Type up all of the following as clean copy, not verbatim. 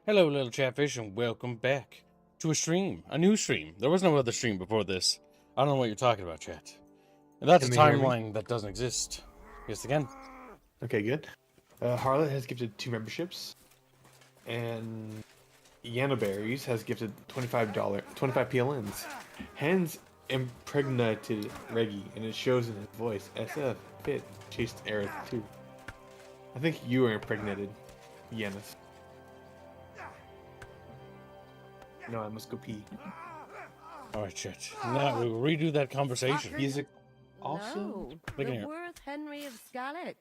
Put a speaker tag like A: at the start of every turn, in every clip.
A: Hello, little chatfish, and welcome back to a new stream. There was no other stream before this. I don't know what you're talking about, chat. And that's a timeline that doesn't exist. Yes, again.
B: Okay, good. Harlot has gifted 2 memberships, and Yanaberries has gifted $25 PLNs. Hans impregnated Reggie, and it shows in his voice. SF Fit chased Aerith too. I think you were impregnated, Yanis. No, I must go pee.
A: Alright, chat. Now we will redo that conversation.
B: He's also
C: No, the worth Henry of Skalitz.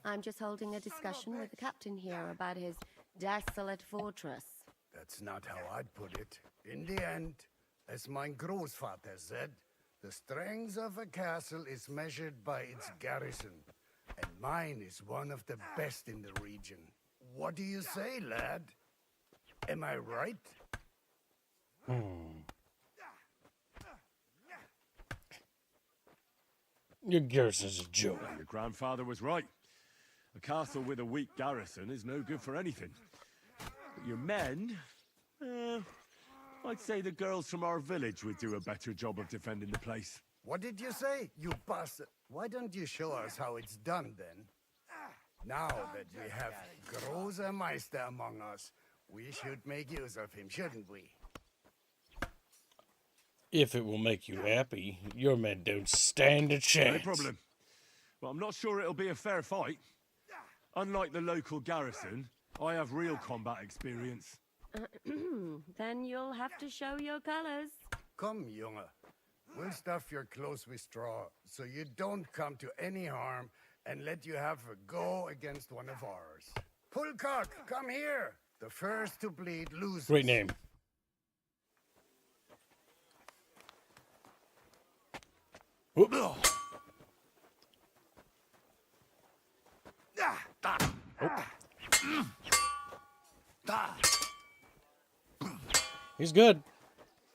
C: I'm just holding a discussion with the captain here about his desolate fortress.
D: That's not how I'd put it. In the end, as my Großvater said, the strength of a castle is measured by its garrison, and mine is one of the best in the region. What do you say, lad? Am I right?
A: Your garrison's a joke.
E: Your grandfather was right. A castle with a weak garrison is no good for anything. But your men, I'd say the girls from our village would do a better job of defending the place.
D: What did you say, you bastard? Why don't you show us how it's done, then? Now that we have Großer Meister among us, we should make use of him, shouldn't we?
A: If it will make you happy, your men don't stand a chance.
E: No problem. But I'm not sure it'll be a fair fight. Unlike the local garrison, I have real combat experience.
C: Then you'll have to show your colors.
D: Come, Junge. We'll stuff your clothes with straw, so you don't come to any harm, and let you have a go against one of ours. Pulcock, come here. The first to bleed loses.
A: Great name. Oh. He's good.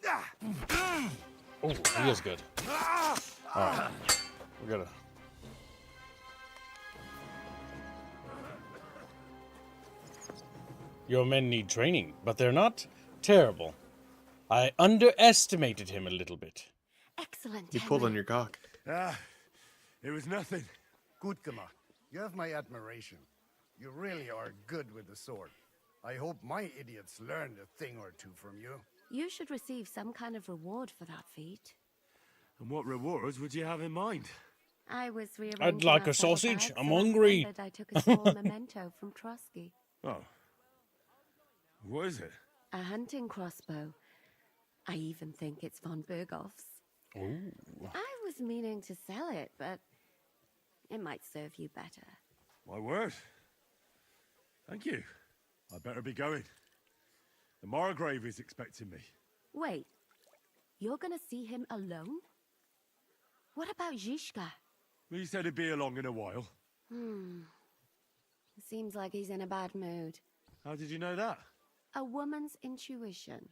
A: Oh, he is good. Alright. We gotta... Your men need training, but they're not terrible. I underestimated him a little bit.
C: Excellent.
B: you pulled on your cock.
E: It was nothing.
D: Gut gemacht. You have my admiration. You really are good with the sword. I hope my idiots learned a thing or two from you.
C: You should receive some kind of reward for that feat.
E: And what rewards would you have in mind?
C: I was rearranging
A: I'd like
C: our
A: a sausage.
C: saddlebags,
A: I'm
C: and I
A: hungry.
C: remembered I took a small memento from Trotsky.
E: Oh. What is it?
C: A hunting crossbow. I even think it's von Berghoff's.
A: Ooh.
C: I was meaning to sell it, but it might serve you better.
E: My word. Thank you. I better be going. The Margrave is expecting me.
C: Wait, you're gonna see him alone? What about Zizka?
E: He said he'd be along in a while.
C: Seems like he's in a bad mood.
E: How did you know that?
C: A woman's intuition.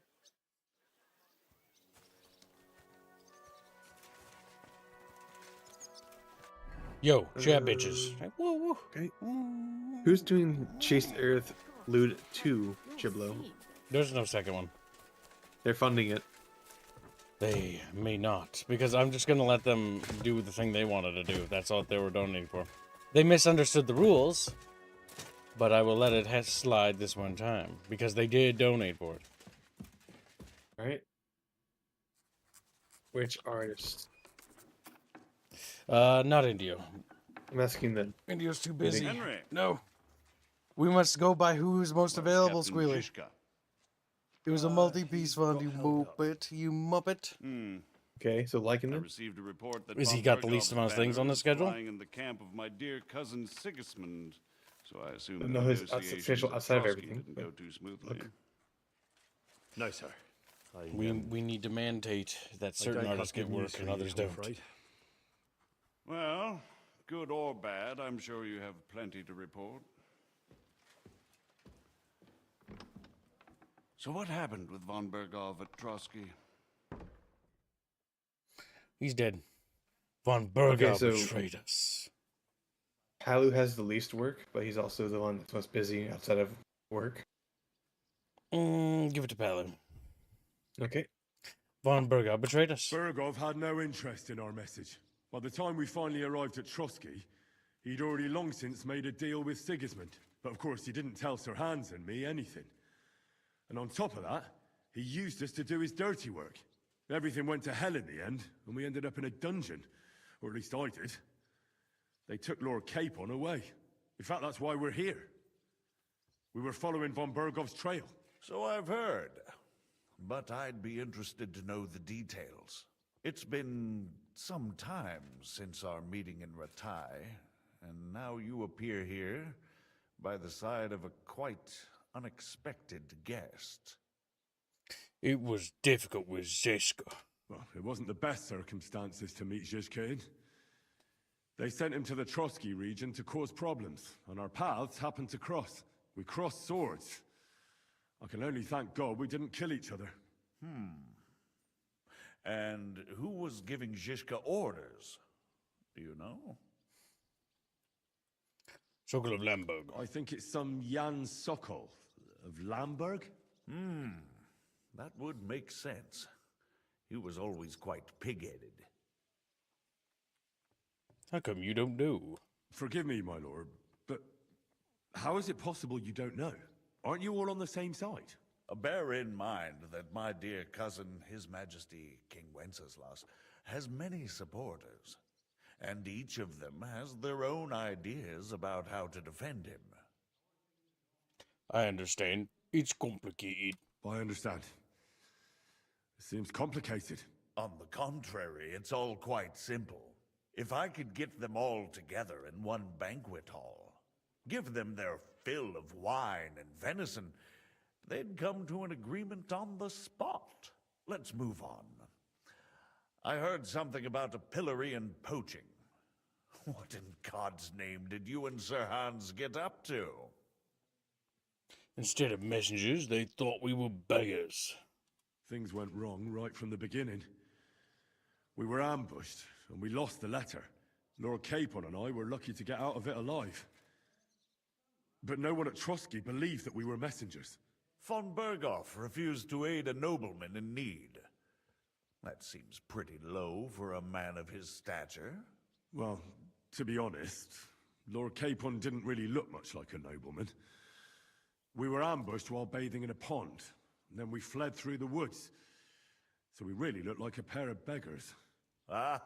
A: Yo, chat bitches. Woo, woo.
B: Okay. Who's doing Chased Aerith Lude 2, Giblo?
A: There's no second one.
B: They're funding it.
A: They may not, because I'm just gonna let them do the thing they wanted to do. That's all they were donating for. They misunderstood the rules, but I will let it slide this one time, because they did donate for it.
B: Alright. Which artist?
A: Not Indio.
B: I'm asking them.
A: Indio's too busy.
F: Henry.
A: No. We must go by who's most available,
F: Captain
A: Squealy.
F: Zizka.
A: It was a multi-piece fund, you muppet.
B: Okay, so liking
F: I
B: them?
F: received a report that
A: Is he
F: von
A: got the least
F: Berghoff's
A: amount of things
F: banner
A: on the
F: is
A: schedule?
F: flying in the camp of my dear cousin Sigismund. So I assume
B: No,
F: the
B: his
F: negotiations
B: official
F: at
B: outside of
F: Trotsky
B: everything,
F: didn't
B: but
F: go too smoothly.
B: look.
E: No, sir.
A: We need to mandate that certain artists get work and others don't.
F: Well, good or bad, I'm sure you have plenty to report. So what happened with von Berghoff at Trotsky?
A: He's dead. Von Berghoff
B: so-
A: betrayed us.
B: Palu has the least work, but he's also the one that's most busy outside of work.
A: Give it to Palin.
B: Okay.
A: Von Bergov betrayed us.
E: Bergov had no interest in our message. By the time we finally arrived at Trotsky, he'd already long since made a deal with Sigismund. But of course, he didn't tell Sir Hans and me anything. And on top of that, he used us to do his dirty work. Everything went to hell in the end, and we ended up in a dungeon. Or at least I did. They took Lord Capon away. In fact, that's why we're here. We were following von Bergov's trail.
G: So I've heard. But I'd be interested to know the details. It's been some time since our meeting in Ratai, and now you appear here by the side of a quite unexpected guest.
A: It was difficult with Zizka.
E: Well, it wasn't the best circumstances to meet Zizka in. They sent him to the Trotsky region to cause problems, and our paths happened to cross. We crossed swords. I can only thank God we didn't kill each other.
G: And who was giving Zizka orders? Do you know?
A: Sokol of Lamberg.
E: I think it's some Jan Sokol of Lamberg.
G: That would make sense. He was always quite pig-headed.
A: How come you don't know?
E: Forgive me, my lord, but how is it possible you don't know? Aren't you all on the same side?
G: Bear in mind that my dear cousin, His Majesty King Wenceslas, has many supporters, and each of them has their own ideas about how to defend him.
A: I understand. It's complicated.
E: I understand. It seems complicated.
G: On the contrary, it's all quite simple. If I could get them all together in one banquet hall, give them their fill of wine and venison, they'd come to an agreement on the spot. Let's move on. I heard something about a pillory and poaching. What in God's name did you and Sir Hans get up to?
A: Instead of messengers, they thought we were beggars.
E: Things went wrong right from the beginning. We were ambushed, and we lost the letter. Lord Capon and I were lucky to get out of it alive. But no one at Trotsky believed that we were messengers.
G: Von Bergov refused to aid a nobleman in need. That seems pretty low for a man of his stature.
E: Well, to be honest, Lord Capon didn't really look much like a nobleman. We were ambushed while bathing in a pond, and then we fled through the woods. So we really looked like a pair of beggars.
G: Ah,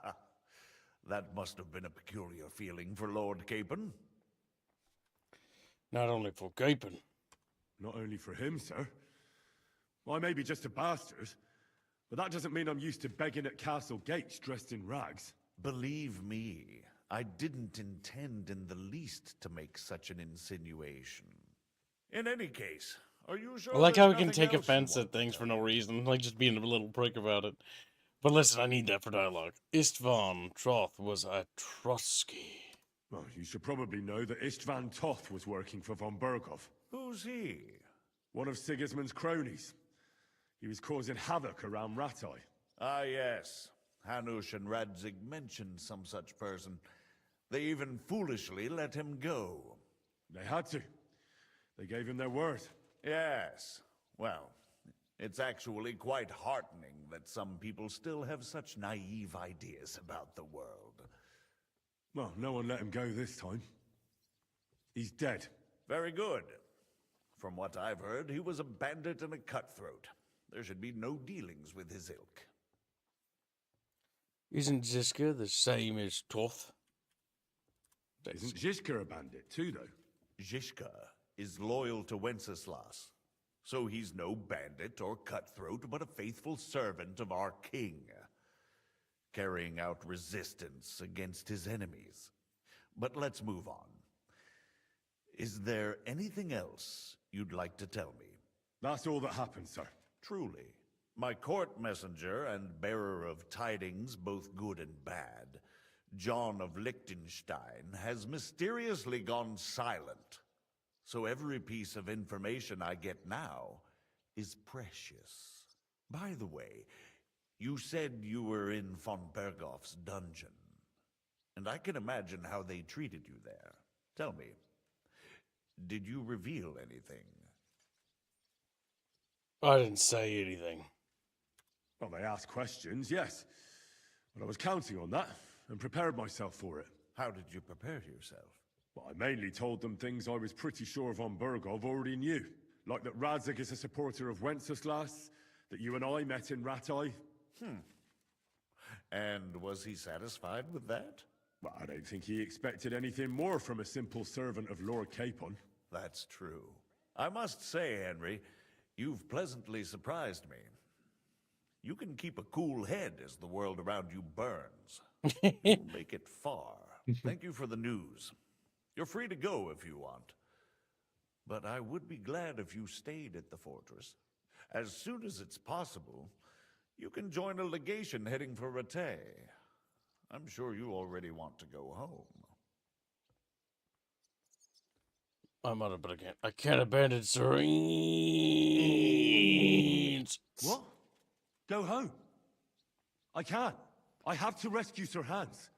G: that must have been a peculiar feeling for Lord Capon.
A: Not only for Capon.
E: Not only for him, sir. I may be just a bastard, but that doesn't mean I'm used to begging at castle gates dressed in rags.
G: Believe me, I didn't intend in the least to make such an insinuation. In any case, are you sure?
A: I like how we
G: there's
A: can
G: nothing
A: take
G: else you
A: offense
G: want
A: at
G: to
A: things
G: tell
A: for no
G: me?
A: reason, like just being a little prick about it. But listen, I need that for dialogue. Istvan Troth was at Trotsky.
E: Well, you should probably know that Istvan Toth was working for von Bergov,
G: Who's he?
E: one of Sigismund's cronies. He was causing havoc around Ratai.
G: Ah, yes. Hanush and Radzig mentioned some such person. They even foolishly let him go.
E: They had to. They gave him their word.
G: Yes. Well, it's actually quite heartening that some people still have such naive ideas about the world.
E: Well, no one let him go this time. He's dead.
G: Very good. From what I've heard, he was a bandit and a cutthroat. There should be no dealings with his ilk.
A: Isn't Zizka the same as Toth?
E: Isn't Zizka a bandit too, though?
G: Zizka is loyal to Wenceslas, so he's no bandit or cutthroat, but a faithful servant of our king, carrying out resistance against his enemies. But let's move on. Is there anything else you'd like to tell me?
E: That's all that happened, sir.
G: Truly. My court messenger and bearer of tidings, both good and bad, John of Liechtenstein, has mysteriously gone silent. So every piece of information I get now is precious. By the way, you said you were in von Bergov's dungeon, and I can imagine how they treated you there. Tell me, did you reveal anything?
A: I didn't say anything.
E: Well, they asked questions, yes. But I was counting on that and prepared myself for it.
G: How did you prepare yourself?
E: Well, I mainly told them things I was pretty sure von Burgov already knew. Like that Radzig is a supporter of Wenceslas, that you and I met in Ratai.
G: And was he satisfied with that?
E: Well, I don't think he expected anything more from a simple servant of Lord Capon.
G: That's true. I must say, Henry, you've pleasantly surprised me. You can keep a cool head as the world around you burns. You'll make it far. Thank you for the news. You're free to go if you want. But I would be glad if you stayed at the fortress. As soon as it's possible, you can join a legation heading for Rattay. I'm sure you already want to go home.
A: I'm on it, but I can't abandon Serenes.
E: What? Go home? I can't. I have to rescue Sir Hans.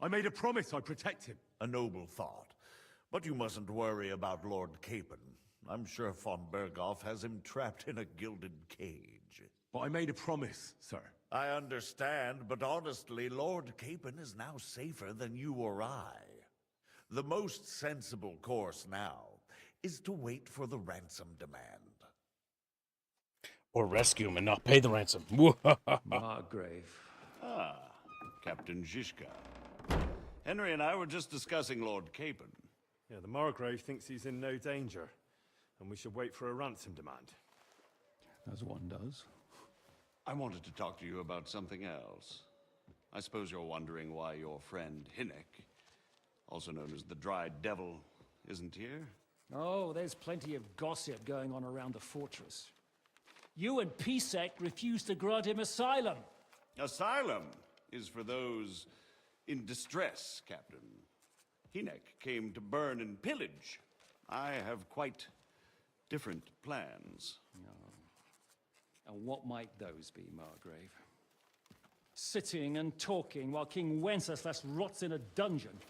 E: I made a promise I'd protect him.
G: A noble thought. But you mustn't worry about Lord Capon. I'm sure von Berghoff has him trapped in a gilded cage.
E: But I made a promise, sir.
G: I understand, but honestly, Lord Capon is now safer than you or I. The most sensible course now is to wait for the ransom demand.
A: Or rescue him and not pay the ransom.
H: Margrave.
F: Ah, Captain Zizka. Henry and I were just discussing Lord Capon.
I: Yeah, the Margrave thinks he's in no danger, and we should wait for a ransom demand.
H: As one does.
F: I wanted to talk to you about something else. I suppose you're wondering why your friend Hinnek, also known as the Dried Devil, isn't here?
J: Oh, there's plenty of gossip going on around the fortress. You and Pisek refused to grant him asylum.
F: Asylum is for those in distress, Captain. Hinnek came to burn and pillage. I have quite different plans.
J: And what might those be, Margrave? Sitting and talking while King Wenceslas rots in a dungeon.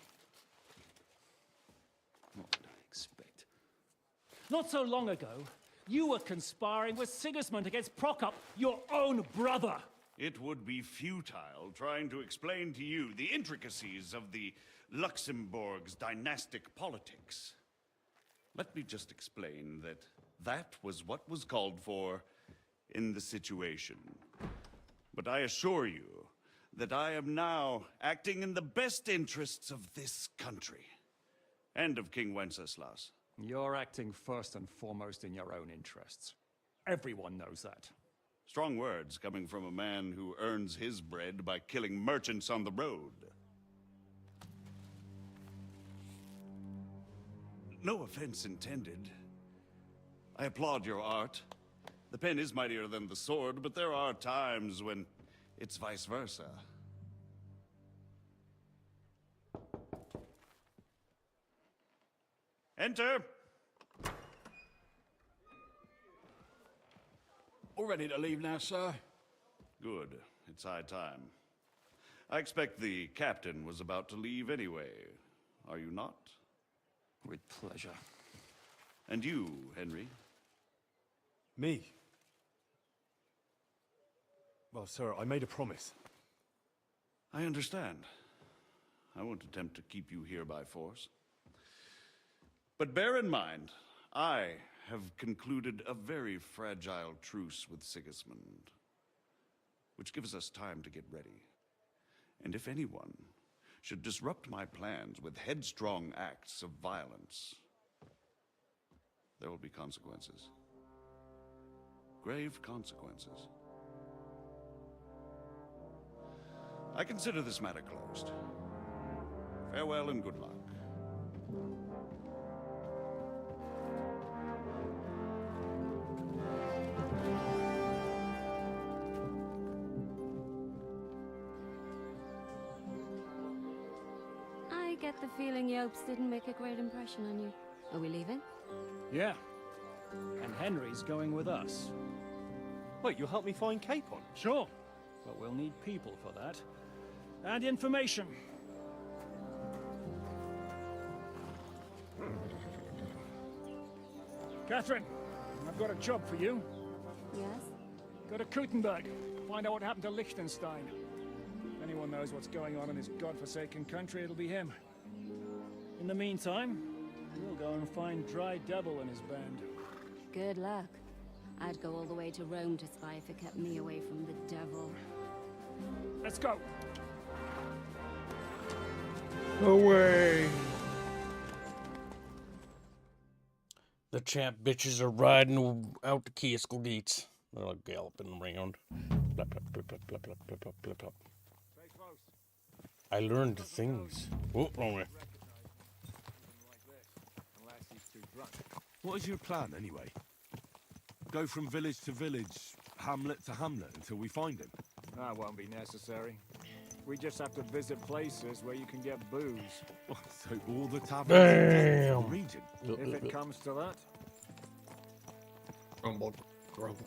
J: What did I expect? Not so long ago, you were conspiring with Sigismund against Prokop, your own brother.
F: It would be futile trying to explain to you the intricacies of the Luxembourg's dynastic politics. Let me just explain that that was what was called for in the situation. But I assure you that I am now acting in the best interests of this country and of King Wenceslas.
J: You're acting first and foremost in your own interests. Everyone knows that.
F: Strong words coming from a man who earns his bread by killing merchants on the road. No offense intended. I applaud your art. The pen is mightier than the sword, but there are times when it's vice versa. Enter!
K: All ready to leave now, sir?
F: Good. It's high time. I expect the captain was about to leave anyway. Are you not?
J: With pleasure.
F: And you, Henry?
I: Me? Well, sir, I made a promise.
F: I understand. I won't attempt to keep you here by force. But bear in mind, I have concluded a very fragile truce with Sigismund, which gives us time to get ready. And if anyone should disrupt my plans with headstrong acts of violence, there will be consequences. Grave consequences. I consider this matter closed. Farewell and good luck.
C: I get the feeling Yopes didn't make a great impression on you. Are we leaving?
J: Yeah. And Henry's going with us.
I: Wait, you'll help me find Capon?
J: Sure. But we'll need people for that. And information. Catherine, I've got a job for you.
C: Yes?
K: Go to Kutenberg. Find out what happened to Liechtenstein. If anyone knows what's going on in this godforsaken country, it'll be him.
J: In the meantime, we'll go and find Dry Devil and his band.
C: Good luck. I'd go all the way to Rome to spy if it kept me away from the devil.
K: Let's go.
B: Away.
A: The champ bitches are riding out the Kieskel gates. They're like galloping around. Blop, blop, blop, blop, blop, blop, blop, blop, blop. I learned things. Oh, wrong way.
E: What is your plan, anyway? Go from village to village, hamlet to hamlet, until we find him?
K: That won't be necessary. We just have to visit places where you can get booze.
E: So all the taverns in the region?
K: If it comes to that.
B: Grumble, grumble.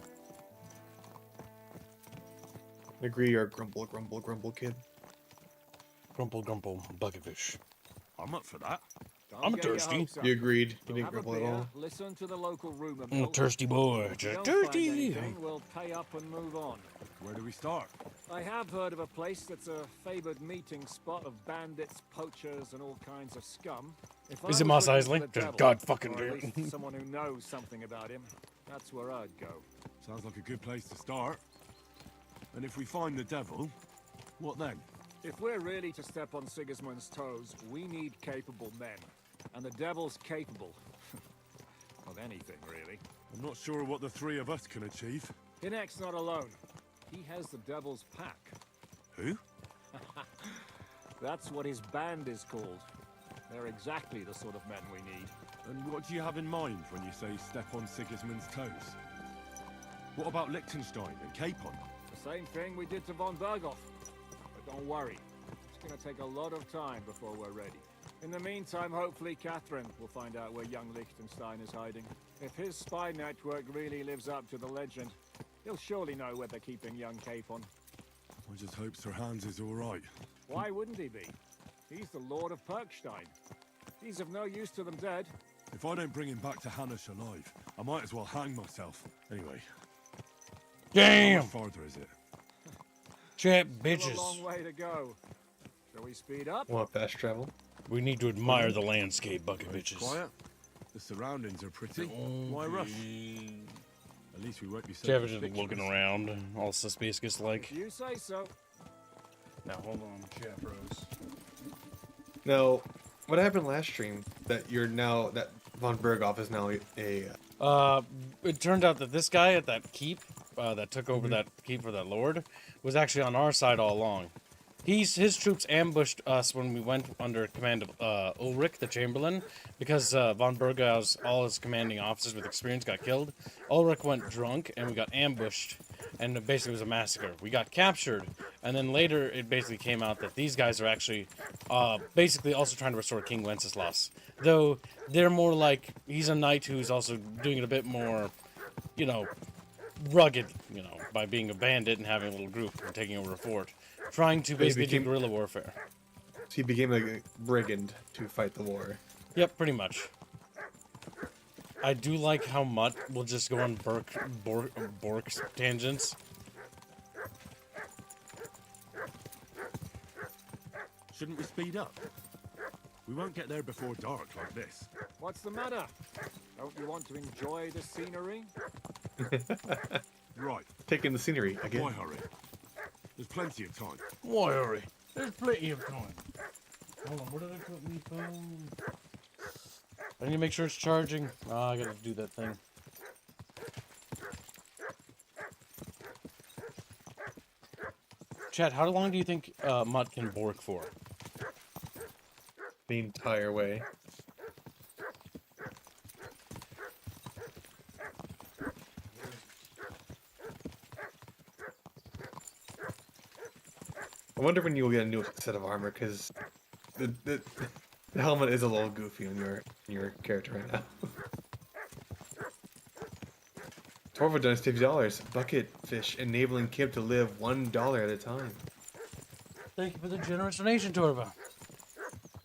B: Agree, you're a grumble, grumble, grumble kid.
A: Grumble, grumble, bucketfish.
E: I'm up for that.
A: I'm thirsty.
B: You agreed. You
K: We'll
B: didn't
K: have a
B: grumble at
K: beer,
B: all.
K: listen to the local rumor
A: I'm a
K: mill.
A: thirsty boy.
K: If we don't
A: Thirsty.
K: find anything, we'll pay up and move on.
E: Where do we start?
K: I have heard of a place that's a favored meeting spot of bandits, poachers, and all kinds of scum. If
A: Is
K: I
A: it
K: was
A: Mos
K: looking for
A: Eisley?
K: the
A: Just
K: devil,
A: God fucking
K: or at
A: damn.
K: least someone who knows something about him, that's where I'd go.
E: Sounds like a good place to start. And if we find the devil, what then?
K: If we're really to step on Sigismund's toes, we need capable men. And the devil's capable. Of anything, really.
E: I'm not sure what the three of us can achieve.
K: Hinek's not alone. He has the devil's pack.
E: Who?
K: That's what his band is called. They're exactly the sort of men we need.
E: And what do you have in mind when you say step on Sigismund's toes? What about Liechtenstein and Capon?
K: The same thing we did to von Berghoff. But don't worry. It's gonna take a lot of time before we're ready. In the meantime, hopefully Catherine will find out where young Liechtenstein is hiding. If his spy network really lives up to the legend, he'll surely know where they're keeping young Capon.
E: I just hope Sir Hans is all right.
K: Why wouldn't he be? He's the Lord of Perkstein. He's of no use to them dead.
E: If I don't bring him back to Hanish alive, I might as well hang myself. Anyway.
A: Damn!
E: How much farther is it?
A: Champ
K: Still
A: bitches.
K: a long way to go. Shall we speed up?
B: Want fast travel?
A: We need to admire the landscape, bucket bitches.
E: Quiet. The surroundings are pretty. Why rush? At least we won't be so
A: Chap's just
E: conspicuous.
A: looking around, all suspicious like.
K: If you say so.
A: Now hold on, Chap Rose.
B: Now, what happened last stream that you're now that von Berghoff is now a
A: It turned out that this guy at that keep, that took over that keep for that lord, was actually on our side all along. His troops ambushed us when we went under command of Ulrich, the Chamberlain, because von Bergau's, all his commanding officers with experience got killed. Ulrich went drunk, and we got ambushed, and it basically was a massacre. We got captured, and then later it basically came out that these guys are actually basically also trying to restore King Wenceslas. Though they're more like, he's a knight who's also doing it a bit more, you know, rugged, you know, by being a bandit and having a little group and taking over a fort. Trying to basically do guerrilla warfare.
B: So he became a brigand to fight the war.
A: Yep, pretty much. I do like how Mutt will just go on Bork's tangents.
E: Shouldn't we speed up? We won't get there before dark like this.
K: What's the matter? Don't you want to enjoy the scenery?
E: Right.
B: Taking the scenery again.
E: Why hurry? There's plenty of time.
A: Why hurry? There's plenty of time. Hold on, where did I put my phone? I need to make sure it's charging. Oh, I gotta do that thing. Chad, how long do you think Mutt can Bork for?
B: The entire way. I wonder when you'll get a new set of armor, because the helmet is a little goofy on your character right now. Torva donates $50. Bucket fish enabling Kim to live $1 at a time.
A: Thank you for the generous donation, Torva.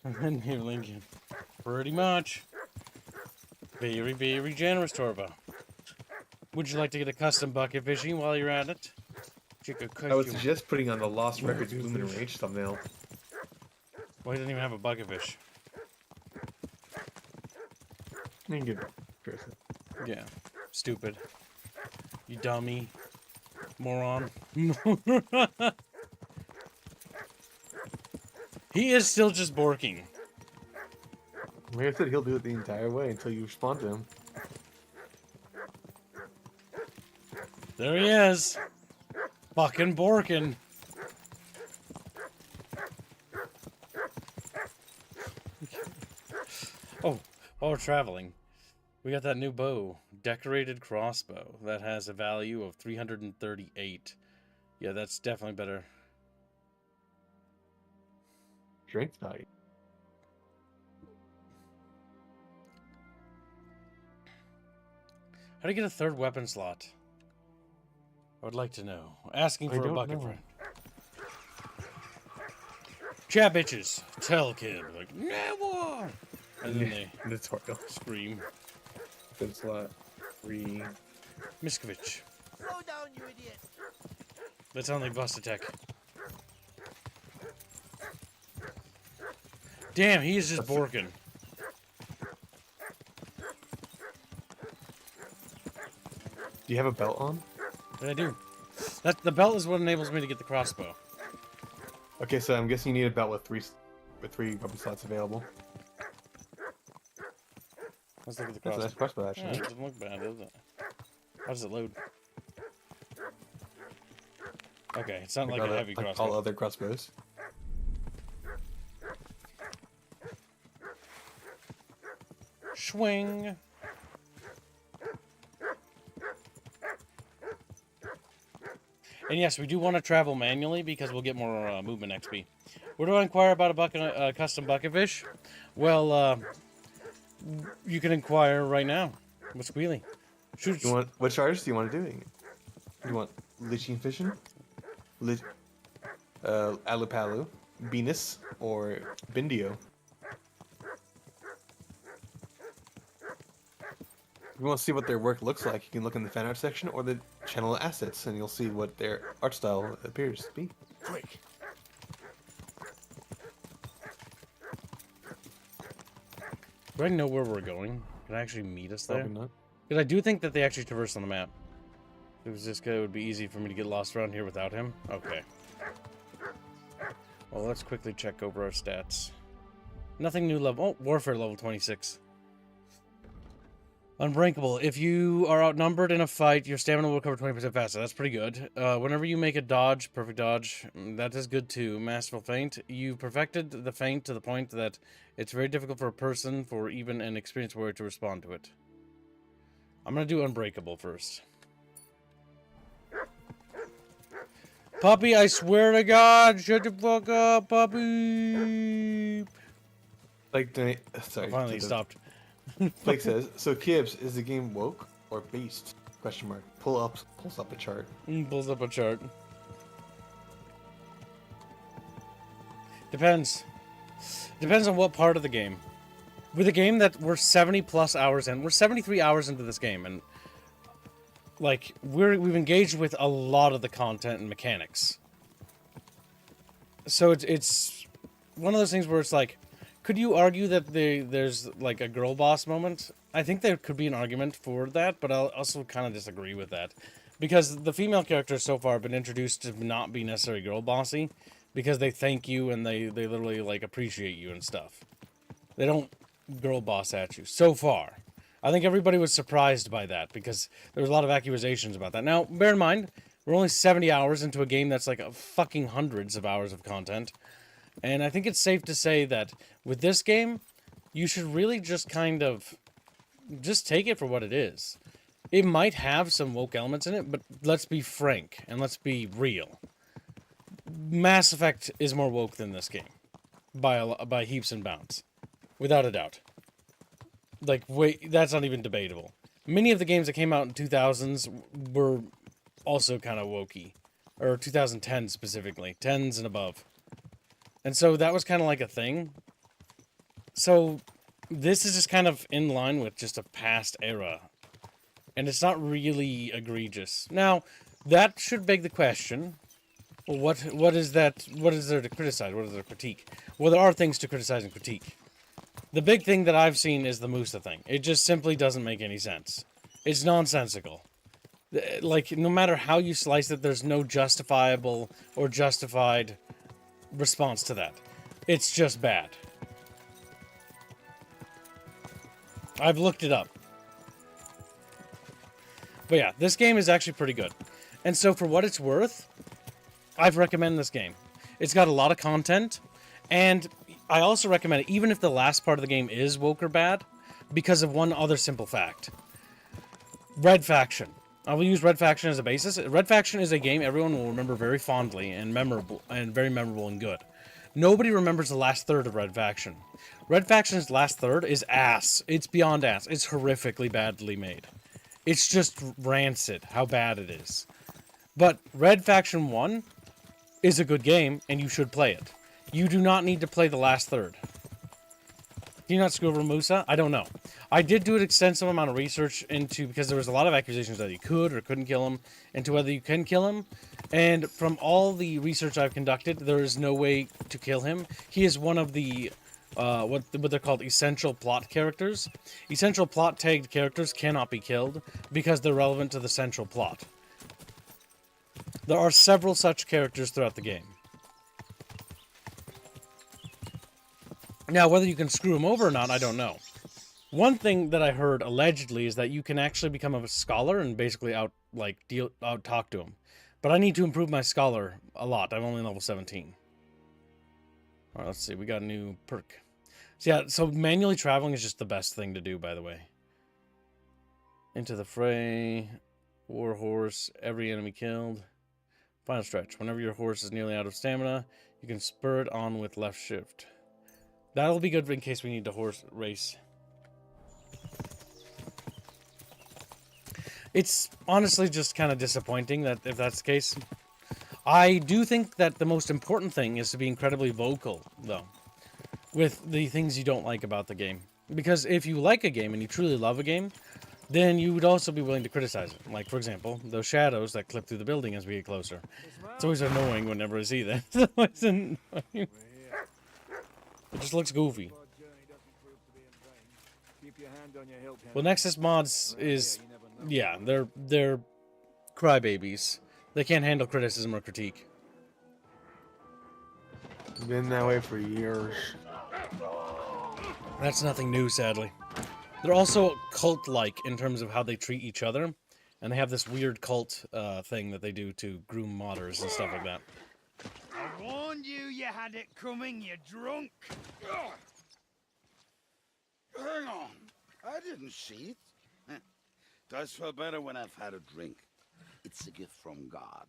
A: Enabling Kim. Pretty much. Very, very generous, Torva. Would you like to get a custom bucket fishing while you're at it?
B: I would suggest putting on the Lost Records Blooming Range thumbnail.
A: Well, he doesn't even have a bucket fish.
B: You can get Chris.
A: Yeah. Stupid. You dummy. Moron. He is still just borking.
B: Like I said, he'll do it the entire way until you respond to him.
A: There he is. Fucking borking. Oh, while we're traveling, we got that new bow. Decorated crossbow. That has a value of 338. Yeah, that's definitely better.
B: Strength value.
A: How do you get a third weapon slot? I would like to know. Asking for a bucket friend. Chat bitches. Tell kid. Like, never! And then they scream.
B: Good slot. Free.
A: Miskovich.
L: Slow down, you idiot.
A: That sounds like Bust Attack. Damn, he is just borking.
B: Do you have a belt on?
A: I do. The belt is what enables me to get the crossbow.
B: Okay, so I'm guessing you need a belt with three weapon slots available.
A: Let's look at the
B: That's a nice crossbow, actually.
A: Yeah, it doesn't look bad, does it? How does it load? Okay, it's not like a heavy crossbow.
B: All other crossbows.
A: Swing. And yes, we do want to travel manually because we'll get more movement XP. Where do I inquire about a custom bucket fish? Well, you can inquire right now. What's Squealy? Shoot.
B: What charge do you want to do? You want lichine fishing, alupalu, Venus, or bindio? If you want to see what their work looks like, you can look in the fan art section or the channel assets, and you'll see what their art style appears to be.
L: Quick.
A: Do I know where we're going? Can I actually meet us there?
B: Probably not.
A: Because I do think that they actually traverse on the map. It was just it would be easy for me to get lost around here without him. Okay. Well, let's quickly check over our stats. Nothing new level. Oh, Warfare level 26. Unbreakable. If you are outnumbered in a fight, your stamina will recover 20% faster. That's pretty good. Whenever you make a dodge, perfect dodge, that is good too. Masterful feint. You perfected the feint to the point that it's very difficult for a person, for even an experienced warrior, to respond to it. I'm going to do Unbreakable first. Puppy, I swear to God, shut the fuck up, puppy.
B: Like, sorry.
A: Finally, he stopped.
B: Blake says, so Kibbs, is the game woke or based? Question mark. Pulls up a chart.
A: Pulls up a chart. Depends. Depends on what part of the game. With a game that we're 70 plus hours in, we're 73 hours into this game, and like we've engaged with a lot of the content and mechanics. So it's one of those things where it's like, could you argue that there's like a girl boss moment? I think there could be an argument for that, but I'll also kind of disagree with that. Because the female characters so far have been introduced to not be necessarily girl bossy, because they thank you and they literally like appreciate you and stuff. They don't girl boss at you so far. I think everybody was surprised by that because there was a lot of accusations about that. Now, bear in mind, we're only 70 hours into a game that's like fucking hundreds of hours of content. And I think it's safe to say that with this game, you should really just kind of just take it for what it is. It might have some woke elements in it, but let's be frank and let's be real. Mass Effect is more woke than this game by heaps and bounds, without a doubt. Like, wait, that's not even debatable. Many of the games that came out in 2000s were also kind of wokey, or 2010 specifically, 10s and above. And so that was kind of like a thing. So this is just kind of in line with just a past era. and it's not really egregious. Now, that should beg the question, well, what is there to criticize? What is there to critique? Well, there are things to criticize and critique. The big thing that I've seen is the Musa thing. It just simply doesn't make any sense. It's nonsensical. Like, no matter how you slice it, there's no justifiable or justified response to that. It's just bad. I've looked it up. But yeah, this game is actually pretty good. And so for what it's worth, I've recommended this game. It's got a lot of content, and I also recommend it even if the last part of the game is woke or bad, because of one other simple fact. Red Faction. I will use Red Faction as a basis. Red Faction is a game everyone will remember very fondly and memorable, and very memorable and good. Nobody remembers the last third of Red Faction. Red Faction's last third is ass. It's beyond ass. It's horrifically badly made. It's just rancid how bad it is. But Red Faction 1 is a good game, and you should play it. You do not need to play the last third. Do you not screw over Musa? I don't know. I did do an extensive amount of research into, because there was a lot of accusations that you could or couldn't kill him, into whether you can kill him. And from all the research I've conducted, there is no way to kill him. He is one of the, what they're called essential plot characters. Essential plot tagged characters cannot be killed because they're relevant to the central plot. There are several such characters throughout the game. Now, whether you can screw him over or not, I don't know. One thing that I heard allegedly is that you can actually become a scholar and basically out talk to him. But I need to improve my scholar a lot. I'm only level 17. All right, let's see. We got a new perk. So yeah, so manually traveling is just the best thing to do, by the way. Into the fray, war horse, every enemy killed. Final stretch. Whenever your horse is nearly out of stamina, you can spur it on with left shift. That'll be good in case we need to horse race. It's honestly just kind of disappointing that if that's the case. I do think that the most important thing is to be incredibly vocal, though, with the things you don't like about the game. Because if you like a game and you truly love a game, then you would also be willing to criticize it. Like, for example, those shadows that clip through the building as we get closer. It's always annoying whenever I see that. It's always annoying. It just looks goofy. Well, Nexus mods is, yeah, they're crybabies. They can't handle criticism or critique.
B: Been that way for years.
A: That's nothing new, sadly. They're also cult-like in terms of how they treat each other, and they have this weird cult thing that they do to groom modders and stuff like that.
D: I warned you, you had it coming, you drunk.
L: Hang on, I didn't see it. Does feel better when I've had a drink. It's a gift from God.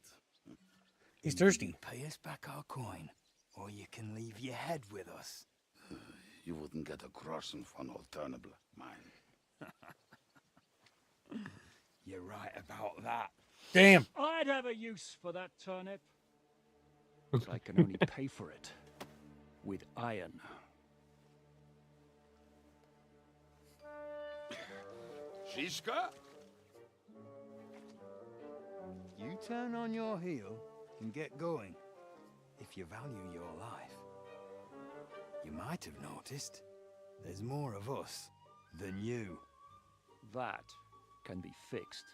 A: He's thirsty.
D: Pay us back our coin, or you can leave your head with us.
L: You wouldn't get a crossing for an alternative, mine.
D: You're right about that.
A: Damn.
J: I'd have a use for that turnip. But I can only pay for it with iron.
L: Shiska?
D: You turn on your heel and get going if you value your life. You might have noticed there's more of us than you.
J: That can be fixed.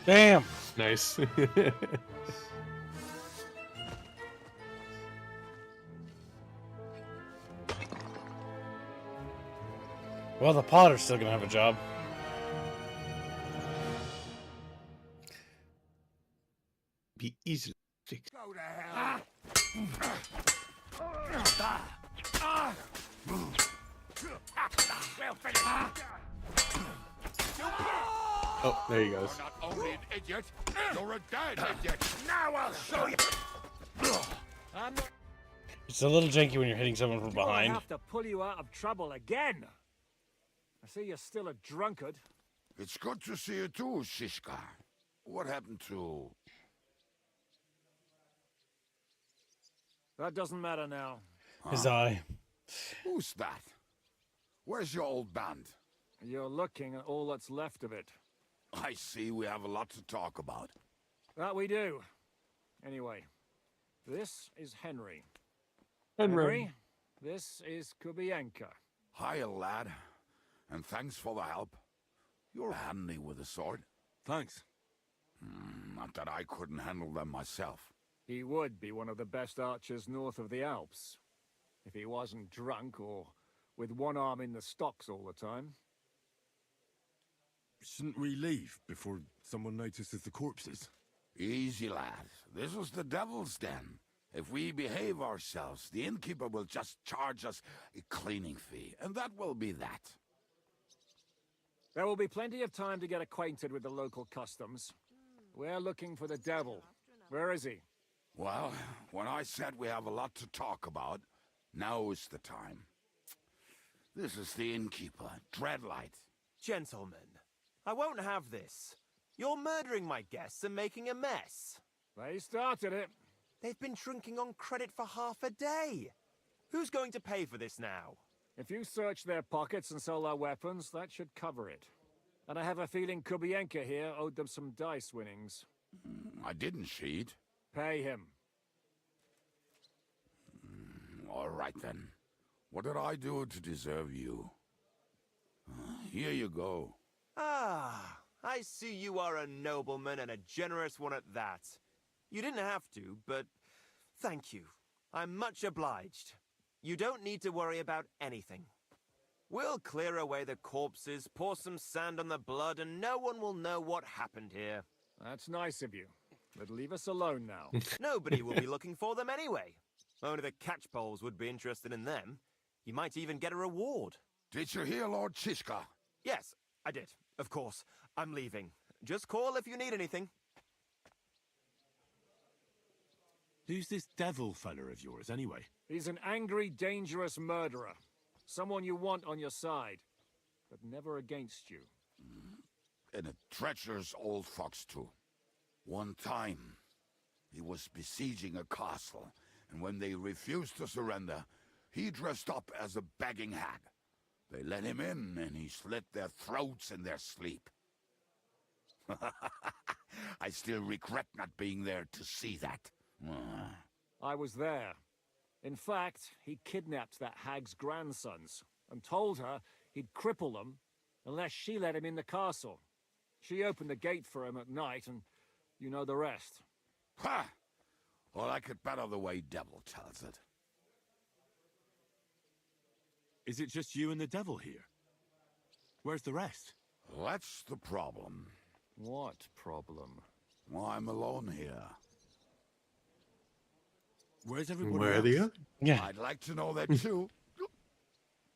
A: Damn.
B: Nice.
A: Well, the Potter's still gonna have a job.
B: Be easy to fix.
D: Go to hell.
B: Oh, there he goes.
L: You're not only an idiot, you're a dead idiot. Now I'll show you.
J: I'm not
A: It's a little janky when you're hitting someone from
K: Do I
A: behind.
K: have to pull you out of trouble again? I see you're still a drunkard.
L: It's good to see you too, Shishka. What happened to...
K: That doesn't matter now.
A: His eye.
L: Who's that? Where's your old band?
K: You're looking at all that's left of it.
L: I see we have a lot to talk about.
K: That we do. Anyway, this is Henry.
B: Henry.
K: This is Kubienka.
L: Hiya, lad. And thanks for the help. You're handy with a sword.
E: Thanks.
L: Not that I couldn't handle them myself.
K: He would be one of the best archers north of the Alps. If he wasn't drunk or with one arm in the stocks all the time.
E: Shouldn't we leave before someone notices the corpses?
L: Easy, lad. This was the devil's den. If we behave ourselves, the innkeeper will just charge us a cleaning fee, and that will be that.
K: There will be plenty of time to get acquainted with the local customs. We're looking for the devil. Where is he?
L: Well, when I said we have a lot to talk about, now is the time. This is the innkeeper, Dreadlight.
M: Gentlemen, I won't have this. You're murdering my guests and making a mess.
K: They started it.
M: They've been drinking on credit for half a day. Who's going to pay for this now?
K: If you search their pockets and sell their weapons, that should cover it. And I have a feeling Kubienka here owed them some dice winnings.
L: I didn't cheat.
K: Pay him.
L: All right, then. What did I do to deserve you? Here you go.
M: Ah, I see you are a nobleman and a generous one at that. You didn't have to, but thank you. I'm much obliged. You don't need to worry about anything. We'll clear away the corpses, pour some sand on the blood, and no one will know what happened here.
K: That's nice of you. But leave us alone now.
M: Nobody will be looking for them anyway. Only the catchpoles would be interested in them. You might even get a reward.
L: Did you hear Lord Chishka?
M: Yes, I did. Of course. I'm leaving. Just call if you need anything.
E: Who's this devil fella of yours, anyway?
K: He's an angry, dangerous murderer. Someone you want on your side, but never against you.
L: And a treacherous old fox, too. One time, he was besieging a castle, and when they refused to surrender, he dressed up as a begging hag. They let him in, and he slit their throats in their sleep. I still regret not being there to see that.
K: I was there. In fact, he kidnapped that hag's grandsons and told her he'd cripple them unless she let him in the castle. She opened the gate for him at night, and you know the rest.
L: Ha! Well, I could better the way Devil tells it.
E: Is it just you and the devil here? Where's the rest?
L: That's the problem.
K: What problem?
L: Well, I'm alone here.
E: Where's everybody
B: Where are
E: else?
B: the others?
A: Yeah,
L: I'd like to know that too.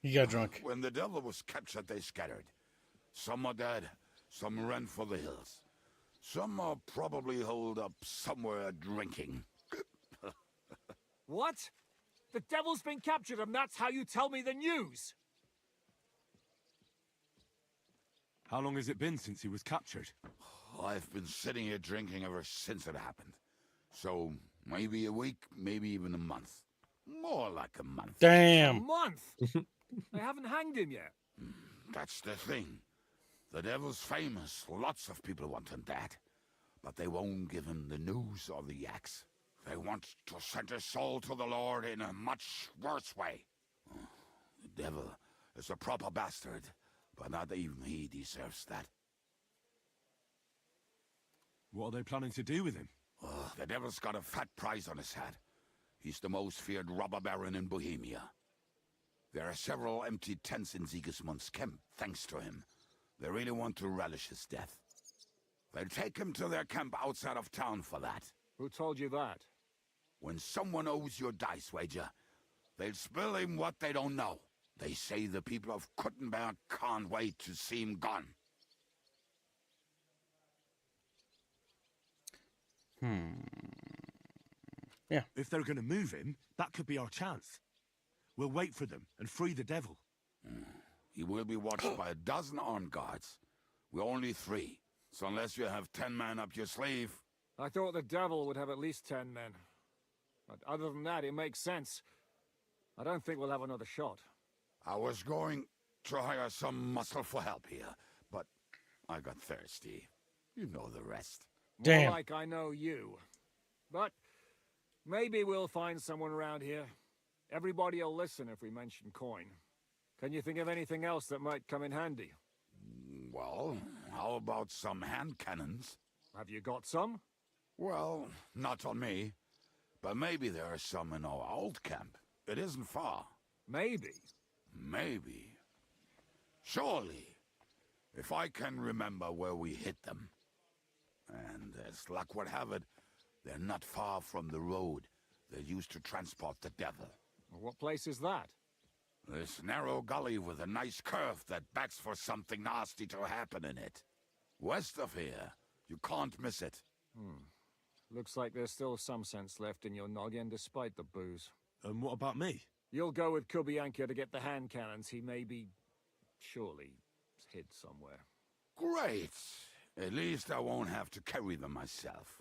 A: he got drunk.
L: When the devil was captured, they scattered. Some are dead, some ran for the hills. Some are probably holed up somewhere drinking.
K: What? The devil's been captured and that's how you tell me the news?
E: How long has it been since he was captured?
L: I've been sitting here drinking ever since it happened. So, maybe a week, maybe even a month. More like a month.
K: A
A: Damn.
K: month? They haven't hanged him yet.
L: That's the thing. The devil's famous. Lots of people want him dead. But they won't give him the news or the axe. They want to send his soul to the Lord in a much worse way. The devil is a proper bastard, but not even he deserves that.
E: What are they planning to do with him?
L: The devil's got a fat price on his head. He's the most feared robber baron in Bohemia. There are several empty tents in Sigismund's camp, thanks to him. They really want to relish his death. They'll take him to their camp outside of town for that.
K: Who told you that?
L: When someone owes you a dice wager, they'll spill him what they don't know. They say the people of Kuttenberg can't wait to see him gone.
A: Yeah.
E: If they're going to move him, that could be our chance. We'll wait for them and free the devil.
L: He will be watched by a dozen armed guards. We're only 3, so unless you have 10 men up your sleeve...
K: I thought the devil would have at least 10 men. But other than that, it makes sense. I don't think we'll have another shot.
L: I was going... to hire some muscle for help here, but I got thirsty. You know the rest.
A: Damn.
K: More like I know you. But maybe we'll find someone around here. Everybody will listen if we mention coin. Can you think of anything else that might come in handy?
L: Well, how about some hand cannons?
K: Have you got some?
L: Well, not on me. But maybe there are some in our old camp. It isn't far.
K: Maybe.
L: Maybe. Surely. If I can remember where we hit them. And as luck would have it, they're not far from the road that used to transport the devil.
K: What place is that?
L: This narrow gully with a nice curve that backs for something nasty to happen in it. West of here. You can't miss it.
K: Looks like there's still some sense left in your noggin despite the booze.
E: And what about me?
K: You'll go with Kubianka to get the hand cannons. He may be... surely hid somewhere.
L: Great. At least I won't have to carry them myself.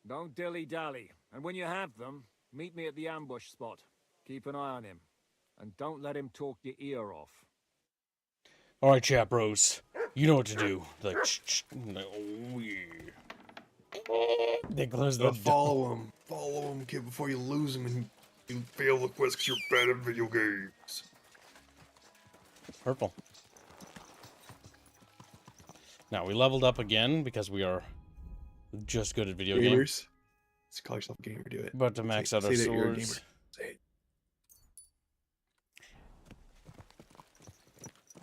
K: Don't dilly-dally. And when you have them, meet me at the ambush spot. Keep an eye on him. And don't let him talk your ear off.
A: All right, chap bros. You know what to do. Like, oh, yeah. They close the door.
B: Follow him, kid, before you lose him and you fail the quest because you're bad at video games.
A: Purple. Now, we leveled up again because we are just good at video games.
B: Just call yourself a gamer, do it.
A: But to max out our
B: that you're a
A: swords.
B: gamer. Say it.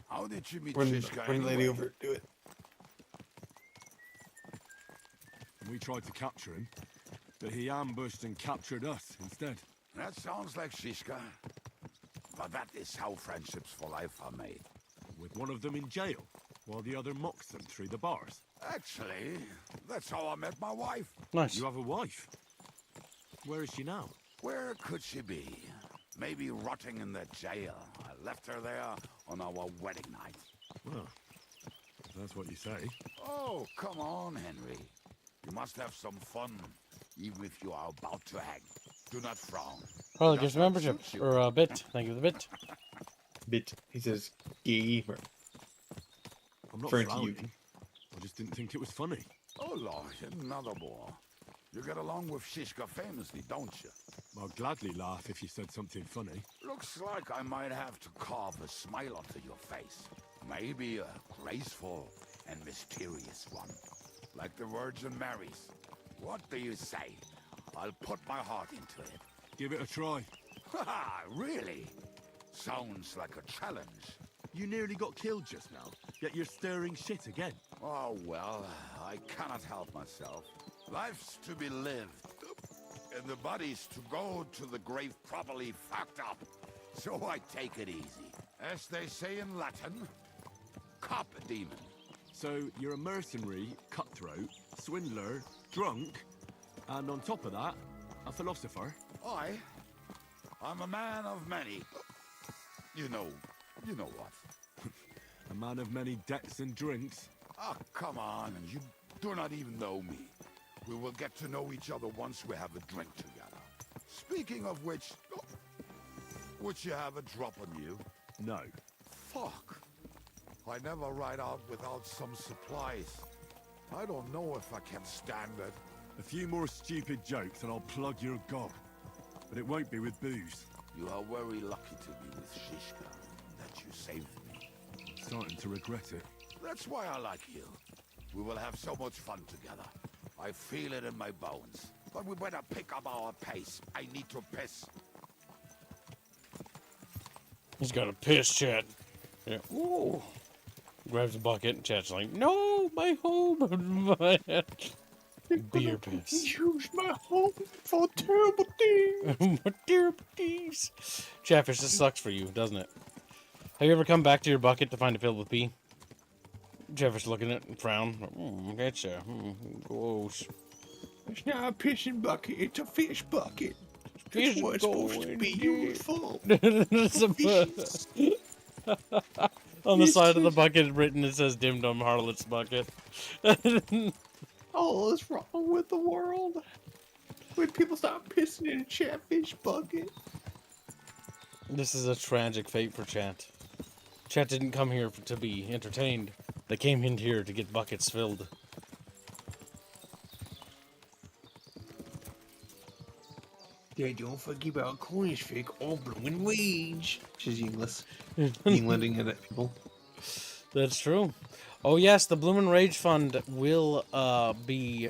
L: How did you meet
B: Run
L: Shishka
B: the lady
L: anyway?
B: over, do it.
E: We tried to capture him, but he ambushed and captured us instead.
L: That sounds like Shishka. But that is how friendships for life are made.
E: With one of them in jail, while the other mocks them through the bars.
L: Actually, that's how I met my wife.
A: Nice.
E: You have a wife? Where is she now?
L: Where could she be? Maybe rotting in the jail. I left her there on our wedding night.
E: Well, if that's what you say.
L: Oh, come on, Henry. You must have some fun, even if you are about to hang. Do not frown.
A: Probably gives a membership. Or a bit. Thank you for the bit.
B: Bit. He says gamer.
E: I'm not
B: Referring to
E: frowning. I just didn't think it was funny.
L: Oh, Lord, another boy. You get along with Shishka famously, don't you?
E: I'll gladly laugh if you said something funny.
L: Looks like I might have to carve a smile onto your face. Maybe a graceful and mysterious one. Like the Virgin Mary's. What do you say? I'll put my heart into it.
E: Give it a try.
L: Haha, really? Sounds like a challenge.
E: You nearly got killed just now, yet you're stirring shit again.
L: Oh, well, I cannot help myself. Life's to be lived, and the body's to go to the grave properly fucked up. So I take it easy. As they say in Latin, cop a demon.
E: So you're a mercenary, cutthroat, swindler, drunk, and on top of that, a philosopher?
L: I'm a man of many. You know what.
E: A man of many debts and drinks.
L: Oh, come on, you do not even know me. We will get to know each other once we have a drink together. Speaking of which, would you have a drop on you?
E: No.
L: Fuck. I never ride out without some supplies. I don't know if I can stand it.
E: A few more stupid jokes and I'll plug your gob. But it won't be with booze.
L: You are very lucky to be with Shishka, that you saved me.
E: Starting to regret it.
L: That's why I like you. We will have so much fun together. I feel it in my bones. But we better pick up our pace. I need to piss.
A: He's got a piss, chat. Yeah. Ooh. Grabs a bucket and chat's like, no, my home. Beer piss.
B: Use my home for terrible things.
A: For terrible things. Chatfish, this sucks for you, doesn't it? Have you ever come back to your bucket to find it filled with pee? Chatfish looking at it and frown. It's gross.
B: It's not a pissing bucket, it's a fish bucket.
A: Fish
B: That's what it's supposed to be used for.
A: On the side of the bucket written, it says Dim Dum Harlot's bucket.
B: All is wrong with the world. When people stop pissing in a chatfish bucket.
A: This is a tragic fate for chat. Chat didn't come here to be entertained. They came in here to get buckets filled.
B: Yeah, don't forget about coins, fake all blowing wage. She's English. Englanding it at people.
A: That's true. Oh yes, the Bloomin' Rage Fund will be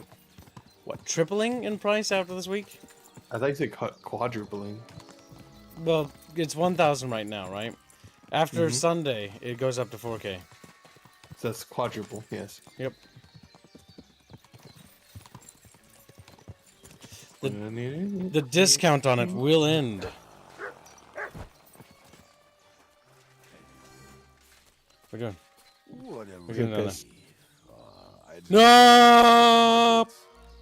A: what, tripling in price after this week?
B: I think it's quadrupling.
A: Well, it's 1,000 right now, right? After Sunday, it goes up to 4K.
B: So that's quadruple, yes.
A: Yep. The discount on it will end. We're doing. We're doing another. No!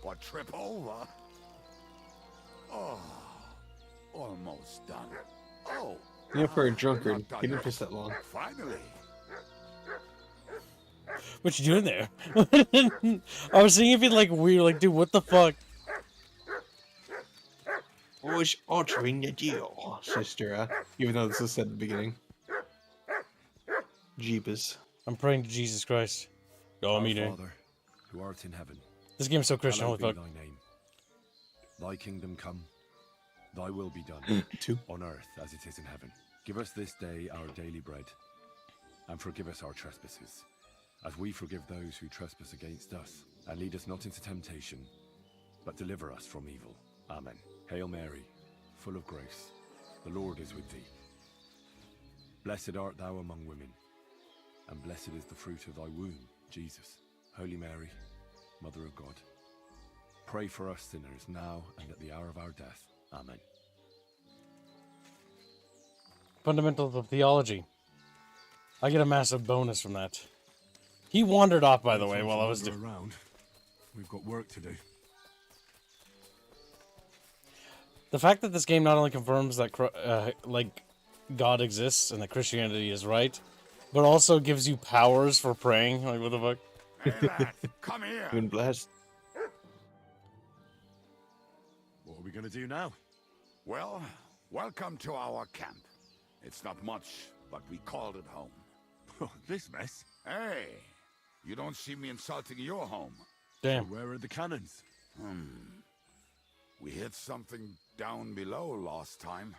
L: What, trip over? Oh, almost done. Oh.
B: You know, for a drunkard, he didn't piss that long.
L: Finally.
A: What you doing there? I was thinking if you'd like weird, like, dude, what the fuck?
B: What's altering the deal, sister? Even though this was said at the beginning. Jeebus.
A: I'm praying to Jesus Christ. Oh, me too.
N: Father, who art in heaven.
A: This game's so Christian, holy
N: hallowed
A: fuck.
N: be thy name. Thy kingdom come. Thy will be done. On earth as it is in heaven. Give us this day our daily bread. And forgive us our trespasses, as we forgive those who trespass against us. And lead us not into temptation, but deliver us from evil. Amen. Hail Mary, full of grace, the Lord is with thee. Blessed art thou among women, and blessed is the fruit of thy womb, Jesus. Holy Mary, Mother of God, pray for us sinners now and at the hour of our death. Amen.
A: Fundamentals of theology. I get a massive bonus from that. He wandered off, by the way, while I was doing.
N: Around. We've got work to do.
A: The fact that this game not only confirms that, like, God exists and that Christianity is right, but also gives you powers for praying. Like, what the fuck?
L: Hey, lad, come here.
B: Been blessed.
N: What are we going to do now?
L: Well, welcome to our camp. It's not much, but we called it home.
N: Oh, this mess?
L: Hey, you don't see me insulting your home.
A: Damn.
N: So where are the cannons?
L: We hit something down below last time.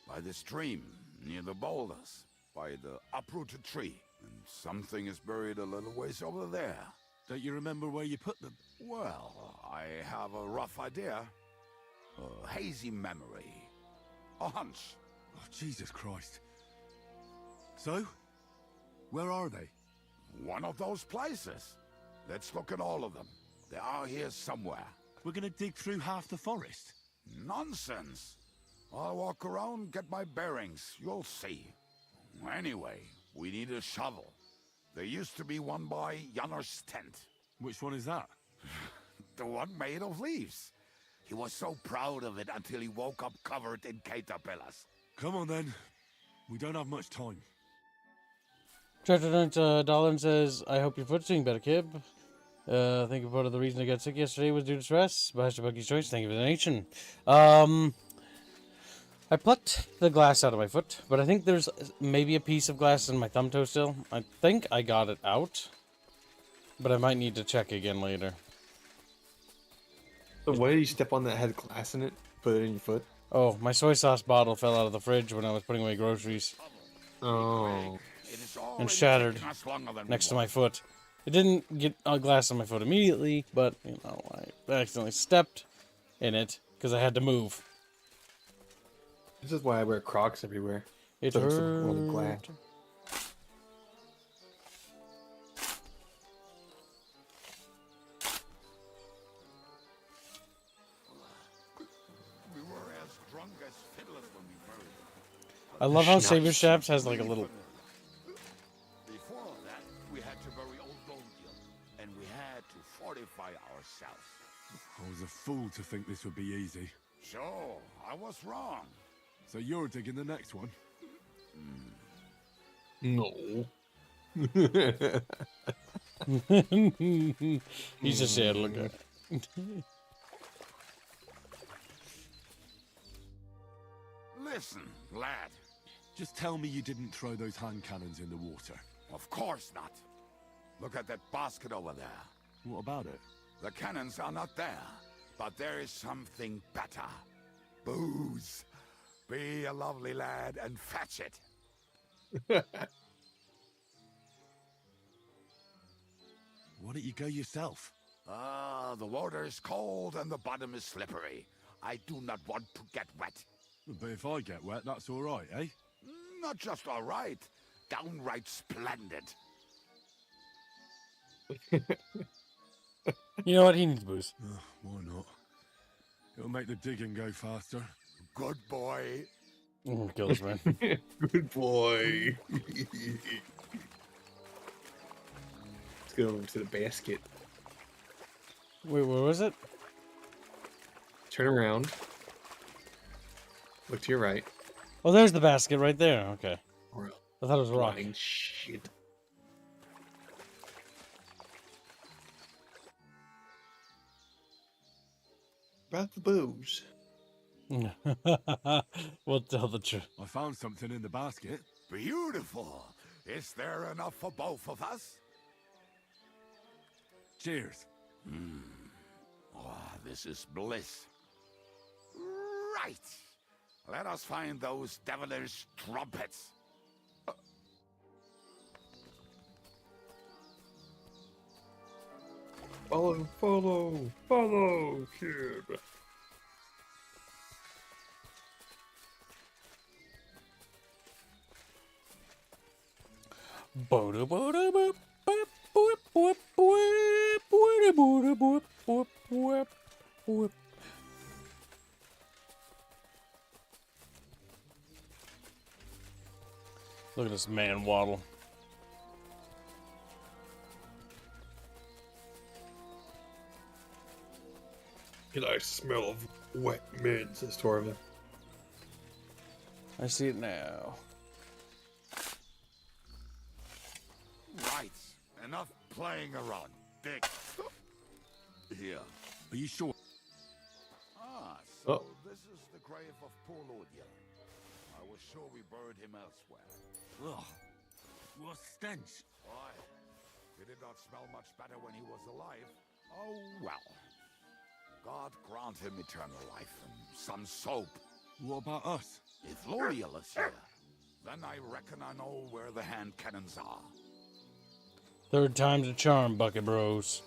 L: By the stream, near the boulders. By the uprooted tree. And something is buried a little ways over there.
N: Don't you remember where you put them?
L: Well, I have a rough idea. A hazy memory. A hunch.
N: Oh, Jesus Christ. So? Where are they?
L: One of those places. Let's look at all of them. They are here somewhere.
N: We're gonna dig through half the forest.
L: Nonsense. I'll walk around, get my bearings. You'll see. Anyway, we need a shovel. There used to be one by Janner's tent.
N: Which one is that?
L: The one made of leaves. He was so proud of it until he woke up covered in caterpillars.
N: Come on then. We don't have much time.
A: $Dolan says, I hope your foot's doing better, kid. I think part of the reason I got sick yesterday was due to stress. Master Buggy's choice, thank you for the donation. I plucked the glass out of my foot, but I think there's maybe a piece of glass in my thumb toe still. I think I got it out, but I might need to check again later.
B: So why did you step on that had glass in it? Put it in your foot?
A: Oh, my soy sauce bottle fell out of the fridge when I was putting away groceries.
B: Oh.
A: And shattered next to my foot. It didn't get a glass on my foot immediately, but, you know, I accidentally stepped in it because I had to move.
B: This is why I wear Crocs everywhere.
A: It
B: so
A: hurt.
B: Glass.
L: We were as drunk as fiddlers when we buried him.
A: I love how Savior Shaps has like a little...
L: Before that, we had to bury old Goldgill, and we had to fortify ourselves.
N: I was a fool to think this would be easy.
L: Sure, I was wrong.
N: So you're digging the next one?
B: No.
A: He's just sad looking.
L: Listen, lad.
N: Just tell me you didn't throw those hand cannons in the water.
L: Of course not. Look at that basket over there.
N: What about it?
L: The cannons are not there, but there is something better. Booze. Be a lovely lad and fetch it.
N: Why don't you go yourself?
L: Ah, the water is cold and the bottom is slippery. I do not want to get wet.
N: But if I get wet, that's all right, eh?
L: Not just all right, downright splendid.
A: You know what? He needs booze.
N: Why not? It'll make the digging go faster.
L: Good boy.
A: Oh, kill this man.
B: Good boy. Let's go over to the basket.
A: Wait, where was it?
B: Turn around. Look to your right.
A: Oh, there's the basket right there. Okay. I thought it was a rock.
B: Blind shit. About the booze.
A: We'll tell the truth.
N: I found something in the basket.
L: Beautiful. Is there enough for both of us?
N: Cheers.
L: Oh, this is bliss. Right. Let us find those devilish trumpets.
B: Follow, kid.
A: Look at this man waddle.
B: You like the smell of wet men, says Torvin.
A: I see it now.
L: Right. Enough playing around. Dick. Here.
N: Are you sure?
L: Ah, so this is the grave of poor Lodiel. I was sure we buried him elsewhere.
N: Ugh. What stench.
L: Why? He did not smell much better when he was alive. Oh, well. God grant him eternal life and some soap.
N: What about us?
L: If Lodiel is here, then I reckon I know where the hand cannons are.
A: Third time's a charm, Bucket Bros.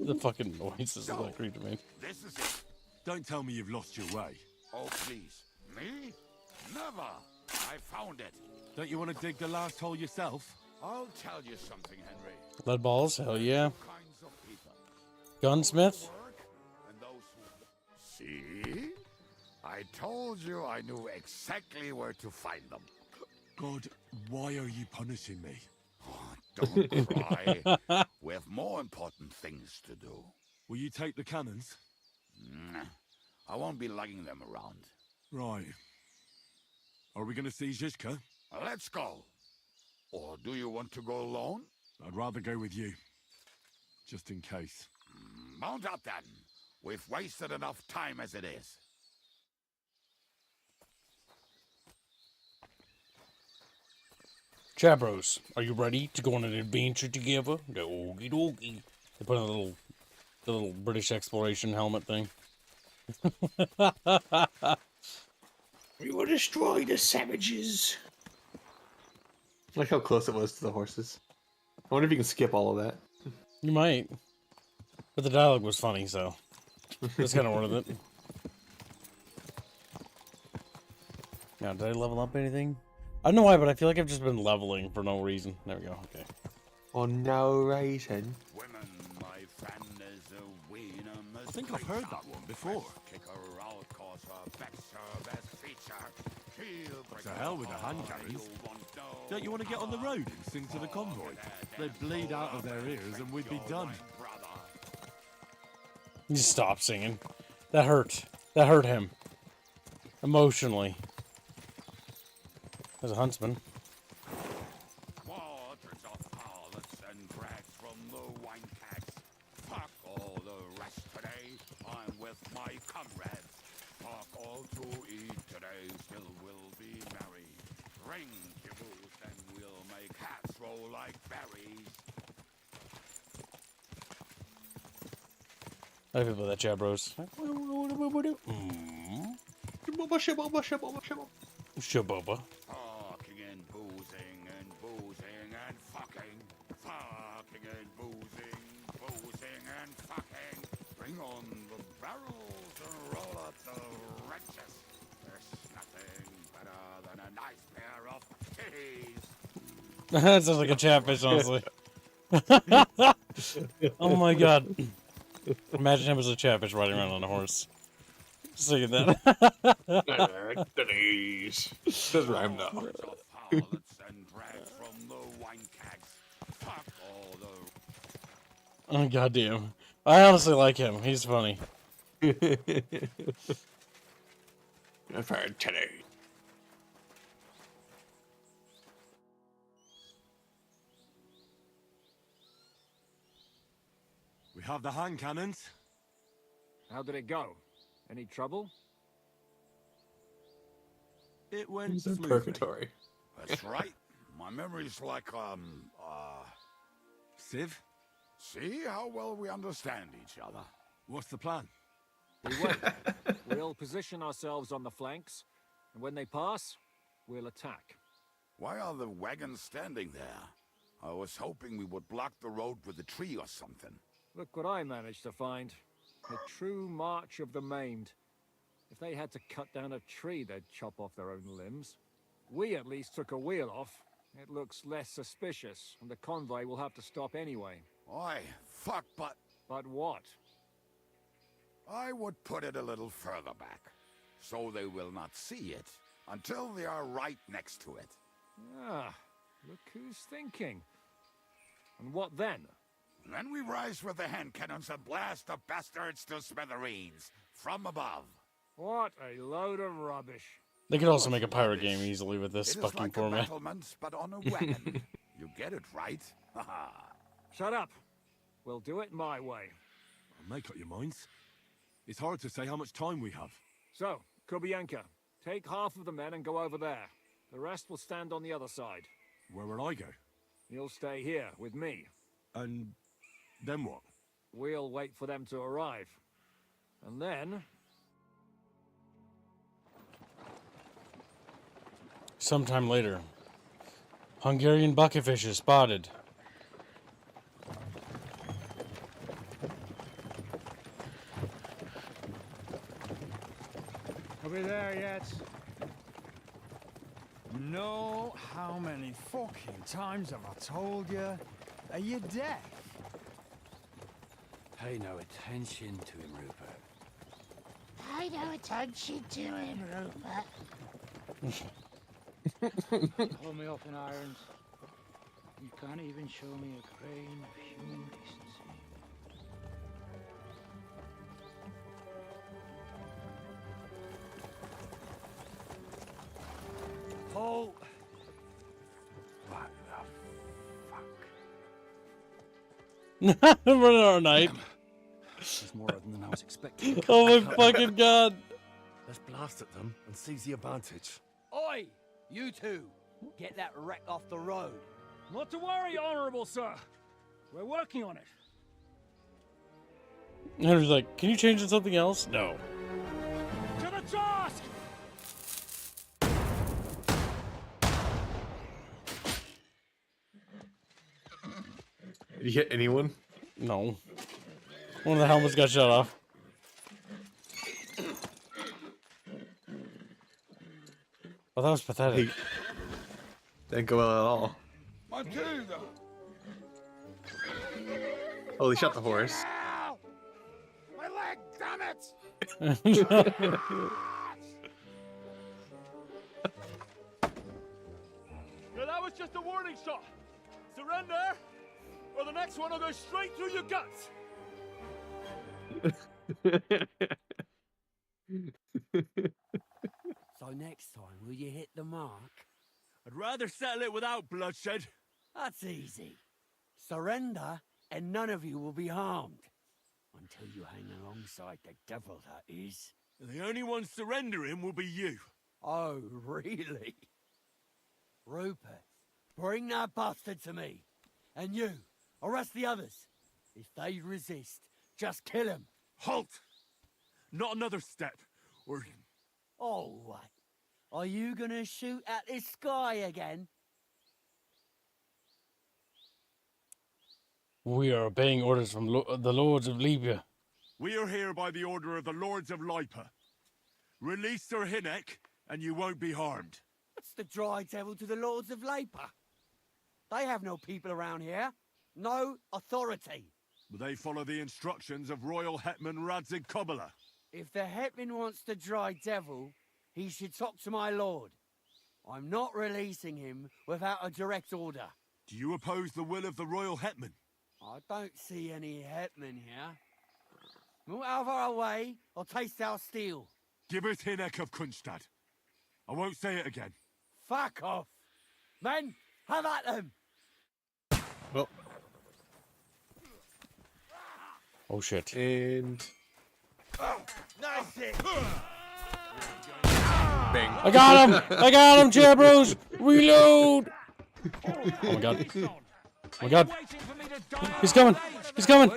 A: The fucking noises
L: So,
A: that creepy man.
L: This is it.
N: Don't tell me you've lost your way.
L: Oh, please. Me? Never. I found it.
N: Don't you want to dig the last hole yourself?
L: I'll tell you something, Henry.
A: Lead balls? Hell yeah.
L: Kinds of people.
A: Gunsmith?
L: And those who... See? I told you I knew exactly where to find them.
N: God, why are you punishing me?
L: Don't cry. We have more important things to do.
N: Will you take the cannons?
L: I won't be lugging them around.
N: Right. Are we going to see Zizka?
L: Let's go. Or do you want to go alone?
N: I'd rather go with you. Just in case.
L: Mount up then. We've wasted enough time as it is.
A: Chabros, are you ready to go on an adventure together? Okie dokie. They put on the little British exploration helmet thing.
B: We will destroy the savages. I like how close it was to the horses. I wonder if you can skip all of that.
A: You might. But the dialogue was funny, so it's kind of worth it. Now, did I level up anything? I don't know why, but I feel like I've just been leveling for no reason. There we go, okay.
B: For no reason.
L: Women, my friend, is a winner.
N: I think I've heard that one before. To hell with the hand cannons. Don't you want to get on the road and sing to the convoy? They'd bleed out of their ears and we'd be done.
A: You stop singing. That hurt. That hurt him. Emotionally. As a huntsman.
L: Waters of harlots and drags from the wine cats. Fuck all the rest today. I'm with my comrades. Fuck all to eat today. Still will be merry. Bring your booze and we'll make hats roll like berries.
A: I have people that chat bros. Shaboba.
L: Fucking and boozing and fucking. Fucking and boozing and fucking. Bring on the barrels and roll up the wrenches. There's nothing better than a nice pair of titties.
A: That sounds like a chatfish, honestly. Oh my god. Imagine him as a chatfish riding around on a horse. Just thinking that.
B: Denise. Does rhyme now.
A: Oh goddamn. I honestly like him. He's funny.
B: I've heard today.
E: We have the hand cannons.
K: How did it go? Any trouble?
E: It went
B: He's in
E: smoothly.
B: purgatory.
L: That's right. My memory's like,
E: Civ?
L: See how well we understand each other.
E: What's the plan?
K: We wait. We'll position ourselves on the flanks, and when they pass, we'll attack.
L: Why are the wagons standing there? I was hoping we would block the road with a tree or something.
K: Look what I managed to find. A true march of the maimed. If they had to cut down a tree, they'd chop off their own limbs. We at least took a wheel off. It looks less suspicious, and the convoy will have to stop anyway.
L: Oi, fuck, but...
K: But what?
L: I would put it a little further back, so they will not see it until they are right next to it.
K: Ah, look who's thinking. And what then?
L: Then we rise with the hand cannons and blast the bastards to smithereens from above.
K: What a load of rubbish.
A: They could also make a pirate game easily with this
L: It is
A: fucking
L: like a
A: format.
L: battlement, but on a wagon. You get it right? Haha.
K: Shut up. We'll do it my way.
E: Make up your minds. It's hard to say how much time we have.
K: So, Kubienka, take half of the men and go over there. The rest will stand on the other side.
E: Where will I go?
K: You'll stay here with me.
E: And then what?
K: We'll wait for them to arrive. And then...
A: Sometime later. Hungarian bucketfishes spotted.
O: Are we there yet? No, how many fucking times have I told you? Are you deaf?
H: Pay no attention to him, Rupert.
P: Pay no attention to him, Rupert. Pull me up in irons. You can't even show me a grain of human decency.
O: Pull.
H: What the fuck?
A: Running our night.
H: There's more of them than I was expecting.
A: Oh my fucking god.
N: Let's blast at them and seize the advantage.
Q: Oi! You two! Get that wreck off the road.
J: Not to worry, Honorable Sir. We're working on it.
A: Henry's like, can you change it to something else? No.
J: To the task!
B: Did you hit anyone?
A: No. One of the helmets got shut off. Oh, that was pathetic.
B: Didn't go well at all.
L: Matilda!
B: Oh, he shot the horse.
L: My leg, damn it!
I: No, that was just a warning shot. Surrender, or the next one will go straight through your guts.
Q: So next time, will you hit the mark?
E: I'd rather settle it without bloodshed.
Q: That's easy. Surrender, and none of you will be harmed. Until you hang alongside the devil, that is.
E: The only one surrendering will be you.
Q: Oh, really? Rupert, bring that bastard to me. And you, arrest the others. If they resist, just kill them.
E: Halt! Not another step, or...
Q: Oh, what? Are you gonna shoot at this sky again?
A: We are obeying orders from the Lords of Libya.
E: We are here by the order of the Lords of Lipa. Release Sir Hinnek, and you won't be harmed.
Q: What's the dry devil to the Lords of Lipa? They have no people around here. No authority.
E: They follow the instructions of Royal Hetman Radzig Kobyla.
Q: If the Hetman wants the dry devil, he should talk to my lord. I'm not releasing him without a direct order.
E: Do you oppose the will of the Royal Hetman?
Q: I don't see any Hetman here. Move out of our way, or taste our steel.
E: Give us Hinnek of Kunstad. I won't say it again.
Q: Fuck off! Men, have at them!
B: Well.
A: Oh shit.
B: And
Q: Nice it!
B: bang.
A: I got him! I got him, chair bros! Reload! Oh my god. Oh my god. He's coming! He's coming!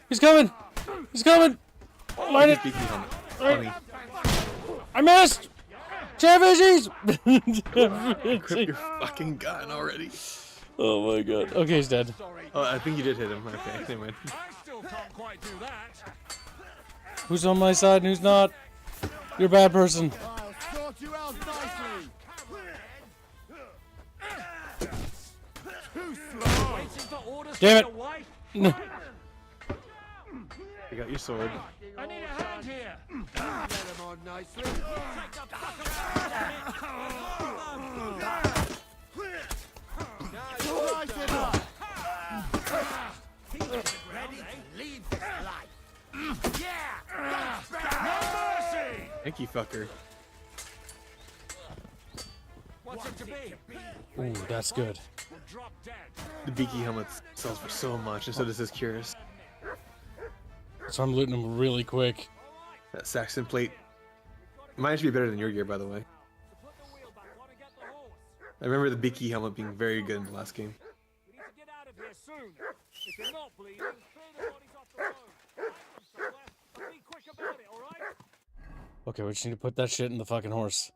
A: He's coming! He's coming! Light it! I missed! Chair fishies!
B: Grip your fucking gun already.
A: Oh my god. Okay, he's dead.
B: Oh, I think you did hit him. Okay, never mind.
A: Who's on my side and who's not? You're a bad person.
K: I'll sort you out nicely. Too slow.
A: Damn it!
B: You got your sword.
J: I need a hand here.
Q: Let him on nicely.
D: Ready to leave this life. Yeah!
E: Mercy!
B: Thank you, fucker.
J: What's it to be?
A: Ooh, that's good.
J: Drop dead.
B: The beaky helmet sells for so much, and so does his curious.
A: So I'm looting them really quick.
B: That Saxon plate might actually be better than your gear, by the way. I remember the beaky helmet being very good in the last game.
J: We need to get out of here soon. If you're not bleeding, clear the bodies off the road. Hide them somewhere, but be quick about it, alright?
A: Okay, we just need to put that shit in the fucking horse.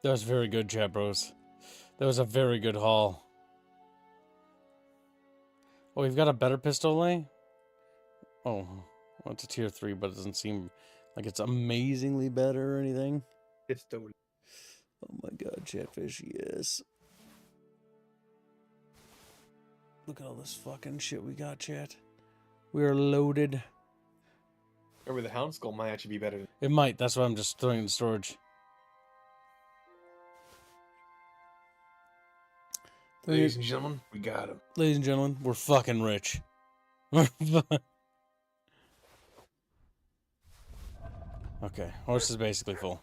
A: That was very good, chat bros. That was a very good haul. Oh, we've got a better pistol, eh? Oh, well, it's a tier 3, but it doesn't seem like it's amazingly better or anything.
B: Pistol.
A: Oh my god, Chatfish, yes. Look at all this fucking shit we got, chat. We are loaded.
B: Remember, the Hound Skull might actually be better.
A: It might, that's why I'm just throwing it in storage.
B: Ladies and gentlemen, we got him.
A: Ladies and gentlemen, we're fucking rich. Okay, horse is basically full.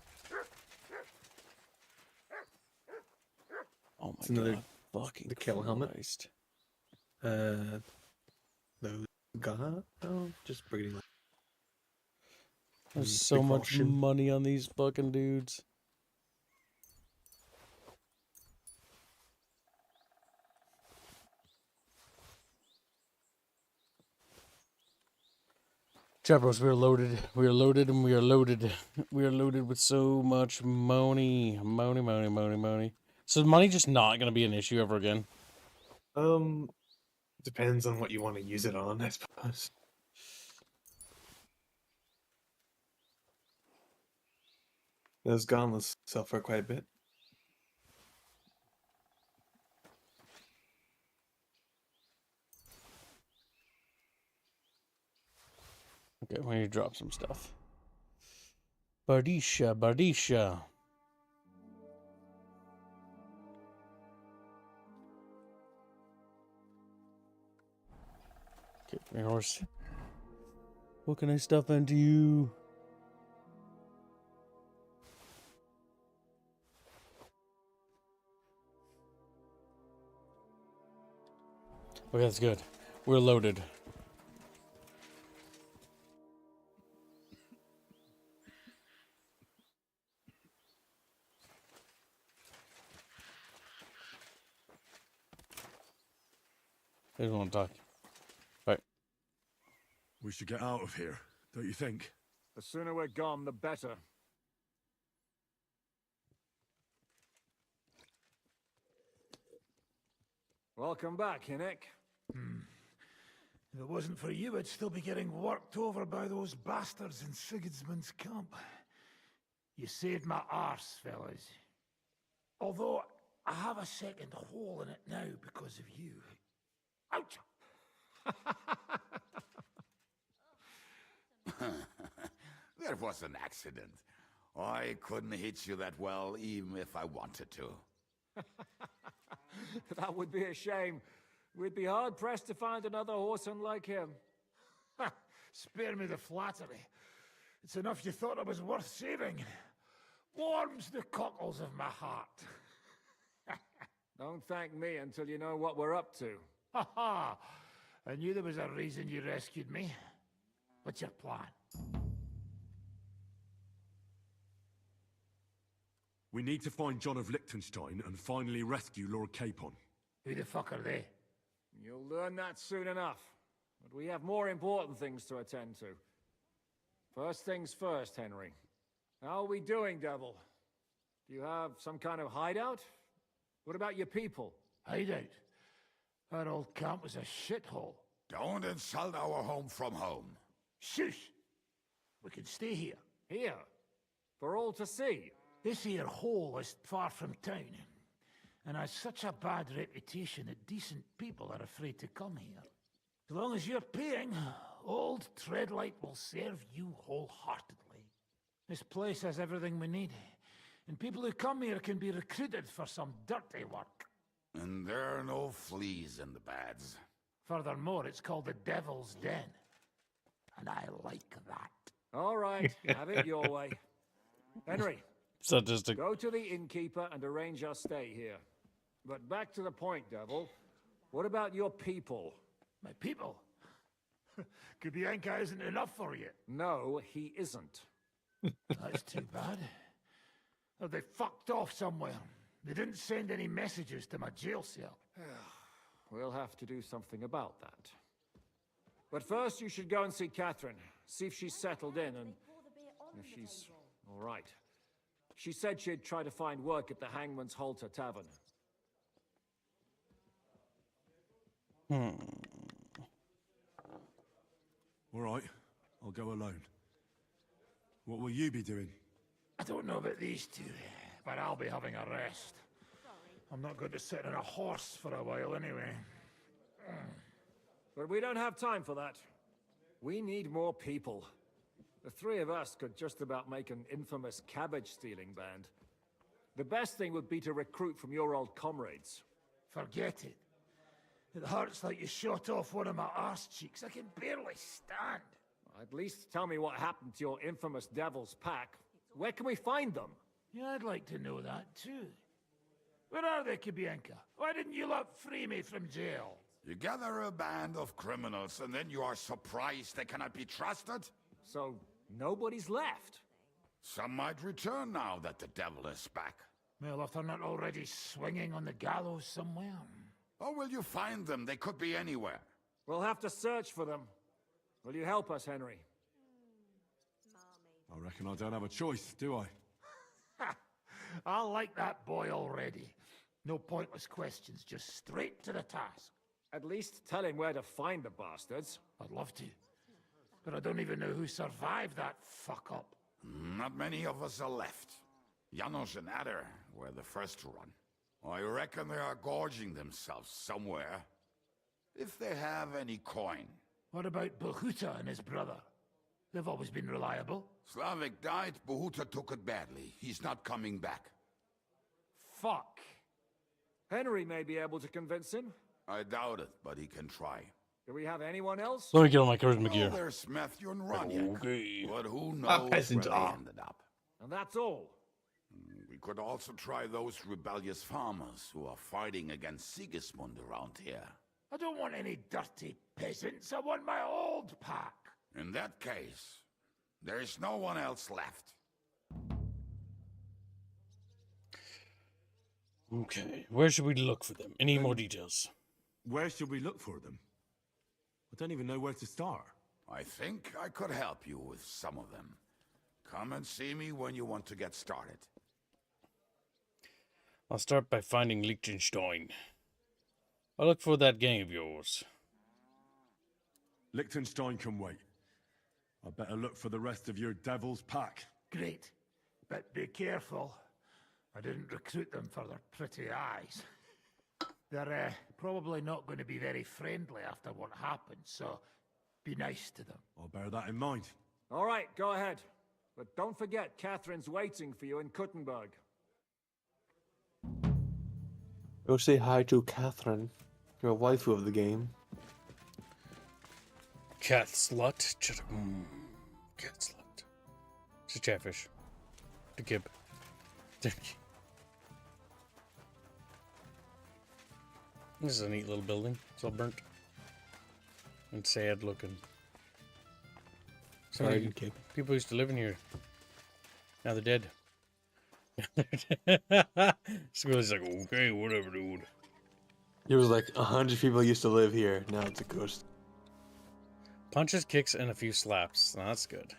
A: Oh my
B: another
A: god, fucking
B: the Kettle helmet.
A: Christ.
B: Those got just bringing.
A: There's so much money on these fucking dudes. Chavros, we are loaded. We are loaded and we are loaded. We are loaded with so much money. Money. So is money just not going to be an issue ever again?
B: Depends on what you want to use it on, I suppose. Those gauntlets sell for quite a bit.
A: Okay, we need to drop some stuff. Bardisha. Okay, bring horse. What can I stuff into you? Okay, that's good. We're loaded. I don't want to talk. Right.
E: We should get out of here, don't you think?
K: The sooner we're gone, the better. Welcome back, Hinnick.
P: If it wasn't for you, I'd still be getting worked over by those bastards in Sigismund's camp. You saved my arse, fellas. Although, I have a second hole in it now because of you. Ouch!
L: That was an accident. I couldn't hit you that well, even if I wanted to.
K: That would be a shame. We'd be hard-pressed to find another horseman like him.
P: Spare me the flattery. It's enough you thought I was worth saving. Warms the cockles of my heart.
K: Don't thank me until you know what we're up to.
P: Ha ha! I knew there was a reason you rescued me. What's your plan?
E: We need to find John of Liechtenstein and finally rescue Lord Capon.
P: Who the fuck are they?
K: You'll learn that soon enough. But we have more important things to attend to. First things first, Henry. How are we doing, Devil? Do you have some kind of hideout? What about your people?
P: Hideout? That old camp was a shithole.
L: Don't insult our home from home.
P: Shush! We can stay here.
K: Here? For all to see?
P: This here hole is far from town, and has such a bad reputation that decent people are afraid to come here. As long as you're paying, old Treadlight will serve you wholeheartedly. This place has everything we need, and people who come here can be recruited for some dirty work.
L: And there are no fleas in the beds.
P: Furthermore, it's called the Devil's Den, and I like that.
K: All right, have it your way. Henry,
A: Sadistic.
K: go to the innkeeper and arrange our stay here. But back to the point, Devil. What about your people?
P: My people? Kubienka isn't enough for you.
K: No, he isn't.
P: That's too bad. Oh, they fucked off somewhere. They didn't send any messages to my jail cell.
K: We'll have to do something about that. But first, you should go and see Catherine. See if she's settled in and if she's all right. She said she'd try to find work at the Hangman's Halter Tavern.
E: All right, I'll go alone. What will you be doing?
P: I don't know about these two, but I'll be having a rest. I'm not going to sit on a horse for a while anyway.
K: But we don't have time for that. We need more people. The three of us could just about make an infamous cabbage-stealing band. The best thing would be to recruit from your old comrades.
P: Forget it. It hurts like you shot off one of my arse cheeks. I can barely stand.
K: At least tell me what happened to your infamous Devil's Pack. Where can we find them?
P: Yeah, I'd like to know that too. Where are they, Kubienka? Why didn't you lot free me from jail?
L: You gather a band of criminals and then you are surprised they cannot be trusted?
K: So, nobody's left?
L: Some might return now that the devil is back.
P: Well, if they're not already swinging on the gallows somewhere.
L: How will you find them? They could be anywhere.
K: We'll have to search for them. Will you help us, Henry?
E: I reckon I don't have a choice, do I?
P: I like that boy already. No pointless questions, just straight to the task.
K: At least tell him where to find the bastards.
P: I'd love to. But I don't even know who survived that fuck-up.
L: Not many of us are left. Janos and Adder were the first to run. I reckon they are gorging themselves somewhere. If they have any coin.
P: What about Behuta and his brother? They've always been reliable.
L: Slavik died, Behuta took it badly. He's not coming back.
P: Fuck.
K: Henry may be able to convince him.
L: I doubt it, but he can try.
K: Do we have anyone else?
A: Let me get on my charisma gear.
L: Oh, there's Smethju and Ronyak.
A: Okay.
L: But who
B: Our
L: knows where
B: peasants
L: they
B: are.
L: ended up?
K: And that's all.
L: We could also try those rebellious farmers who are fighting against Sigismund around here.
P: I don't want any dirty peasants. I want my old pack.
L: In that case, there is no one else left.
A: Okay, where should we look for them? Any more details?
E: Where should we look for them? I don't even know where to start.
L: I think I could help you with some of them. Come and see me when you want to get started.
A: I'll start by finding Liechtenstein. I'll look for that gang of yours.
E: Liechtenstein can wait. I better look for the rest of your devil's pack.
P: Great. But be careful. I didn't recruit them for their pretty eyes. They're probably not going to be very friendly after what happened, so be nice to them.
E: I'll bear that in mind.
K: All right, go ahead. But don't forget, Catherine's waiting for you in Kuttenberg.
B: Go say hi to Catherine, your waifu of the game.
A: Cat slut. Cat slut. It's a chatfish. The kib. This is a neat little building. It's all burnt. And sad looking. So many people used to live in here. Now they're dead. School's like, okay, whatever, dude.
B: There was like 100 people used to live here. Now it's a ghost.
A: Punches, kicks, and a few slaps. Now, that's good.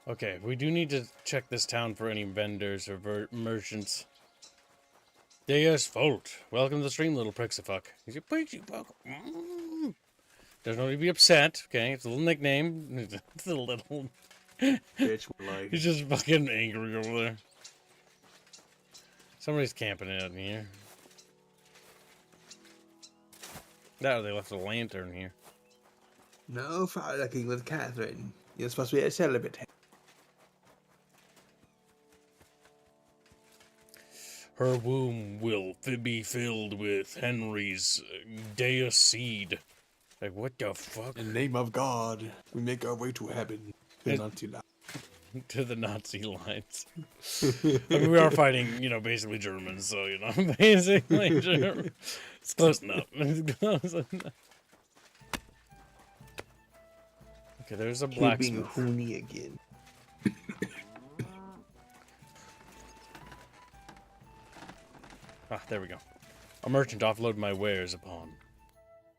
A: Okay, we do need to check this town for any vendors or merchants. Deus Volt. Welcome to the stream, little pricks-a-fuck. He's a pricks-a-fuck. There's no need to be upset, okay? It's a little nickname. It's a little...
B: Bitch, like...
A: He's just fucking angry over there. Somebody's camping out in here. No, they left a lantern here.
B: No frolicking with Catherine. You're supposed to be a celibate.
A: Her womb will be filled with Henry's Deus seed. Like, what the fuck?
B: In the name of God, we make our way to heaven.
A: To the Nazi lines. I mean, we are fighting, you know, basically Germans, so, you know, basically German. It's close enough. It's close enough. Okay, there's a blacksmith.
B: Hoony again.
A: Ah, there we go. A merchant offload my wares upon.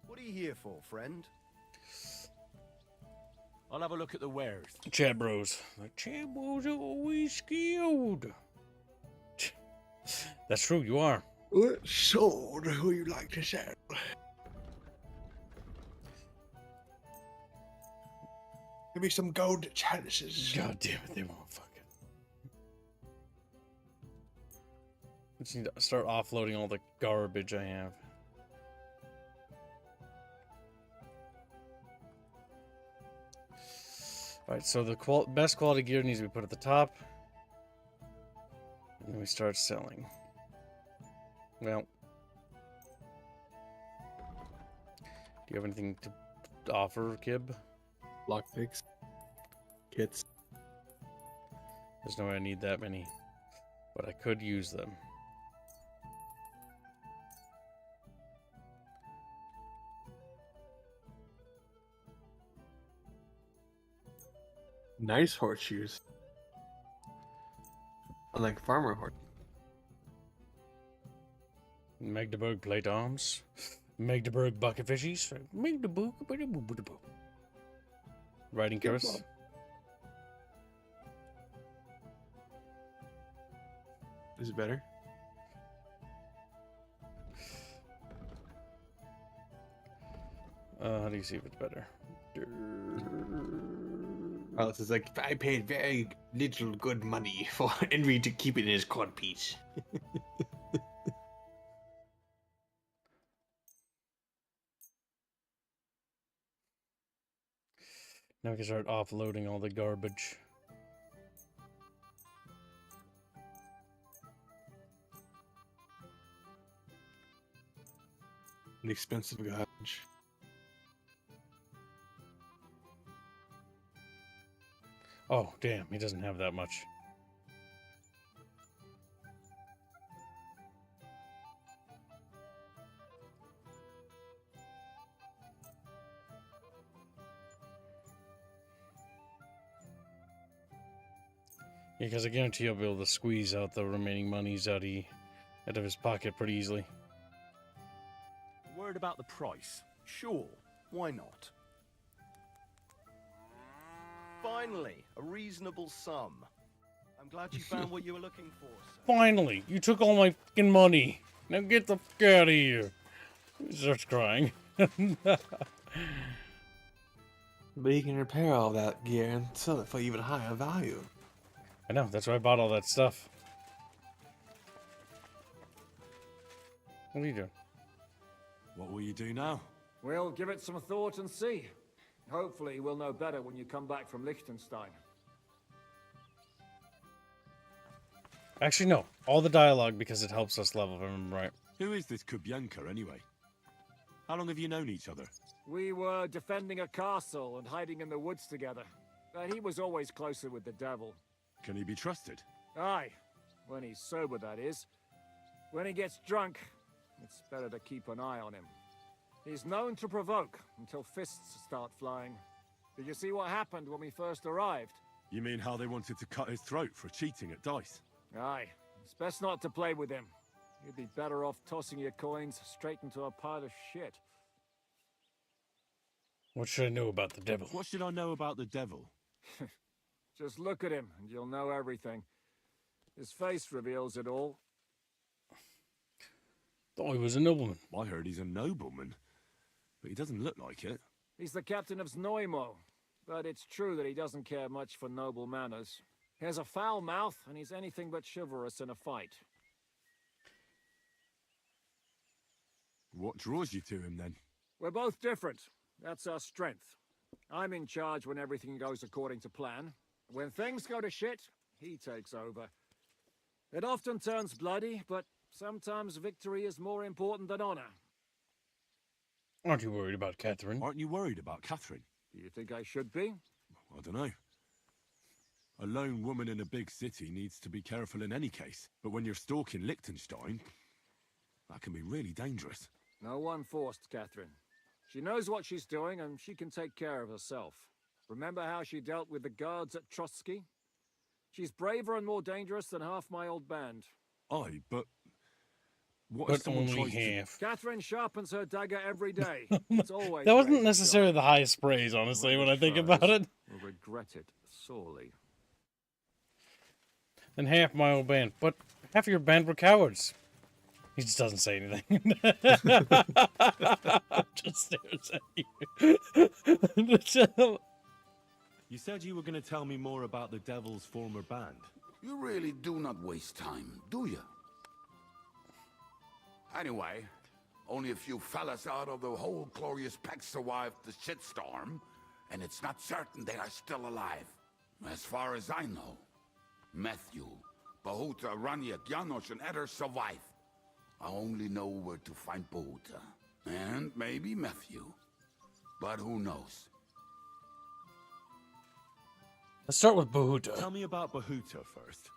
H: What are you here for, friend? I'll have a look at the wares.
A: Chad bros. The Chad bros are always skilled. That's true, you are.
B: What sword would you like to sell? Give me some gold chalices.
A: God damn it, they won't fucking. I just need to start offloading all the garbage I have. Alright, so the best quality gear needs to be put at the top. And then we start selling. Well. Do you have anything to offer, Kib?
B: Lockpicks. Kits.
A: There's no way I need that many. But I could use them.
B: Nice horseshoes. Unlike farmer horse.
A: Magdeburg plate arms. Magdeburg bucket fishies. Magdeburg. Riding curse.
B: Is it better?
A: How do you see if it's better?
B: Oh, this is like, I paid very little good money for Henry to keep it in his cod piece.
A: Now we can start offloading all the garbage.
B: The expensive gouge.
A: Oh, damn, he doesn't have that much. Yeah, because I guarantee I'll be able to squeeze out the remaining monies out of his pocket pretty easily.
H: Worried about the price? Sure, why not? Finally, a reasonable sum. I'm glad you found what you were looking for, sir.
A: Finally, you took all my fucking money. Now get the fuck out of here. He starts crying.
B: But you can repair all that gear and sell it for even higher value.
A: I know, that's why I bought all that stuff. What are you doing?
N: What will you do now?
K: We'll give it some thought and see. Hopefully we'll know better when you come back from Liechtenstein.
A: Actually, no. All the dialogue because it helps us level, if I remember right.
N: Who is this Kubyanka, anyway? How long have you known each other?
K: We were defending a castle and hiding in the woods together. But he was always closer with the devil.
N: Can he be trusted?
K: Aye. When he's sober, that is. When he gets drunk, it's better to keep an eye on him. He's known to provoke until fists start flying. Did you see what happened when we first arrived?
N: You mean how they wanted to cut his throat for cheating at dice?
K: Aye. It's best not to play with him. You'd be better off tossing your coins straight into a pile of shit.
A: What should I know about the devil?
N: What should I know about the devil?
K: Just look at him and you'll know everything. His face reveals it all.
A: Thought he was a nobleman.
N: I heard he's a nobleman, but he doesn't look like it.
K: He's the captain of Znojmo, but it's true that he doesn't care much for noble manners. He has a foul mouth and he's anything but chivalrous in a fight.
N: What draws you to him, then?
K: We're both different. That's our strength. I'm in charge when everything goes according to plan. When things go to shit, he takes over. It often turns bloody, but sometimes victory is more important than honor.
A: Aren't you worried about Catherine?
N: Aren't you worried about Catherine?
K: Do you think I should be?
N: I don't know. A lone woman in a big city needs to be careful in any case. But when you're stalking Liechtenstein, that can be really dangerous.
K: No one forced Catherine. She knows what she's doing and she can take care of herself. Remember how she dealt with the guards at Trotsky? She's braver and more dangerous than half my old band.
N: Aye, but what if someone
A: only
N: tries
A: half.
K: Catherine sharpens her dagger every day. It's always
A: That wasn't
K: raised
A: necessarily
K: guard.
A: the highest praise, honestly, when I think
K: Whoever
A: about it.
K: tries will regret it sorely.
A: And half my old band. But half of your band were cowards. He just doesn't say anything. Just stares at you.
N: You said you were going to tell me more about the Devil's former band.
L: You really do not waste time, do you? Anyway, only a few fellas out of the whole glorious pack survived the shitstorm, and it's not certain they are still alive. As far as I know, Matthew, Bahuta, Rania, Janos, and others survived. I only know where to find Bahuta, and maybe Matthew, but who knows?
A: Let's start with Bahuta.
N: Tell me about Bahuta first.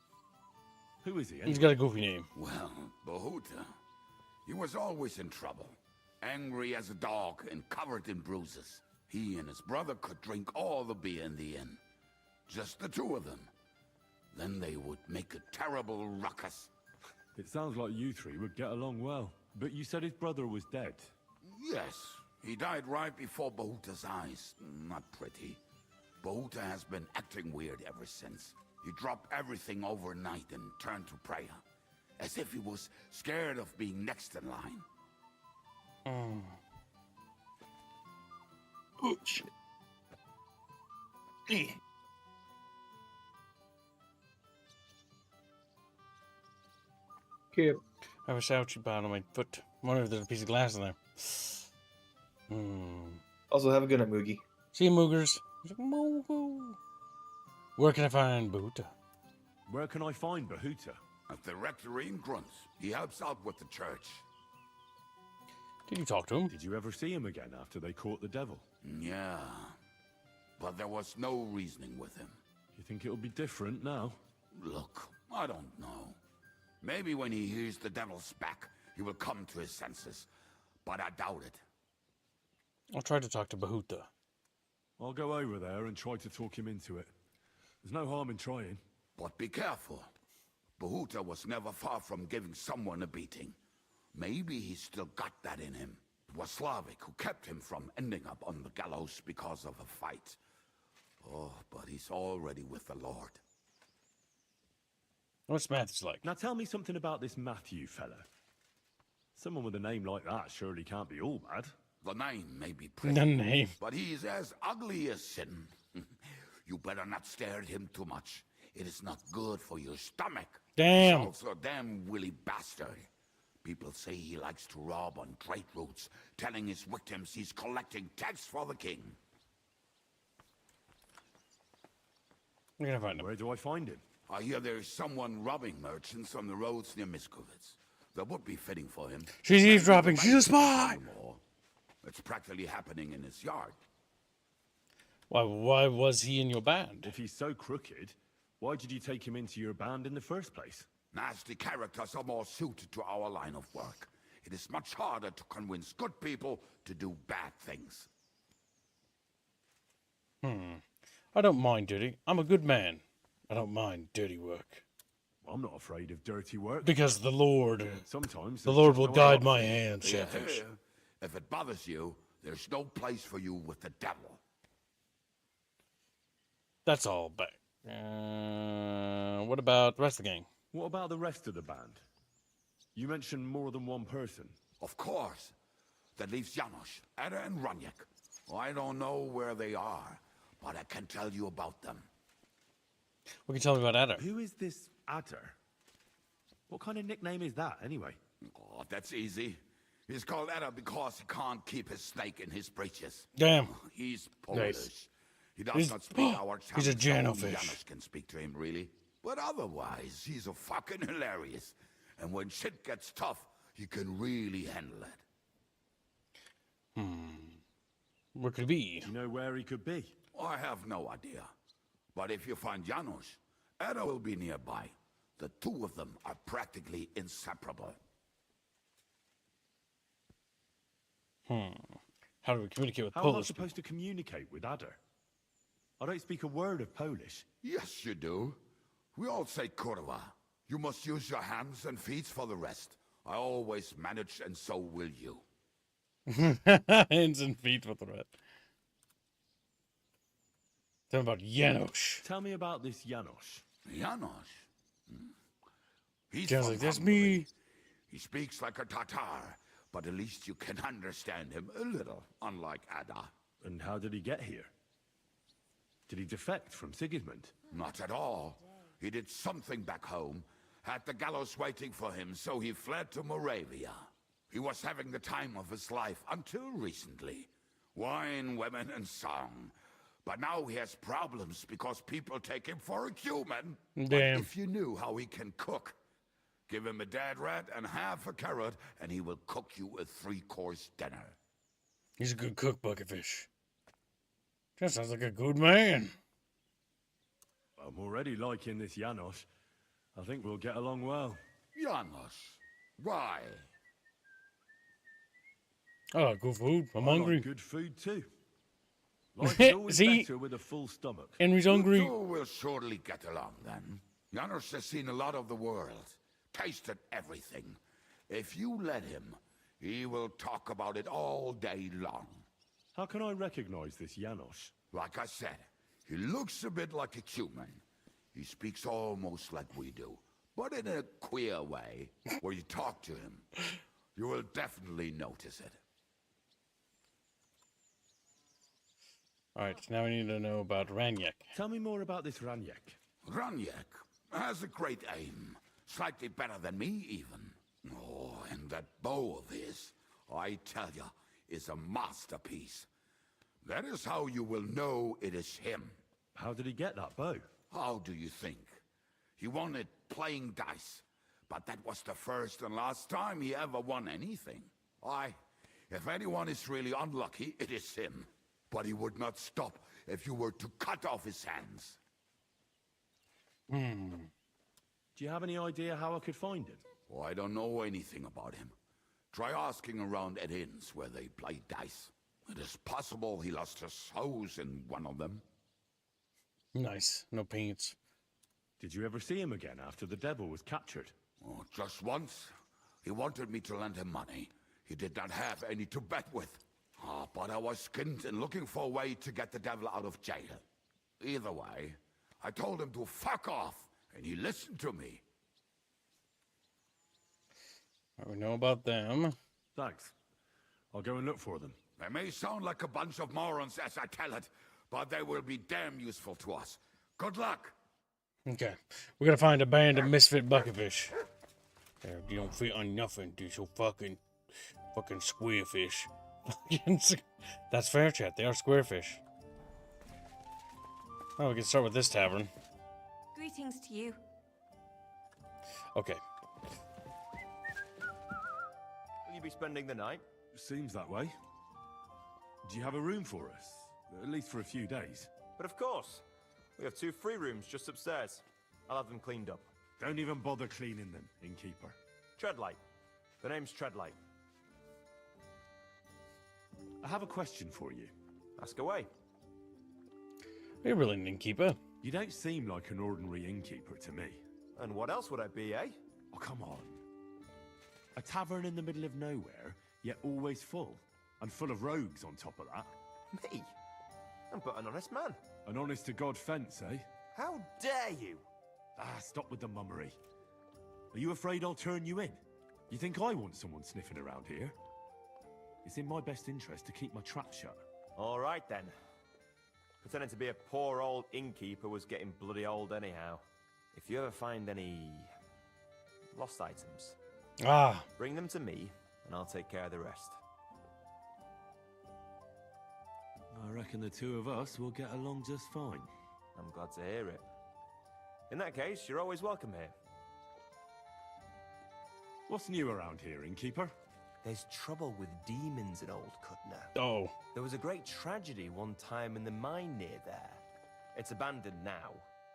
N: Who is he anyway?
A: He's got a goofy name.
L: Well, Bahuta, he was always in trouble. Angry as a dog and covered in bruises. He and his brother could drink all the beer in the inn. Just the two of them. Then they would make a terrible ruckus.
N: It sounds like you three would get along well. But you said his brother was dead.
L: Yes, he died right before Bahuta's eyes. Not pretty. Bahuta has been acting weird ever since. He dropped everything overnight and turned to prayer. As if he was scared of being next in line.
A: Oh, shit.
B: Cute.
A: I have a ouchie band on my foot. I wonder if there's a piece of glass in there.
B: Also, have a good night, Moogie.
A: See you, Moogers. Where can I find Bahuta?
N: Where can I find Bahuta?
L: At the rectory in Grunts. He helps out with the church.
A: Did you talk to him?
N: Did you ever see him again after they caught the devil?
L: Yeah, but there was no reasoning with him.
N: You think it'll be different now?
L: Look, I don't know. Maybe when he hears the devil's back, he will come to his senses. But I doubt it.
A: I'll try to talk to Bahuta.
N: I'll go over there and try to talk him into it. There's no harm in trying.
L: But be careful. Bahuta was never far from giving someone a beating. Maybe he's still got that in him. It was Slavic who kept him from ending up on the gallows because of a fight. Oh, but he's already with the Lord.
A: What's Matthews like?
N: Now tell me something about this Matthew fella. Someone with a name like that surely can't be all bad.
L: The name may be pretty,
A: The name.
L: but he's as ugly as sin. You better not stare at him too much. It is not good for your stomach.
A: Damn.
L: He's also a damn willy bastard. People say he likes to rob on trade routes, telling his victims he's collecting tax for the king.
A: We're gonna find him.
N: Where do I find him?
L: I hear there is someone robbing merchants on the roads near Miskovitz. That would be fitting for him.
A: She's eavesdropping. She's a spy.
L: It's practically happening in his yard.
A: Why was he in your band?
N: If he's so crooked, why did you take him into your band in the first place?
L: Nasty characters are more suited to our line of work. It is much harder to convince good people to do bad things.
A: I don't mind dirty. I'm a good man. I don't mind dirty work.
N: I'm not afraid of dirty work.
A: Because the Lord,
N: Sometimes
A: the
N: there's
A: Lord
N: just
A: will
N: no
A: guide
N: other
A: my
N: option.
A: hands, Chatfish.
L: If it bothers you, there's no place for you with the devil.
A: That's all back. What about the rest of the gang?
N: What about the rest of the band? You mentioned more than one person.
L: Of course. That leaves Janos, Ada, and Raniak. I don't know where they are, but I can tell you about them.
A: What can you tell me about Adder?
N: Who is this Adder? What kind of nickname is that, anyway?
L: Oh, that's easy. He's called Ada because he can't keep his snake in his breeches.
A: Damn.
L: He's Polish.
A: Nice.
L: He does not speak our tongue.
A: He's a
L: so only
A: Janofish.
L: Janos can speak to him, really. But otherwise, he's a fucking hilarious. And when shit gets tough, he can really handle it.
A: Where could it be?
N: Do you know where he could be?
L: I have no idea. But if you find Janos, Ada will be nearby. The two of them are practically inseparable.
A: How do we communicate with
N: How am I
A: Polish?
N: supposed to communicate with Adder? I don't speak a word of Polish.
L: Yes, you do. We all say kurwa. You must use your hands and feet for the rest. I always manage, and so will you.
A: Hands and feet with the red. Tell me about Janos.
N: Tell me about this Janos.
L: Janos? He's
A: Sounds
L: from
A: like that's
L: Hungary.
A: me.
L: He speaks like a Tatar, but at least you can understand him a little, unlike Ada.
N: And how did he get here? Did he defect from Sigismund?
L: Not at all. He did something back home, had the gallows waiting for him, so he fled to Moravia. He was having the time of his life until recently. Wine, women, and song. But now he has problems because people take him for a human.
A: Damn.
L: But if you knew how he can cook, give him a dead rat and half a carrot, and he will cook you a 3-course dinner.
A: He's a good cook, Bucketfish. That sounds like a good man.
N: I'm already liking this Janos. I think we'll get along well.
L: Janos, why?
A: I like good food. I'm
N: I
A: hungry.
N: like good food too. Life is always
A: See?
N: better with a full stomach.
A: Henry's
L: You
A: hungry.
L: two will surely get along then. Janos has seen a lot of the world, tasted everything. If you let him, he will talk about it all day long.
N: How can I recognize this Janos?
L: Like I said, he looks a bit like a human. He speaks almost like we do, but in a queer way, where you talk to him. You will definitely notice it.
A: Alright, now we need to know about Raniak.
N: Tell me more about this Raniak.
L: Raniak has a great aim, slightly better than me even. Oh, and that bow of his, I tell ya, is a masterpiece. That is how you will know it is him.
N: How did he get that bow?
L: How do you think? He won it playing dice, but that was the first and last time he ever won anything. If anyone is really unlucky, it is him. But he would not stop if you were to cut off his hands.
N: Do you have any idea how I could find him?
L: Oh, I don't know anything about him. Try asking around at inns where they play dice. It is possible he lost his hose in one of them.
A: Nice. No paints.
N: Did you ever see him again after the devil was captured?
L: Oh, just once. He wanted me to lend him money. He did not have any to bet with. But I was skinned and looking for a way to get the devil out of jail. Either way, I told him to fuck off, and he listened to me.
A: We know about them.
N: Thanks. I'll go and look for them.
L: They may sound like a bunch of morons as I tell it, but they will be damn useful to us. Good luck.
A: Okay. We're gonna find a band of misfit buckefish. You don't fit on nothing, dude. So fucking square fish. That's fair, chat. They are square fish. Oh, we can start with this tavern.
R: Greetings to you.
A: Okay.
H: Will you be spending the night?
N: Seems that way. Do you have a room for us? At least for a few days.
H: But of course. We have 2 free rooms just upstairs. I'll have them cleaned up.
N: Don't even bother cleaning them, innkeeper.
H: Treadlight. The name's Treadlight.
N: I have a question for you.
H: Ask away.
A: You're really an innkeeper.
N: You don't seem like an ordinary innkeeper to me.
H: And what else would I be, eh?
N: Oh, come on. A tavern in the middle of nowhere, yet always full. And full of rogues on top of that.
H: Me? I'm but an honest man.
N: An honest-to-God fence, eh?
H: How dare you?
N: Stop with the mummery. Are you afraid I'll turn you in? You think I want someone sniffing around here? It's in my best interest to keep my trap shut.
H: All right, then. Pretending to be a poor old innkeeper was getting bloody old anyhow. If you ever find any lost items, bring them to me, and I'll take care of the rest.
N: I reckon the two of us will get along just fine.
H: I'm glad to hear it. In that case, you're always welcome here.
N: What's new around here, innkeeper?
H: There's trouble with demons in Old Cutner.
A: Oh.
H: There was a great tragedy one time in the mine near there. It's abandoned now.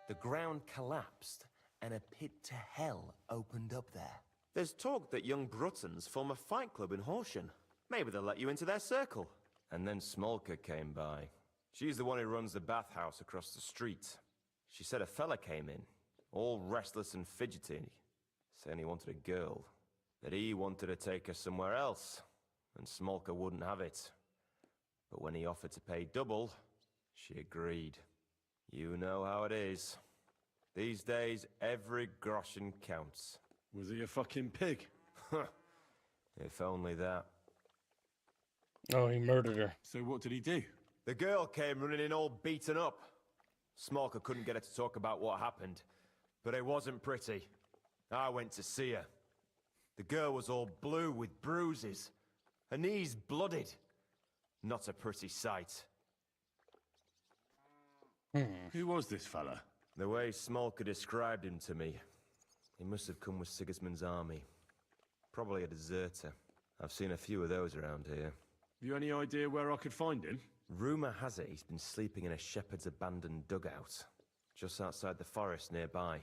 H: The ground collapsed, and a pit to hell opened up there. There's talk that young Bruttons form a fight club in Horsham. Maybe they'll let you into their circle. And then Smolka came by. She's the one who runs the bathhouse across the street. She said a fella came in, all restless and fidgety, saying he wanted a girl. That he wanted to take her somewhere else, and Smolka wouldn't have it. But when he offered to pay double, she agreed. You know how it is. These days, every groschen counts.
N: Was he a fucking pig?
H: If only that.
A: Oh, he murdered her.
N: So what did he do?
H: The girl came running in all beaten up. Smolka couldn't get her to talk about what happened, but it wasn't pretty. I went to see her. The girl was all blue with bruises. Her knees blooded. Not a pretty sight.
N: Who was this fella?
H: The way Smolka described him to me, he must have come with Sigismund's army. Probably a deserter. I've seen a few of those around here.
N: Have you any idea where I could find him?
H: Rumour has it he's been sleeping in a shepherd's abandoned dugout, just outside the forest nearby.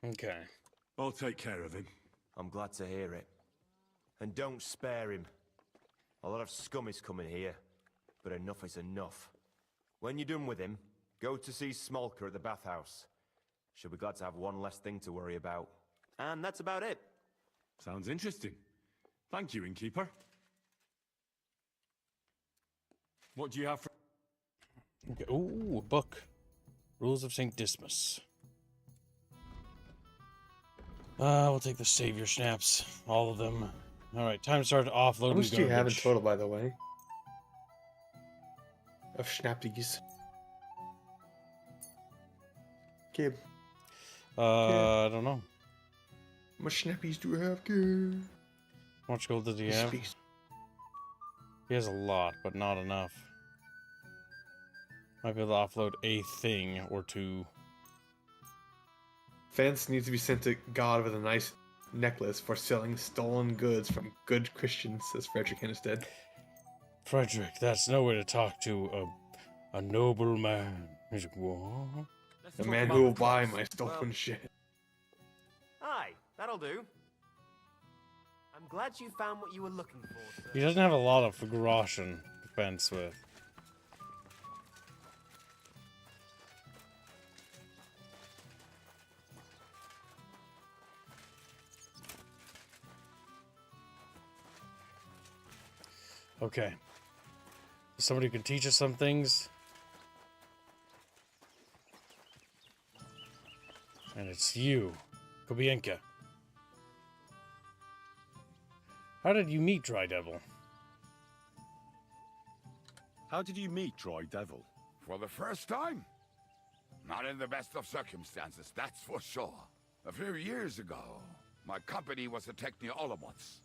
A: Okay.
N: I'll take care of him.
H: I'm glad to hear it. And don't spare him. A lot of scum is coming here, but enough is enough. When you're done with him, go to see Smolka at the bathhouse. She'll be glad to have one less thing to worry about. And that's about it.
N: Sounds interesting. Thank you, innkeeper. What do you have for...
A: Okay. Ooh, a book. Rules of St. Dismas. We'll take the savior snaps. All of them. Alright, time to start offloading.
B: How much do you have in total, by the way? Of schnappies. Kib.
A: I don't know.
B: How much schnappies do you have, Kib?
A: How much gold does he have? He has a lot, but not enough. Might be able to offload a thing or two.
B: Fence needs to be sent to God with a nice necklace for selling stolen goods from good Christians, says Frederick instead.
A: Frederick, that's no way to talk to a noble man. He's like, what?
B: The man who will buy my stolen shit.
M: Aye, that'll do. I'm glad you found what you were looking for, sir.
A: He doesn't have a lot of Groschen to fence with. Okay. Somebody can teach us some things. And it's you, Kobienka. How did you meet Dry Devil?
N: How did you meet Dry Devil?
L: For the first time? Not in the best of circumstances, that's for sure. A few years ago, my company was attacked near Olomouc,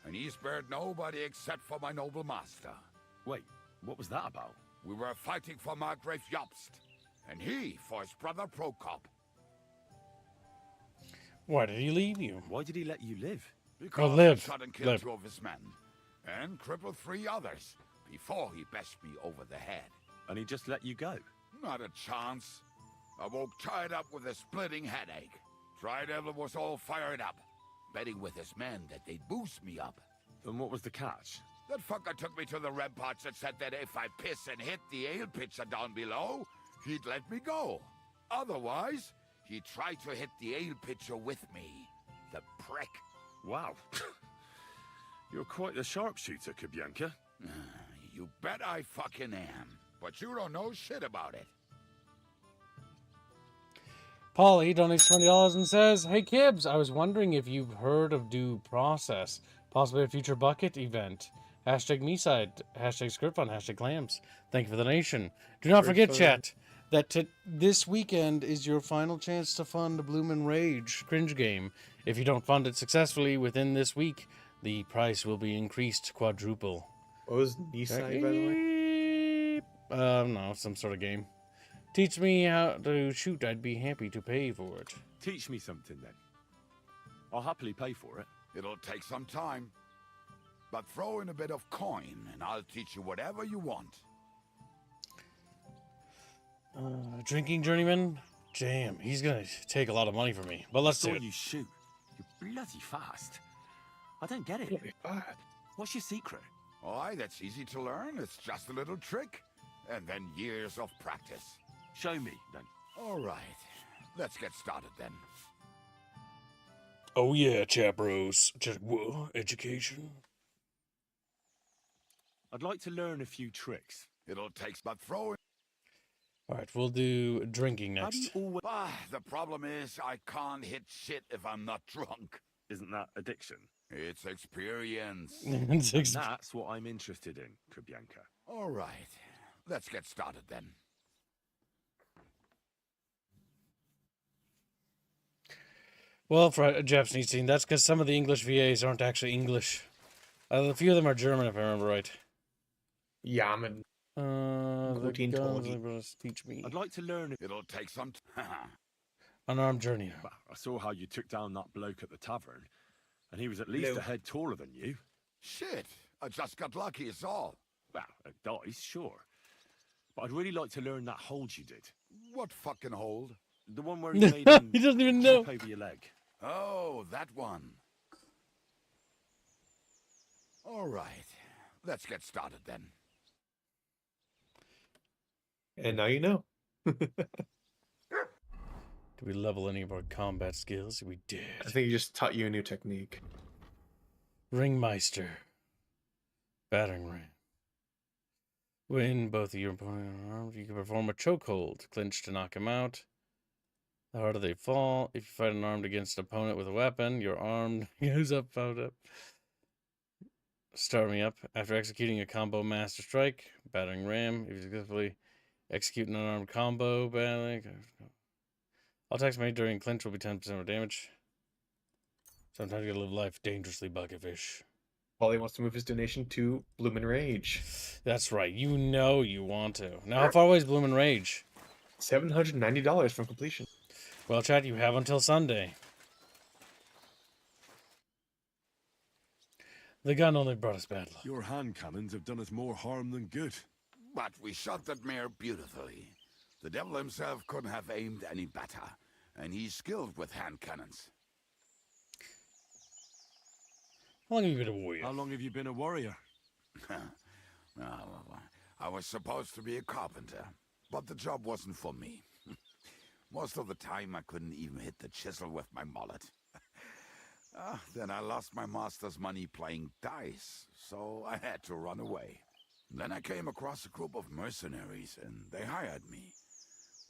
L: and he spared nobody except for my noble master.
N: Wait, what was that about?
L: We were fighting for Margrave Jobst, and he for his brother Prokop.
A: Why did he leave you?
N: Why did he let you live?
L: Because
A: live.
L: he shot and killed 2 of his men, and crippled 3 others, before he bashed me over the head.
N: And he just let you go?
L: Not a chance. I woke tied up with a splitting headache. Dry Devil was all fired up, betting with his men that they'd boost me up.
N: And what was the catch?
L: That fucker took me to the ramparts and said that if I piss and hit the ale pitcher down below, he'd let me go. Otherwise, he'd try to hit the ale pitcher with me. The prick.
N: Wow. You're quite the sharpshooter, Kobienka.
L: You bet I fucking am. But you don't know shit about it.
A: Polly donates $20 and says, "Hey Kibbs, I was wondering if you've heard of Due Process, possibly a future bucket event. Hashtag me-side, hashtag script fund, hashtag clams. Thank you for the donation. Do not forget, chat, that this weekend is your final chance to fund a Bloomin' Rage cringe game. If you don't fund it successfully within this week, the price will be increased quadruple."
B: What was me-side, by the way?
A: No, some sort of game. Teach me how to shoot. I'd be happy to pay for it.
N: Teach me something then. I'll happily pay for it.
L: It'll take some time. But throw in a bit of coin, and I'll teach you whatever you want.
A: Drinking journeyman? Damn, he's gonna take a lot of money from me. But let's do it.
N: You shoot. You're bloody fast. I don't get it. What's your secret?
L: Why, that's easy to learn. It's just a little trick. And then years of practice.
N: Show me, then.
L: All right. Let's get started, then.
A: Oh yeah, chapros. Just, whoa, education?
N: I'd like to learn a few tricks.
L: It'll take but throwing.
A: Alright, we'll do drinking
N: How do
A: next.
N: you always...
L: The problem is I can't hit shit if I'm not drunk.
N: Isn't that addiction?
L: It's experience.
N: And that's what I'm interested in, Kobienka.
L: All right. Let's get started, then.
A: Well, for Jeff's neat scene, that's because some of the English VAs aren't actually English. A few of them are German, if I remember right.
B: Yamen.
A: The guns teach me.
N: I'd like to learn...
L: It'll take some time.
A: Unarmed journey.
N: I saw how you took down that bloke at the tavern, and he was at least a head taller than you.
L: Shit, I just got lucky, it's all.
N: Well, a dice, sure. But I'd really like to learn that hold you did.
L: What fucking hold?
N: The one where you made him
A: he doesn't even know.
N: hop over your leg.
L: Oh, that one. All right. Let's get started, then.
B: And now you know.
A: Did we level any of our combat skills? We did.
B: I think he just taught you a new technique.
A: Ringmeister. Battering ram. When both of your opponent are armed, you can perform a chokehold. Clinch to knock him out. The harder they fall. If you fight an armed against an opponent with a weapon, your armed goes up, out, up. Start me up. After executing a combo master strike, battering ram. If you successfully execute an unarmed combo, battering. All attacks made during clinch will be 10% more damage. Sometimes you gotta live life dangerously, bucketfish.
B: Wally wants to move his donation to Bloomin' Rage.
A: That's right. You know you want to. Now, how far away is Bloomin' Rage?
B: $790 from completion.
A: Well, chat, you have until Sunday. The gun only brought us bad luck.
N: Your hand cannons have done us more harm than good.
L: But we shot that mare beautifully. The devil himself couldn't have aimed any better, and he's skilled with hand cannons.
A: How long have you been a warrior?
N: How long have you been a warrior?
L: I was supposed to be a carpenter, but the job wasn't for me. Most of the time I couldn't even hit the chisel with my mallet. Then I lost my master's money playing dice, so I had to run away. Then I came across a group of mercenaries, and they hired me.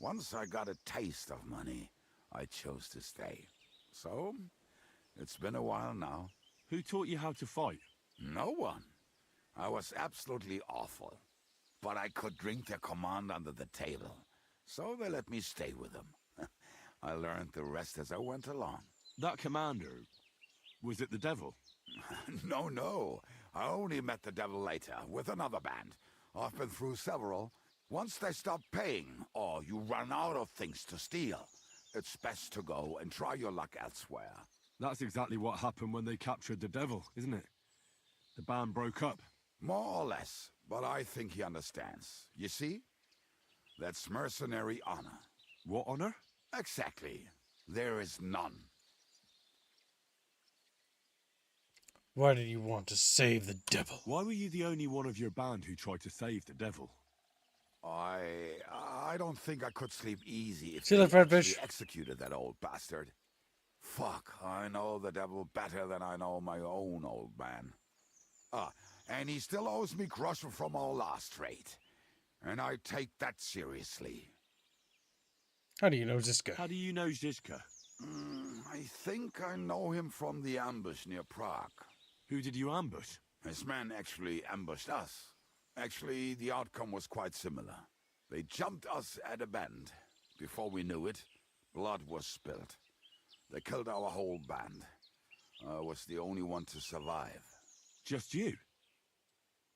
L: Once I got a taste of money, I chose to stay. So, it's been a while now.
N: Who taught you how to fight?
L: No one. I was absolutely awful. But I could drink their command under the table, so they let me stay with them. I learned the rest as I went along.
N: That commander, was it the devil?
L: No. I only met the devil later, with another band. I've been through several. Once they stop paying, or you run out of things to steal, it's best to go and try your luck elsewhere.
N: That's exactly what happened when they captured the devil, isn't it? The band broke up.
L: More or less, but I think he understands. You see? That's mercenary honor.
N: What honor?
L: Exactly. There is none.
A: Why did you want to save the devil?
N: Why were you the only one of your band who tried to save the devil?
L: I don't think I could sleep easy if
A: See
L: they
A: that
L: actually
A: Fredfish?
L: executed that old bastard. Fuck, I know the devil better than I know my own old man. And he still owes me groschen from our last trade. And I take that seriously.
A: How do you know Ziska?
N: How do you know Zizka?
L: I think I know him from the ambush near Prague.
N: Who did you ambush?
L: His men actually ambushed us. Actually, the outcome was quite similar. They jumped us at a bend. Before we knew it, blood was spilled. They killed our whole band. I was the only one to survive.
N: Just you?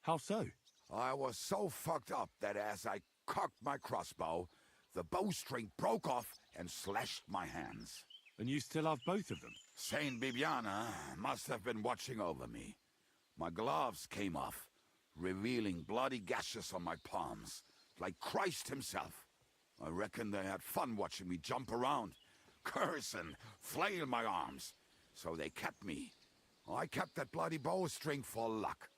N: How so?
L: I was so fucked up that as I cocked my crossbow, the bowstring broke off and slashed my hands.
N: And you still have both of them?
L: Saint Bibiana must have been watching over me. My gloves came off, revealing bloody gashes on my palms, like Christ himself. I reckon they had fun watching me jump around, curse and flail my arms. So they kept me. I kept that bloody bowstring for luck.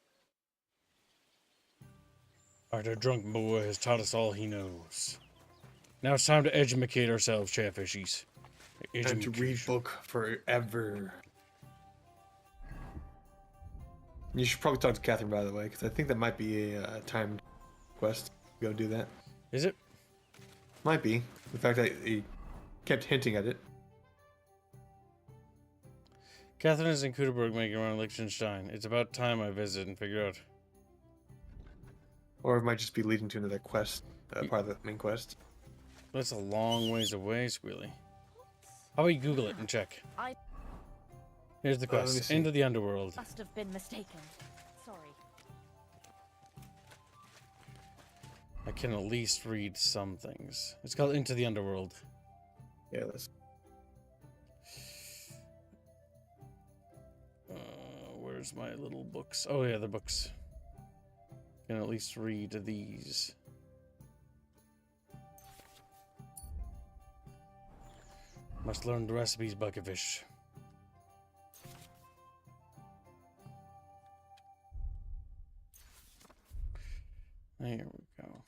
A: Our drunk boy has taught us all he knows. Now it's time to educate ourselves, Chatfishies.
B: Time to read book forever. You should probably talk to Catherine, by the way, because I think that might be a timed quest. Go do that.
A: Is it?
B: Might be. The fact that he kept hinting at it.
A: Catherine is in Kuderberg making around Liechtenstein. It's about time I visit and figure out.
B: Or it might just be leading to another quest, part of the main quest.
A: That's a long ways away, Squealy. How about you Google it and check? Here's the quest. Into the underworld.
S: Must have been mistaken. Sorry.
A: I can at least read some things. It's called Into the Underworld.
B: Yeah, let's.
A: Where's my little books? Oh yeah, the books. Can at least read these. Must learn the recipes, Buckefish. There we go.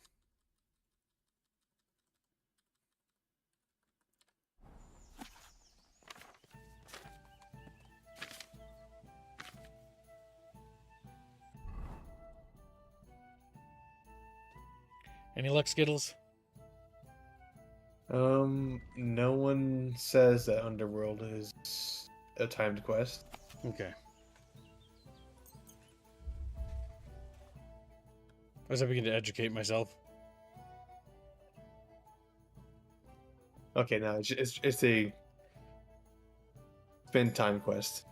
A: Any luck, Skittles?
B: No one says that Underworld is a timed quest.
A: Okay. As I begin to educate myself.
B: Okay, now it's a spend time quest.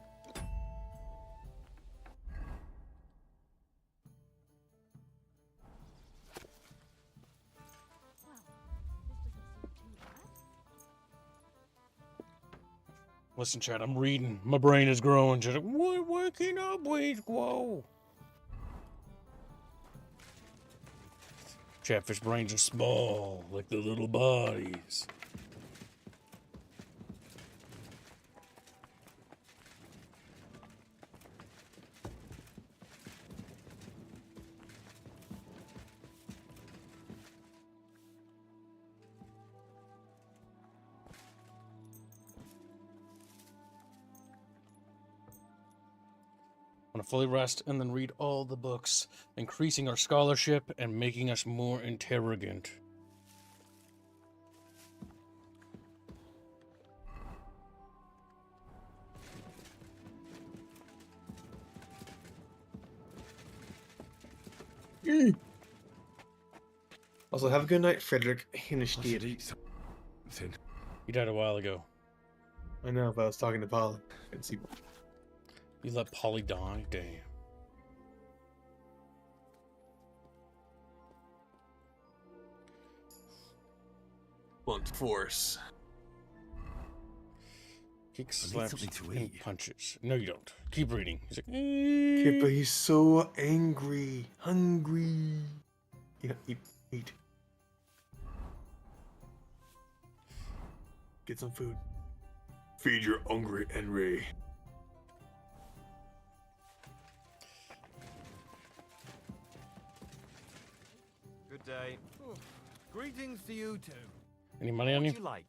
A: Listen, Chad, I'm reading. My brain is growing. Just what waking up, wait, whoa. Chatfish brains are small, like the little bodies. I want to fully rest and then read all the books, increasing our scholarship and making us more intelligent.
B: Also, have a good night, Frederick Hinestead.
A: He died a while ago.
B: I know, but I was talking to Polly. And see.
A: You let Polly die? Damn.
B: Blunt force.
A: Kicks, slaps, and punches. No, you don't. Keep reading. He's like,
B: Okay, but he's so angry, hungry. Yeah, eat. Get some food. Feed your hungry Henry.
M: Good day.
Q: Greetings to you too.
A: Any money on you?
M: What do you like?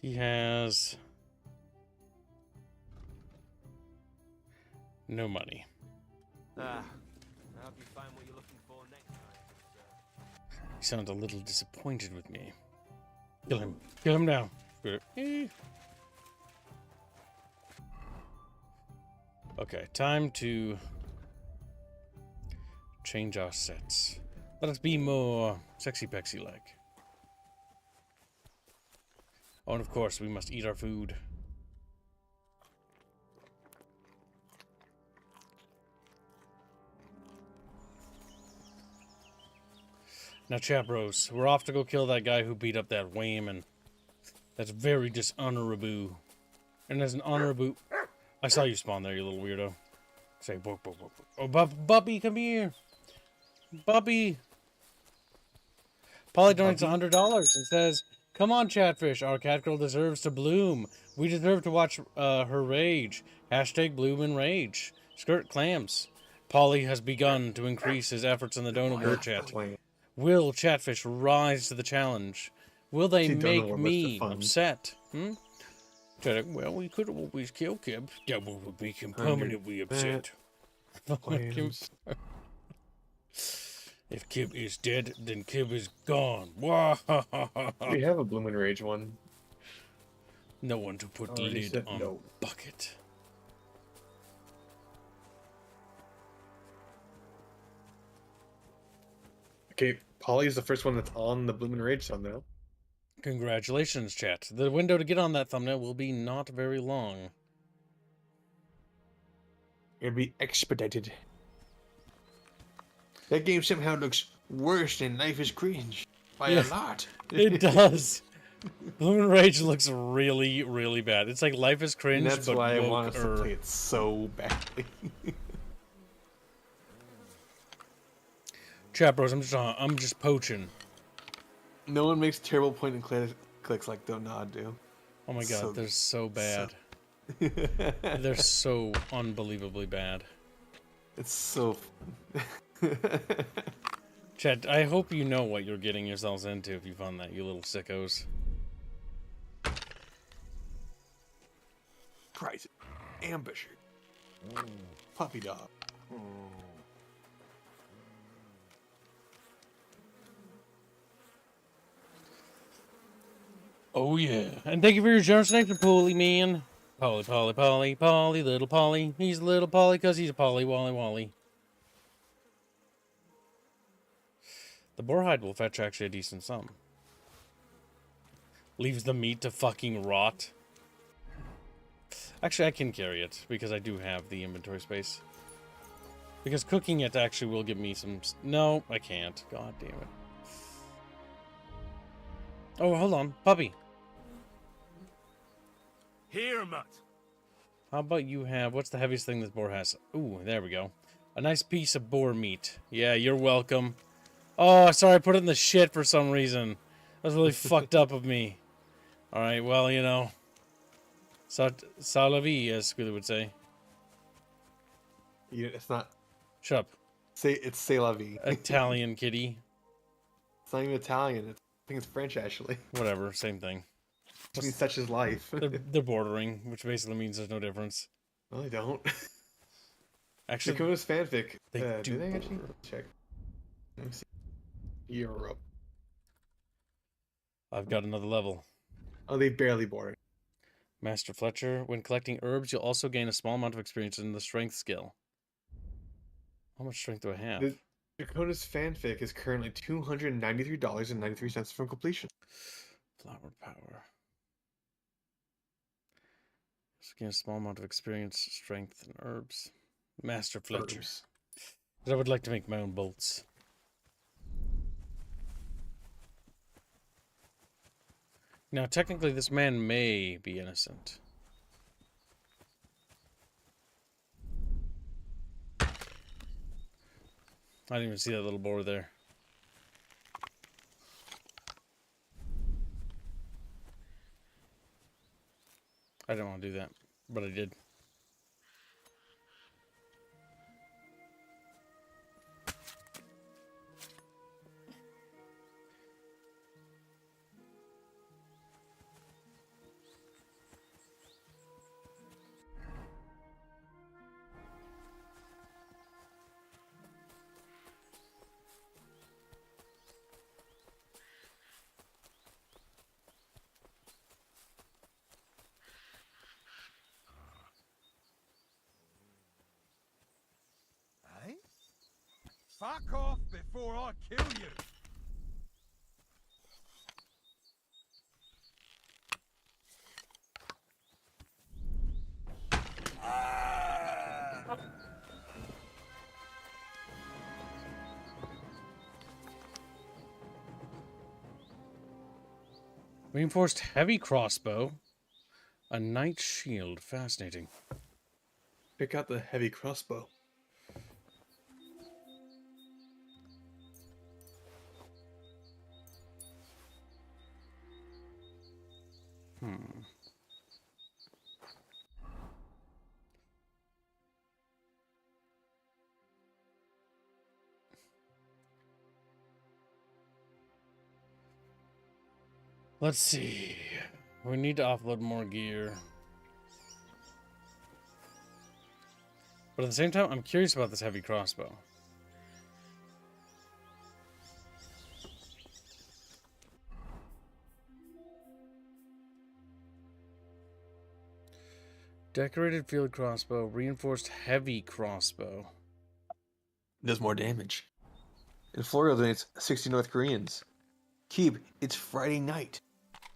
A: He has no money.
M: I hope you find what you're looking for next time.
A: He sounds a little disappointed with me. Kill him. Kill him now. Okay, time to change our sets. Let us be more sexy-pexy-like. Oh, and of course, we must eat our food. Now, Chapros, we're off to go kill that guy who beat up that Wayman. That's very dishonorable. And as an honorable... I saw you spawn there, you little weirdo. Say, book. Oh, Bubby, come here. Bubby. Polly donates $100 and says, "Come on, Chatfish. Our cat girl deserves to bloom. We deserve to watch her rage. Hashtag bloom and rage. Skirt clams." Polly has begun to increase his efforts in the donor chat. Will Chatfish rise to the challenge? Will they make me upset? Well, we could always kill Kib. That would make him permanently upset. If Kib is dead, then Kib is gone.
B: We have a Bloomin' Rage one.
A: No one to put the lid on a bucket.
B: Okay, Polly is the first one that's on the Bloomin' Rage thumbnail.
A: Congratulations, chat. The window to get on that thumbnail will be not very long.
B: It'll be expedited. That game somehow looks worse than Life is Cringe. By a lot.
A: It does. Bloomin' Rage looks really, really bad. It's like Life is Cringe,
B: and that's
A: but
B: why I want us to play it so badly.
A: Chat bros, I'm just poaching.
B: No one makes terrible point and clicks like Donad do.
A: Oh my god, they're so bad. They're so unbelievably bad.
B: It's so fun.
A: Chat, I hope you know what you're getting yourselves into if you found that, you little sickos.
B: Price ambusher. Puppy dog.
A: Oh yeah, and thank you for your generous donation, Polly man. Polly, little Polly. He's a little Polly because he's a Polly Wally. The boar hide will fetch actually a decent sum. Leaves the meat to fucking rot. Actually, I can carry it because I do have the inventory space. Because cooking it actually will give me some... No, I can't. God damn it. Oh, hold on. Puppy.
I: Here, Mutt.
A: How about you have... What's the heaviest thing this boar has? Ooh, there we go. A nice piece of boar meat. Yeah, you're welcome. Oh, sorry, I put it in the shit for some reason. That was really fucked up of me. Alright, well, you know. Ça la vie, as Squealy would say.
B: Yeah, it's not.
A: Shut up.
B: It's c'est la vie.
A: Italian kitty.
B: It's not even Italian. I think it's French, actually.
A: Whatever, same thing.
B: Which means such is life.
A: They're bordering, which basically means there's no difference.
B: No, they don't.
A: Actually,
B: Dakota's fanfic.
A: They
B: Do they actually? Check. Let me see. Europe.
A: I've got another level.
B: Oh, they barely border.
A: Master Fletcher. When collecting herbs, you'll also gain a small amount of experience in the strength skill. How much strength do I have?
B: Dakota's fanfic is currently $293.93 from completion.
A: Flower power. So gain a small amount of experience, strength, and herbs. Master Fletcher. But I would like to make my own bolts. Now, technically, this man may be innocent. I didn't even see that little boar there. I didn't want to do that, but I did.
O: Fuck off before I kill you!
A: Reinforced heavy crossbow. A knight shield. Fascinating.
B: Pick out the heavy crossbow.
A: Let's see. We need to offload more gear. But at the same time, I'm curious about this heavy crossbow. Decorated field crossbow, reinforced heavy crossbow.
B: Does more damage. In Florida, it's 60 North Koreans. Keep, it's Friday night.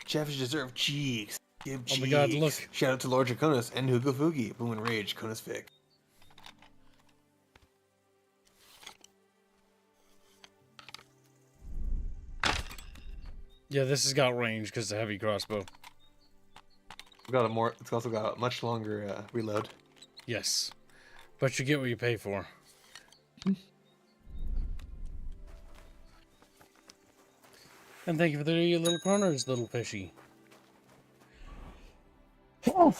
B: Chatfish deserve cheeks. Give cheeks.
A: Oh my god, look.
B: Shout out to Lord Draconis and Hugo Fugi. Boom and Rage, Konis Vic.
A: Yeah, this has got range because it's a heavy crossbow.
B: It's also got a much longer reload.
A: Yes. But you get what you pay for. And thank you for the little corners, little fishy. Oh!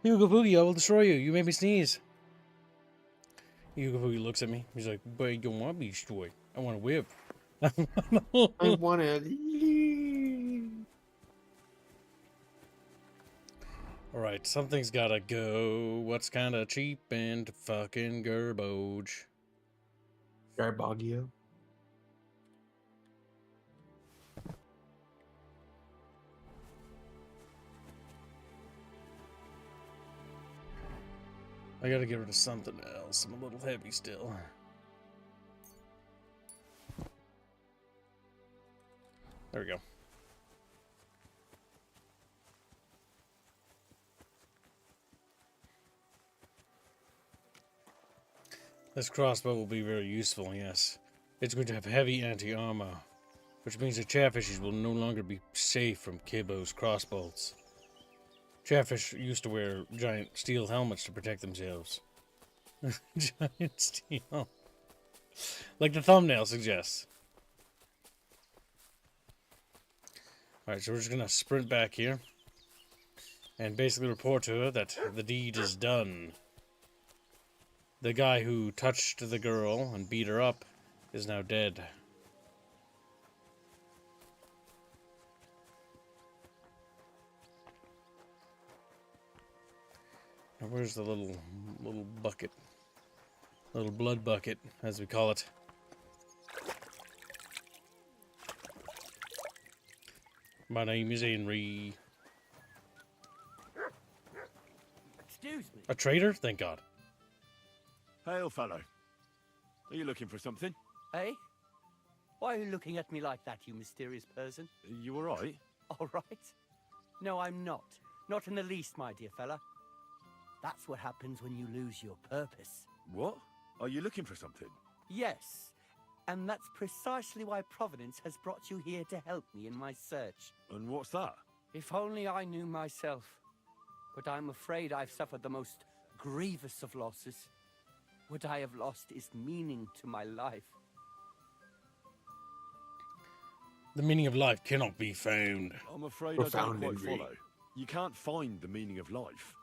A: Hugo Boogie, I will destroy you. You made me sneeze. Hugo Boogie looks at me. He's like, but you don't want me destroyed. I want to whip.
B: I want to...
A: Alright, something's gotta go. What's kind of cheap and fucking garbage?
B: Garbagio.
A: I gotta get rid of something else. I'm a little heavy still. There we go. This crossbow will be very useful, yes. It's going to have heavy anti-armor. which means the chatfishes will no longer be safe from Kibbo's crossbolts. Chatfish used to wear giant steel helmets to protect themselves. Giant steel. Like the thumbnail suggests. Alright, so we're just gonna sprint back here. And basically report to her that the deed is done. The guy who touched the girl and beat her up is now dead. Now where's the little bucket? Little blood bucket, as we call it. My name is Henry.
Q: Excuse me.
A: A traitor? Thank God.
N: Hail, fellow. Are you looking for something?
Q: Eh? Why are you looking at me like that, you mysterious person?
N: You all right?
Q: All right? No, I'm not. Not in the least, my dear fella. That's what happens when you lose your purpose.
N: What? Are you looking for something?
Q: Yes. And that's precisely why Providence has brought you here to help me in my search.
N: And what's that?
Q: If only I knew myself. But I'm afraid I've suffered the most grievous of losses. What I have lost is meaning to my life.
A: The meaning of life cannot be found.
N: I'm afraid
B: Profound
N: I don't quite
B: indeed.
N: follow. You can't find the meaning of life.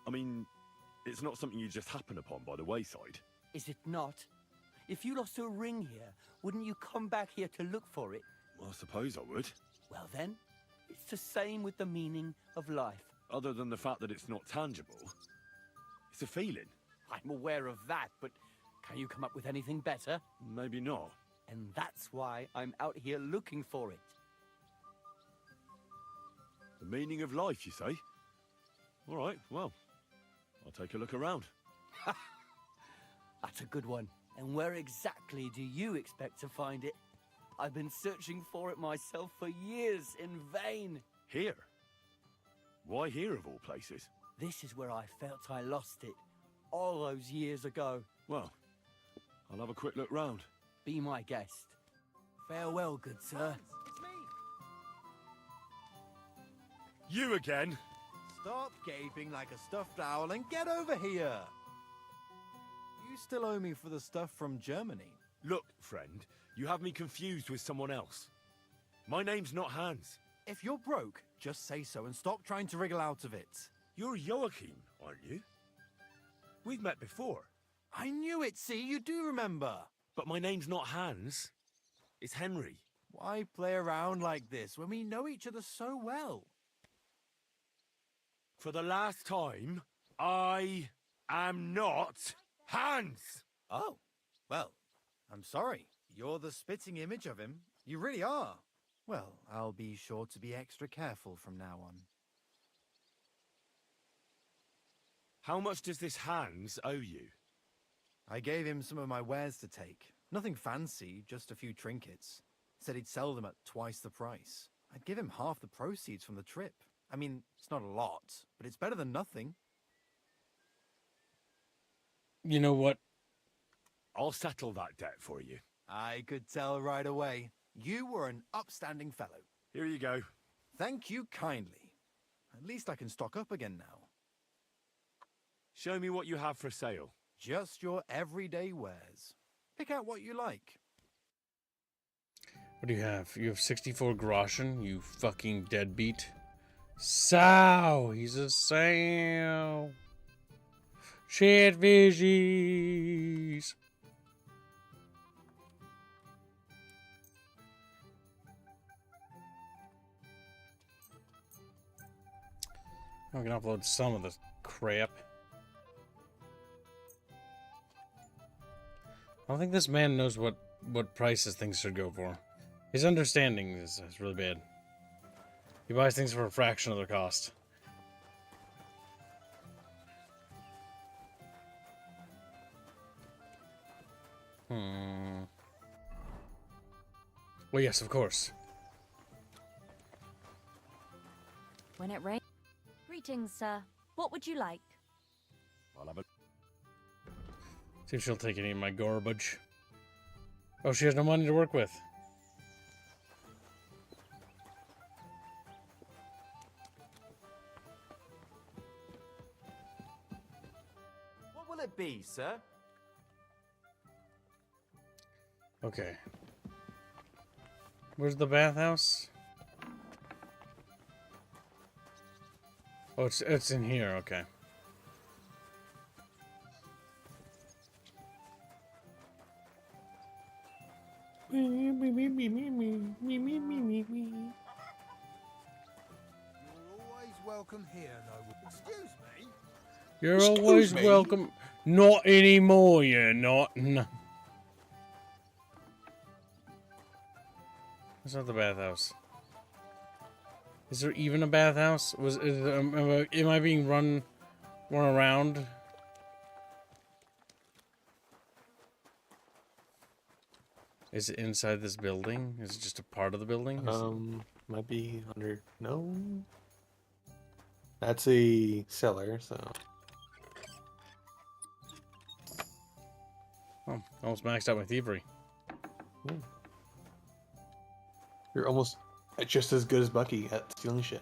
N: I mean, it's not something you just happen upon by the wayside.
Q: Is it not? If you lost a ring here, wouldn't you come back here to look for it?
N: Well, I suppose I would.
Q: Well then, it's the same with the meaning of life.
N: Other than the fact that it's not tangible. It's a feeling.
Q: I'm aware of that, but can you come up with anything better?
N: Maybe not.
Q: And that's why I'm out here looking for it.
N: The meaning of life, you say? All right, well, I'll take a look around.
Q: That's a good one. And where exactly do you expect to find it? I've been searching for it myself for years in vain.
N: Here? Why here of all places?
Q: This is where I felt I lost it, all those years ago.
N: Well, I'll have a quick look round.
Q: Be my guest. Farewell, good sir.
T: It's me.
N: You again?
T: Stop gaping like a stuffed owl and get over here. You still owe me for the stuff from Germany.
N: Look, friend, you have me confused with someone else. My name's not Hans.
T: If you're broke, just say so and stop trying to wriggle out of it.
N: You're Joachim, aren't you? We've met before.
T: I knew it, see? You do remember.
N: But my name's not Hans. It's Henry.
T: Why play around like this when we know each other so well?
N: For the last time, I am not Hans!
T: Oh, well, I'm sorry. You're the spitting image of him. You really are. Well, I'll be sure to be extra careful from now on.
N: How much does this Hans owe you?
T: I gave him some of my wares to take. Nothing fancy, just a few trinkets. Said he'd sell them at twice the price. I'd give him half the proceeds from the trip. I mean, it's not a lot, but it's better than nothing.
A: You know what?
N: I'll settle that debt for you.
T: I could tell right away. You were an upstanding fellow.
N: Here you go.
T: Thank you kindly. At least I can stock up again now.
N: Show me what you have for sale.
T: Just your everyday wares. Pick out what you like.
A: What do you have? You have 64 groschen, you fucking deadbeat. Sow! He's a sow. Chatfishes! I can upload some of this crap. I don't think this man knows what prices things should go for. His understanding is really bad. He buys things for a fraction of their cost. Well, yes, of course.
S: When it rains. Greetings, sir. What would you like?
N: I'll have a...
A: See if she'll take any of my garbage. Oh, she has no money to work with.
M: will it be, sir?
A: Okay. Where's the bathhouse? Oh, it's in here. Okay.
O: You're always welcome here, noble. Excuse me?
A: You're
B: Excuse
A: always
B: me?
A: welcome. Not anymore, you're not. No. It's not the bathhouse. Is there even a bathhouse? Am I being run around? Is it inside this building? Is it just a part of the building?
B: Might be under. No. That's a cellar, so.
A: Oh, almost maxed out my thievery.
B: You're almost just as good as Bucky at stealing shit.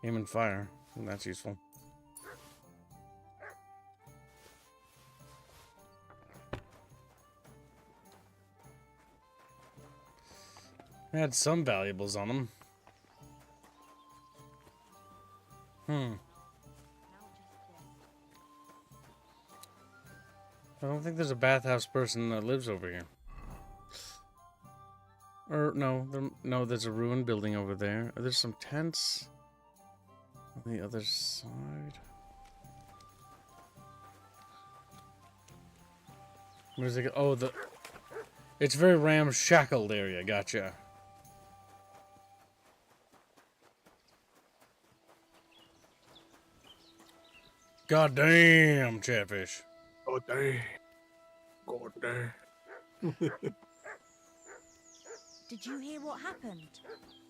A: Aim and fire. That's useful. I had some valuables on them. I don't think there's a bathhouse person that lives over here. Or no, there's a ruined building over there. There's some tents on the other side. Where's it? Oh, it's very ramshackled area. Gotcha. God damn, Chatfish.
B: Oh damn. God damn.
S: Did you hear what happened?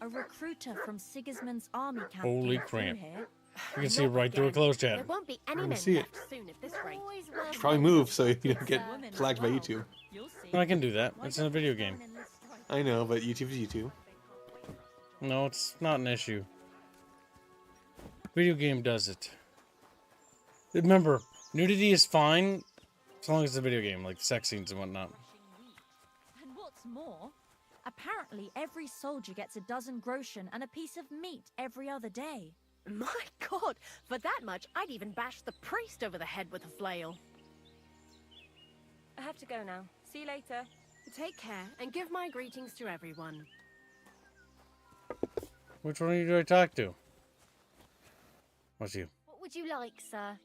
S: A recruiter from Sigismund's army camp
A: Holy
S: came through
A: crap.
S: here.
A: You can see right through a closed
C: There
A: chat.
C: won't be any
B: gonna
C: men
B: see it.
C: left soon at this rate.
B: Should probably move so you don't get flagged by YouTube.
A: I can do that. It's in a video game.
B: I know, but YouTube is YouTube.
A: No, it's not an issue. Video game does it. Remember, nudity is fine as long as it's a video game, like sex scenes and whatnot.
S: And what's more, apparently every soldier gets a dozen groschen and a piece of meat every other day.
C: My God, for that much, I'd even bash the priest over the head with a flail.
R: I have to go now. See you later.
C: Take care and give my greetings to everyone.
A: Which one of you do I talk to? What's you?
S: What would you like, sir?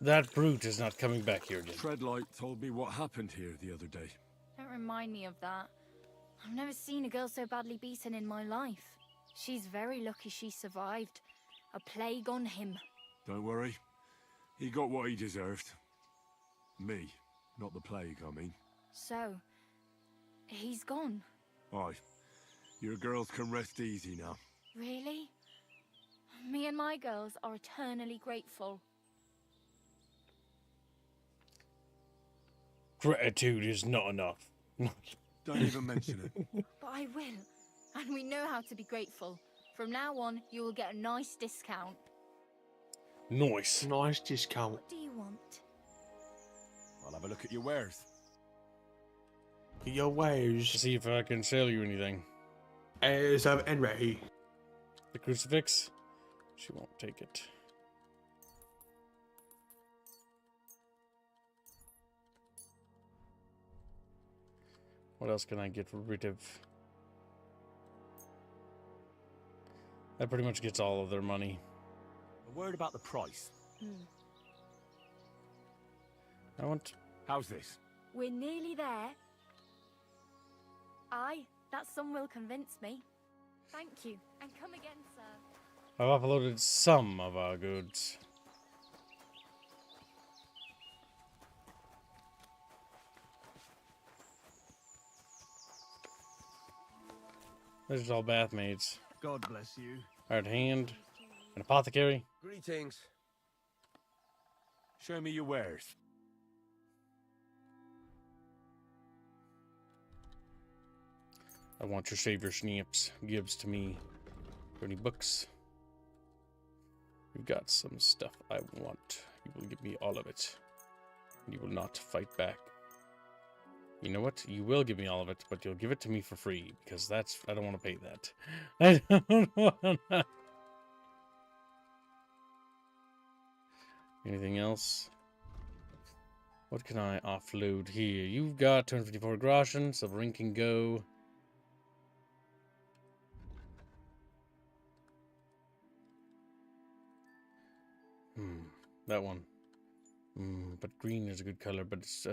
A: That brute is not coming back here again.
E: Treadlight told me what happened here the other day.
S: Don't remind me of that. I've never seen a girl so badly beaten in my life. She's very lucky she survived. A plague on him.
E: Don't worry. He got what he deserved. Me, not the plague, I mean.
S: So, he's gone.
E: Aye. Your girls can rest easy now.
S: Really? Me and my girls are eternally grateful.
A: Gratitude is not enough.
E: Don't even mention it.
S: But I will. And we know how to be grateful. From now on, you will get a nice discount.
A: Nice.
B: Nice discount.
S: What do you want?
N: I'll have a look at your wares.
B: Your wares.
A: See if I can sell you anything.
B: As of and ready.
A: The crucifix? She won't take it. What else can I get rid of? That pretty much gets all of their money.
H: A word about the price.
A: I want...
E: How's this?
S: We're nearly there. Aye, that sum will convince me. Thank you, and come again, sir.
A: I've uploaded some of our goods. This is all bath maids.
Q: God bless you.
A: Art hand. An apothecary.
M: Greetings.
E: Show me your wares.
A: I want your savior snaps. Gives to me 30 books. You've got some stuff I want. You will give me all of it. You will not fight back. You know what? You will give me all of it, but you'll give it to me for free, because that's... I don't want to pay that. I don't want to... Anything else? What can I offload here? You've got 254 groschen, silver ink can go. That one. But green is a good color, but it's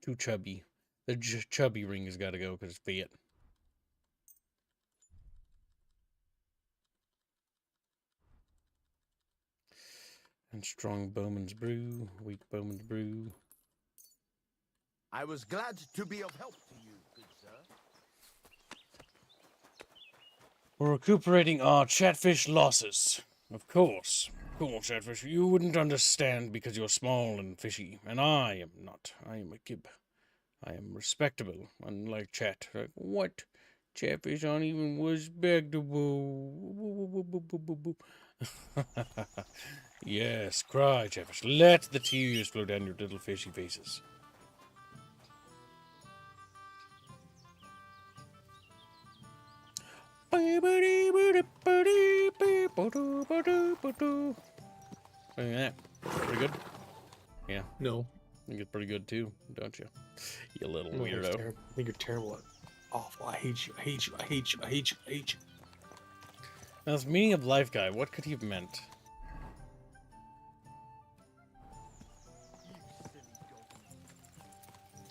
A: too chubby. The chubby ring has got to go because it's fat. And strong bowman's brew, weak bowman's brew.
D: I was glad to be of help to you, good sir.
A: We're recuperating our chatfish losses. Of course. Cool, chatfish. You wouldn't understand because you're small and fishy. And I am not. I am a kib. I am respectable, unlike chat. Like, what? Chatfish aren't even respectable. Yes, cry, chatfish. Let the tears flow down your little fishy faces. Yeah, pretty good. Yeah.
B: No.
A: I think it's pretty good too, don't you? You little
B: No,
A: weirdo.
B: I think you're terrible. Awful. I hate you. I hate you. I hate you. I hate you. I hate you.
A: Now, this meaning of life guy, what could he have meant?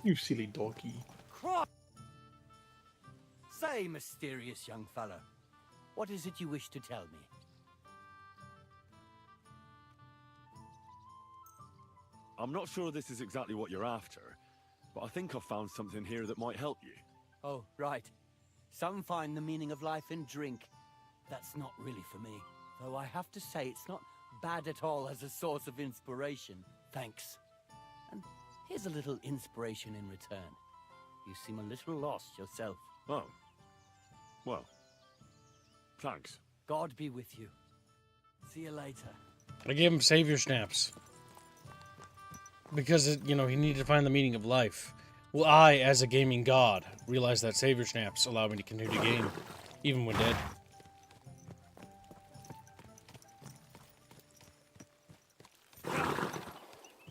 B: You silly donkey.
Q: Say, mysterious young fellow, what is it you wish to tell me?
E: I'm not sure this is exactly what you're after, but I think I've found something here that might help you.
Q: Oh, right. Some find the meaning of life in drink. That's not really for me. Though I have to say it's not bad at all as a source of inspiration. Thanks. And here's a little inspiration in return. You seem a little lost yourself.
E: Oh. Well. Thanks.
Q: God be with you. See you later.
A: I gave him savior snaps. Because, you know, he needed to find the meaning of life. Well, I, as a gaming god, realized that savior snaps allow me to continue to game, even when dead.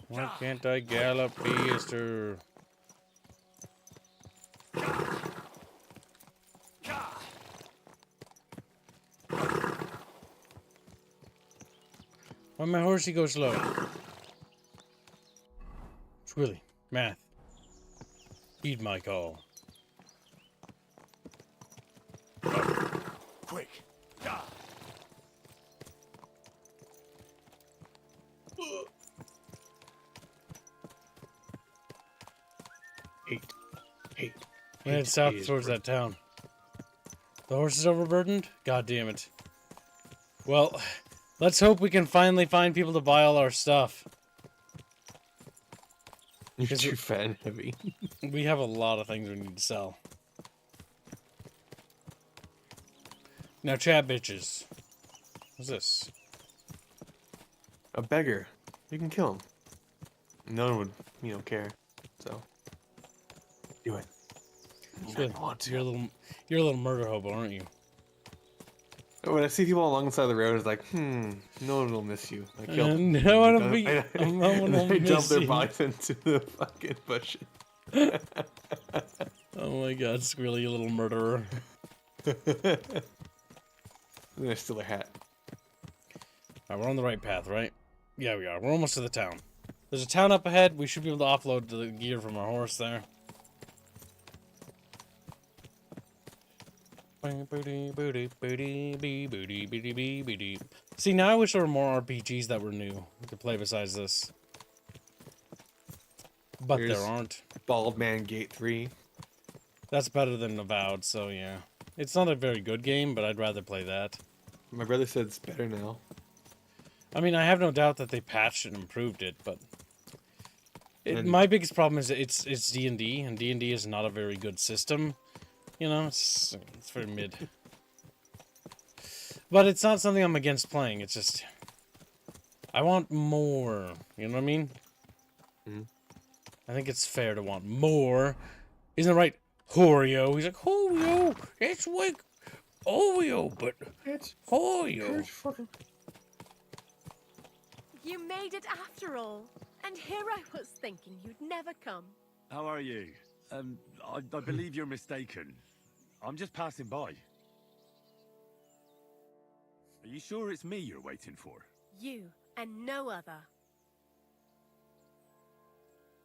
A: Why can't I gallop faster? Why my horsey go slow? Swilly, math. Heed my call.
D: Quick.
B: Hate.
A: We head south towards that town. The horse is overburdened? God damn it. Well, let's hope we can finally find people to buy all our stuff.
B: You're too fat and heavy.
A: We have a lot of things we need to sell. Now, chat bitches. What's this?
B: A beggar. You can kill him. No one would, you know, care. So, do it.
A: You're a little murder hobo, aren't you?
B: When I see people alongside the road, it's like, no one will miss you. I killed them.
A: No one will no one will
B: They dump
A: miss
B: their
A: you.
B: bodies into the fucking bushes.
A: Oh my god, Squirrely, you little murderer.
B: And I steal their hat.
A: Alright, we're on the right path, right? Yeah, we are. We're almost to the town. There's a town up ahead. We should be able to offload the gear from our horse there. See, now I wish there were more RPGs that were new to play besides this. But
B: There's
A: there aren't.
B: Bald Man Gate 3.
A: That's better than Avowed, so yeah. It's not a very good game, but I'd rather play that.
B: My brother said it's better now.
A: I mean, I have no doubt that they patched and improved it, but
B: And-
A: my biggest problem is it's D&D, and D&D is not a very good system. You know, it's very mid. But it's not something I'm against playing. It's just I want more. You know what I mean?
B: Mhm.
A: I think it's fair to want more. Isn't it right, Horio? He's like, Horio, it's like Oreo, but
B: it's
A: Horio.
U: You made it after all. And here I was thinking you'd never come.
N: How are you? I believe you're mistaken. I'm just passing by. Are you sure it's me you're waiting for?
U: You and no other.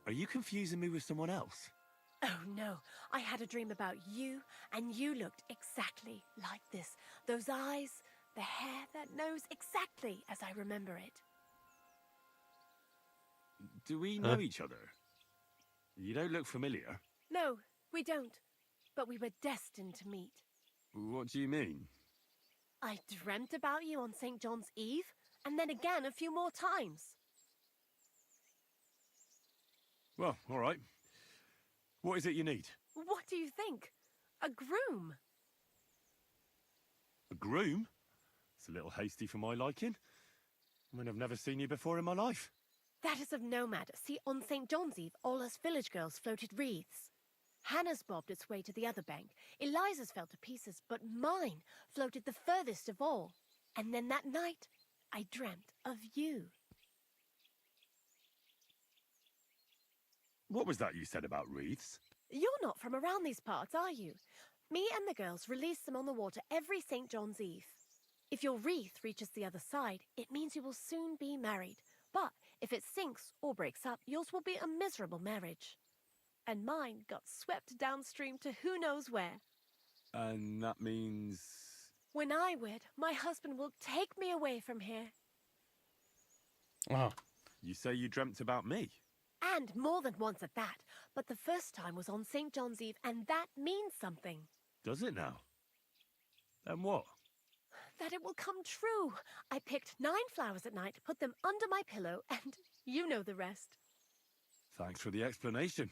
N: Are you confusing me with someone else?
U: Oh no, I had a dream about you, and you looked exactly like this. Those eyes, the hair, that nose, exactly as I remember it.
N: Do we know each other? You don't look familiar.
U: No, we don't. But we were destined to meet.
N: What do you mean?
U: I dreamt about you on St. John's Eve, and then again a few more times.
N: Well, all right. What is it you need?
U: What do you think? A groom?
N: A groom? It's a little hasty for my liking. I mean, I've never seen you before in my life.
U: That is of no matter. See, on St. John's Eve, all us village girls floated wreaths. Hannah's bobbed its way to the other bank. Eliza's fell to pieces, but mine floated the furthest of all. And then that night, I dreamt of you.
N: What was that you said about wreaths?
U: You're not from around these parts, are you? Me and the girls release them on the water every St. John's Eve. If your wreath reaches the other side, it means you will soon be married. But if it sinks or breaks up, yours will be a miserable marriage. And mine got swept downstream to who knows where.
N: And that means...
U: When I wed, my husband will take me away from here.
A: Oh.
N: You say you dreamt about me?
U: And more than once at that. But the first time was on St. John's Eve, and that means something.
N: Does it now? Then what?
U: That it will come true. I picked 9 flowers at night, put them under my pillow, and you know the rest.
N: Thanks for the explanation.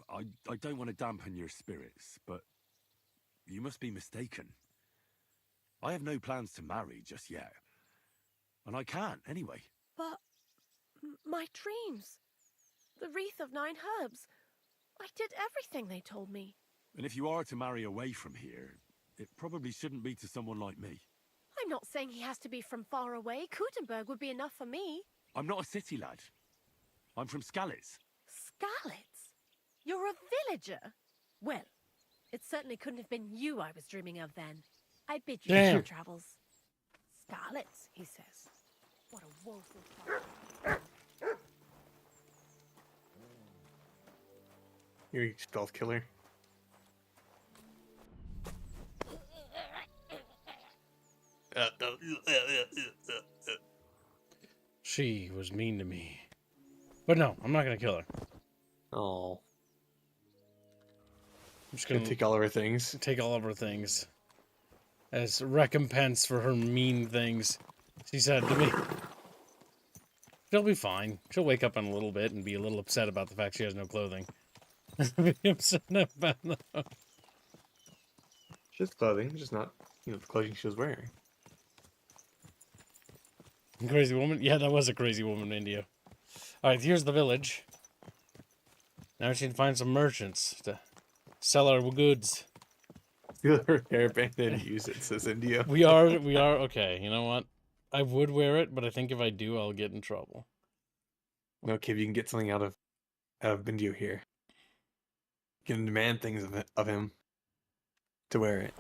N: I don't want to dampen your spirits, but you must be mistaken. I have no plans to marry just yet. And I can't, anyway.
U: But my dreams. The wreath of 9 herbs. I did everything they told me.
N: And if you are to marry away from here, it probably shouldn't be to someone like me.
U: I'm not saying he has to be from far away. Kuttenberg would be enough for me.
N: I'm not a city lad. I'm from Skalitz.
U: Skalitz? You're a villager? Well, it certainly couldn't have been you I was dreaming of then. I bid you safe travels. Skalitz, he says. What a woeful part.
B: You're a stealth killer.
A: She was mean to me. But no, I'm not gonna kill her.
B: Oh.
A: I'm just gonna
B: take all of her things.
A: Take all of her things. As recompense for her mean things she said to me. She'll be fine. She'll wake up in a little bit and be a little upset about the fact she has no clothing. Be upset about that.
B: She has clothing, just not, the clothing she was wearing.
A: Crazy woman? Yeah, that was a crazy woman in India. Alright, here's the village. Now she can find some merchants to sell our goods.
B: Steal her hairband and use it, says India.
A: We are, okay, you know what? I would wear it, but I think if I do, I'll get in trouble.
B: No, Kiv, you can get something out of Bindio here. You can demand things of him to wear it.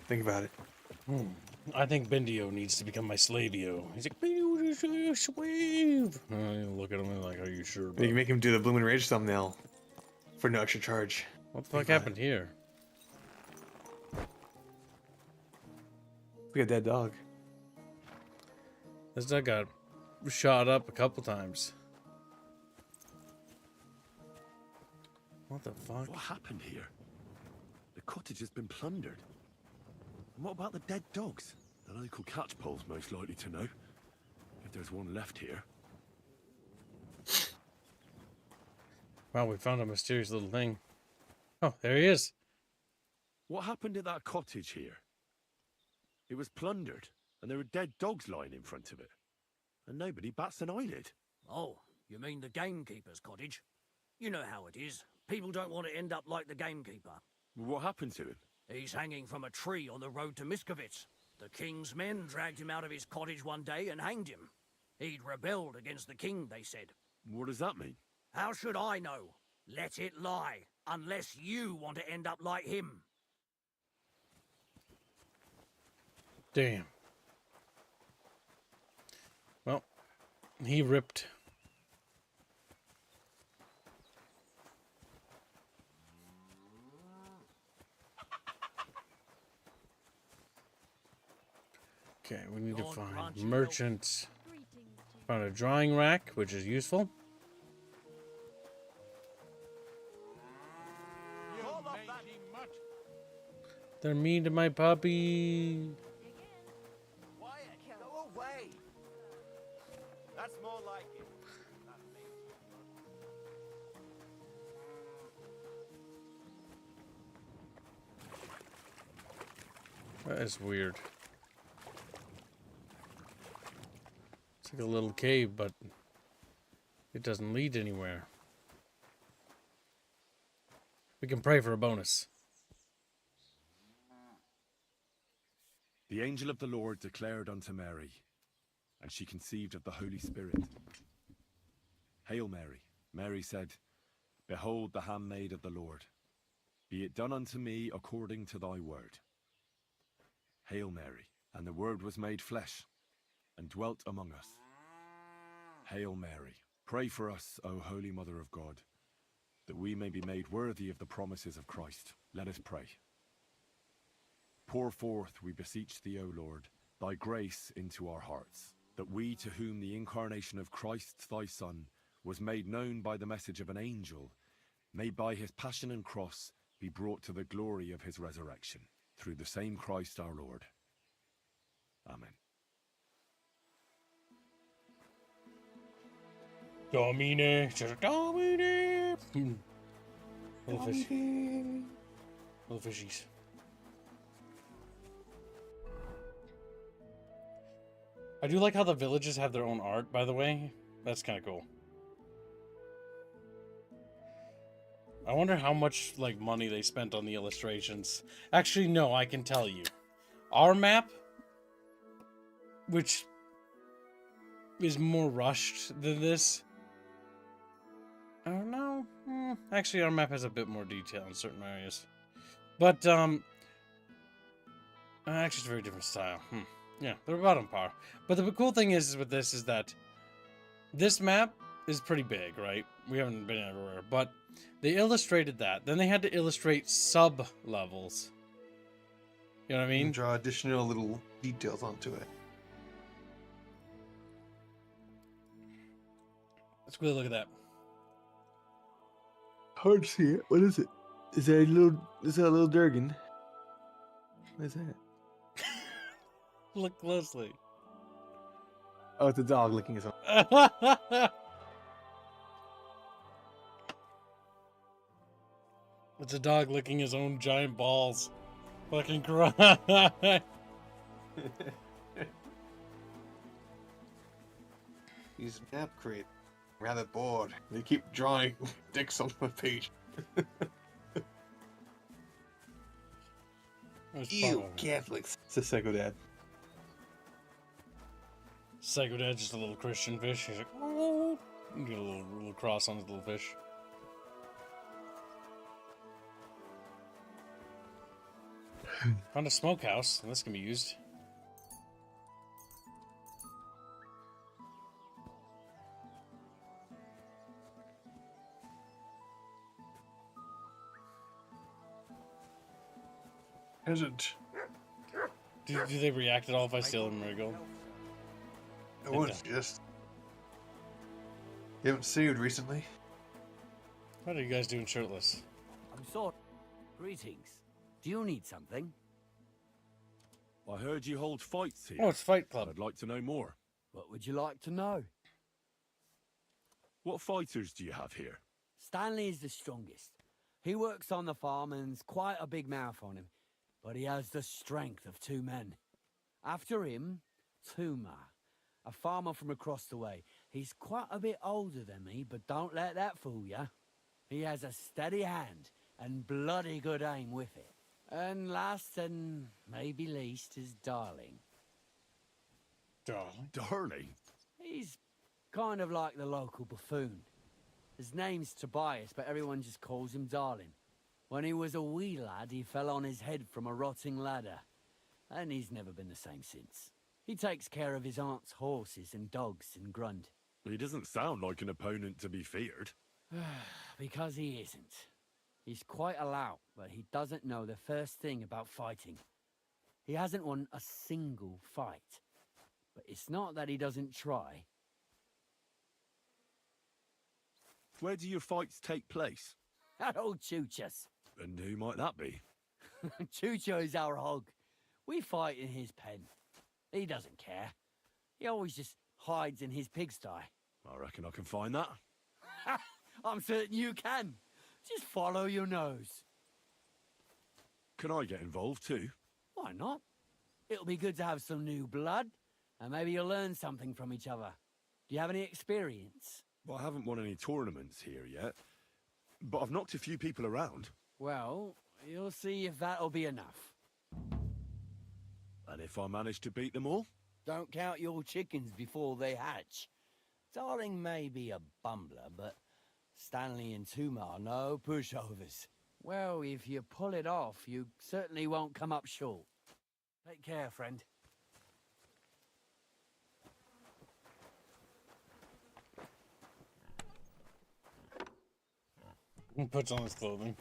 B: Think about it.
A: I think Bindio needs to become my slavio. He's like, Bindio is a slave. Look at him like, are you sure?
B: You can make him do the Bloomin' Rage thumbnail for no extra charge.
A: What the fuck happened here?
B: We got a dead dog.
A: This dog got shot up a couple times. What the fuck?
N: What happened here? The cottage has been plundered. And what about the dead dogs? The local catchpole's most likely to know, if there's one left here.
A: Wow, we found a mysterious little thing. Oh, there he is.
N: What happened at that cottage here? It was plundered, and there were dead dogs lying in front of it. And nobody bats an eyelid.
G: Oh, you mean the gamekeeper's cottage? You know how it is. People don't want to end up like the gamekeeper.
N: What happened to him?
G: He's hanging from a tree on the road to Miskovitz. The king's men dragged him out of his cottage one day and hanged him. He'd rebelled against the king, they said.
N: What does that mean?
G: How should I know? Let it lie, unless you want to end up like him.
A: Damn. Well, he ripped. Okay, we need to find merchants. Found a drawing rack, which is useful. They're mean to my puppy.
M: Quiet, go away. That's more like it.
A: That is weird. It's like a little cave, but it doesn't lead anywhere. We can pray for a bonus.
N: The angel of the Lord declared unto Mary, and she conceived of the Holy Spirit. Hail Mary. Mary said, Behold the handmaid of the Lord. Be it done unto me according to thy word. Hail Mary. And the word was made flesh, and dwelt among us. Hail Mary. Pray for us, O Holy Mother of God, that we may be made worthy of the promises of Christ. Let us pray. Pour forth, we beseech thee, O Lord, thy grace into our hearts, that we, to whom the incarnation of Christ thy Son was made known by the message of an angel, may by his passion and cross be brought to the glory of his resurrection, through the same Christ our Lord. Amen.
A: Domine, Domine. Little fish. Little fishies. I do like how the villages have their own art, by the way. That's kind of cool. I wonder how much, like, money they spent on the illustrations. Actually, no, I can tell you. Our map, which is more rushed than this. I don't know. Actually, our map has a bit more detail in certain areas. But, actually, it's a very different style. Yeah, they're about on par. But the cool thing is with this is that this map is pretty big, right? We haven't been everywhere, but they illustrated that. Then they had to illustrate sub-levels. You know what I mean?
B: And draw additional little details onto it.
A: Let's go look at that.
B: Hard to see it. What is it? Is that a little Durgan? What is that?
A: Look closely.
B: Oh, it's a dog licking his own.
A: It's a dog licking his own giant balls. Fucking cry.
B: He's map create. Rather bored. They keep drawing dicks on my page. Ew, Catholics. It's a Psycho Dad.
A: Psycho Dad, just a little Christian fish. He's like, oh. You get a little cross on his little fish. Found a smokehouse. This can be used.
B: Isn't.
A: Do they react at all if I steal a marigold?
B: I wouldn't just. You haven't saved recently?
A: What are you guys doing shirtless?
Q: I'm sorry. Greetings. Do you need something?
N: I heard you hold fights here.
A: Oh, it's Fight Club.
N: I'd like to know more.
Q: What would you like to know?
N: What fighters do you have here?
Q: Stanley is the strongest. He works on the farm and's quite a big mouth on him, but he has the strength of 2 men. After him, Tuma, a farmer from across the way. He's quite a bit older than me, but don't let that fool ya. He has a steady hand and bloody good aim with it. And last and maybe least is Darling.
A: Darling?
N: Darling?
Q: He's kind of like the local buffoon. His name's Tobias, but everyone just calls him Darling. When he was a wee lad, he fell on his head from a rotting ladder. And he's never been the same since. He takes care of his aunt's horses and dogs in Grund.
N: He doesn't sound like an opponent to be feared.
Q: Because he isn't. He's quite a lout, but he doesn't know the first thing about fighting. He hasn't won a single fight. But it's not that he doesn't try.
N: Where do your fights take place?
Q: At old Chucha's.
N: And who might that be?
Q: Chucho is our hog. We fight in his pen. He doesn't care. He always just hides in his pigsty.
N: I reckon I can find that.
Q: I'm certain you can. Just follow your nose.
N: Can I get involved too?
Q: Why not? It'll be good to have some new blood, and maybe you'll learn something from each other. Do you have any experience?
N: Well, I haven't won any tournaments here yet, but I've knocked a few people around.
Q: Well, you'll see if that'll be enough.
N: And if I manage to beat them all?
Q: Don't count your chickens before they hatch. Darling may be a bumbler, but Stanley and Tuma are no pushovers. Well, if you pull it off, you certainly won't come up short. Take care, friend.
A: He puts on his clothing.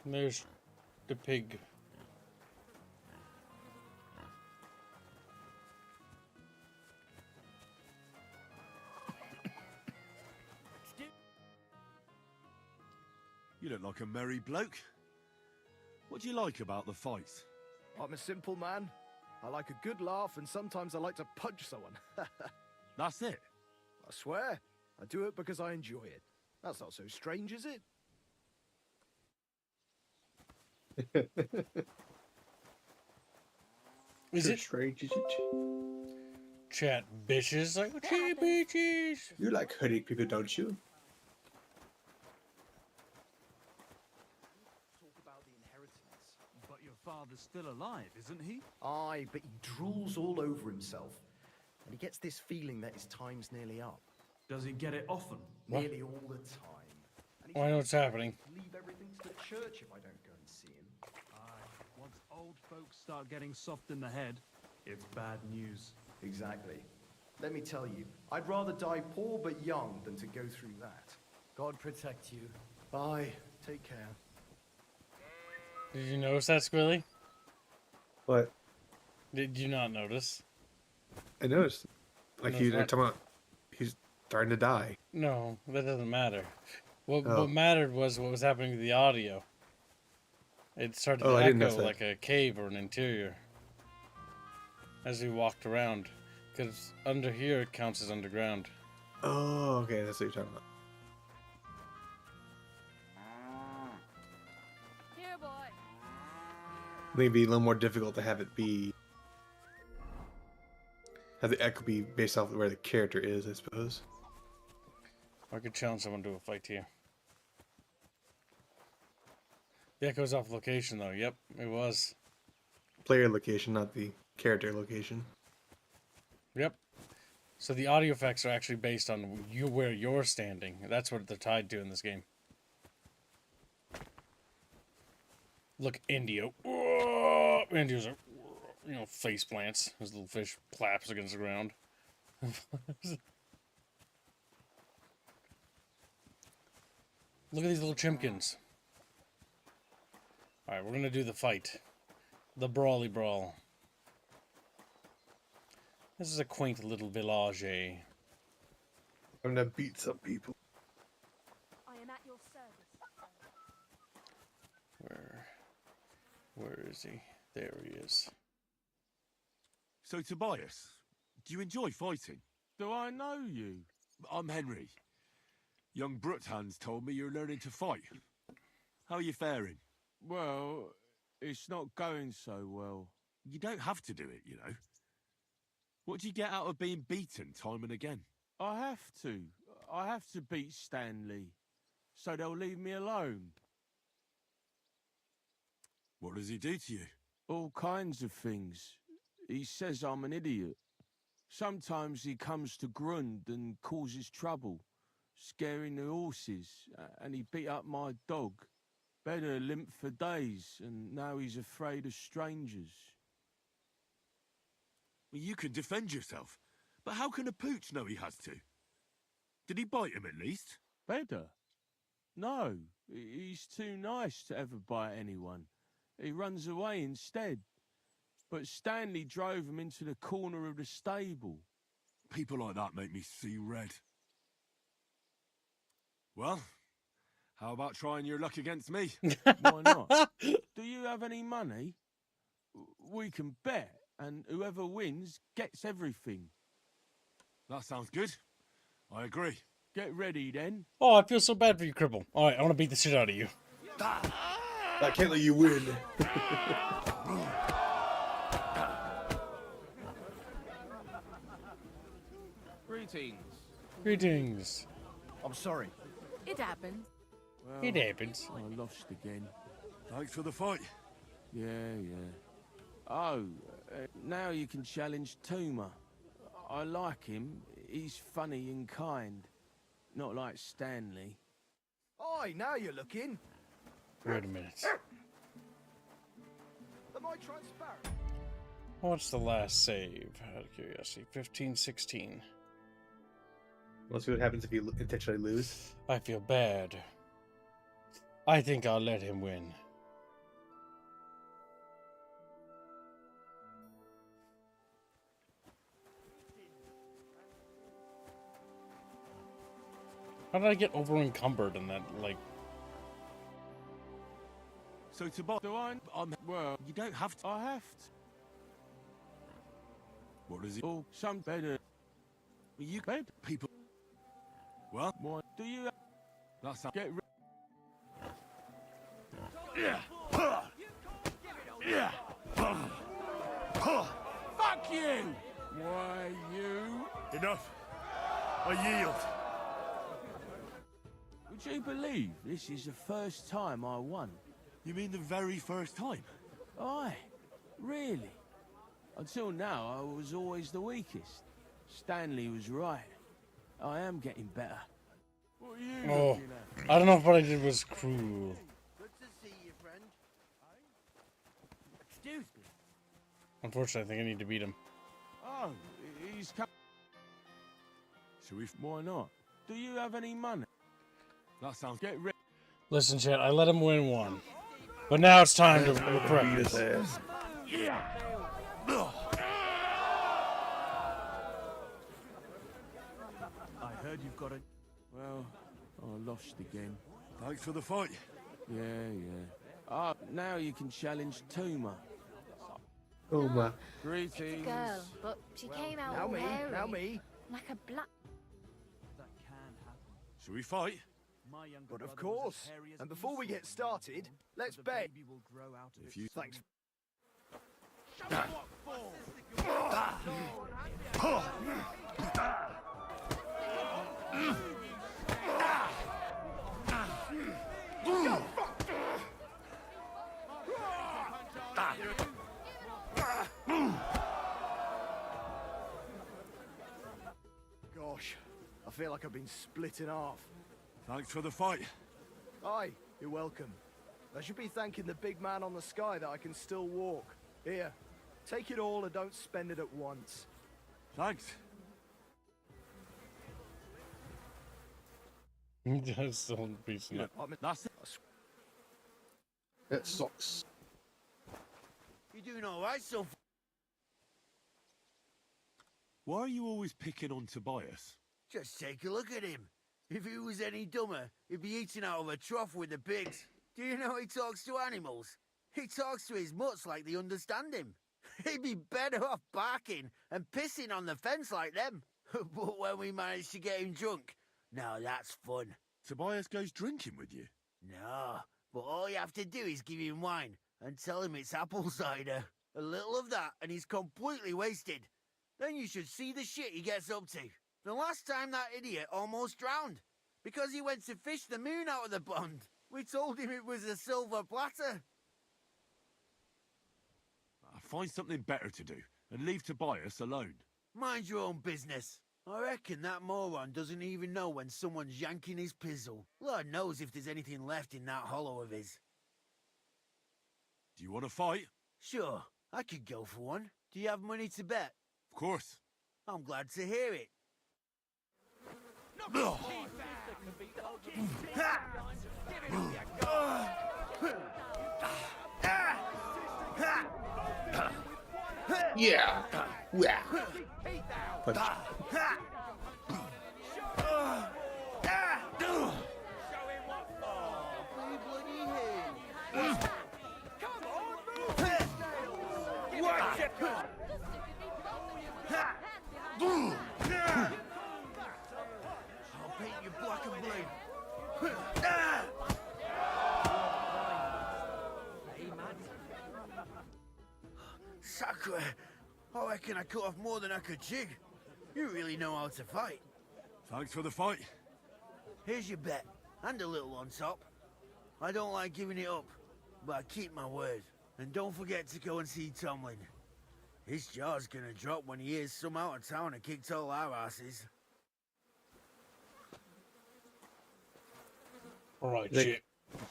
A: There's the pig.
N: You look like a merry bloke. What do you like about the fights?
F: I'm a simple man. I like a good laugh, and sometimes I like to punch someone.
N: That's it?
F: I swear. I do it because I enjoy it. That's not so strange, is it?
A: Is it
B: strange? Is it?
A: Chat bitches like gee bitches.
B: You like hurting people, don't you?
V: Talk about the inheritance, but your father's still alive, isn't he?
F: Aye, but he drools all over himself. And he gets this feeling that his time's nearly up.
V: Does he get it often?
F: Nearly all the time. And
A: Well, I know what's happening.
F: Leave everything to the church if I don't go and see him.
V: Aye, once old folks start getting soft in the head, it's bad news.
F: Exactly. Let me tell you, I'd rather die poor but young than to go through that.
Q: God protect you.
F: Bye. Take care.
A: Did you notice that, Squilly?
B: What?
A: Did you not notice?
B: I noticed. Like
A: No,
B: he's
A: it's not-
B: talking about, he's starting to die.
A: No, that doesn't matter. What
B: Oh.
A: what mattered was what was happening to the audio. It started to
B: Oh, I didn't
A: echo
B: notice that.
A: like a cave or an interior as we walked around, because under here it counts as underground.
B: Oh, okay, that's what you're talking about.
S: Here, boy.
B: Maybe a little more difficult to have it be, have the echo be based off of where the character is, I suppose.
A: I could challenge someone to a fight here. The echo's off location though. Yep, it was.
B: Player location, not the character location.
A: Yep. So the audio effects are actually based on you where you're standing. That's what they're tied to in this game. Look, Indio. Whoa! Indio's like, face plants. His little fish claps against the ground. Look at these little chimkins. Alright, we're gonna do the fight. The brawly brawl. This is a quaint little village.
B: I'm gonna beat some people.
U: your service.
A: Where is he? There he is.
E: So, Tobias, do you enjoy fighting?
K: Do I know you?
E: I'm Henry. Young Bruthans told me you're learning to fight. How are you faring?
K: Well, it's not going so well.
E: You don't have to do it, you know. What do you get out of being beaten time and again?
K: I have to. I have to beat Stanley, so they'll leave me alone.
E: What does he do to you?
K: All kinds of things. He says I'm an idiot. Sometimes he comes to Grund and causes trouble, scaring the horses, and he beat up my dog. Better limp for days, and now he's afraid of strangers.
E: Well, you can defend yourself, but how can a pooch know he has to? Did he bite him at least?
K: Better? No, he's too nice to ever bite anyone. He runs away instead. But Stanley drove him into the corner of the stable.
E: People like that make me see red. Well, how about trying your luck against me?
K: Why not? Do you have any money? We can bet, and whoever wins gets everything.
E: That sounds good. I agree.
K: Get ready, then.
A: Oh, I feel so bad for you, Cripple. All right, I want to beat the shit out of you.
B: I can't let you win.
Q: Greetings.
A: Greetings.
T: I'm sorry.
U: It happens.
K: Well,
A: It happens.
K: I lost again.
E: Thanks for the fight.
K: Yeah. Oh, now you can challenge Tuma. I like him. He's funny and kind. Not like Stanley.
T: Oi, now you're looking.
A: Wait a minute.
T: Am I transparent?
A: What's the last save? Out of curiosity. 15-16.
B: Let's see what happens if you intentionally lose.
A: I feel bad. I think I'll let him win. How did I get over encumbered in that, like...
E: So to buy...
K: Well,
E: you don't have to...
K: I have to.
E: What is he...
K: Oh, some better.
E: You... Bed? People... Well...
K: What do you...
E: That's...
K: Get rid...
E: Yeah!
K: Yeah! Fuck you! Why, you...
E: Enough! I yield!
K: Would you believe this is the first time I won?
E: You mean the very first time?
K: Aye, really. Until now, I was always the weakest. Stanley was right. I am getting better. What are you
A: Oh,
K: looking at?
A: I don't know if what I did was cruel.
Q: Good to see you, friend. Excuse me.
A: Unfortunately, I think I need to beat him.
K: Oh, he's come.
E: Should we...
K: Why not? Do you have any money?
E: That sounds...
K: Get rid.
A: Listen, chat, I let him win one. But now it's time to correct this.
E: Yeah!
K: I heard you've got a... Well, I lost again.
E: Thanks for the fight.
K: Yeah. Now you can challenge Tuma.
B: Oh my.
K: Greetings.
S: Girl, but she came out
T: Now
S: all
T: me,
S: hairy,
T: now me.
S: like a black...
V: That can happen.
E: Should we fight?
V: My younger
T: But of
V: brother was
T: course.
V: as hairy as
T: And
V: a
T: before we
V: beast,
T: get started, let's
V: the
T: bet.
V: baby will grow out of
E: If
V: its
E: you...
T: Thanks. Gosh, I feel like I've been split in half.
E: Thanks for the fight.
T: Aye, you're welcome. I should be thanking the big man on the sky that I can still walk. Here, take it all and don't spend it at once.
E: Thanks.
A: Just don't be smart.
E: That's it.
B: That sucks.
Q: You're doing all right so far.
E: Why are you always picking on Tobias?
Q: Just take a look at him.
J: If he was any dumber, he'd be eating out of a trough with the pigs. Do you know he talks to animals? He talks to his mutts like they understand him. He'd be better off barking and pissing on the fence like them. But when we managed to get him drunk, now that's fun.
N: Tobias goes drinking with you?
J: No, but all you have to do is give him wine and tell him it's apple cider. A little of that and he's completely wasted. Then you should see the shit he gets up to. The last time that idiot almost drowned because he went to fish the moon out of the pond. We told him it was a silver platter.
N: I'll find something better to do and leave Tobias alone.
J: Mind your own business. I reckon that moron doesn't even know when someone's yanking his pizzle. Lord knows if there's anything left in that hollow of his.
N: Do you want to fight?
J: Sure, I could go for one. Do you have money to bet?
N: Of course.
J: I'm glad to hear it.
B: Yeah. Yeah. Punch.
J: I'll paint you black and blue. Sacre! I reckon I cut off more than I could jig. You really know how to fight.
N: Thanks for the fight.
J: Here's your bet, and a little on top. I don't like giving it up, but I keep my word. And don't forget to go and see Tomlin. His jaw's gonna drop when he hears some out of town and kicked all our asses.
A: Alright,
B: Like,
A: shit.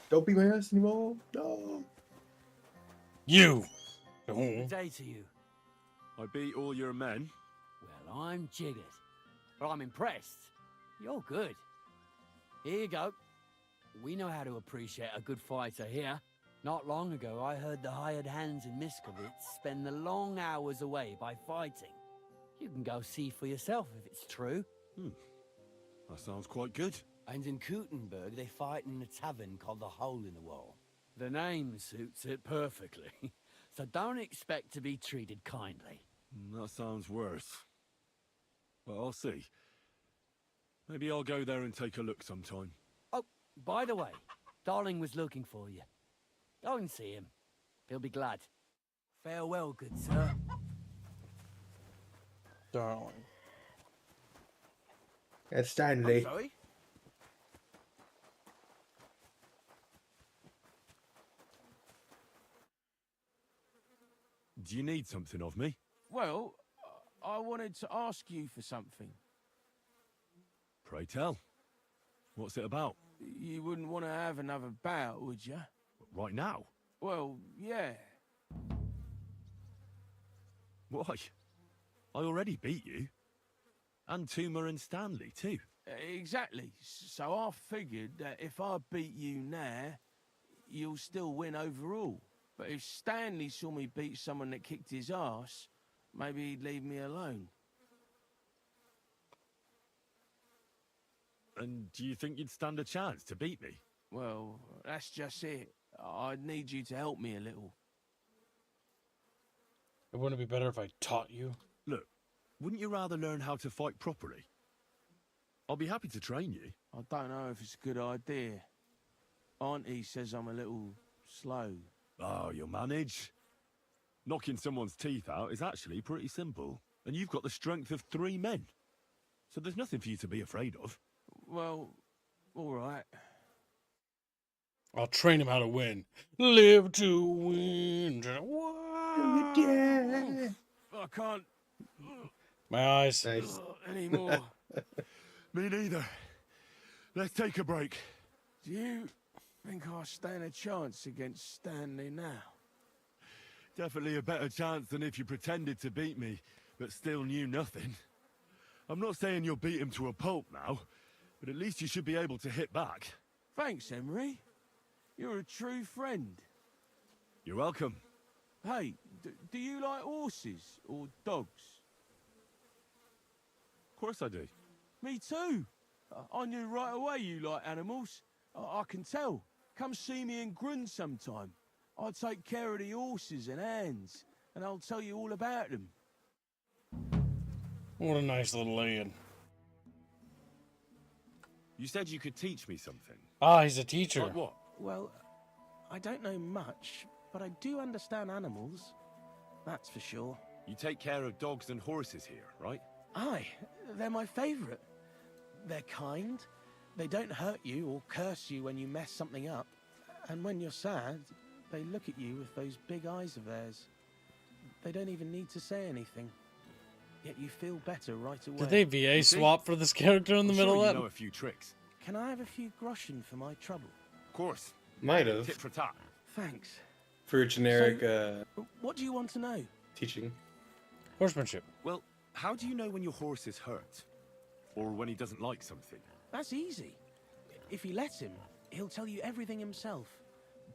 B: don't be my ass anymore. No.
A: You!
Q: Good day to you.
N: I beat all your men.
Q: Well, I'm jiggered. But I'm impressed. You're good. Here you go. We know how to appreciate a good fighter here. Not long ago, I heard the hired hands in Miskovitz spend the long hours away by fighting. You can go see for yourself if it's true.
N: That sounds quite good.
Q: And in Kuttenberg, they fight in a tavern called the Hole in the Wall. The name suits it perfectly. So don't expect to be treated kindly.
N: That sounds worse. Well, I'll see. Maybe I'll go there and take a look sometime.
Q: Oh, by the way, Darling was looking for you. Go and see him. He'll be glad. Farewell, good sir.
A: Darling.
B: It's Stanley.
J: Sorry?
N: Do you need something of me?
P: Well, I wanted to ask you for something.
N: Pray tell. What's it about?
P: You wouldn't want to have another bout, would you?
N: Right now?
P: Well, yeah.
N: Why? I already beat you. And Tuma and Stanley, too.
P: Exactly. So I figured that if I beat you now, you'll still win overall. But if Stanley saw me beat someone that kicked his ass, maybe he'd leave me alone.
N: And do you think you'd stand a chance to beat me?
P: Well, that's just it. I'd need you to help me a little.
A: It wouldn't be better if I taught you?
N: Look, wouldn't you rather learn how to fight properly? I'll be happy to train you.
P: I don't know if it's a good idea. Auntie says I'm a little slow.
N: Oh, you'll manage. Knocking someone's teeth out is actually pretty simple. And you've got the strength of 3 men. So there's nothing for you to be afraid of.
P: Well, all right.
A: I'll train him how to win. Live to win.
P: I can't
A: My eyes.
P: anymore.
N: Me neither. Let's take a break.
P: Do you think I stand a chance against Stanley now?
N: Definitely a better chance than if you pretended to beat me, but still knew nothing. I'm not saying you'll beat him to a pulp now, but at least you should be able to hit back.
P: Thanks, Emery. You're a true friend.
N: You're welcome.
P: Hey, do you like horses or dogs?
N: Of course I do.
P: Me too. I knew right away you like animals. I can tell. Come see me in Grun sometime. I take care of the horses and hands, and I'll tell you all about them.
A: What a nice little lad.
N: You said you could teach me something.
A: Ah, he's a teacher.
N: Like what?
P: Well, I don't know much, but I do understand animals. That's for sure.
N: You take care of dogs and horses here, right?
P: Aye, they're my favourite. They're kind. They don't hurt you or curse you when you mess something up. And when you're sad, they look at you with those big eyes of theirs. They don't even need to say anything. Yet you feel better right away.
A: Did they VA swap for this character in the middle of that?
N: You know a few tricks.
P: Can I have a few groschen for my trouble?
N: Of course.
B: Might have.
N: Tit for tat.
P: Thanks.
B: For a generic
P: What do you want to know?
B: teaching.
A: Horsemanship.
N: Well, how do you know when your horse is hurt? Or when he doesn't like something?
P: That's easy. If you let him, he'll tell you everything himself.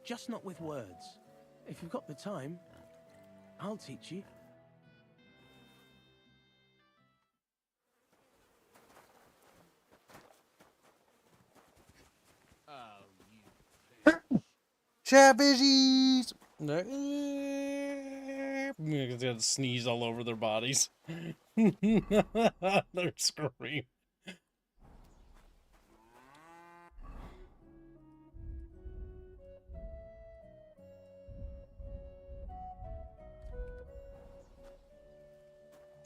P: Just not with words. If you've got the time, I'll teach you.
A: Chatfishies! They're gonna sneeze all over their bodies. They're screaming.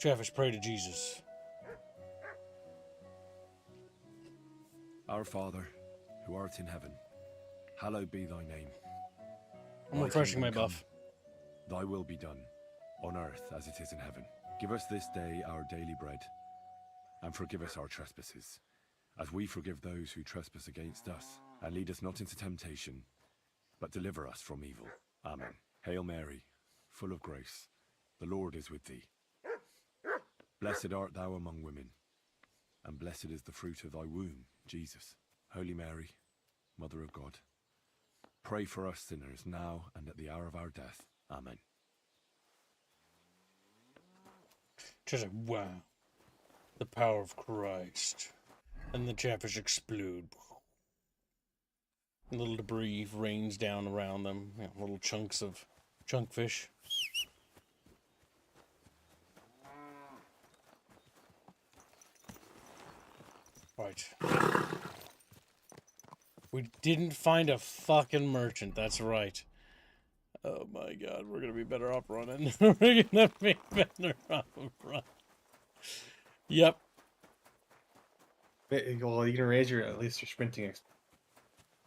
A: Chatfish, pray to Jesus.
N: Our Father, who art in heaven, hallowed be thy name.
A: I'm
N: Thy
A: refreshing my
N: kingdom
A: buff.
N: come, Thy will be done, on earth as it is in heaven. Give us this day our daily bread, and forgive us our trespasses, as we forgive those who trespass against us. And lead us not into temptation, but deliver us from evil. Amen. Hail Mary, full of grace, the Lord is with thee. Blessed art thou among women, and blessed is the fruit of thy womb, Jesus. Holy Mary, Mother of God, pray for us sinners now and at the hour of our death. Amen.
A: Just like, wow. The power of Christ. And the chatfish explode. Little debris rains down around them. You know, little chunks of chunkfish. Right. We didn't find a fucking merchant, that's right. Oh my god, we're gonna be better off running. We're gonna be better off running. Yep.
B: Well, you can raise your, at least your sprinting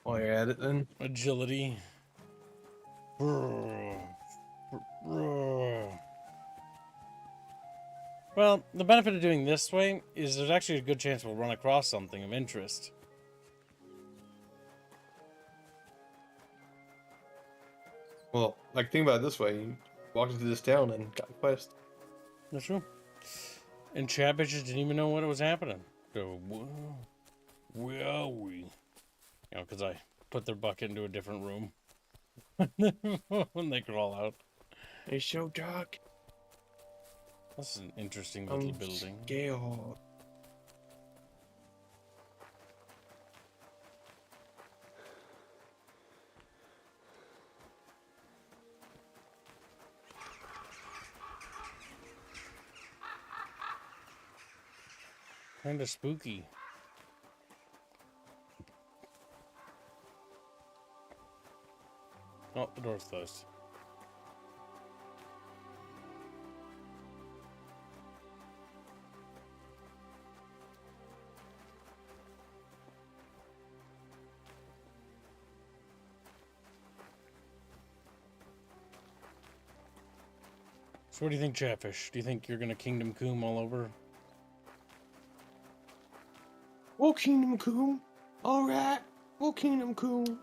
B: while you're at it then.
A: Agility. Well, the benefit of doing this way is there's actually a good chance we'll run across something of interest.
B: Well, like, think about it this way. You walked into this town and got a quest.
A: That's true. And Chatfishes didn't even know what was happening. So, where are we? You know, because I put their bucket into a different room. When they crawl out.
B: It's so dark.
A: This is an interesting little building.
B: Scared.
A: Kinda spooky. Oh, the door's closed. So what do you think, Chatfish? Do you think you're gonna Kingdom Come all over?
B: We'll Kingdom Come. Alright. We'll Kingdom Come.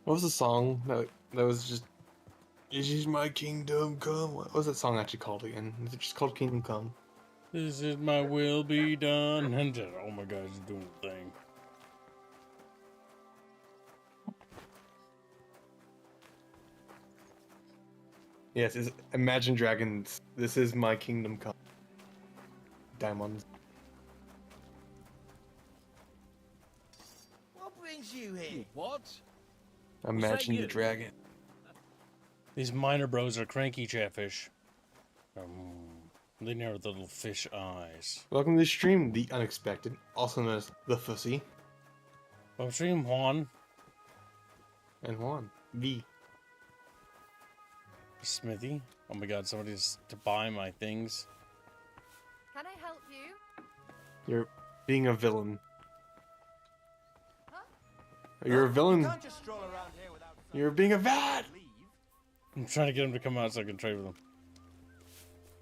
B: What was the song that was just "This is my kingdom come"? What was that song actually called again? Is it just called Kingdom Come?
A: This is my will be done. And just, oh my god, he's doing the thing.
B: Yes, it's Imagine Dragons. This is my kingdom come. Diamonds.
J: What brings you here?
K: What?
B: Imagine the dragon.
A: These minor bros are cranky chatfish. They never the little fish eyes.
B: Welcome to the stream, The Unexpected, also known as The Fussy.
A: Welcome stream, Juan.
B: And Juan. V.
A: Smithy. Oh my god, somebody's to buy my things.
C: Can I help you?
B: You're being a villain. You're a villain. You're being a villain.
A: I'm trying to get him to come out so I can trade with him.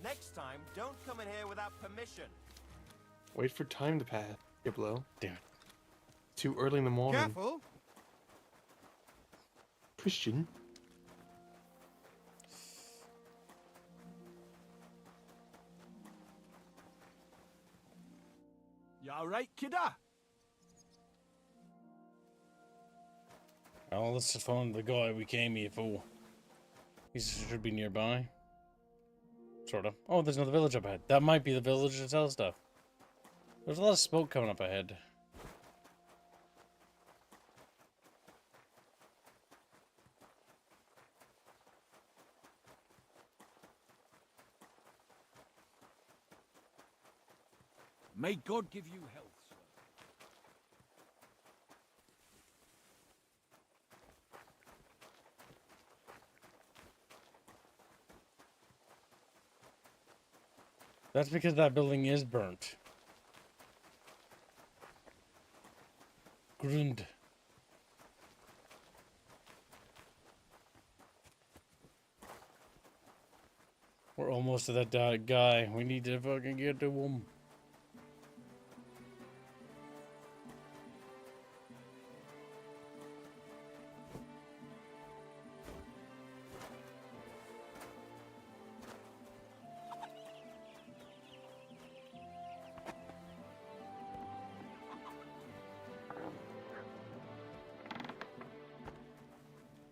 M: Next time, don't come in here without permission.
B: Wait for time to pass. Diblo.
A: Damn it.
B: Too early in the morning.
J: Careful.
B: Christian.
K: You alright, kidda?
A: Oh, let's just phone the guy we came here for. He should be nearby. Sort of. Oh, there's another village up ahead. That might be the village to sell stuff. There's a lot of smoke coming up ahead.
K: May God give you health, sir.
A: That's because that building is burnt. Grund. We're almost to that guy. We need to fucking get to him.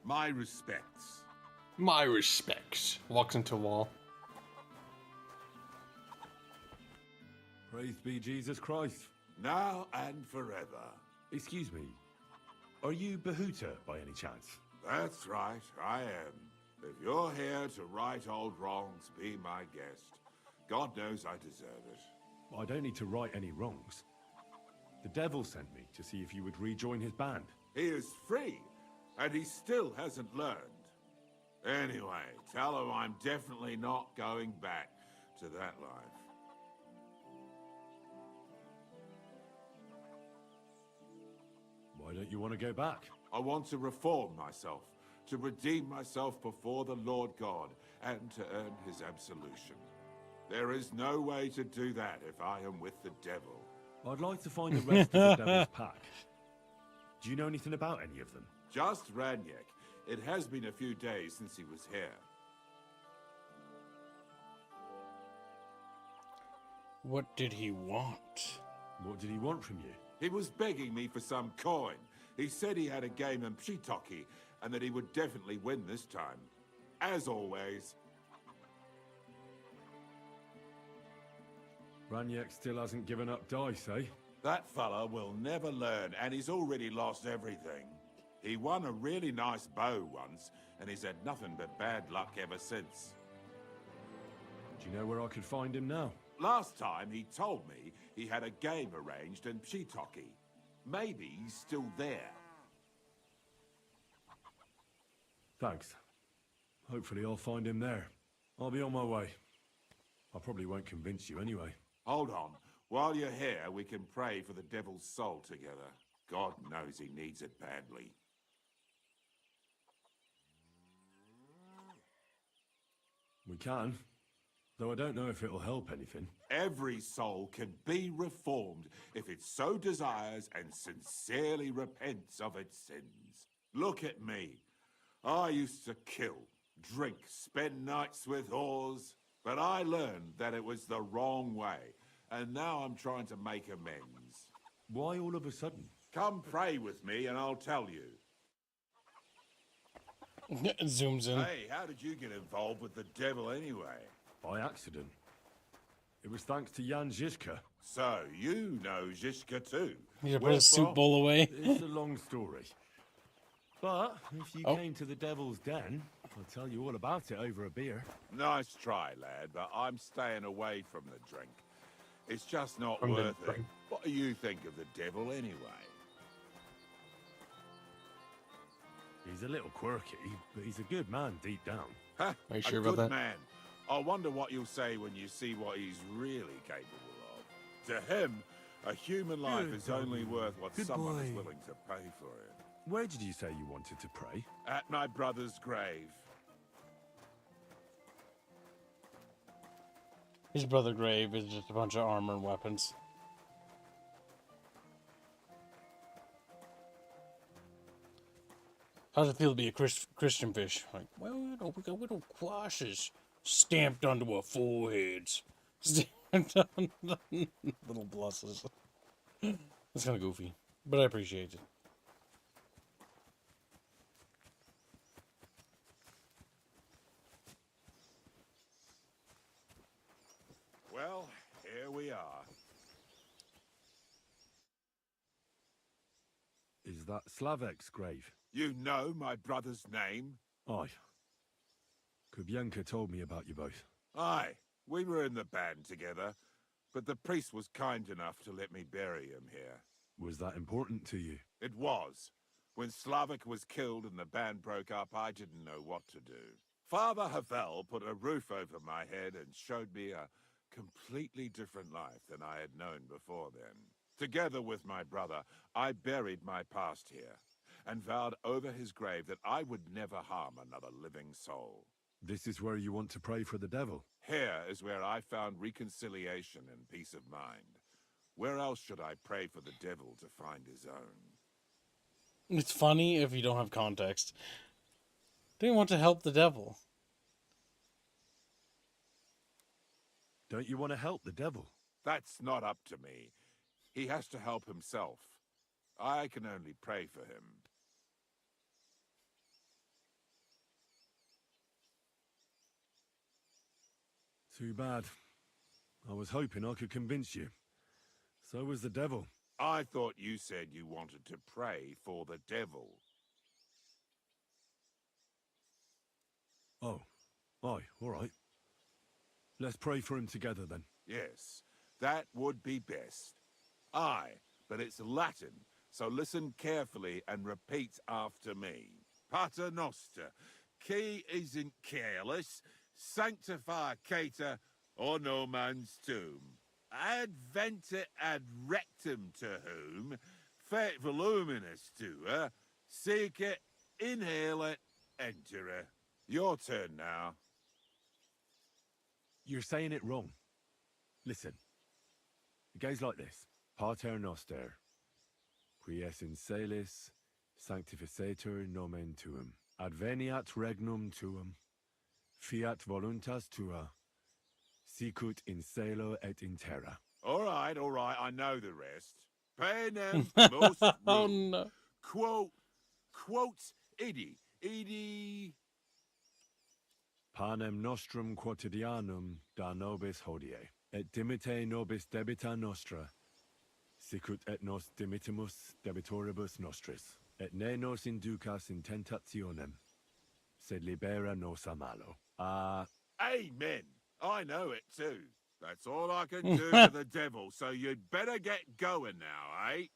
I: My respects.
B: My respects. Walks into a wall.
N: Praise be Jesus Christ.
I: Now and forever.
N: Excuse me. Are you Bahuta by any chance?
I: That's right, I am. If you're here to right old wrongs, be my guest. God knows I deserve it.
N: I don't need to right any wrongs. The devil sent me to see if you would rejoin his band.
I: He is free, and he still hasn't learned. Anyway, tell him I'm definitely not going back to that life.
N: Why don't you want to go back?
I: I want to reform myself, to redeem myself before the Lord God, and to earn his absolution. There is no way to do that if I am with the devil.
N: I'd like to find the rest of the devil's pack. Do you know anything about any of them?
I: Just Ranyek. It has been a few days since he was here.
A: What did he want?
N: What did he want from you?
I: He was begging me for some coin. He said he had a game in Pshitoki, and that he would definitely win this time. As always.
N: Ranyek still hasn't given up dice, eh?
I: That fella will never learn, and he's already lost everything. He won a really nice bow once, and he's had nothing but bad luck ever since.
N: Do you know where I could find him now?
I: Last time he told me he had a game arranged in Pshitoki. Maybe he's still there.
N: Thanks. Hopefully I'll find him there. I'll be on my way. I probably won't convince you anyway.
I: Hold on. While you're here, we can pray for the devil's soul together. God knows he needs it badly.
N: We can, though I don't know if it'll help anything.
I: Every soul can be reformed if it so desires and sincerely repents of its sins. Look at me. I used to kill, drink, spend nights with whores, but I learned that it was the wrong way, and now I'm trying to make amends.
N: Why all of a sudden?
I: Come pray with me and I'll tell you.
A: Zooms in.
I: Hey, how did you get involved with the devil anyway?
N: By accident. It was thanks to Jan Žižka.
I: So, you know Žižka too?
A: You put
I: Where
A: a soup
I: from?
A: bowl away.
N: It's a long story. But if you
A: Oh.
N: came to the Devil's Den, I'll tell you all about it over a beer.
I: Nice try, lad, but I'm staying away from the drink. It's just not
B: From the
I: worth it.
B: drink.
I: What do you think of the devil anyway?
N: He's a little quirky, but he's a good man deep down.
I: Huh?
B: Are you
I: A
B: sure about
I: good
B: that?
I: man. I wonder what you'll say when you see what he's really capable of. To him, a human life
N: Good
I: is only
N: boy.
I: worth what
N: Good
I: someone is
N: boy.
I: willing to pay for it.
N: Where did you say you wanted to pray?
I: At my brother's grave.
A: His brother grave is just a bunch of armor and weapons. How's it feel to be a Christian fish? Like, well, you know, we got little crosses stamped onto our foreheads. Stamped on little pluses. It's kind of goofy, but I appreciate it.
I: Well, here we are.
N: Is that Slavek's grave?
I: You know my brother's name?
N: Aye. Kubyanka told me about you both.
I: Aye, we were in the band together, but the priest was kind enough to let me bury him here.
N: Was that important to you?
I: It was. When Slavik was killed and the band broke up, I didn't know what to do. Father Havel put a roof over my head and showed me a completely different life than I had known before then. Together with my brother, I buried my past here and vowed over his grave that I would never harm another living soul.
N: This is where you want to pray for the devil?
I: Here is where I found reconciliation and peace of mind. Where else should I pray for the devil to find his own?
A: It's funny if you don't have context. They want to help the devil.
N: Don't you want to help the devil?
I: That's not up to me. He has to help himself. I can only pray for him.
N: Too bad. I was hoping I could convince you. So was the devil.
I: I thought you said you wanted to pray for the devil.
N: Oh. Aye, all right. Let's pray for him together then.
I: Yes, that would be best. Aye, but it's Latin, so listen carefully and repeat after me. Pater noster, qui is in careless, sanctificata or no man's tomb. Adventure ad rectum to whom, fet voluminous to her, seek it, inhale it, enter her. Your turn now.
N: You're saying it wrong. Listen. It goes like this. Pater noster, qui es in celis, sanctificetur nomen tuum. Adveniat regnum tuum, fiat voluntas tua, sicut in cielo et in terra.
I: All right, I know the rest. Panem most
A: Oh no.
I: Quote, idi.
N: Panem nostrum quotidianum da nobis hodie, et dimite nobis debita nostra, sicut et nos dimitimus debitoribus nostris, et ne nos inducas in tentationem, sed libera nos a malo.
I: Amen. I know it too. That's all I can do for the devil, so you'd better get going now, eh?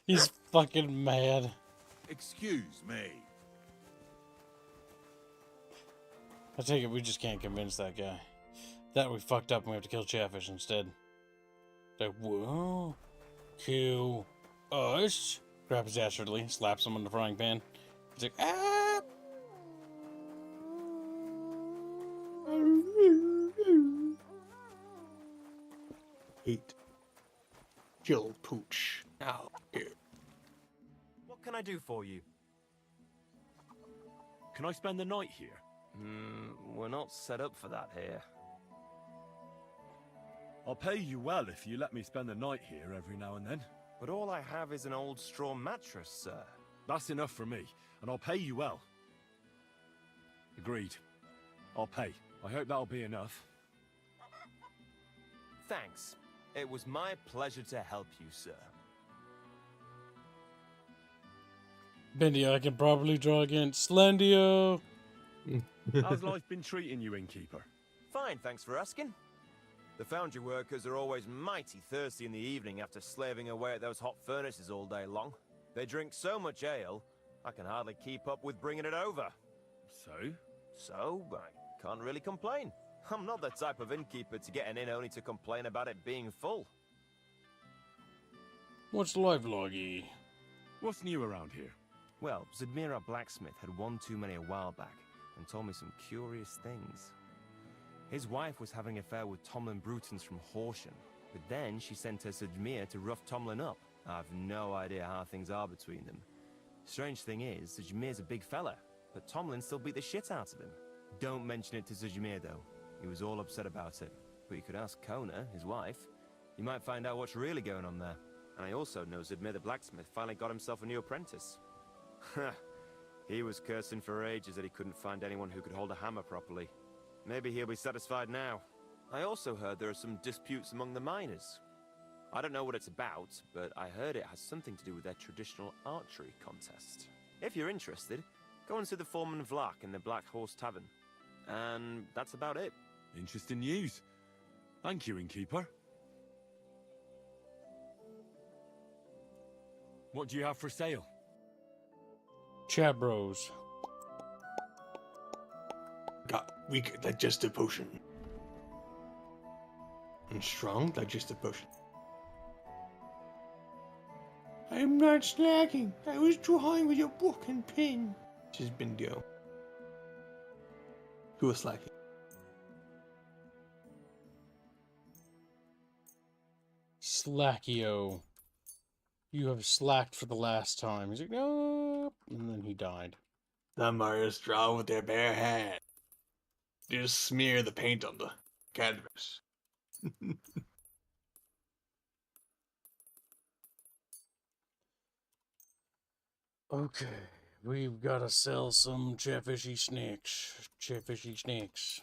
A: He's fucking mad.
I: Excuse me.
A: I take it we just can't convince that guy. That we fucked up and we have to kill Chatfish instead. Like, whoa. Kill us? Grabs dastardly, slaps him in the frying pan. He's like, ah!
B: Hate. Jill Pooch.
M: Now, what can I do for you?
N: Can I spend the night here?
M: We're not set up for that here.
N: I'll pay you well if you let me spend the night here every now and then.
M: But all I have is an old straw mattress, sir.
N: That's enough for me. and I'll pay you well. Agreed. I'll pay. I hope that'll be enough.
H: Thanks. It was my pleasure to help you, sir.
A: Bendy, I can probably draw against Slendio.
N: How's life been treating you, innkeeper?
H: Fine, thanks for asking. The foundry workers are always mighty thirsty in the evening after slaving away at those hot furnaces all day long. They drink so much ale, I can hardly keep up with bringing it over. So, I can't really complain. I'm not the type of innkeeper to get an inn only to complain about it being full.
A: What's life loggy?
N: What's new around here?
H: Well, Zedmira Blacksmith had one too many a while back and told me some curious things. His wife was having an affair with Tomlin Brutons from Horsham, but then she sent her Zedmir to rough Tomlin up. I've no idea how things are between them. Strange thing is, Zedmir's a big fella, but Tomlin still beat the shit out of him. Don't mention it to Zedmir though. He was all upset about it. But you could ask Kona, his wife. You might find out what's really going on there. And I also know Zedmir the blacksmith finally got himself a new apprentice. He was cursing for ages that he couldn't find anyone who could hold a hammer properly. Maybe he'll be satisfied now. I also heard there are some disputes among the miners. I don't know what it's about, but I heard it has something to do with their traditional archery contest. If you're interested, go and see the foreman Vlak in the Black Horse Tavern. And that's about it.
N: Interesting news. Thank you, innkeeper. What do you have for sale?
A: Chat bros.
B: Got weak digestive potion. And strong digestive potion. I'm not slacking. I was drawing with your book and pen. She's Bindio. Who was slacking?
A: Slackio. You have slacked for the last time. He's like, no. And then he died.
B: Some artists draw with their bare hand. They just smear the paint on the canvas.
A: Okay, we've got to sell some chatfishy snakes. Chatfishy snakes.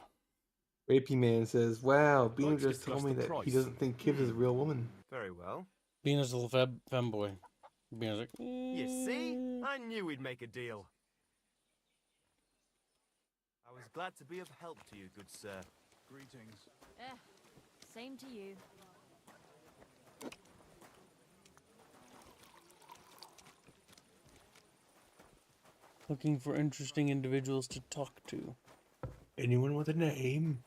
B: Rapey Man says, wow, Bean
N: Let's
B: just told
N: discuss
B: me
N: the
B: that
N: price.
B: he doesn't think Kib is a real woman.
H: Very well.
A: Bean's a little femboy. Bean's like,
H: You see? I knew we'd make a deal. I was glad to be of help to you, good sir.
V: Greetings.
R: Same to you.
A: looking for interesting individuals to talk to.
B: Anyone with a name?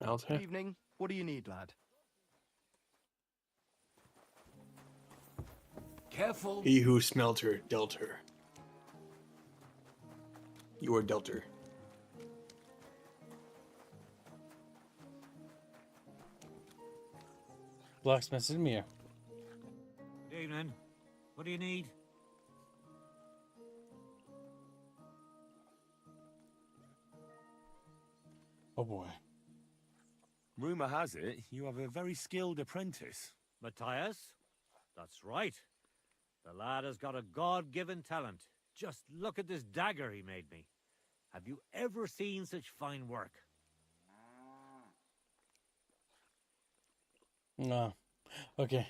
T: Good evening. What do you need, lad?
B: Careful. He who smelt her dealt her. You are dealt her.
A: Blacksmith in here.
L: Good evening. What do you need?
A: Oh boy.
N: Rumor has it you have a very skilled apprentice.
L: Matthias? That's right. The lad has got a God-given talent. Just look at this dagger he made me. Have you ever seen such fine work?
A: No. Okay.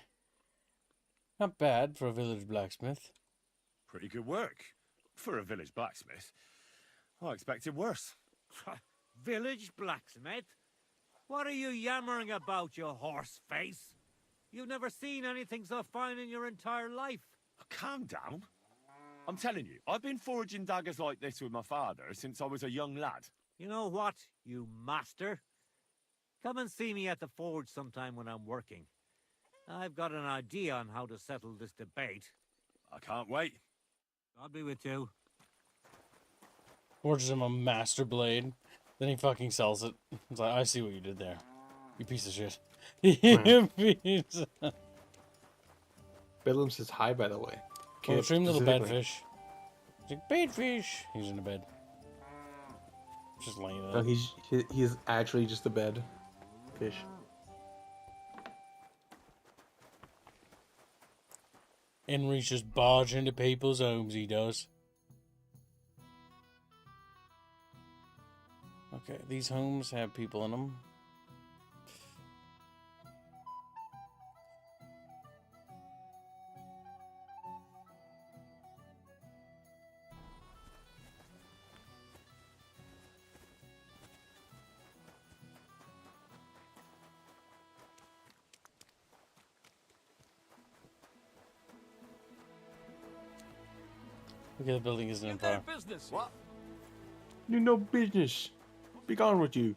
A: Not bad for a village blacksmith.
N: Pretty good work for a village blacksmith. I expected worse.
L: Village blacksmith? What are you yammering about, you horse face? You've never seen anything so fine in your entire life.
N: Calm down. I'm telling you, I've been forging daggers like this with my father since I was a young lad.
L: You know what, you master? Come and see me at the forge sometime when I'm working. I've got an idea on how to settle this debate.
N: I can't wait.
L: I'll be with you.
A: Forges him a master blade. Then he fucking sells it. It's like, I see what you did there. You piece of shit. You piece of...
B: Bedlam says hi, by the way.
A: Oh, stream little bedfish. He's like, bedfish! He's in a bed. Just laying there.
B: No, he's actually just a bed fish.
A: Henry's just barge into people's homes, he does. Okay, these homes have people in them. Okay, the building isn't in fire.
K: Business.
B: What? You no business. Be gone with you.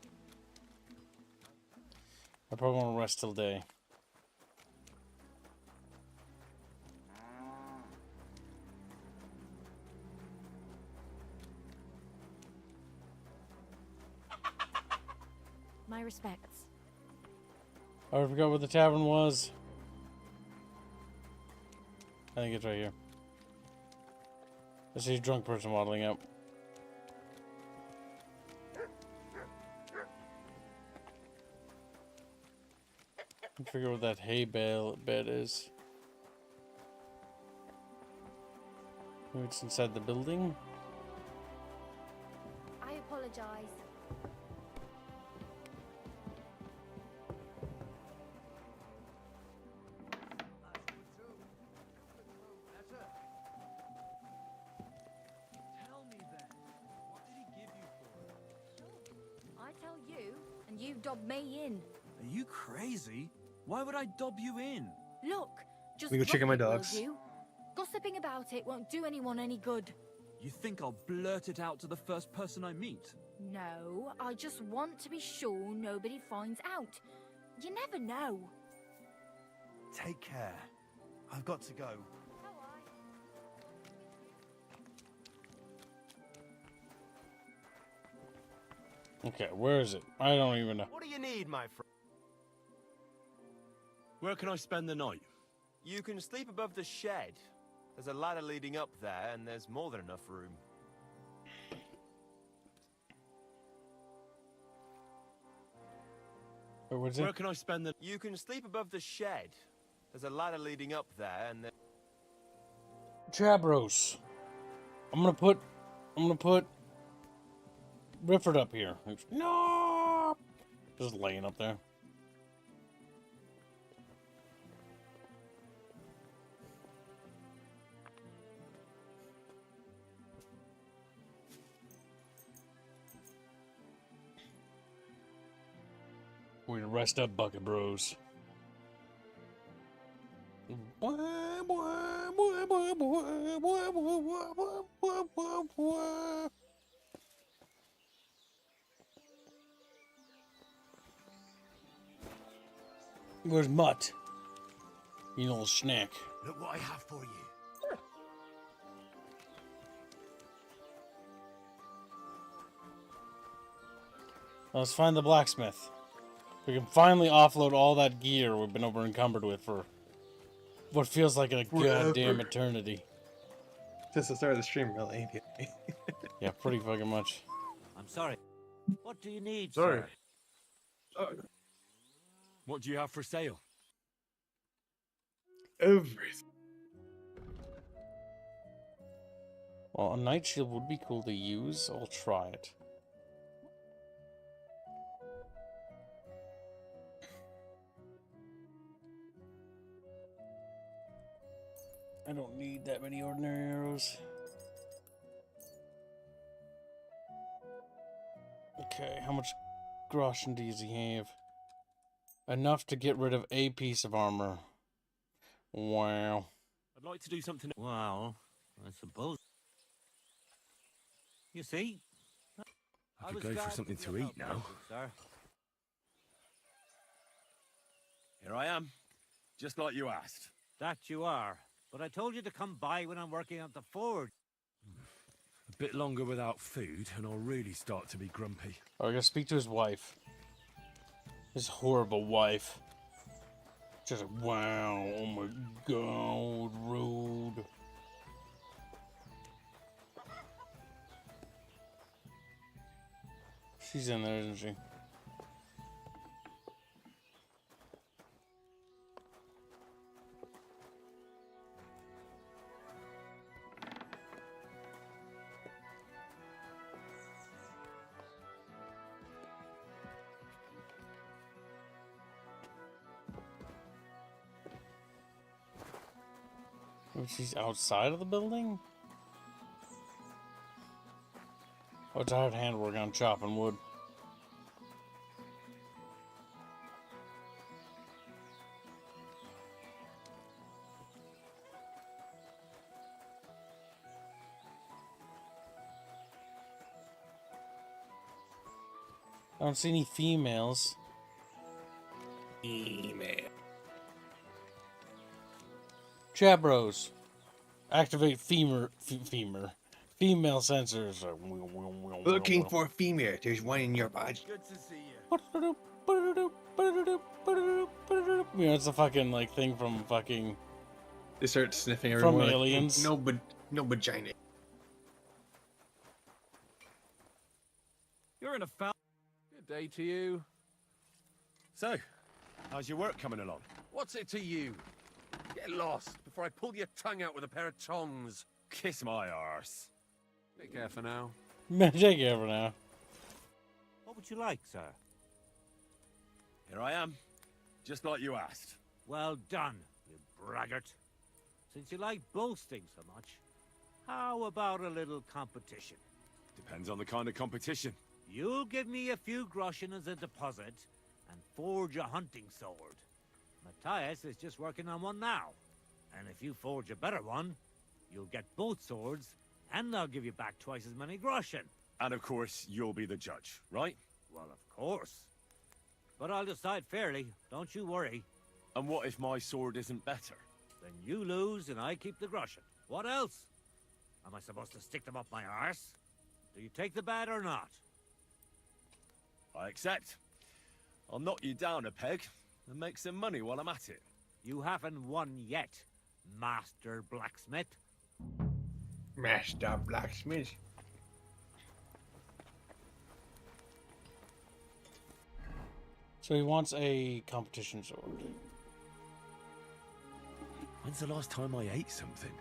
A: I probably won't rest till day.
S: My respects.
A: Oh, I forgot where the tavern was. I think it's right here. I see a drunk person waddling up. I figure what that hay bale bed is. Maybe it's inside the building.
S: I apologize.
V: Tell me then, what did he give you for it?
S: I tell you, and you dob me in.
V: Are you crazy? Why would I dob you in?
S: Look, just
B: Let me go check on my
S: drop it, will
B: dogs.
S: you? Gossiping about it won't do anyone any good.
V: You think I'll blurt it out to the first person I meet?
S: No, I just want to be sure nobody finds out. You never know.
T: Take care. I've got to go.
A: Okay, where is it? I don't even know.
M: What do you need, my friend?
N: Where can I spend the night?
M: You can sleep above the shed. There's a ladder leading up there, and there's more than enough room.
N: Where can I spend the...
M: You can sleep above the shed. There's a ladder leading up there, and
A: Chabros. I'm gonna put Rifford up here. No, just laying up there. We're gonna rest up, Bucket Bros. Where's Mutt? You little snack.
F: Look what I have for you.
A: Let's find the blacksmith. We can finally offload all that gear we've been over encumbered with for what feels like a goddamn eternity.
B: Since the start of the stream, really.
A: Yeah, pretty fucking much.
L: I'm sorry. What do you need,
B: Sorry.
L: sir?
N: What do you have for sale?
B: Everything.
A: Well, a night shield would be cool to use. I'll try it. I don't need that many ordinary arrows. Okay, how much groschen does he have? Enough to get rid of a piece of armor. Wow.
L: I'd like to do something. Well, I suppose. You see?
N: I could go for something to eat now.
L: Sir.
N: Here I am, just like you asked.
L: That you are. But I told you to come by when I'm working at the forge.
N: A bit longer without food, and I'll really start to be grumpy.
A: Oh, I gotta speak to his wife. His horrible wife. Just like, wow, oh my god, rude. She's in there, isn't she? Oh, she's outside of the building? Oh, it's hard handwork on chopping wood. I don't see any females.
B: Email.
A: Chat bros. Activate female sensors.
B: Looking for a female. There's one in your body.
F: Good to see you.
A: You know, it's a fucking like thing from fucking.
B: They start sniffing
A: from
B: everyone.
A: Aliens.
B: Like, no vagina.
V: You're in a foul. Good day to you.
N: So, how's your work coming along?
D: What's it to you? Get lost before I pull your tongue out with a pair of tongs.
N: Kiss my arse.
V: Take care for now.
A: Take care for now.
L: What would you like, sir?
N: Here I am, just like you asked.
L: Well done, you braggart. Since you like boasting so much, how about a little competition?
N: Depends on the kind of competition.
L: You'll give me a few groschen as a deposit and forge a hunting sword. Matthias is just working on one now. And if you forge a better one, you'll get both swords and they'll give you back twice as many groschen.
N: And of course, you'll be the judge, right?
L: Well, of course. But I'll decide fairly, don't you worry.
N: And what if my sword isn't better?
L: Then you lose and I keep the groschen. What else? Am I supposed to stick them up my arse? Do you take the bet or not?
N: I accept. I'll knock you down a peg and make some money while I'm at it.
L: You haven't won yet, Master Blacksmith.
B: Master Blacksmith.
A: So he wants a competition sword.
N: When's the last time I ate something?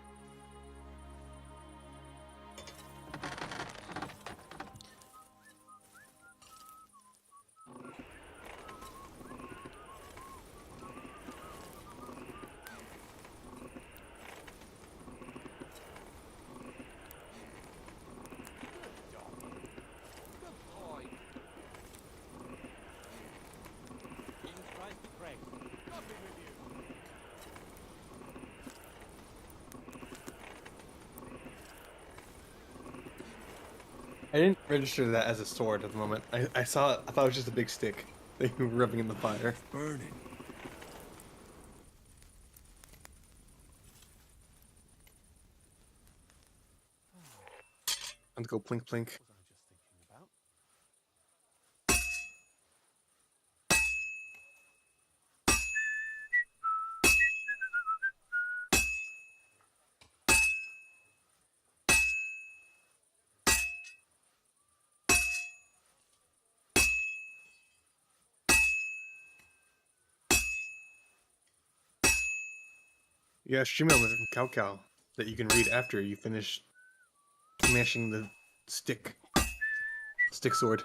B: I didn't register that as a sword at the moment. I saw it. I thought it was just a big stick that you were rubbing in the fire.
N: Burning.
B: Let's go plink plink. Yeah, stream it with Cow Cow that you can read after you finish smashing the stick sword.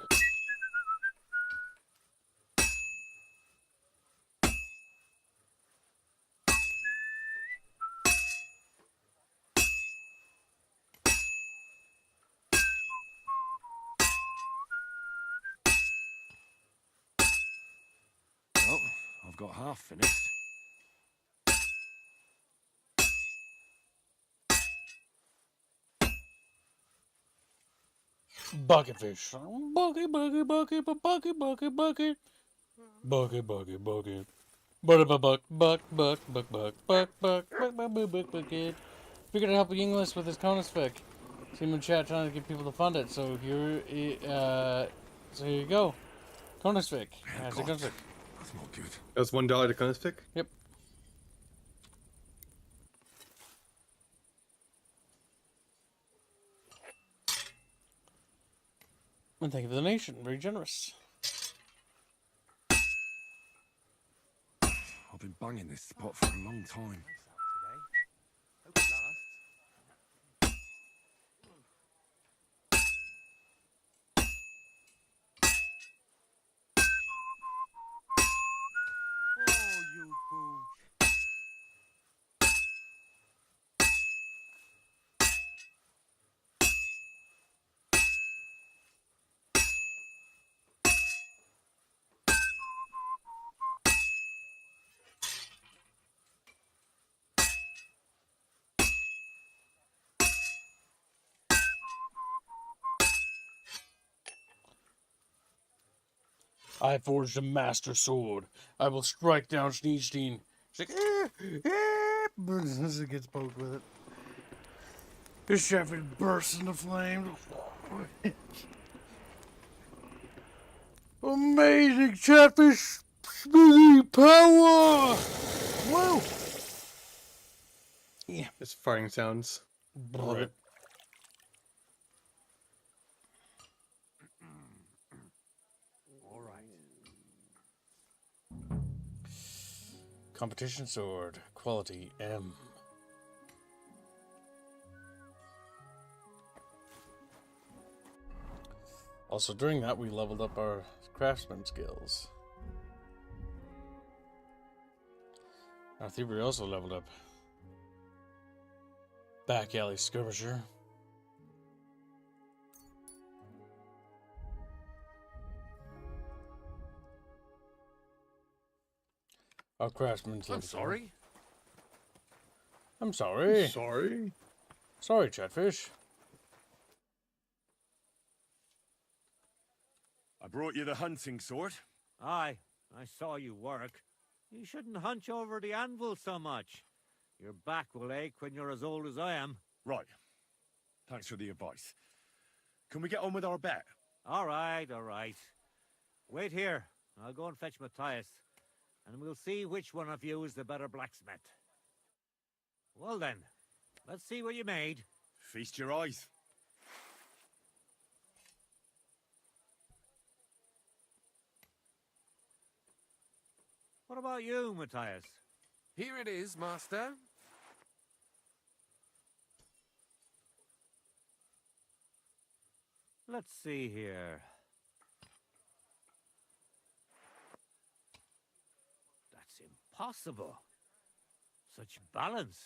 N: Well, I've got half finished.
A: Bucket fish. Bucket, bucket, bucket, bucket, bucket, bucket. Bucket, bucket, bucket. Bucket, buck, buck, buck, buck, buck, buck, buck, buck, buck, buck, bucket. Figured to help English with his Counter-Spec. See him in chat trying to get people to fund it. So here you go. Counter-Spec. That's a Counter-Spec.
N: That's not good.
B: That was $1 to Counter-Spec?
A: Yep. And thank you for the donation. Very generous.
N: I've been banging this spot for a long time.
L: Oh, you pooch.
A: I forged a master sword. I will strike down Schneestein. She's like, as it gets poked with it. His Chatfish bursts into flames. Amazing Chatfish speedy power! Whoa!
B: Yeah, it's farting sounds. I love it.
K: All right.
A: Competition sword, quality M. Also, during that, we leveled up our craftsman skills. Our thievery also leveled up. Back alley skirmisher. Our craftsman's
D: I'm sorry.
A: I'm sorry.
B: Sorry?
A: Sorry, Chatfish.
E: I brought you the hunting sword.
L: Aye, I saw you work. You shouldn't hunch over the anvil so much. Your back will ache when you're as old as I am.
E: Right. Thanks for the advice. Can we get on with our bet?
L: All right, all right. Wait here. I'll go and fetch Matthias, and we'll see which one of you is the better blacksmith. Well then, let's see what you made.
E: Feast your eyes.
L: What about you, Matthias?
D: Here it is, master.
L: Let's see here. That's impossible. Such balance.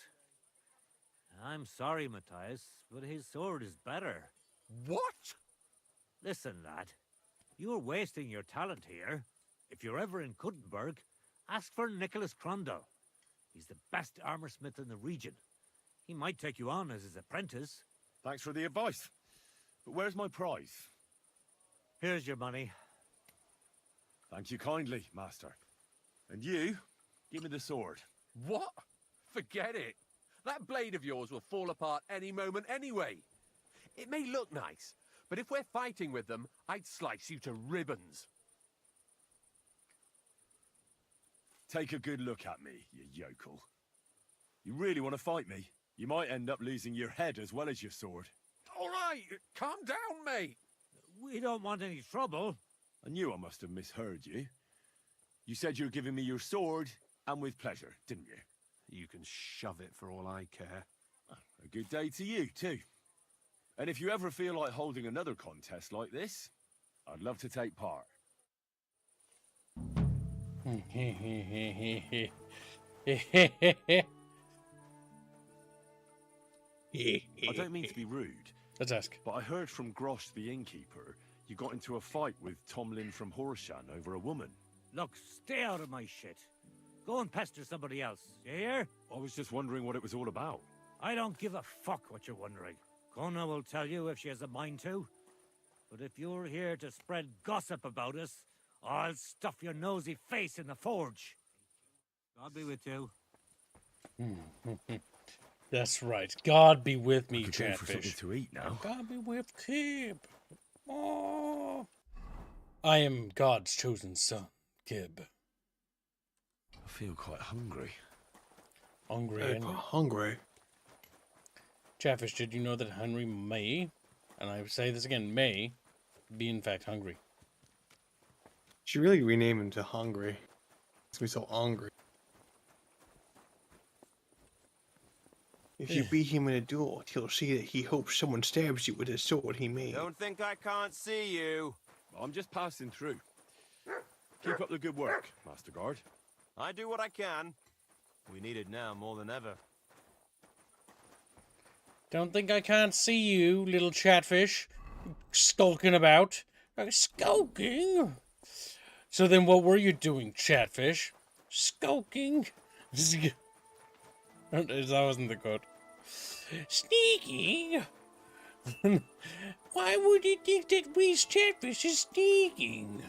L: I'm sorry, Matthias, but his sword is better.
D: What?
L: Listen, lad. You're wasting your talent here. If you're ever in Kuttenberg, ask for Nicholas Crondell. He's the best armorsmith in the region. He might take you on as his apprentice.
E: Thanks for the advice. But where's my prize?
L: Here's your money.
E: Thank you kindly, master. And you, give me the sword.
D: What? Forget it. That blade of yours will fall apart any moment anyway. It may look nice, but if we're fighting with them, I'd slice you to ribbons.
E: Take a good look at me, you yokel. You really want to fight me? You might end up losing your head as well as your sword.
D: All right, calm down, mate.
L: We don't want any trouble.
E: I knew I must have misheard you. You said you were giving me your sword, and with pleasure, didn't you?
D: You can shove it for all I care.
E: A good day to you, too. And if you ever feel like holding another contest like this, I'd love to take part.
A: I
E: don't mean to be rude.
A: Let's ask.
E: But I heard from Grosh the innkeeper you got into a fight with Tomlin from Horshan over a woman.
L: Look, stay out of my shit. Go and pester somebody else, you hear?
E: I was just wondering what it was all about.
L: I don't give a fuck what you're wondering. Kona will tell you if she has a mind to. But if you're here to spread gossip about us, I'll stuff your nosy face in the forge. God be with you.
A: That's right. God be with me,
E: I could go for something
A: Chatfish.
E: to eat now.
A: God be with Kib. Oh. I am God's chosen son, Kib.
E: I feel quite hungry.
A: Hungry.
B: Hungry.
A: Chatfish, did you know that Henry may, and I say this again, may, be in fact hungry?
B: Should really rename him to Hungry. It's gonna be so hungry. If you beat him in a duel, he'll see that he hopes someone stabs you with his sword he made.
M: Don't think I can't see you.
E: I'm just passing through. Keep up the good work, Master Guard.
M: I do what I can. We need it now more than ever.
A: Don't think I can't see you, little Chatfish, skulking about. Skulking? So then what were you doing, Chatfish? Skulking? That wasn't the quote. Sneaking? Why would you think that we Chatfish is sneaking?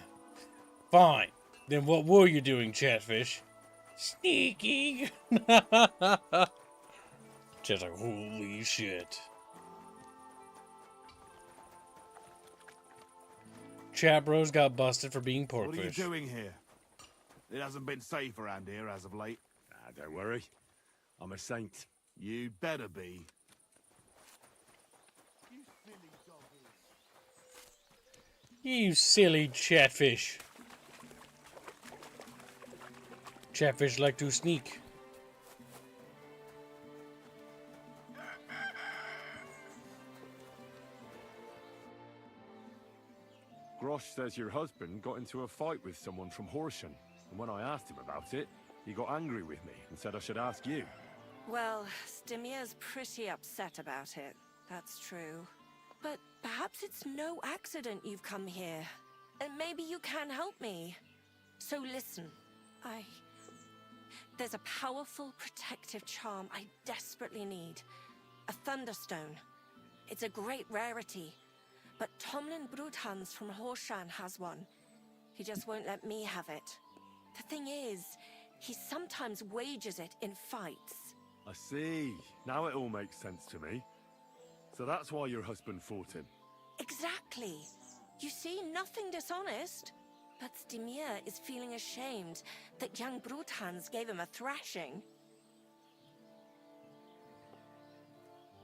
A: Fine. Then what were you doing, Chatfish? Sneaking. Just like, holy shit. Chat bros got busted for being porkfish.
G: What are you doing here? It hasn't been safe around here as of late.
E: Ah, don't worry. I'm a saint.
G: You better be.
A: You silly Chatfish. Chatfish like to sneak.
E: Grosh says your husband got into a fight with someone from Horsham, and when I asked him about it, he got angry with me and said I should ask you.
O: Well, Stimir's pretty upset about it. That's true. But perhaps it's no accident you've come here. And maybe you can help me. So listen, there's a powerful protective charm I desperately need. A Thunderstone. It's a great rarity. But Tomlin Bruthans from Horshan has one. He just won't let me have it. The thing is, he sometimes wages it in fights.
E: I see. Now it all makes sense to me. So that's why your husband fought him.
O: Exactly. You see, nothing dishonest. But Stimir is feeling ashamed that young Bruthans gave him a thrashing.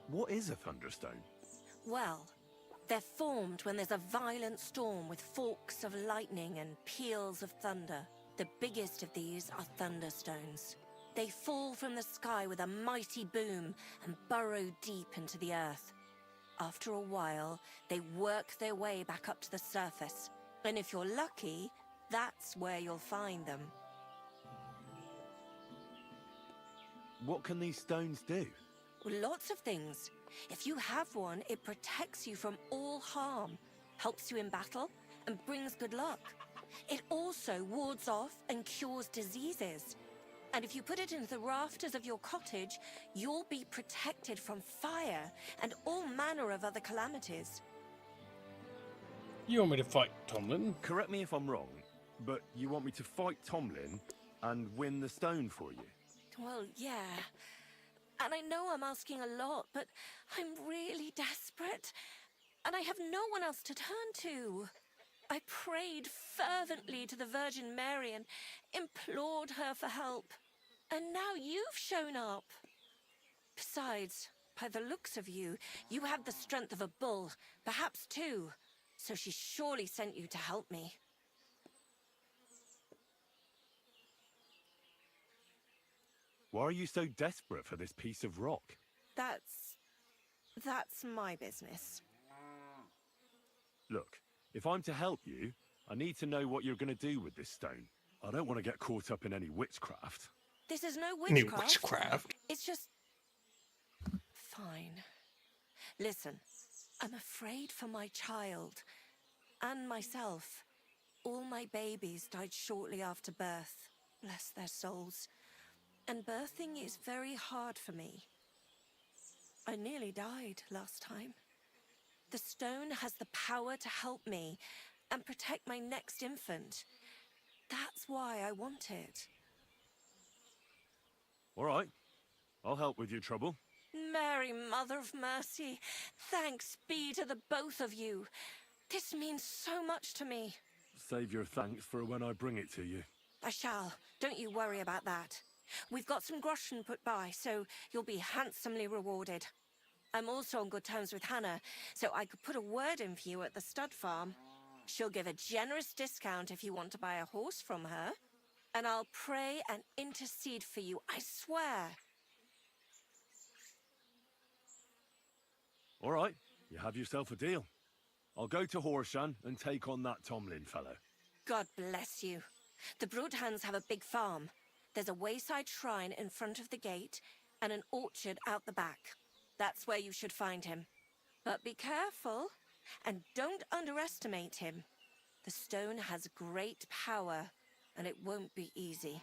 E: What is a thunderstone?
O: Well, they're formed when there's a violent storm with forks of lightning and peals of thunder. The biggest of these are thunderstones. They fall from the sky with a mighty boom and burrow deep into the earth. After a while, they work their way back up to the surface. And if you're lucky, that's where you'll find them.
E: What can these stones do?
O: Well, lots of things. If you have one, it protects you from all harm, helps you in battle, and brings good luck. It also wards off and cures diseases. And if you put it into the rafters of your cottage, you'll be protected from fire and all manner of other calamities.
A: You want me to fight Tomlin?
E: Correct me if I'm wrong, but you want me to fight Tomlin and win the stone for you?
O: Well, yeah. And I know I'm asking a lot, but I'm really desperate. And I have no one else to turn to. I prayed fervently to the Virgin Mary and implored her for help. And now you've shown up. Besides, by the looks of you, you have the strength of a bull, perhaps two. So she surely sent you to help me.
E: Why are you so desperate for this piece of rock?
O: That's my business.
E: Look, if I'm to help you, I need to know what you're going to do with this stone. I don't want to get caught up in any witchcraft.
O: This is no
B: Any
O: witchcraft.
B: witchcraft?
O: It's just... Fine. Listen, I'm afraid for my child. And myself. All my babies died shortly after birth. Bless their souls. And birthing is very hard for me. I nearly died last time. The stone has the power to help me and protect my next infant. That's why I want it.
E: All right. I'll help with your trouble.
O: Mary, Mother of Mercy, thanks be to the both of you. This means so much to me.
E: Save your thanks for when I bring it to you.
O: I shall. Don't you worry about that. We've got some groschen put by, so you'll be handsomely rewarded. I'm also on good terms with Hannah, so I could put a word in for you at the stud farm. She'll give a generous discount if you want to buy a horse from her. And I'll pray and intercede for you, I swear.
E: All right, you have yourself a deal. I'll go to Horshan and take on that Tomlin fellow.
O: God bless you. The Bruthans have a big farm. There's a wayside shrine in front of the gate and an orchard out the back. That's where you should find him. But be careful and don't underestimate him. The stone has great power and it won't be easy.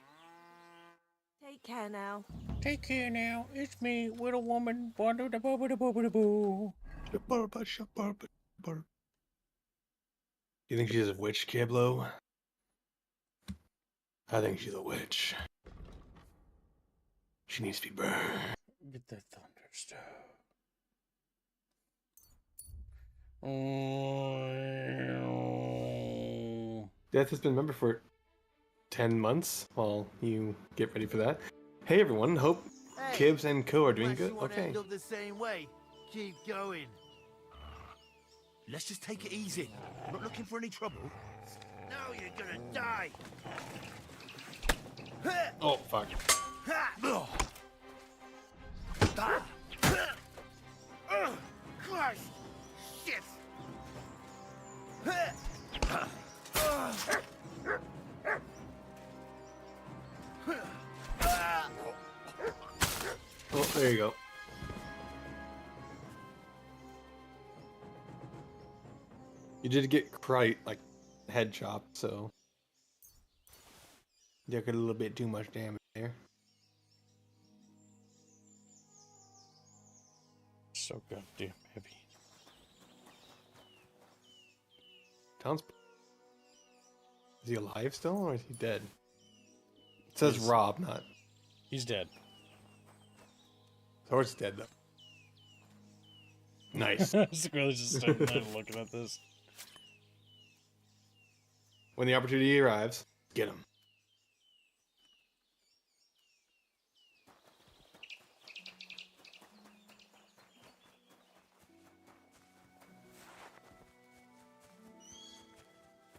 O: Take care now.
A: Take care now. It's me, little woman.
B: You think she's a witch, Kiblo? I think she's a witch. She needs to be burned.
A: Get that thunderstone.
B: Death has been a member for 10 months while you get ready for that. Hey everyone, hope Kibbs and Co are doing good. Okay.
J: End up the same way. Keep going.
G: Let's just take it easy. I'm not looking for any trouble.
J: Now you're gonna die.
B: Oh, fuck.
J: Christ! Shit!
B: Oh, there you go. You did get quite, like, head chopped, so... You got a little bit too much damage there.
A: So goddamn heavy.
B: Sounds... Is he alive still, or is he dead? It says Rob, not...
A: He's dead.
B: Thor's dead, though. Nice.
A: Squirrel's just standing there looking at this.
B: When the opportunity arrives, get him.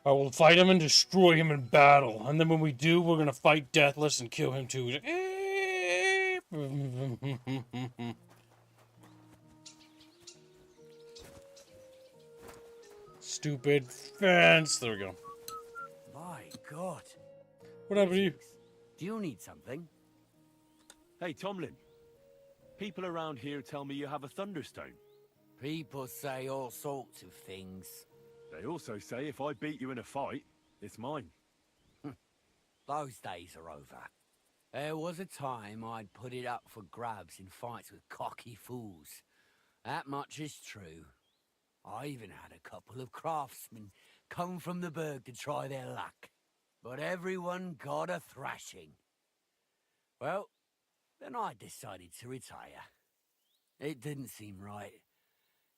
A: I will fight him and destroy him in battle. And then when we do, we're gonna fight Deathless and kill him too. Stupid fence. There we go.
L: My God.
A: What happened to you?
L: Do you need something?
E: Hey, Tomlin. People around here tell me you have a thunderstone.
J: People say all sorts of things.
E: They also say if I beat you in a fight, it's mine.
J: Those days are over. There was a time I'd put it up for grabs in fights with cocky fools. That much is true. I even had a couple of craftsmen come from the burg to try their luck. But everyone got a thrashing. Well, then I decided to retire. It didn't seem right,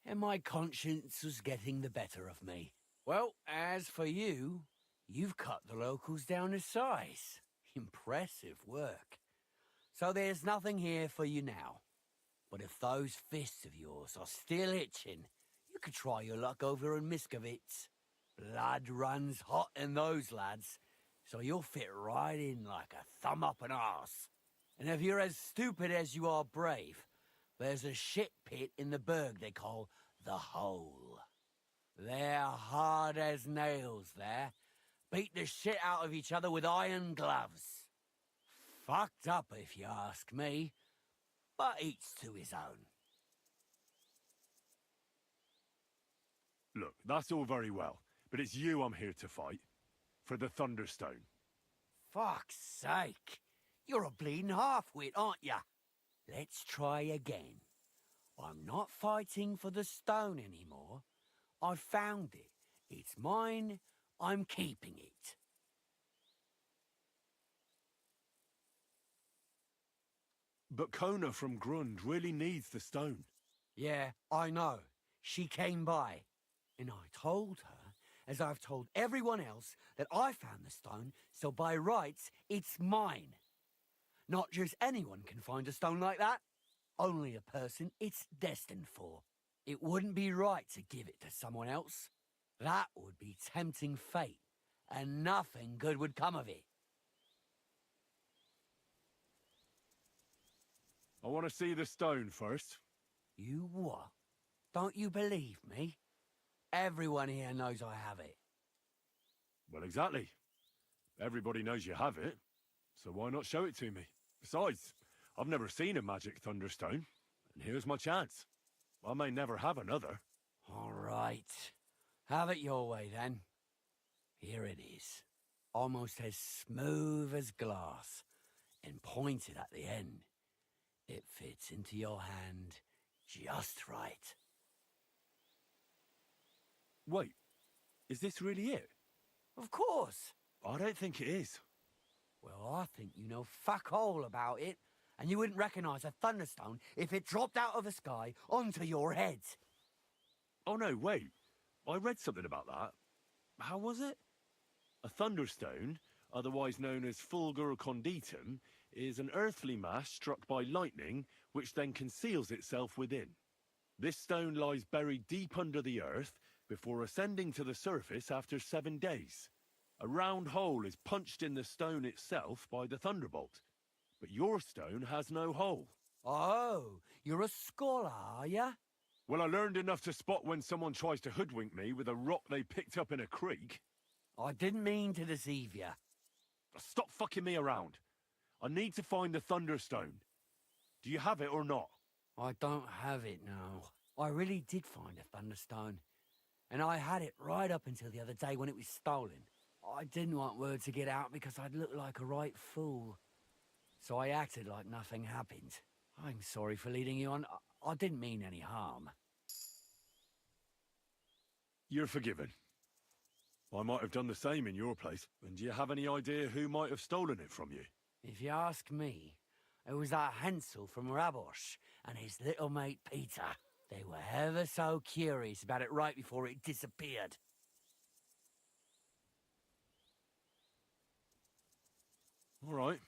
J: and my conscience was getting the better of me. Well, as for you, you've cut the locals down to size. Impressive work. So there's nothing here for you now. But if those fists of yours are still itching, you could try your luck over in Miskovitz. Blood runs hot in those lads, so you'll fit right in like a thumb up an arse. And if you're as stupid as you are brave, there's a shit pit in the burg they call the Hole. They're hard as nails there. Beat the shit out of each other with iron gloves. Fucked up if you ask me, but each to his own.
E: Look, that's all very well, but it's you I'm here to fight. For the Thunderstone.
J: Fuck's sake. You're a bleeding half-wit, aren't ya? Let's try again. I'm not fighting for the stone anymore. I found it. It's mine. I'm keeping it.
E: But Kona from Grund really needs the stone.
J: Yeah, I know. She came by. And I told her, as I've told everyone else, that I found the stone, so by rights, it's mine. Not just anyone can find a stone like that. Only a person it's destined for. It wouldn't be right to give it to someone else. That would be tempting fate, and nothing good would come of it.
E: I want to see the stone first.
J: You what? Don't you believe me? Everyone here knows I have it.
E: Well, exactly. Everybody knows you have it, so why not show it to me? Besides, I've never seen a magic thunderstone, and here's my chance. I may never have another.
J: All right. Have it your way, then. Here it is. Almost as smooth as glass, and pointed at the end. It fits into your hand just right.
E: Wait, is this really it?
J: Of course.
E: I don't think it is.
Q: Well, I think you know fuck all about it, and you wouldn't recognize a thunderstone if it dropped out of the sky onto your head.
E: Oh no, wait. I read something about that. How was it? A thunderstone, otherwise known as fulgur conditum, is an earthly mass struck by lightning, which then conceals itself within. This stone lies buried deep under the earth before ascending to the surface after 7 days. A round hole is punched in the stone itself by the thunderbolt. But your stone has no hole.
Q: Oh, you're a scholar, are ya?
E: Well, I learned enough to spot when someone tries to hoodwink me with a rock they picked up in a creek.
Q: I didn't mean to deceive ya.
E: Stop fucking me around. I need to find the Thunderstone. Do you have it or not?
Q: I don't have it now. I really did find a thunderstone. And I had it right up until the other day when it was stolen. I didn't want word to get out because I'd look like a right fool. So I acted like nothing happened. I'm sorry for leading you on. I didn't mean any harm.
E: You're forgiven. I might have done the same in your place. And do you have any idea who might have stolen it from you?
Q: If you ask me, it was that Hansel from Rabosh and his little mate Peter. They were ever so curious about it right before it disappeared.
E: All right.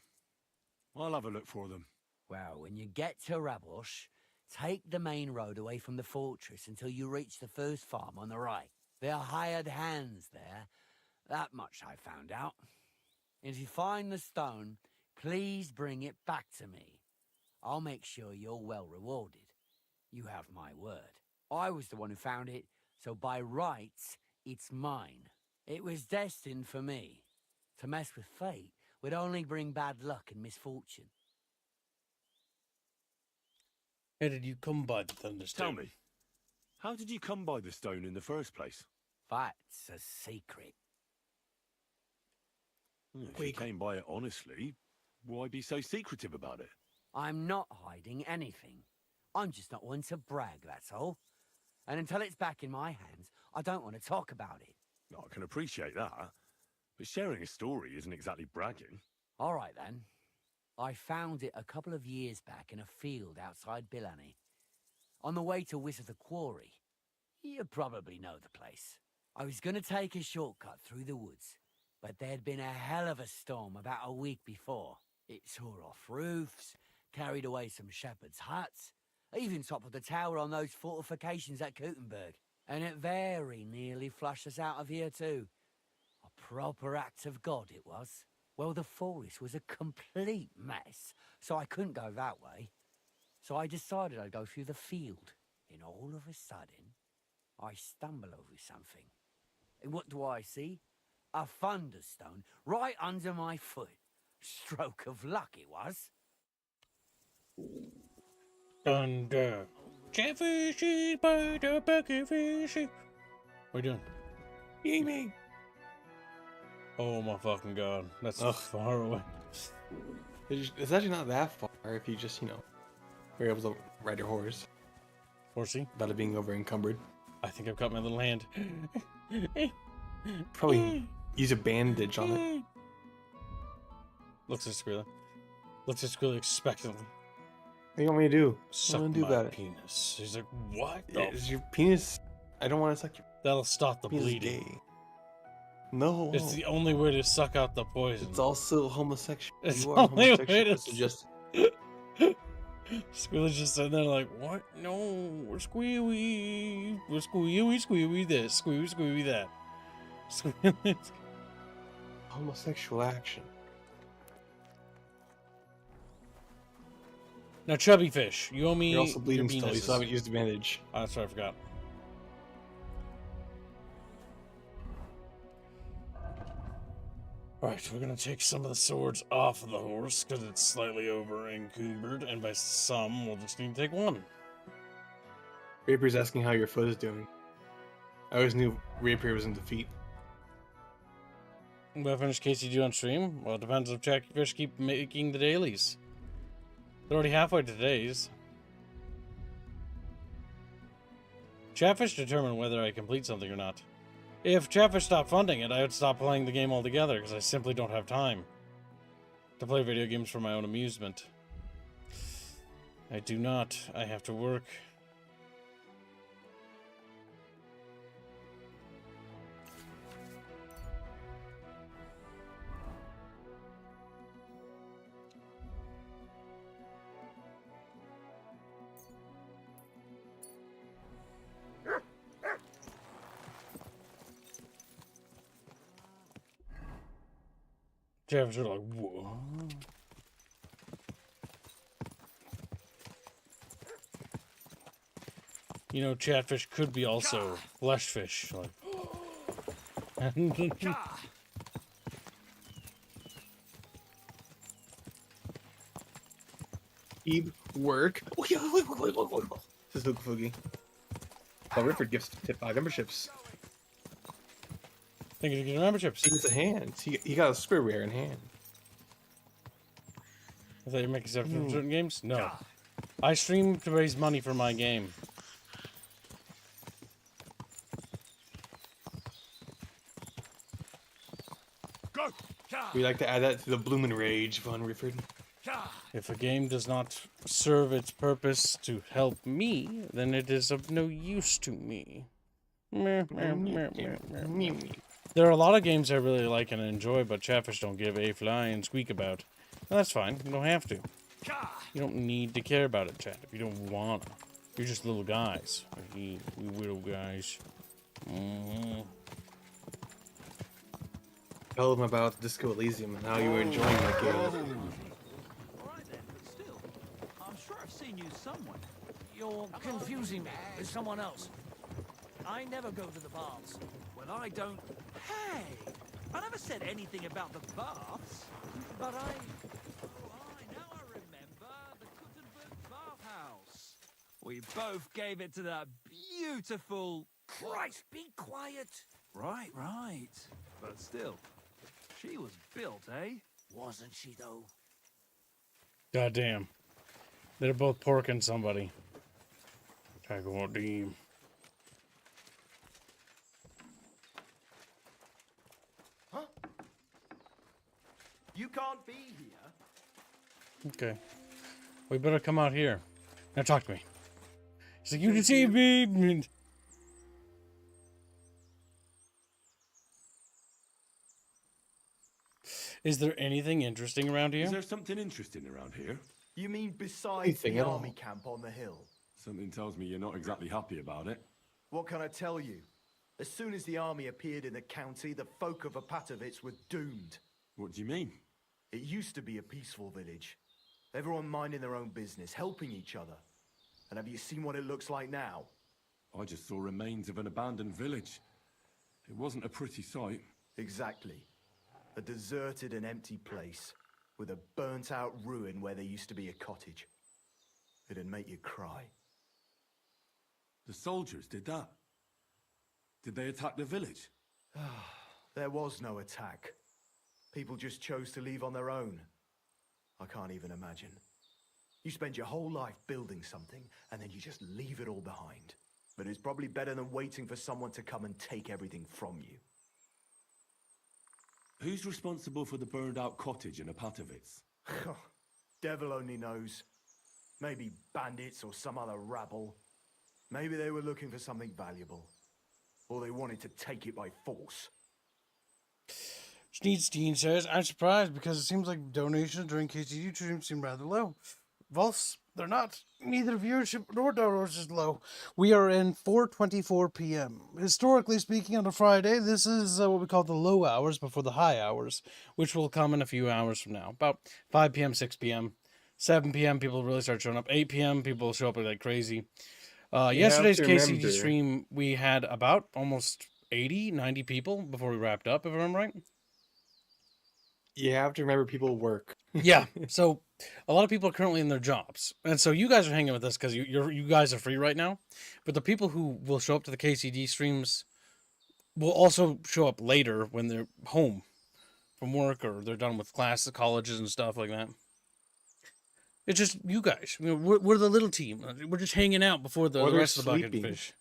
E: I'll have a look for them.
Q: Well, when you get to Rabosh, take the main road away from the fortress until you reach the first farm on the right. There are hired hands there. That much I found out. If you find the stone, please bring it back to me. I'll make sure you're well rewarded. You have my word. I was the one who found it, so by rights, it's mine. It was destined for me. To mess with fate would only bring bad luck and misfortune.
A: How did you come by the thunderstone?
E: Tell me, how did you come by the stone in the first place?
Q: That's a secret.
E: If you came by it honestly, why be so secretive about it?
Q: I'm not hiding anything. I'm just not one to brag, that's all. And until it's back in my hands, I don't want to talk about it.
E: I can appreciate that, but sharing a story isn't exactly bragging.
Q: All right, then. I found it a couple of years back in a field outside Bickering. On the way to Wizard Quarry. You probably know the place. I was going to take a shortcut through the woods, but there'd been a hell of a storm about a week before. It tore off roofs, carried away some shepherds' huts, even toppled the tower on those fortifications at Gutenberg. And it very nearly flushed us out of here too. A proper act of God it was. Well, the forest was a complete mess, so I couldn't go that way. So I decided I'd go through the field. And all of a sudden, I stumble over something. And what do I see? A thunderstone right under my foot. Stroke of luck it was.
A: Thunder. Chatfishy by the bucket fishy. What are you doing?
B: Gaming.
A: Oh my fucking god. That's far away.
B: It's actually not that far if you just, were able to ride your horse.
A: Horsey?
B: Without it being over encumbered.
A: I think I've got my little hand.
B: Probably use a bandage on it.
A: Looks at Squealer. Looks at Squealer expectantly.
B: What do you want me to do?
A: Suck
B: what do you
A: my
B: about
A: penis. He's like, what?
B: Is your penis... I don't want to suck your...
A: That'll stop the
B: penis
A: bleeding.
B: Gay. No.
A: It's the only way to suck out the poison.
B: It's also homosexual.
A: It's
B: You
A: the
B: are
A: only way
B: homosexual.
A: to...
B: Just...
A: Squealer's just sitting there like, what? No, we're squealy. We're squealy this. Squealy that. Squealy.
B: Homosexual action.
A: Now, Chubby Fish, you owe me.
B: You're also bleeding
A: your
B: still. You still
A: penises.
B: haven't used the bandage.
A: Oh, that's right, I forgot. Alright, we're gonna take some of the swords off of the horse because it's slightly over encumbered, and by some, we'll just need to take one.
B: Rapier asking how your foot is doing. I always knew Rapier was in defeat.
A: What finish KCG on stream? Well, it depends if Chatfish keep making the dailies. They're already halfway to today's. Chatfish determine whether I complete something or not. If Chatfish stopped funding it, I would stop playing the game altogether because I simply don't have time. to play video games for my own amusement. I do not. I have to work. Jeff's like, whoa. You know, chatfish could be also flesh fish. Like.
B: Keep work. This is Luke Fugi. Oh, Rifford gifts 5 memberships.
A: Thank you for getting memberships.
B: He gets a hand. He got a square in hand.
A: I thought you were making stuff for certain games? No. I stream to raise money for my game.
B: We like to add that to the Bloomin' Rage Von Rifford.
A: If a game does not serve its purpose to help me, then it is of no use to me. There are a lot of games I really like and enjoy, but Chatfish don't give a flying squeak about. Well, that's fine. You don't have to. You don't need to care about it, chat, if you don't wanna. You're just little guys. We little guys.
B: Tell them about Disco Elysium and how you were enjoying that game.
V: Alright then, but still, I'm sure I've seen you somewhere.
P: You're confusing me with someone else. I never go to the baths.
V: Well, I don't... Hey! I never said anything about the baths, but I... Oh, now I remember. The Kuttenberg bathhouse. We both gave it to that beautiful...
P: Christ, be quiet!
V: Right. But still, she was built, eh?
P: Wasn't she, though?
A: Goddamn. They're both porking somebody. Goddamn.
F: Huh? You can't be here.
A: Okay. We better come out here. Now talk to me. He's like, you deceived me! Is there anything interesting around here?
N: Is there something interesting around here?
F: You mean besides the army camp on the hill?
N: Something tells me you're not exactly happy about it.
F: What can I tell you? As soon as the army appeared in the county, the folk of Apatovitz were doomed.
N: What do you mean?
F: It used to be a peaceful village. Everyone minding their own business, helping each other. And have you seen what it looks like now?
N: I just saw remains of an abandoned village. It wasn't a pretty sight.
F: Exactly. A deserted and empty place, with a burnt-out ruin where there used to be a cottage. It'd make you cry.
N: The soldiers did that? Did they attack the village?
F: There was no attack. People just chose to leave on their own. I can't even imagine. You spend your whole life building something, and then you just leave it all behind. But it's probably better than waiting for someone to come and take everything from you.
N: Who's responsible for the burned-out cottage in Apatovitz?
F: Devil only knows. Maybe bandits or some other rabble. Maybe they were looking for something valuable. Or they wanted to take it by force.
A: Schneedstein says, I'm surprised because it seems like donations during KCD streams seem rather low. False, they're not. Neither viewership nor downloads is low. We are in 4:24 p.m. Historically speaking, on a Friday, this is what we call the low hours before the high hours, which will come in a few hours from now. About 5 p.m., 6 p.m., 7 p.m., people really start showing up. 8 p.m., people show up like crazy. Yesterday's KCD stream, we had about almost 80, 90 people before we wrapped up, if I remember right.
B: You have to remember people work.
A: Yeah, so a lot of people are currently in their jobs, and so you guys are hanging with us because you guys are free right now. But the people who will show up to the KCD streams will also show up later when they're home from work or they're done with classes, colleges, and stuff like that. It's just you guys. You know, we're the little team. We're just hanging out before the rest of the bucket fish.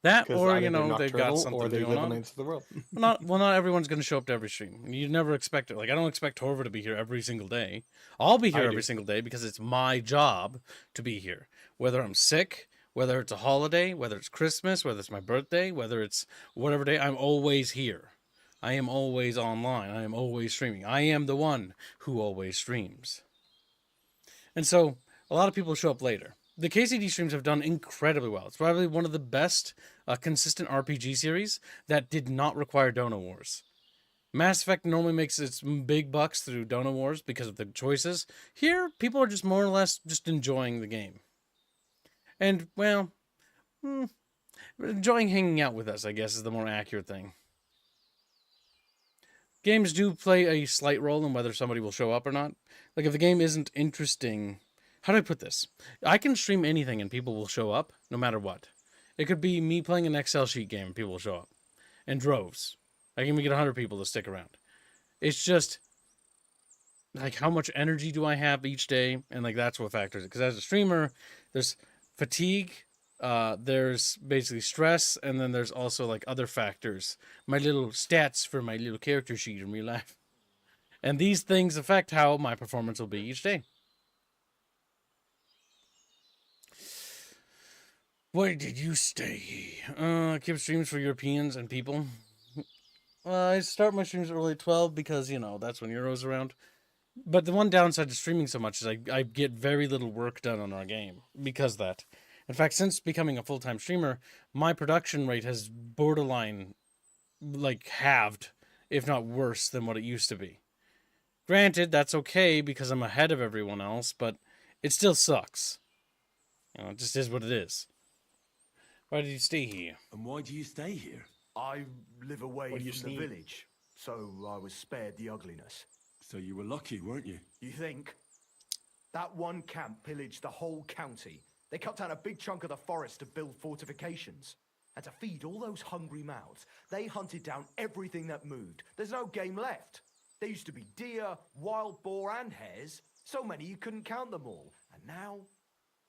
A: That,
B: 'Cause
A: or
B: either
A: you
B: they're
A: know, they've got
B: nocturnal
A: something
B: or they
A: going
B: live
A: on.
B: on the world.
A: Not everyone's going to show up to every stream. You never expect it. Like I don't expect Torva to be here every single day. I'll be here
B: I
A: every
B: do.
A: single day because it's my job to be here. Whether I'm sick, whether it's a holiday, whether it's Christmas, whether it's my birthday, whether it's whatever day, I'm always here. I am always online. I am always streaming. I am the one who always streams. And so a lot of people show up later. The KCD streams have done incredibly well. It's probably one of the best consistent RPG series that did not require Dono Wars. Mass Effect normally makes its big bucks through Dono Wars because of the choices. Here, people are just more or less just enjoying the game. And, well, enjoying hanging out with us, I guess, is the more accurate thing. Games do play a slight role in whether somebody will show up or not. Like, if the game isn't interesting... How do I put this? I can stream anything and people will show up, no matter what. It could be me playing an Excel sheet game and people will show up. In droves. I can even get 100 people to stick around. It's just... like, how much energy do I have each day? And, like, that's what factors it. Because as a streamer, there's fatigue, there's basically stress, and then there's also, like, other factors. My little stats for my little character sheet in real life. And these things affect how my performance will be each day. Where did you stay? Keep streams for Europeans and people. I start my streams early at 12 because, you know, that's when Euro's around. But the one downside to streaming so much is I get very little work done on our game because of that. In fact, since becoming a full-time streamer, my production rate has borderline, like, halved, if not worse than what it used to be. Granted, that's okay because I'm ahead of everyone else, but it still sucks. You know, it just is what it is. Why did you stay here?
N: And why do you stay here?
F: I live away
B: What do you
F: from the
B: sneak?
F: village, so I was spared the ugliness.
N: So you were lucky, weren't you?
F: You think? That one camp pillaged the whole county. They cut down a big chunk of the forest to build fortifications. And to feed all those hungry mouths, they hunted down everything that moved. There's no game left. There used to be deer, wild boar, and hares. So many you couldn't count them all. And now,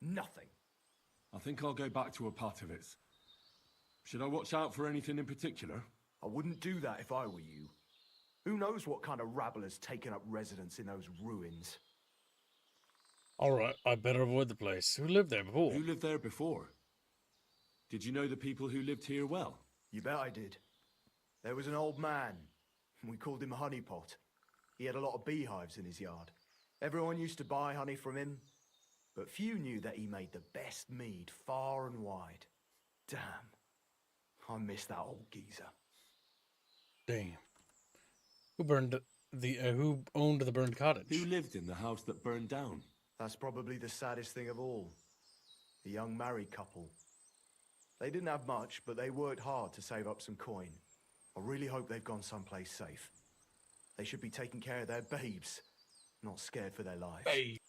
F: nothing.
N: I think I'll go back to Apatovitz. Should I watch out for anything in particular?
F: I wouldn't do that if I were you. Who knows what kind of rabble has taken up residence in those ruins?
A: Alright, I better avoid the place. Who lived there before?
N: Who lived there before? Did you know the people who lived here well?
F: You bet I did. There was an old man. We called him Honeypot. He had a lot of beehives in his yard. Everyone used to buy honey from him, but few knew that he made the best mead far and wide. Damn. I miss that old geezer.
A: Damn. Who burned who owned the burned cottage?
N: Who lived in the house that burned down?
F: That's probably the saddest thing of all. The young married couple. They didn't have much, but they worked hard to save up some coin. I really hope they've gone someplace safe. They should be taking care of their babes, not scared for their lives.
A: Hey.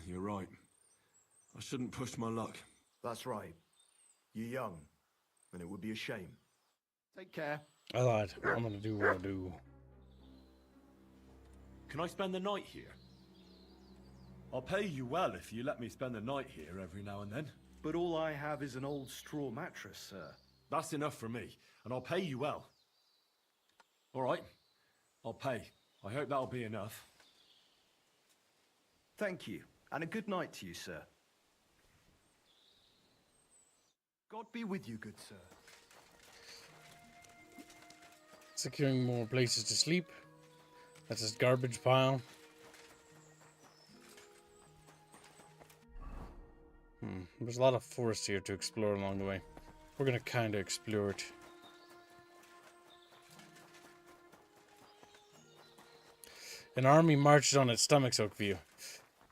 N: You're right. I shouldn't push my luck.
F: That's right. You're young, and it would be a shame. Take care.
A: I lied. I'm gonna do what I do.
N: Can I spend the night here? I'll pay you well if you let me spend the night here every now and then.
F: But all I have is an old straw mattress, sir.
N: That's enough for me, and I'll pay you well. All right, I'll pay. I hope that'll be enough.
F: Thank you, and a good night to you, sir. God be with you, good sir.
A: Securing more places to sleep. That's his garbage pile. There's a lot of forest here to explore along the way. We're gonna kind of explore it. An army marches on its stomachs, Oakview,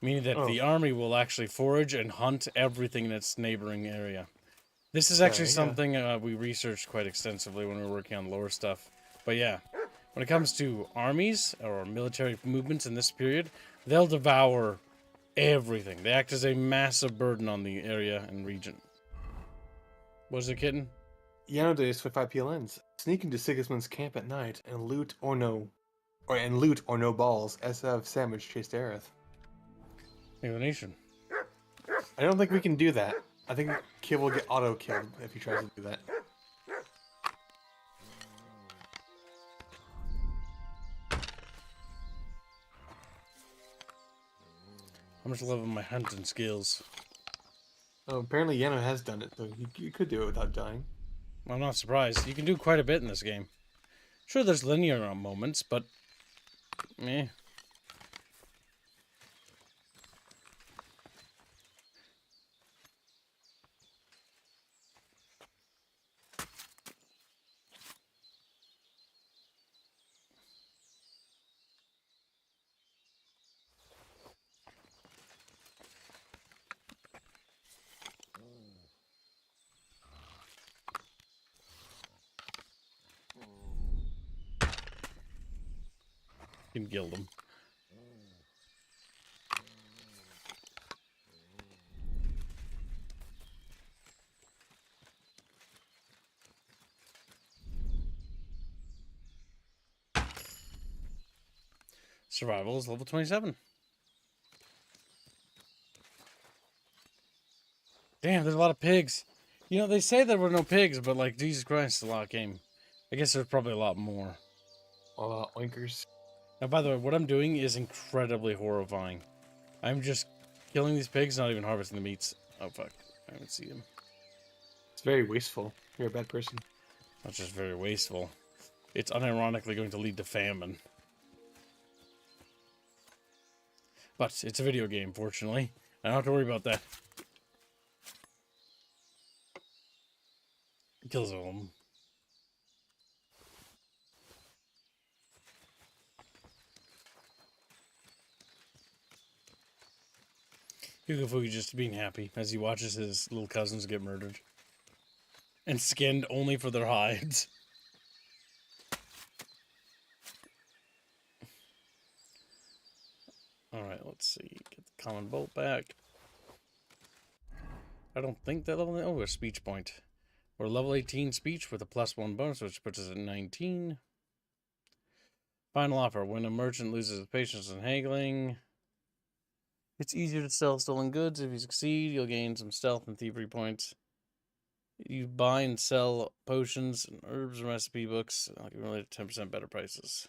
A: meaning that the army will actually forage and hunt everything in its neighboring area. This is actually something we researched quite extensively when we were working on lore stuff. But yeah, when it comes to armies or military movements in this period, they'll devour everything. They act as a massive burden on the area and region. Was it, kitten?
B: Yano days for 5 PLNs. Sneak into Sigismund's camp at night and loot or no balls. SF Sandwich chased Aerith.
A: Alienation.
B: I don't think we can do that. I think Kib will get auto-killed if he tries to do that.
A: How much love of my hunting skills?
B: Oh, apparently Yano has done it, so he could do it without dying.
A: I'm not surprised. You can do quite a bit in this game. Sure, there's linear moments, but... meh. You can gild them. Survival is level 27. Damn, there's a lot of pigs. You know, they say there were no pigs, but like, Jesus Christ, a lot came. I guess there's probably a lot more.
B: Oinkers.
A: Now, by the way, what I'm doing is incredibly horrifying. I'm just killing these pigs, not even harvesting the meats. Oh, fuck. I haven't seen them.
B: It's very wasteful. You're a bad person.
A: Not just very wasteful. It's unironically going to lead to famine. But it's a video game, fortunately. I don't have to worry about that. Kills all of them. Yugafugi just being happy as he watches his little cousins get murdered. And skinned only for their hides. Alright, let's see. Get the common bolt back. I don't think that level... oh, a speech point. Or level 18 speech with a +1 bonus, which puts us at 19. Final offer. When a merchant loses his patience in haggling, it's easier to sell stolen goods. If you succeed, you'll gain some stealth and thievery points. You buy and sell potions and herbs and recipe books. I'll give you 10% better prices.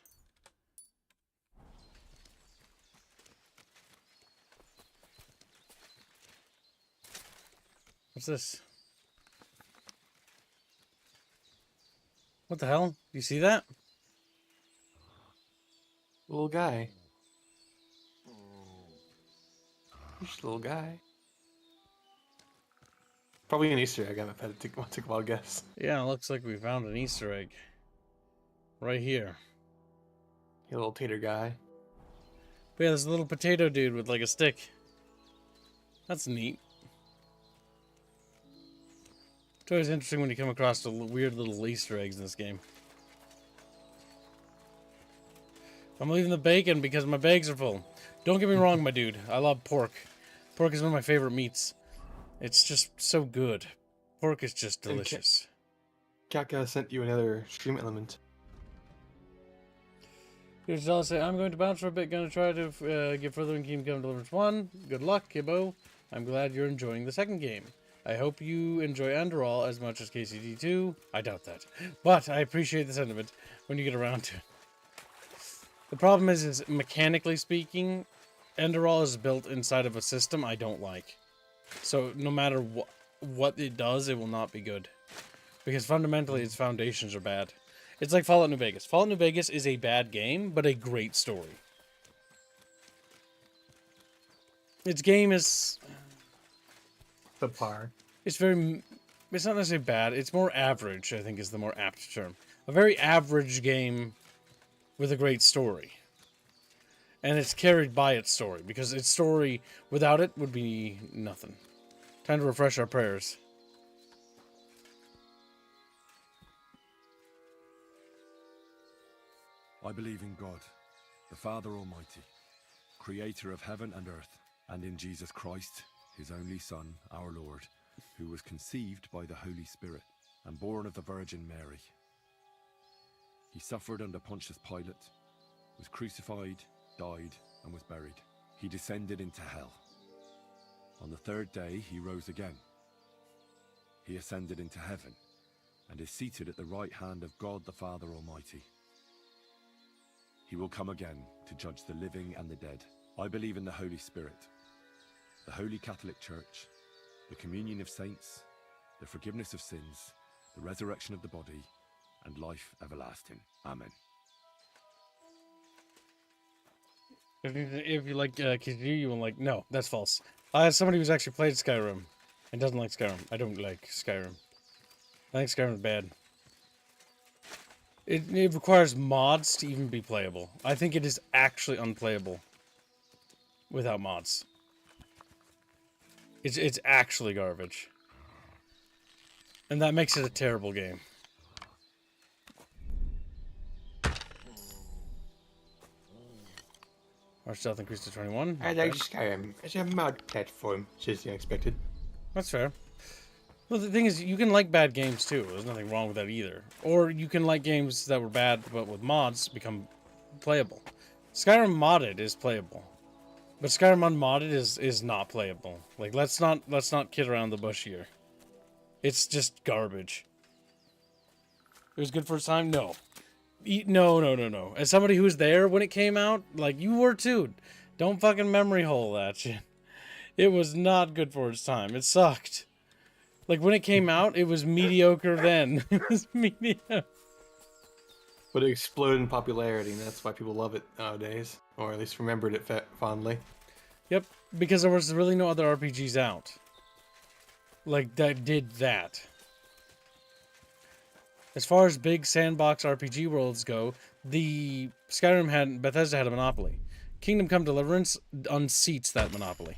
A: What's this? What the hell? You see that?
B: Little guy. Just a little guy. Probably an Easter egg. I took a wild guess.
A: Yeah, it looks like we found an Easter egg. Right here.
B: You little tater guy.
A: But yeah, there's a little potato dude with like a stick. That's neat. It's always interesting when you come across the weird little Easter eggs in this game. I'm leaving the bacon because my bags are full. Don't get me wrong, my dude. I love pork. Pork is one of my favorite meats. It's just so good. Pork is just delicious.
B: Kaka sent you another stream element.
A: Here's all say, I'm going to bounce for a bit. Gonna try to get further in Kingdom Come Deliverance 1. Good luck, Kibbo. I'm glad you're enjoying the second game. I hope you enjoy Underall as much as KCD2. I doubt that. But I appreciate the sentiment when you get around to it. The problem is mechanically speaking, Enderall is built inside of a system I don't like. So no matter what it does, it will not be good. Because fundamentally its foundations are bad. It's like Fallout New Vegas. Fallout New Vegas is a bad game, but a great story. Its game is...
B: subpar.
A: It's not necessarily bad. It's more average, I think is the more apt term. A very average game with a great story. And it's carried by its story, because its story without it would be nothing. Time to refresh our prayers.
N: I believe in God, the Father Almighty, creator of heaven and earth, and in Jesus Christ, his only Son, our Lord, who was conceived by the Holy Spirit and born of the Virgin Mary. He suffered under Pontius Pilate, was crucified, died, and was buried. He descended into hell. On the third day, he rose again. He ascended into heaven and is seated at the right hand of God the Father Almighty. He will come again to judge the living and the dead. I believe in the Holy Spirit, the Holy Catholic Church, the communion of saints, the forgiveness of sins, the resurrection of the body, and life everlasting. Amen.
A: If you like KG, you will like... No, that's false. As somebody who's actually played Skyrim and doesn't like Skyrim, I don't like Skyrim. I think Skyrim is bad. It requires mods to even be playable. I think it is actually unplayable without mods. It's actually garbage. And that makes it a terrible game. Our stealth increased to 21.
B: I like Skyrim. It's a mod platform, says the unexpected.
A: That's fair. Well, the thing is, you can like bad games too. There's nothing wrong with that either. Or you can like games that were bad, but with mods become playable. Skyrim modded is playable, but Skyrim unmodded is not playable. Like let's not kid around the bush here. It's just garbage. It was good for its time. No. No. As somebody who was there when it came out, like you were too, don't fucking memory hole that shit. It was not good for its time. It sucked. Like when it came out, it was mediocre then. It was mediocre.
B: But it exploded in popularity, and that's why people love it nowadays. Or at least remembered it fondly.
A: Yep, because there was really no other RPGs out. Like, that did that. As far as big sandbox RPG worlds go, the Bethesda had a monopoly. Kingdom Come Deliverance unseats that monopoly.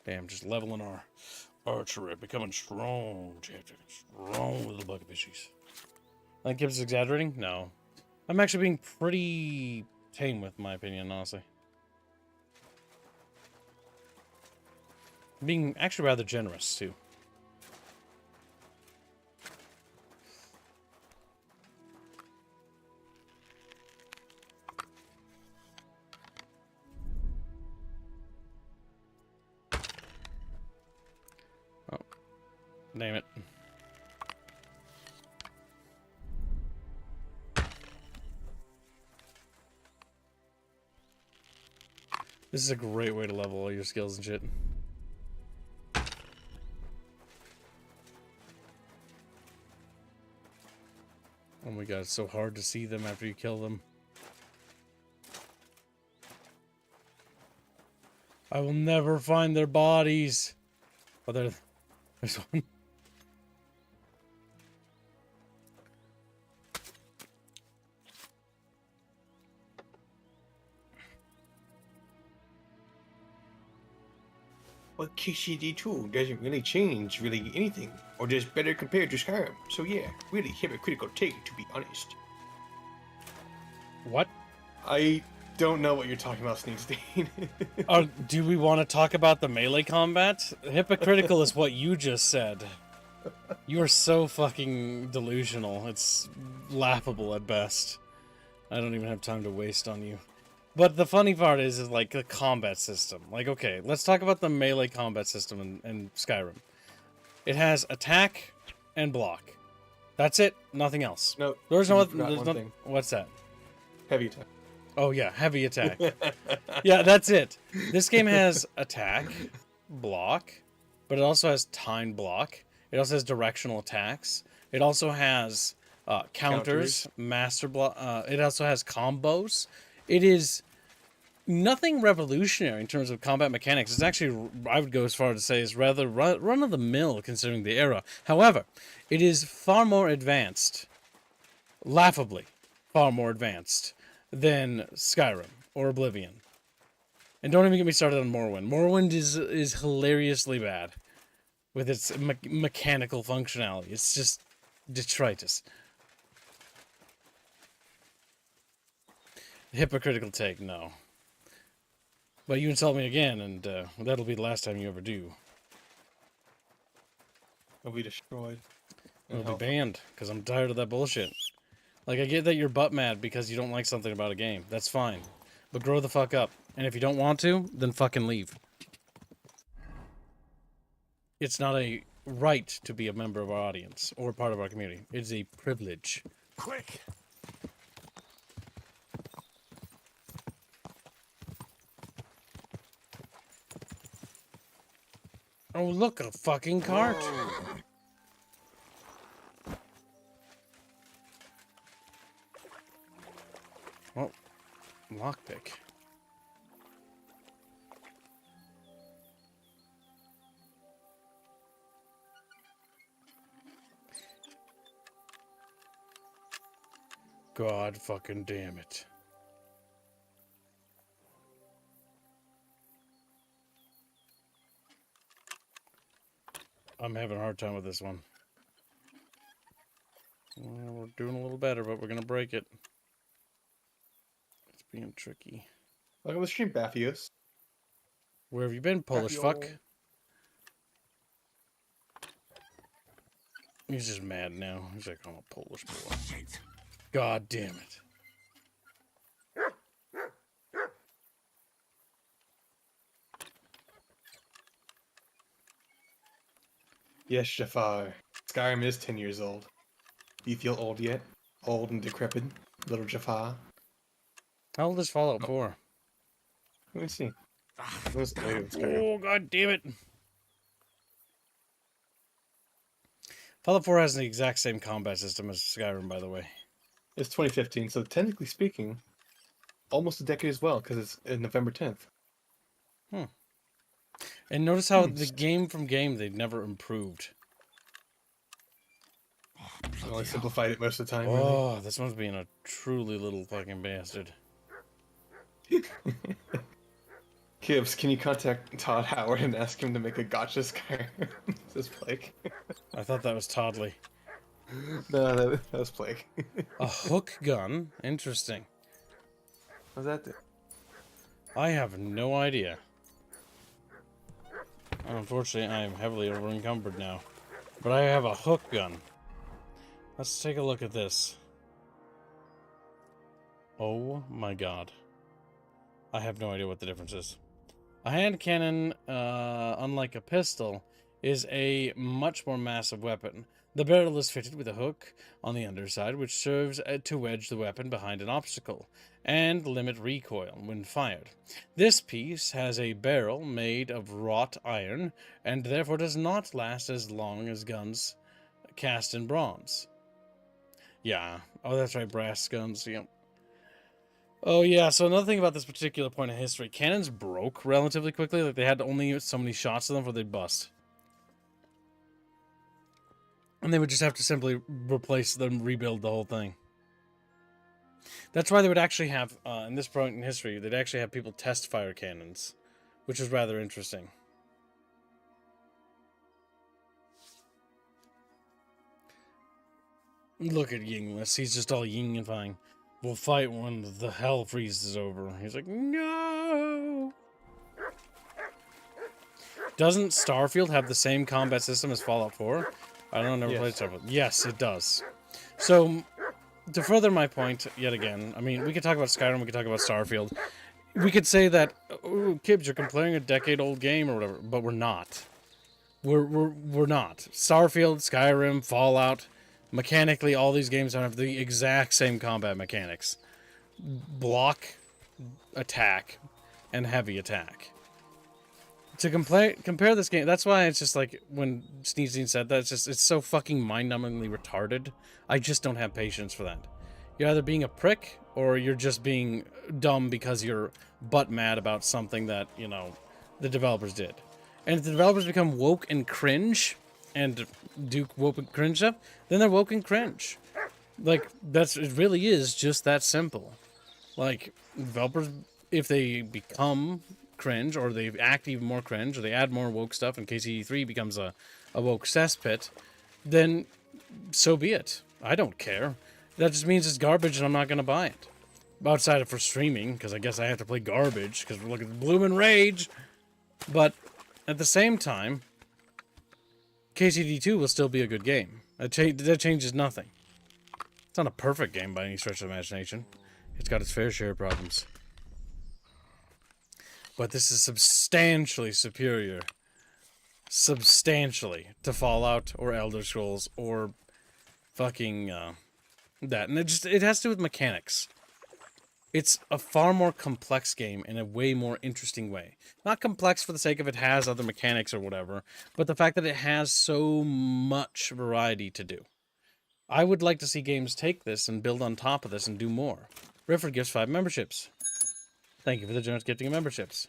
A: Damn, just leveling our archery, becoming strong, strong little bucket fishies. I think Gibbs is exaggerating? No. I'm actually being pretty tame with my opinion, honestly. Being actually rather generous, too. Oh. Damn it. This is a great way to level all your skills and shit. Oh my god, it's so hard to see them after you kill them. I will never find their bodies. Oh, there's one.
B: Well, KCD2 doesn't really change really anything, or just better compared to Skyrim. So yeah, really hypocritical take, to be honest.
A: What?
B: I don't know what you're talking about, Sneakstein.
A: Oh, do we want to talk about the melee combat? Hypocritical is what you just said. You are so fucking delusional. It's laughable at best. I don't even have time to waste on you. But the funny part is like the combat system. Like, okay, let's talk about the melee combat system in Skyrim. It has attack and block. That's it. Nothing else.
B: No.
A: There's no
B: thing.
A: What's that?
B: Heavy attack.
A: Oh yeah, heavy attack. Yeah, that's it. This game has attack, block, but it also has timed block. It also has directional attacks. It also has counters, master block. It also has combos. It is nothing revolutionary in terms of combat mechanics. It's actually, I would go as far to say, is rather run-of-the-mill considering the era. However, it is far more advanced, laughably far more advanced than Skyrim or Oblivion. And don't even get me started on Morrowind. Morrowind is hilariously bad with its mechanical functionality. It's just detritus. Hypocritical take, no. But you insult me again, and that'll be the last time you ever do.
B: It'll be destroyed.
A: It'll be banned, because I'm tired of that bullshit. Like, I get that you're butt mad because you don't like something about a game. That's fine. But grow the fuck up. And if you don't want to, then fucking leave. It's not a right to be a member of our audience or part of our community. It's a privilege.
G: Quick!
A: Oh, look, a fucking cart. Oh, lockpick. God fucking damn it. I'm having a hard time with this one. Well, we're doing a little better, but we're gonna break it. It's being tricky.
B: Welcome to the stream, Baffios.
A: Where have you been, Polish fuck? He's just mad now. He's like, I'm a Polish boy.
G: Shit.
A: God damn it.
B: Yes, Jafar. Skyrim is 10 years old. Do you feel old yet? Old and decrepit, little Jafar?
A: How old is Fallout 4?
B: Let me see.
A: Oh, god damn it. Fallout 4 has the exact same combat system as Skyrim, by the way.
B: It's 2015, so technically speaking, almost a decade as well, because it's November 10th.
A: Hmm. And notice how the game from game, they've never improved.
B: Well, I simplified it most of the time.
A: Oh,
B: really.
A: this one's being a truly little fucking bastard.
B: Kibbs, can you contact Todd Howard and ask him to make a gotcha Skyrim? This Plague.
A: I thought that was Toddley.
B: No, that was Plague.
A: A hook gun? Interesting.
B: What's that do?
A: I have no idea. Unfortunately, I am heavily over encumbered now. But I have a hook gun. Let's take a look at this. Oh my god. I have no idea what the difference is. A hand cannon, unlike a pistol, is a much more massive weapon. The barrel is fitted with a hook on the underside, which serves to wedge the weapon behind an obstacle and limit recoil when fired. This piece has a barrel made of wrought iron and therefore does not last as long as guns cast in bronze. Yeah. Oh, that's right, brass guns. Yep. Oh, yeah, so another thing about this particular point in history, cannons broke relatively quickly. Like, they had only so many shots of them before they'd bust. And they would just have to simply replace them, rebuild the whole thing. That's why they would actually have, in this point in history, they'd actually have people test fire cannons, which is rather interesting. Look at Yingless, he's just all yingifying. We'll fight when the hell freezes over. He's like, no! Doesn't Starfield have the same combat system as Fallout 4? I don't know, never played Starfield. Yes, it does. So, to further my point, yet again, I mean, we could talk about Skyrim, we could talk about Starfield. We could say that, oh, Kibbs, you're comparing a decade-old game or whatever, but we're not. We're not. Starfield, Skyrim, Fallout, mechanically, all these games don't have the exact same combat mechanics. Block, attack, and heavy attack. To compare this game, that's why it's just like, when Sneezing said that, it's so fucking mind-numbingly retarded. I just don't have patience for that. You're either being a prick, or you're just being dumb because you're butt mad about something that, you know, the developers did. And if the developers become woke and cringe, and do woke and cringe stuff, then they're woke and cringe. Like, it really is just that simple. Like, developers, if they become cringe, or they act even more cringe, or they add more woke stuff, and KCD3 becomes a woke cesspit, then so be it. I don't care. That just means it's garbage and I'm not going to buy it. Outside of for streaming, because I guess I have to play garbage, because we're looking at Bloomin' Rage. But at the same time, KCD2 will still be a good game. That changes nothing. It's not a perfect game by any stretch of the imagination. It's got its fair share of problems. But this is substantially superior. Substantially to Fallout or Elder Scrolls or fucking that. And it has to do with mechanics. It's a far more complex game in a way more interesting way. Not complex for the sake of it has other mechanics or whatever, but the fact that it has so much variety to do. I would like to see games take this and build on top of this and do more. Rifford gives 5 memberships. Thank you for the generous gifting of memberships.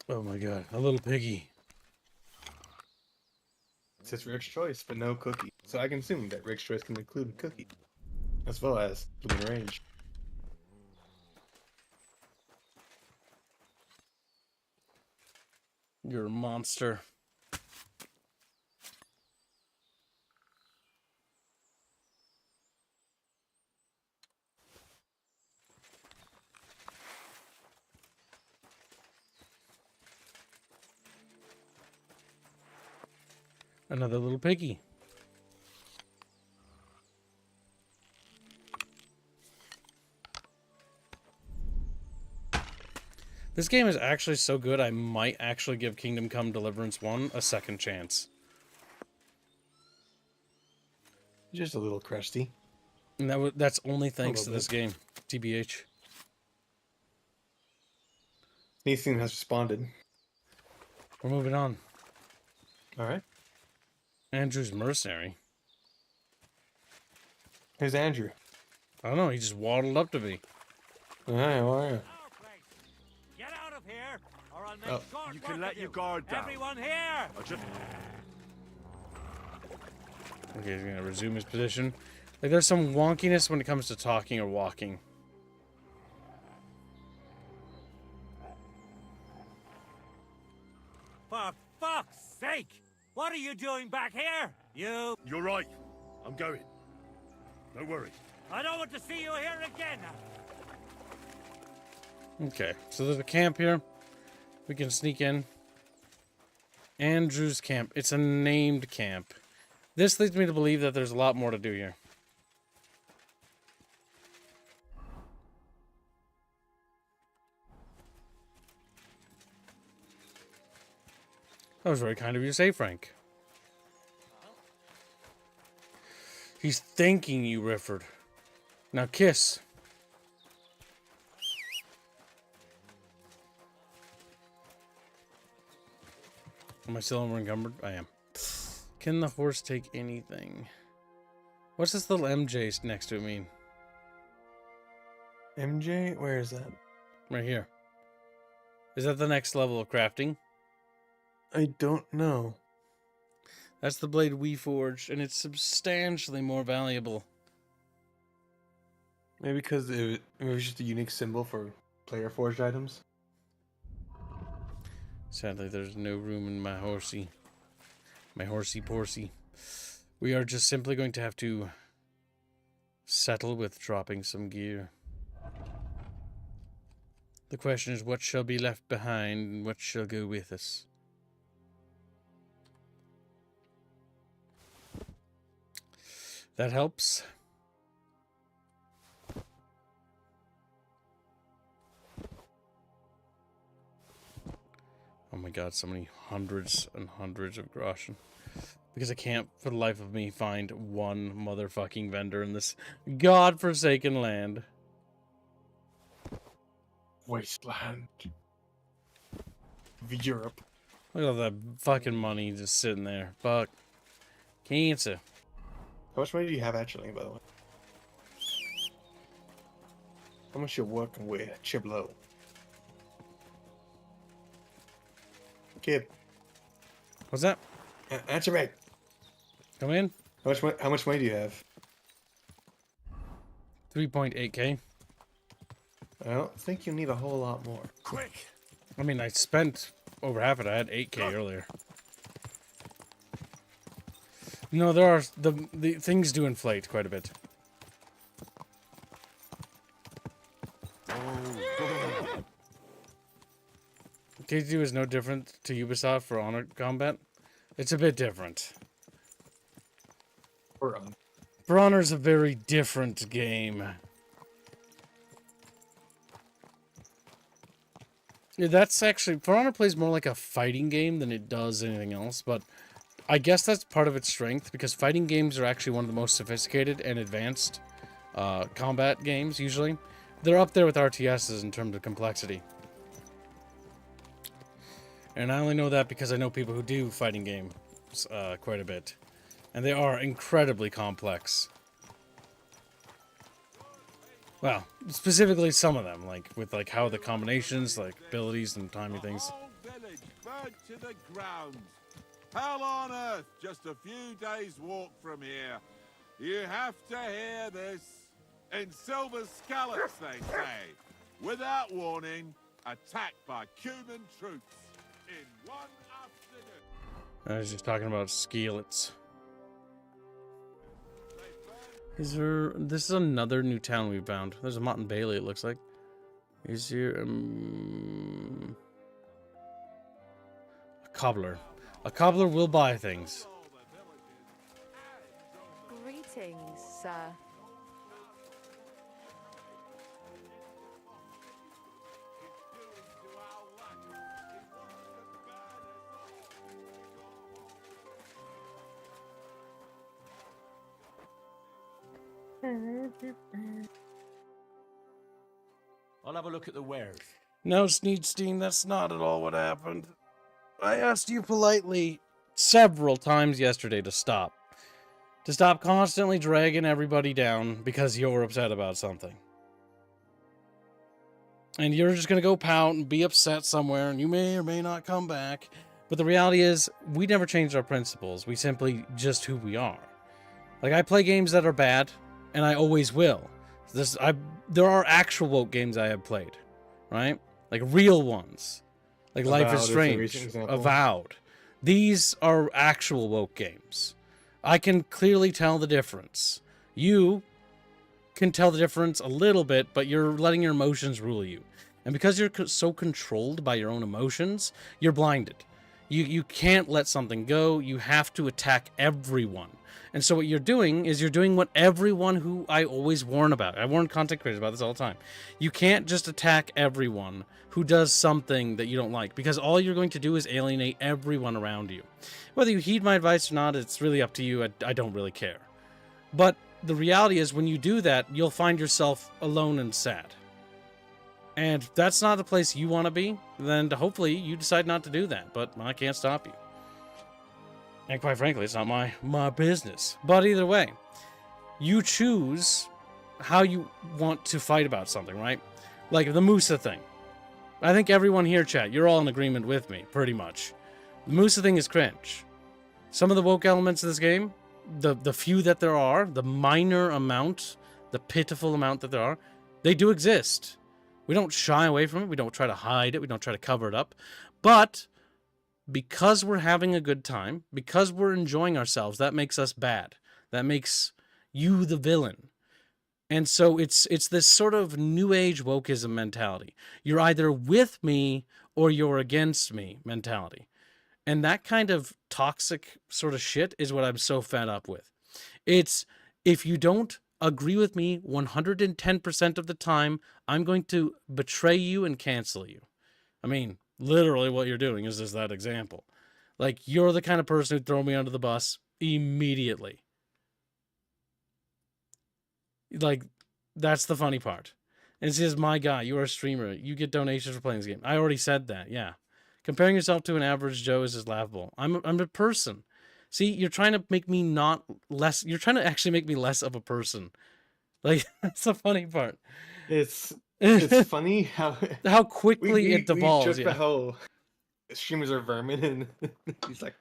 A: Oh my god, a little piggy.
B: It says Rick's Choice, but no cookie. So I can assume that Rick's Choice can include a cookie, as well as within range.
A: You're a monster. Another little piggy. This game is actually so good, I might actually give Kingdom Come Deliverance 1 a second chance.
B: Just a little crusty.
A: And that's only thanks to this game, TBH.
B: Sneeze Team has responded.
A: We're moving on.
B: Alright.
A: Andrew's mercenary.
B: Who's Andrew?
A: I don't know, he just waddled up to me.
B: Alright, how are you?
L: Get out of here, or I'll make
B: Oh.
L: short
E: You
L: work
E: can let
L: of
E: your guard down.
L: Everyone here!
E: I just...
A: Okay, he's gonna resume his position. Like, there's some wonkiness when it comes to talking or walking.
L: For fuck's sake! What are you doing back here? You...
E: You're right. I'm going. Don't worry.
L: I don't want to see you here again!
A: Okay, so there's a camp here. We can sneak in. Andrew's camp. It's a named camp. This leads me to believe that there's a lot more to do here. That was very kind of you to say, Frank. He's thanking you, Rifford. Now kiss. Am I still encumbered? I am. Can the horse take anything? What's this little MJ next to it mean?
B: MJ? Where is that?
A: Right here. Is that the next level of crafting?
B: I don't know.
A: That's the blade we forged, and it's substantially more valuable.
B: Maybe because it was just a unique symbol for player forged items.
A: Sadly, there's no room in my horsey. My horsey-porsey. We are just simply going to have to settle with dropping some gear. The question is, what shall be left behind and what shall go with us? That helps. Oh my god, so many hundreds and hundreds of groschen. Because I can't, for the life of me, find one motherfucking vendor in this godforsaken land.
B: Wasteland. of Europe.
A: Look at all that fucking money just sitting there. Fuck. Cancer.
B: How much money do you have actually, by the way? How much you working with, Chiblo? Kid.
A: What's that?
B: Answer me.
A: Come in.
B: How much money do you have?
A: 3.8k.
B: I don't think you need a whole lot more.
E: Quick.
A: I mean, I spent over half of it. I had 8k earlier. No, there are the things do inflate quite a bit. K2 is no different to Ubisoft for Honor Combat. It's a bit different. For Honor's a very different game. Yeah, that's actually... For Honor plays more like a fighting game than it does anything else, but I guess that's part of its strength, because fighting games are actually one of the most sophisticated and advanced combat games, usually. They're up there with RTSs in terms of complexity. And I only know that because I know people who do fighting games quite a bit. And they are incredibly complex. Well, specifically some of them, like with like how the combinations, like abilities and timing things.
I: Village burnt to the ground. Hell on earth, just a few days' walk from here. You have to hear this. In silver scallops, they say. Without warning, attacked by Cuban troops in one afternoon.
A: I was just talking about skillets. Is there... This is another new town we found. There's a Mott and Bailey, it looks like. Is here... a cobbler. A cobbler will buy things.
C: Greetings, sir.
G: I'll have a look at the wares.
A: No, Sneedstein, that's not at all what happened. I asked you politely several times yesterday to stop. To stop constantly dragging everybody down because you're upset about something. And you're just going to go pout and be upset somewhere, and you may or may not come back. But the reality is, we never changed our principles. We simply just who we are. Like, I play games that are bad, and I always will. There are actual woke games I have played, right? Like real ones. Like Life is Strange, Avowed. These are actual woke games. I can clearly tell the difference. You can tell the difference a little bit, but you're letting your emotions rule you. And because you're so controlled by your own emotions, you're blinded. You can't let something go. You have to attack everyone. And so what you're doing is you're doing what everyone who I always warn about. I warn content creators about this all the time. You can't just attack everyone who does something that you don't like, because all you're going to do is alienate everyone around you. Whether you heed my advice or not, it's really up to you. I don't really care. But the reality is, when you do that, you'll find yourself alone and sad. And if that's not the place you want to be, then hopefully you decide not to do that. But I can't stop you. And quite frankly, it's not my business. But either way, you choose how you want to fight about something, right? Like the Musa thing. I think everyone here, chat, you're all in agreement with me, pretty much. The Musa thing is cringe. Some of the woke elements of this game, the few that there are, the minor amount, the pitiful amount that there are, they do exist. We don't shy away from it. We don't try to hide it. We don't try to cover it up. But because we're having a good time, because we're enjoying ourselves, that makes us bad. That makes you the villain. And so it's this sort of new age wokeism mentality. You're either with me or you're against me mentality. And that kind of toxic sort of shit is what I'm so fed up with. It's, if you don't agree with me 110% of the time, I'm going to betray you and cancel you. I mean, literally what you're doing is just that example. Like, you're the kind of person who'd throw me under the bus immediately. Like, that's the funny part. And it says, my guy, you are a streamer. You get donations for playing this game. I already said that, yeah. Comparing yourself to an average Joe is just laughable. I'm a person. See, you're trying to make me not less. You're trying to actually make me less of a person. Like, that's the funny part.
B: It's funny how
A: quickly it devolves.
B: We joke about how streamers are vermin, and he's like,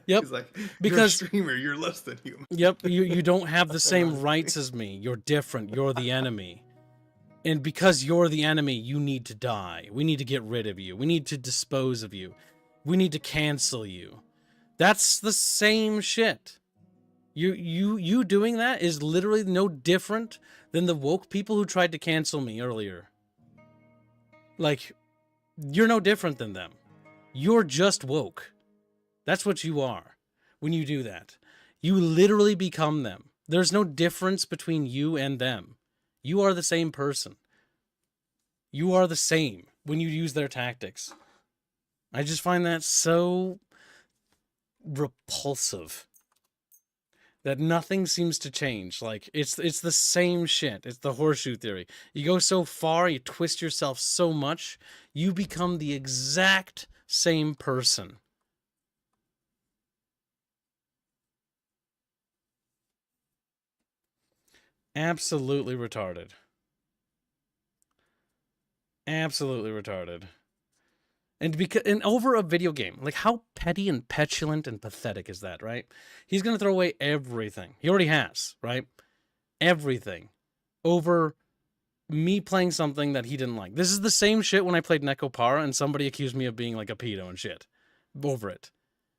A: yep,
B: he's like,
A: because
B: you're a streamer, you're less than human.
A: Yep, you don't have the same rights as me. You're different. You're the enemy. And because you're the enemy, you need to die. We need to get rid of you. We need to dispose of you. We need to cancel you. That's the same shit. You doing that is literally no different than the woke people who tried to cancel me earlier. Like, you're no different than them. You're just woke. That's what you are when you do that. You literally become them. There's no difference between you and them. You are the same person. You are the same when you use their tactics. I just find that so repulsive that nothing seems to change. Like, it's the same shit. It's the horseshoe theory. You go so far, you twist yourself so much, you become the exact same person. Absolutely retarded. Absolutely retarded. And over a video game, like, how petty and petulant and pathetic is that, right? He's going to throw away everything. He already has, right? Everything. Over me playing something that he didn't like. This is the same shit when I played Necopara and somebody accused me of being like a pedo and shit. Over it.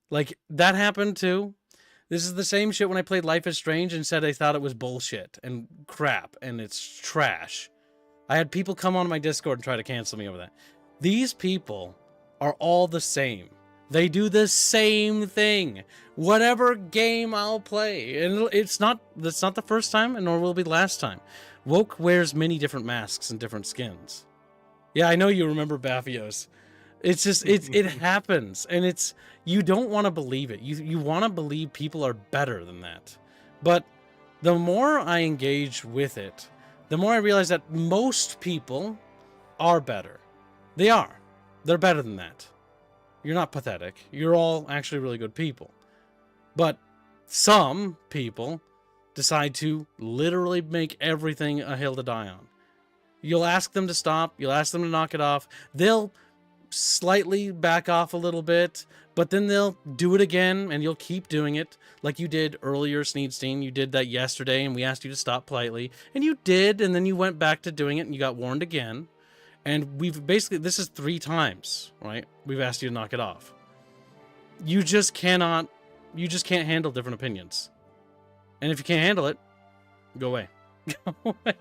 A: Like, that happened too. This is the same shit when I played Life is Strange and said I thought it was bullshit and crap and it's trash. I had people come on my Discord and try to cancel me over that. These people are all the same. They do the same thing. Whatever game I'll play. And that's not the first time, and nor will it be the last time. Woke wears many different masks and different skins. Yeah, I know you remember Baffios. It's just, it happens. And it's, you don't want to believe it. You want to believe people are better than that. But the more I engage with it, the more I realize that most people are better. They are. They're better than that. You're not pathetic. You're all actually really good people. But some people decide to literally make everything a hill to die on. You'll ask them to stop. You'll ask them to knock it off. They'll slightly back off a little bit, but then they'll do it again, and you'll keep doing it like you did earlier, Sneedstein. You did that yesterday, and we asked you to stop politely. And you did, and then you went back to doing it, and you got warned again. And we've basically, this is 3 times, right? We've asked you to knock it off. You just can't handle different opinions. And if you can't handle it, go away. Go away.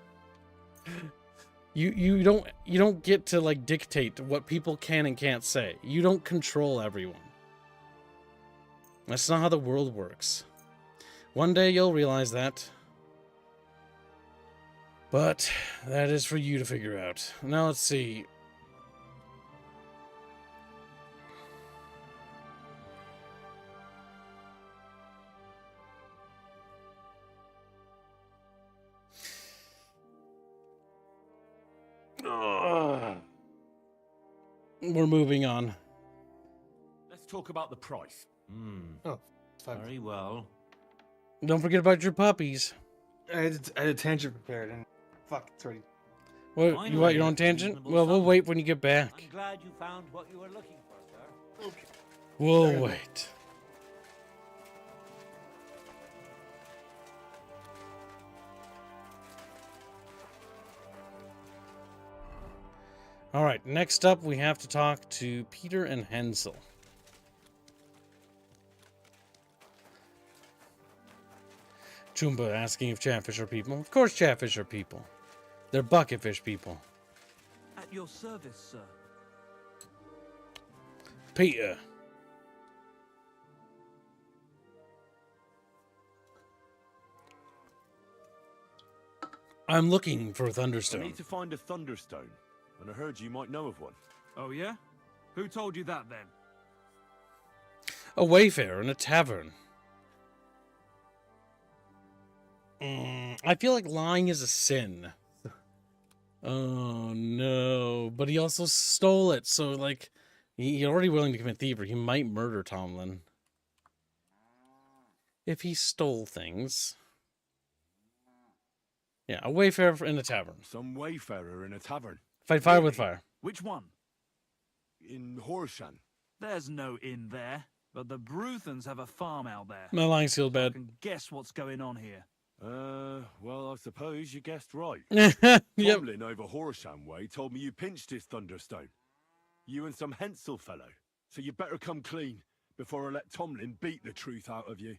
A: You don't get to, like, dictate what people can and can't say. You don't control everyone. That's not how the world works. One day you'll realize that. But that is for you to figure out. Now let's see. We're moving on.
N: Let's talk about the price.
B: Oh,
L: very well.
A: Don't forget about your puppies.
B: I had a tangent prepared, and fuck, it's already.
A: What, you want your own tangent? Well, we'll wait when you get back.
L: I'm glad you found what you were looking for, sir.
B: Okay.
A: We'll wait. All right, next up we have to talk to Peter and Hensel. Choomba asking if Chatfish are people. Of course Chatfish are people. They're bucketfish people.
P: At your service, sir.
A: Peter. I'm looking for a
N: I
A: Thunderstone.
N: need to find a Thunderstone, and I heard you might know of one.
K: Oh, yeah? Who told you that, then?
A: A wayfarer in a tavern. I feel like lying is a sin. Oh, no. But he also stole it, so, like, he's already willing to commit thievery. He might murder Tomlin. If he stole things. Yeah, a wayfarer in a tavern.
N: Some wayfarer in a tavern.
A: Fight fire with fire.
P: Which one?
N: In Horshan.
P: There's no inn there, but the Bruthans have a farm out there.
A: My lying sealed
P: I
A: bed.
P: can guess what's going on here.
N: Well, I suppose you guessed right.
A: Yep.
N: Tomlin over Horsham way told me you pinched his Thunderstone. You and some Hensel fellow. So you better come clean before I let Tomlin beat the truth out of you.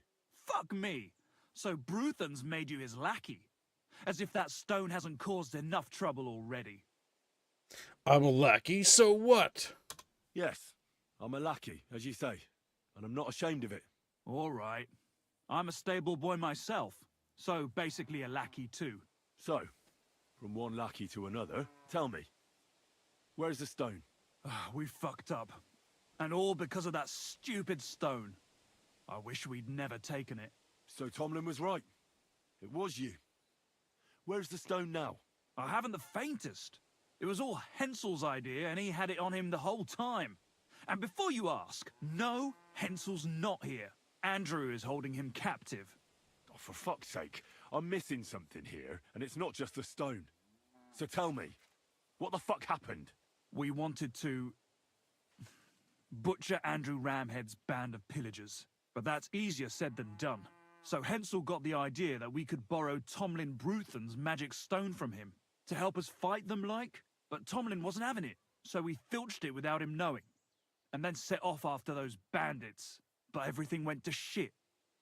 P: Fuck me. So Bruthans made you his lackey. As if that stone hasn't caused enough trouble already.
A: I'm a lackey, so what?
N: Yes, I'm a lackey, as you say, and I'm not ashamed of it.
P: All right. I'm a stable boy myself, so basically a lackey too.
E: So, from one lackey to another, tell me, where's the stone?
P: We fucked up. And all because of that stupid stone. I wish we'd never taken it.
E: So Tomlin was right. It was you. Where's the stone now?
P: I haven't the faintest. It was all Hensel's idea, and he had it on him the whole time. And before you ask, no, Hensel's not here. Andrew is holding him captive.
E: Oh, for fuck's sake, I'm missing something here, and it's not just the stone. So tell me, what the fuck happened?
P: We wanted to butcher Andrew Ramhead's band of pillagers, but that's easier said than done. So Hensel got the idea that we could borrow Tomlin Bruthen's magic stone from him to help us fight them like, but Tomlin wasn't having it, so we filched it without him knowing, and then set off after those bandits. But everything went to shit.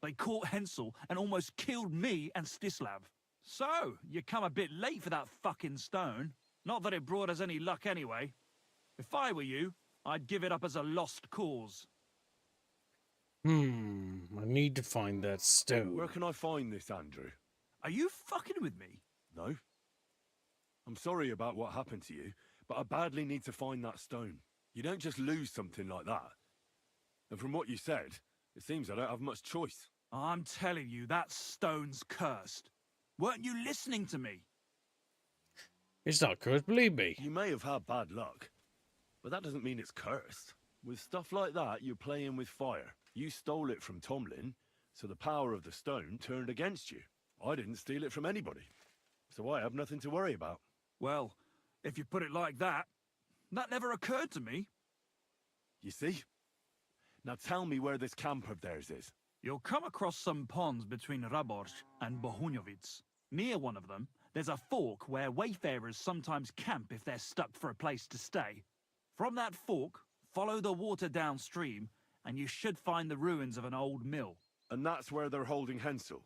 P: They caught Hensel and almost killed me and Stislav. So, you come a bit late for that fucking stone. Not that it brought us any luck anyway. If I were you, I'd give it up as a lost cause.
A: I need to find that stone.
E: Where can I find this, Andrew?
P: Are you fucking with me?
E: No. I'm sorry about what happened to you, but I badly need to find that stone. You don't just lose something like that. And from what you said, it seems I don't have much choice.
P: I'm telling you, that stone's cursed. Weren't you listening to me?
A: It's not cursed, believe me.
E: You may have had bad luck, but that doesn't mean it's cursed. With stuff like that, you're playing with fire. You stole it from Tomlin, so the power of the stone turned against you. I didn't steal it from anybody, so I have nothing to worry about.
P: Well, if you put it like that, that never occurred to me.
E: You see? Now tell me where this camp of theirs is.
P: You'll come across some ponds between Raborz and Bohunjovic. Near one of them, there's a fork where wayfarers sometimes camp if they're stuck for a place to stay. From that fork, follow the water downstream, and you should find the ruins of an old mill.
E: And that's where they're holding Hensel?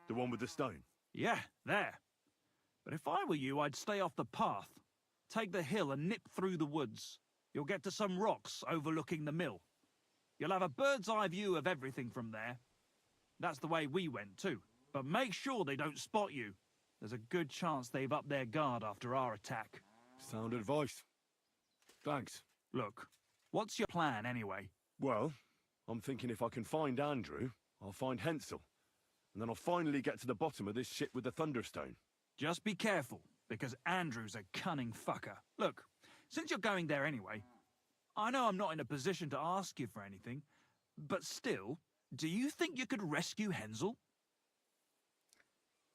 E: The one with the stone?
P: Yeah, there. But if I were you, I'd stay off the path. Take the hill and nip through the woods. You'll get to some rocks overlooking the mill. You'll have a bird's eye view of everything from there. That's the way we went too. But make sure they don't spot you. There's a good chance they've upped their guard after our attack.
E: Sound advice. Thanks.
P: Look, what's your plan anyway?
E: Well, I'm thinking if I can find Andrew, I'll find Hensel. And then I'll finally get to the bottom of this shit with the Thunderstone.
P: Just be careful, because Andrew's a cunning fucker. Look, since you're going there anyway, I know I'm not in a position to ask you for anything, but still, do you think you could rescue Hensel?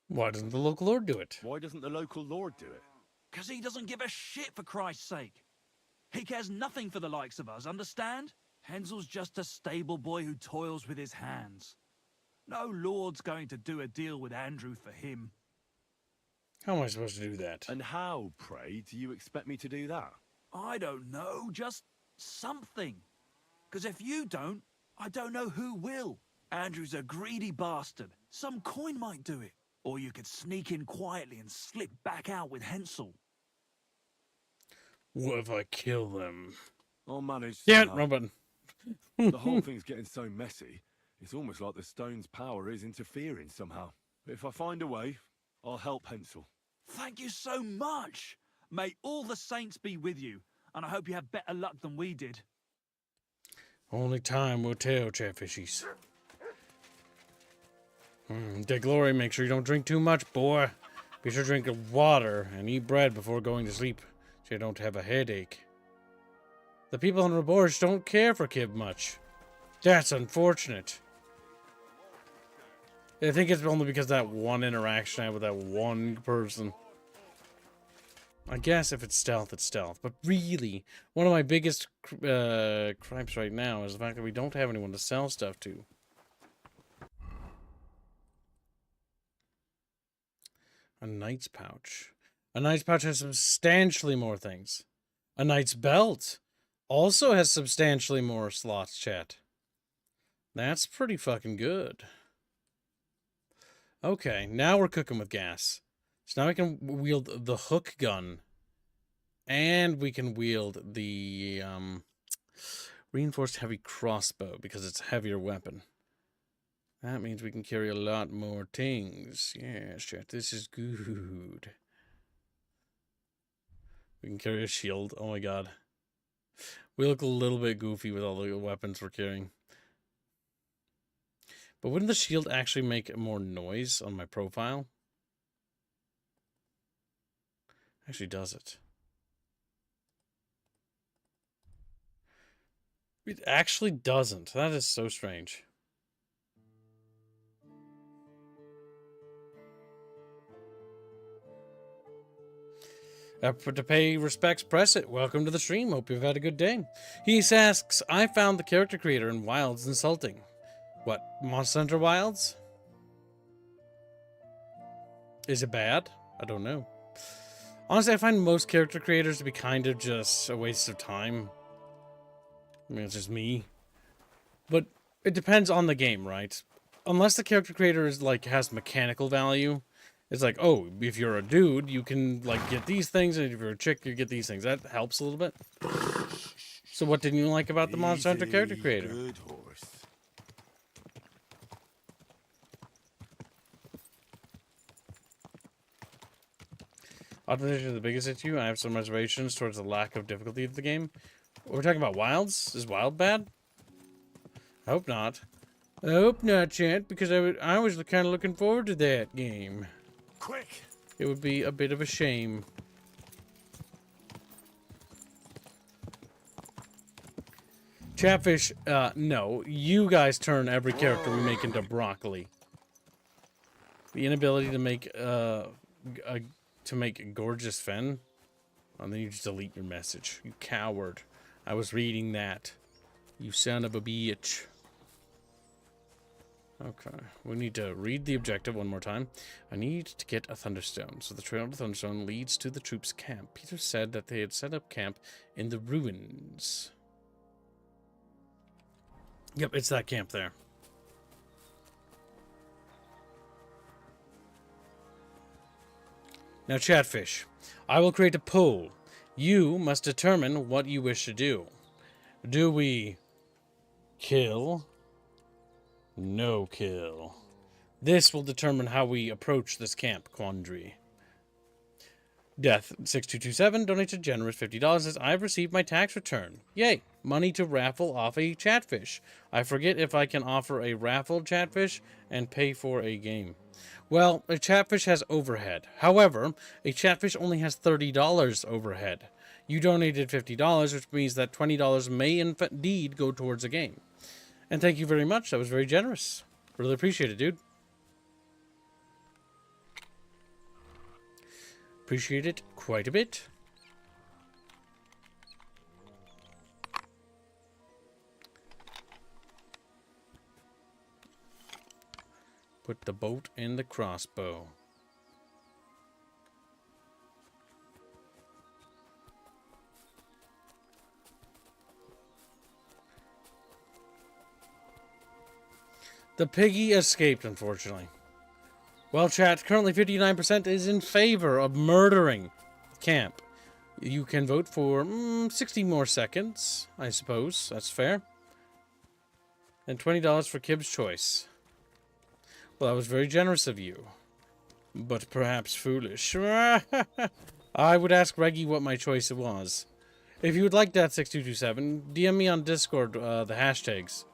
A: Why doesn't the local lord do it?
E: Why doesn't the local lord do it?
P: Because he doesn't give a shit, for Christ's sake. He cares nothing for the likes of us, understand? Hensel's just a stable boy who toils with his hands. No lord's going to do a deal with Andrew for him.
A: How am I supposed to do that?
E: And how, pray, do you expect me to do that?
P: I don't know, just something. Because if you don't, I don't know who will. Andrew's a greedy bastard. Some coin might do it. Or you could sneak in quietly and slip back out with Hensel.
A: What if I kill them?
E: I'll manage.
A: Yeah, wrong button.
E: The whole thing's getting so messy, it's almost like the stone's power is interfering somehow. But if I find a way, I'll help Hensel.
P: Thank you so much. May all the saints be with you, and I hope you have better luck than we did.
A: Only time will tell, Chatfishies. Dick Glory, make sure you don't drink too much, boy. Be sure to drink water and eat bread before going to sleep, so you don't have a headache. The people in Raborz don't care for Kib much. That's unfortunate. I think it's only because of that one interaction I had with that one person. I guess if it's stealth, it's stealth. But really, one of my biggest gripes right now is the fact that we don't have anyone to sell stuff to. A knight's pouch. A knight's pouch has substantially more things. A knight's belt also has substantially more slots, chat. That's pretty fucking good. Okay, now we're cooking with gas. So now we can wield the hook gun. And we can wield the reinforced heavy crossbow because it's a heavier weapon. That means we can carry a lot more things. Yes, chat, this is good. We can carry a shield. Oh my god. We look a little bit goofy with all the weapons we're carrying. But wouldn't the shield actually make more noise on my profile? Actually, does it? It actually doesn't. That is so strange. To pay respects, press it. Welcome to the stream. Hope you've had a good day. He asks, I found the character creator in Wilds insulting. What, Monster Hunter Wilds? Is it bad? I don't know. Honestly, I find most character creators to be kind of just a waste of time. I mean, it's just me. But it depends on the game, right? Unless the character creator is like has mechanical value. It's like, oh, if you're a dude, you can like get these things, and if you're a chick, you get these things. That helps a little bit. So what didn't you like about the Monster Hunter character creator?
N: Good horse.
A: Optimization is the biggest issue. I have some reservations towards the lack of difficulty of the game. We're talking about Wilds? Is Wild bad? I hope not. I hope not, chat, because I was kind of looking forward to that game.
G: Quick!
A: It would be a bit of a shame. Chatfish, no. You guys turn every character we make into broccoli. The inability to make, gorgeous Fen. And then you just delete your message. You coward. I was reading that. You son of a bitch. Okay. We need to read the objective one more time. I need to get a Thunderstone. So the trail to Thunderstone leads to the troops' camp. Peter said that they had set up camp in the ruins. Yep, it's that camp there. Now, Chatfish, I will create a poll. You must determine what you wish to do. Do we kill? No kill. This will determine how we approach this camp quandary. Death6227 donates a generous $50. Says, I've received my tax return. Yay! Money to raffle off a Chatfish. I forget if I can offer a raffle Chatfish and pay for a game. Well, a Chatfish has overhead. However, a Chatfish only has $30 overhead. You donated $50, which means that $20 may indeed go towards a game. And thank you very much. That was very generous. Really appreciate it, dude. Appreciate it quite a bit. Put the bolt in the crossbow. The piggy escaped, unfortunately. Well, chat, currently 59% is in favor of murdering camp. You can vote for 60 more seconds, I suppose. That's fair. And $20 for Kib's choice. Well, that was very generous of you. But perhaps foolish. I would ask Reggie what my choice was. If you would like that, 6227, DM me on Discord the hashtags.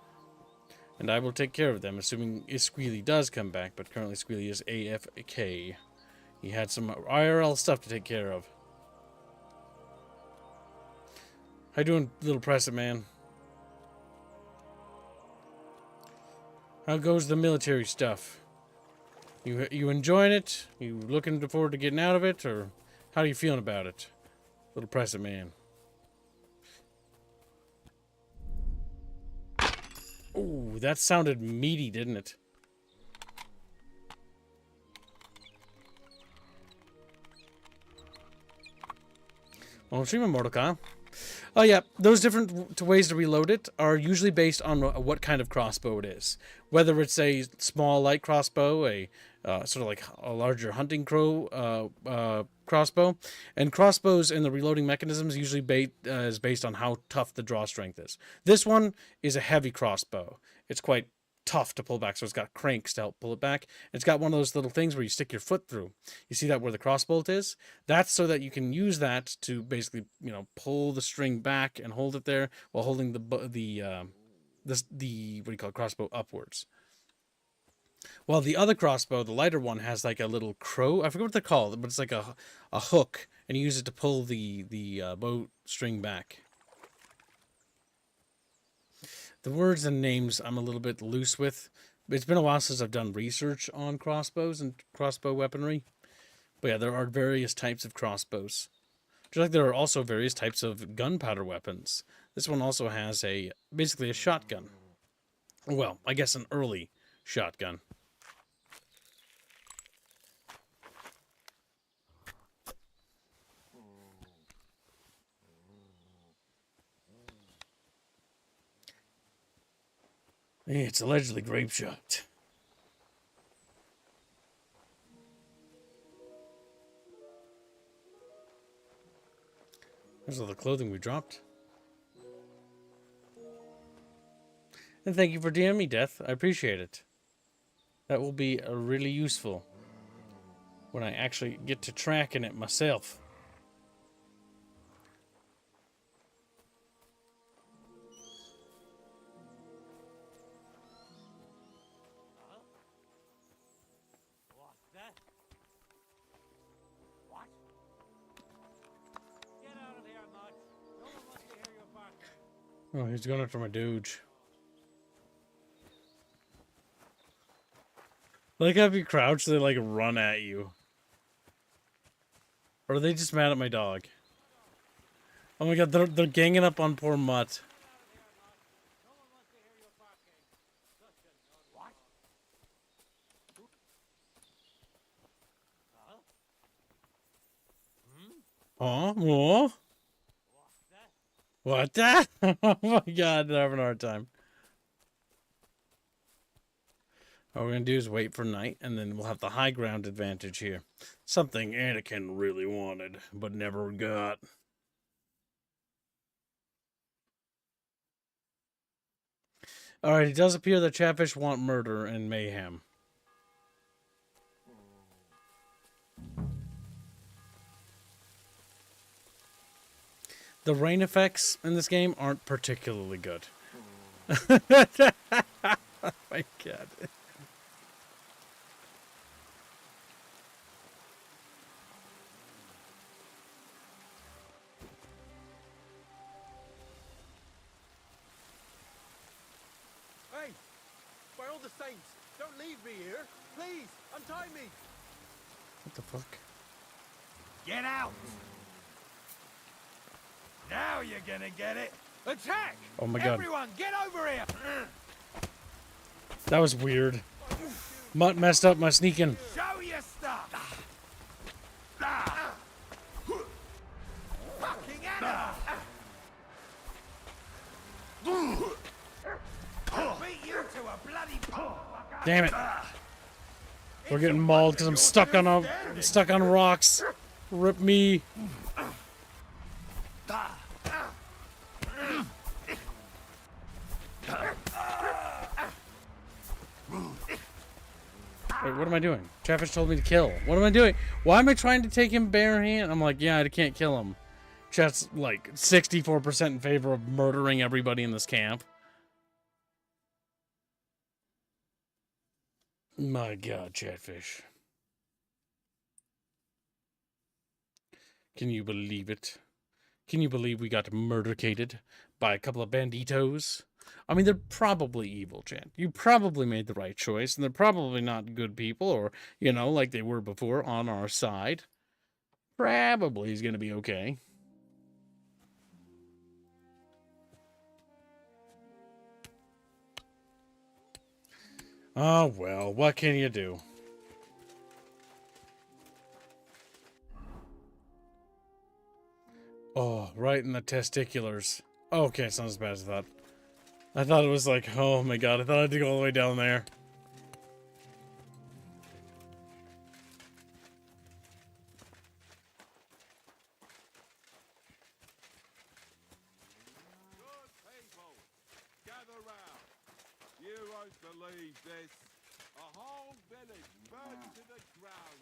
A: And I will take care of them, assuming Squealy does come back. But currently Squealy is AFK. He had some IRL stuff to take care of. How you doing, little Preston man? How goes the military stuff? You enjoying it? You looking forward to getting out of it? Or how are you feeling about it? Little Preston man. Ooh, that sounded meaty, didn't it? Well, stream of Mordecai. Oh yeah, those different ways to reload it are usually based on what kind of crossbow it is. Whether it's a small light crossbow, a sort of like a larger hunting crow crossbow, and crossbows in the reloading mechanisms usually is based on how tough the draw strength is. This one is a heavy crossbow. It's quite tough to pull back, so it's got cranks to help pull it back. It's got one of those little things where you stick your foot through. You see that where the crossbolt is? That's so that you can use that to basically, you know, pull the string back and hold it there while holding the what do you call it, crossbow upwards. While the other crossbow, the lighter one, has like a little crow. I forget what they're called, but it's like a hook, and you use it to pull the bow string back. The words and names I'm a little bit loose with. It's been a while since I've done research on crossbows and crossbow weaponry. But yeah, there are various types of crossbows. Just like there are also various types of gunpowder weapons. This one also has basically a shotgun. Well, I guess an early shotgun. It's allegedly grape shot. There's all the clothing we dropped. And thank you for DMing me, Death. I appreciate it. That will be really useful when I actually get to tracking it myself. Oh, he's going after my Doge. Like how if you crouch, they like run at you. Or are they just mad at my dog? Oh my god, they're ganging up on poor Mutt. Huh? What? What the? Oh my god, they're having a hard time. All we're gonna do is wait for night, and then we'll have the high ground advantage here. Something Anakin really wanted, but never got. Alright, it does appear that Chatfish want murder and mayhem. The rain effects in this game aren't particularly good. Oh my god.
D: Hey! By all the saints, don't leave me here! Please, untie me!
A: What the fuck?
G: Get out! Now you're gonna get it! Attack!
A: Oh my god.
G: Everyone, get over here!
A: That was weird. Mutt messed up my sneaking.
G: Show your stuff! Fucking animal! Beat you to a bloody pulp!
A: Damn it. We're getting mauled because I'm stuck on rocks. Rip me. Wait, what am I doing? Chatfish told me to kill. What am I doing? Why am I trying to take him bare hand? I'm like, yeah, I can't kill him. Chat's like 64% in favor of murdering everybody in this camp. My god, Chatfish. Can you believe it? Can you believe we got murdercated by a couple of banditos? I mean, they're probably evil, Chat. You probably made the right choice, and they're probably not good people, or, you know, like they were before, on our side. Probably he's gonna be okay. Oh, well, what can you do? Oh, right in the testiculars. Oh, okay, it's not as bad as I thought. I thought it was like, oh my god, I thought I had to go all the way down there.
I: Good people, gather round. Heroes believe this. A whole village burned to the ground.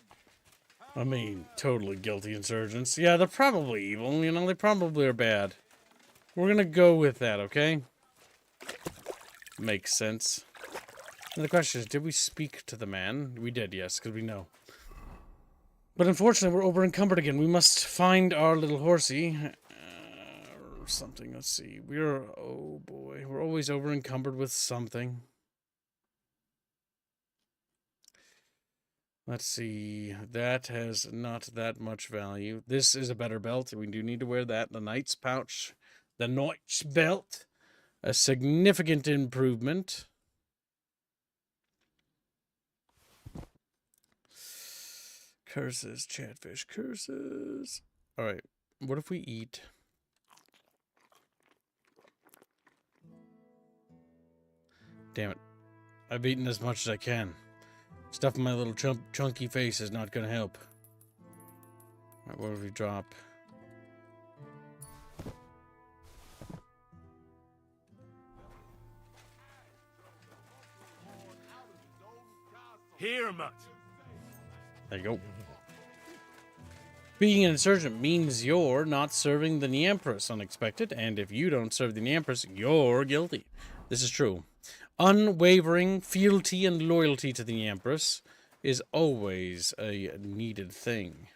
A: I mean, totally guilty insurgents. Yeah, they're probably evil, you know, they probably are bad. We're gonna go with that, okay? Makes sense. And the question is, did we speak to the man? We did, yes, because we know. But unfortunately, we're over encumbered again. We must find our little horsey. Or something, let's see. We're, oh boy, we're always over encumbered with something. Let's see, that has not that much value. This is a better belt. We do need to wear that. The knight's pouch. The knight's belt. A significant improvement. Curses, chatfish, curses. Alright, what if we eat? Damn it. I've eaten as much as I can. Stuffing my little chunky face is not going to help. Alright, what if we drop?
E: Here, Mutt.
A: There you go. Being an insurgent means you're not serving the Empress. Unexpected. And if you don't serve the Empress, you're guilty. This is true. Unwavering fealty and loyalty to the Empress is always a needed thing.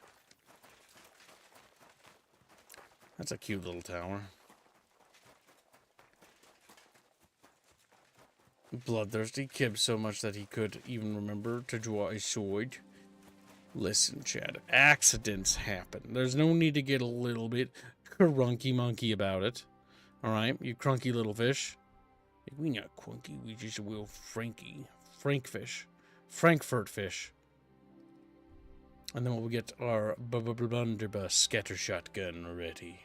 A: That's a cute little tower. Bloodthirsty kibbed so much that he could even remember to draw a sword. Listen, Chad, accidents happen. There's no need to get a little bit crunky monkey about it. Alright, you crunky little fish. We not crunky, we just will Frankie. Frankfish. Frankfurt fish. And then we'll get our blunderbuss scatter shotgun ready.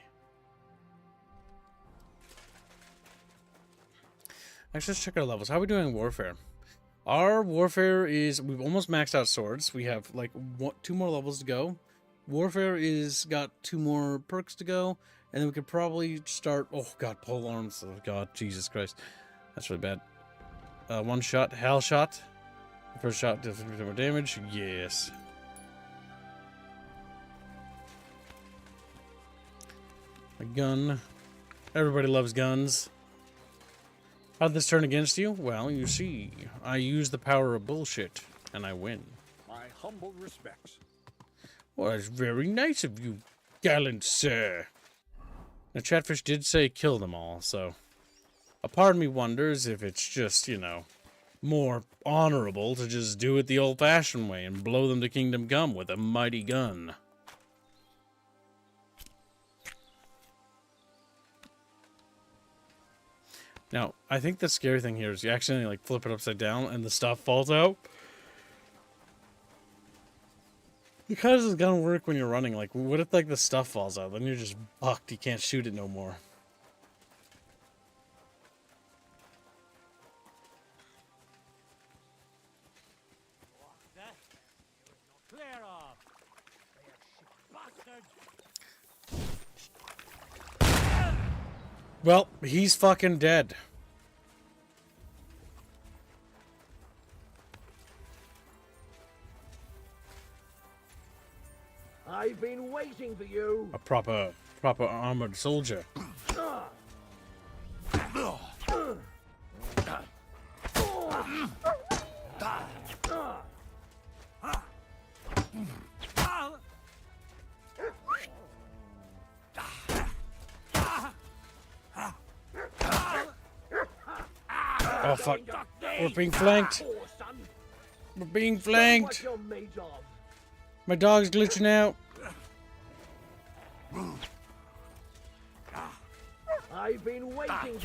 A: Actually, let's check our levels. How are we doing in warfare? Our warfare is, we've almost maxed out swords. We have like 2 more levels to go. Warfare is got 2 more perks to go. And then we could probably start, oh god, pole arms. Oh god, Jesus Christ. That's really bad. 1 shot, hell shot. First shot does 50% more damage. Yes. A gun. Everybody loves guns. How'd this turn against you? Well, you see, I use the power of bullshit, and I win.
K: My humble respects.
A: Well, that's very nice of you, gallant sir. Now, Chatfish did say kill them all, so a part of me wonders if it's just, you know, more honorable to just do it the old-fashioned way and blow them to kingdom come with a mighty gun. Now, I think the scary thing here is you accidentally like flip it upside down and the stuff falls out. Because it's gonna work when you're running. Like, what if like the stuff falls out? Then you're just bucked. You can't shoot it no more.
L: Clear off.
A: Well, he's fucking dead.
J: I've been waiting for you.
A: A proper armored soldier. Oh fuck. We're being flanked. We're being flanked. My dog's glitching out.
J: I've been waiting.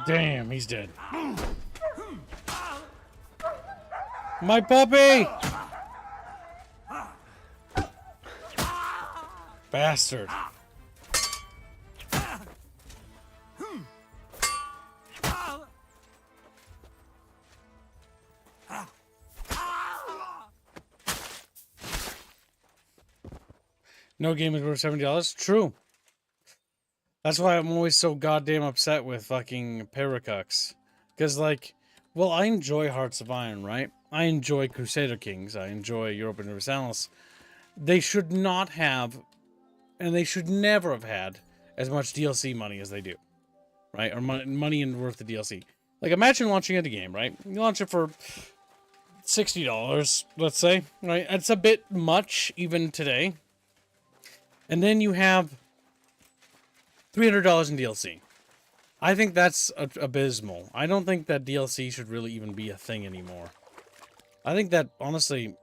A: Damn, he's dead. My puppy! Bastard. No game is worth $70. True. That's why I'm always so goddamn upset with fucking Paracux. Because, like, well, I enjoy Hearts of Iron, right? I enjoy Crusader Kings. I enjoy Europa Universalis. They should not have, and they should never have had, as much DLC money as they do. Right? Or money and worth the DLC. Like, imagine launching a game, right? You launch it for $60, let's say. Right? It's a bit much, even today. And then you have $300 in DLC. I think that's abysmal. I don't think that DLC should really even be a thing anymore. I think that, honestly,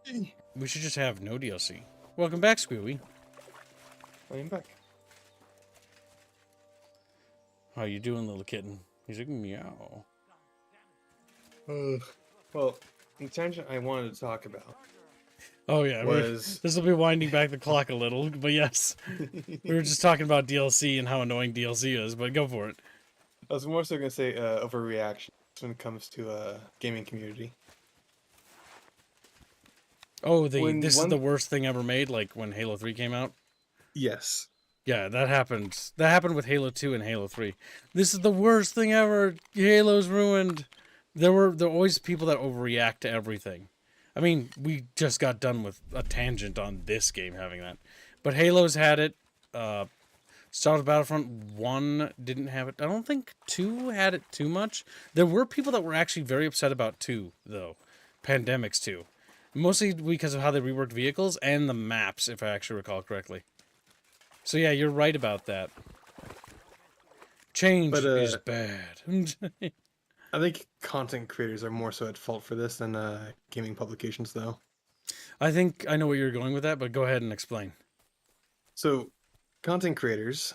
A: we should just have no DLC. Welcome back, Squealy.
B: Welcome back.
A: How you doing, little kitten? He's like, meow.
B: Well, the tangent I wanted to talk about.
A: Oh yeah, this will be winding back the clock a little, but yes. We were just talking about DLC and how annoying DLC is, but go for it.
B: I was more so going to say overreaction when it comes to gaming community.
A: Oh, this is the worst thing ever made, like when Halo 3 came out?
B: Yes.
A: Yeah, that happened. That happened with Halo 2 and Halo 3. This is the worst thing ever. Halo's ruined. There were always people that overreact to everything. I mean, we just got done with a tangent on this game having that. But Halo's had it. Star Wars Battlefront 1 didn't have it. I don't think 2 had it too much. There were people that were actually very upset about 2, though. Pandemics 2. Mostly because of how they reworked vehicles and the maps, if I actually recall correctly. So yeah, you're right about that. Change is bad.
B: I think content creators are more so at fault for this than gaming publications, though.
A: I think I know where you're going with that, but go ahead and explain.
B: So, content creators,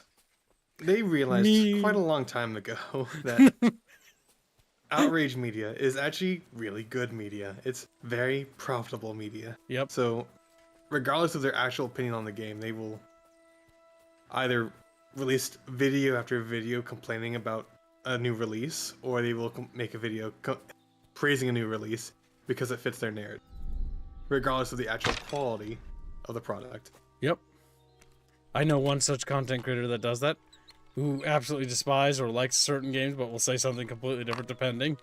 B: they realized quite a long time ago that outrage media is actually really good media. It's very profitable media.
A: Yep.
B: So, regardless of their actual opinion on the game, they will either release video after video complaining about a new release, or they will make a video praising a new release because it fits their narrative, regardless of the actual quality of the product.
A: Yep. I know one such content creator that does that, who absolutely despises or likes certain games, but will say something completely different depending.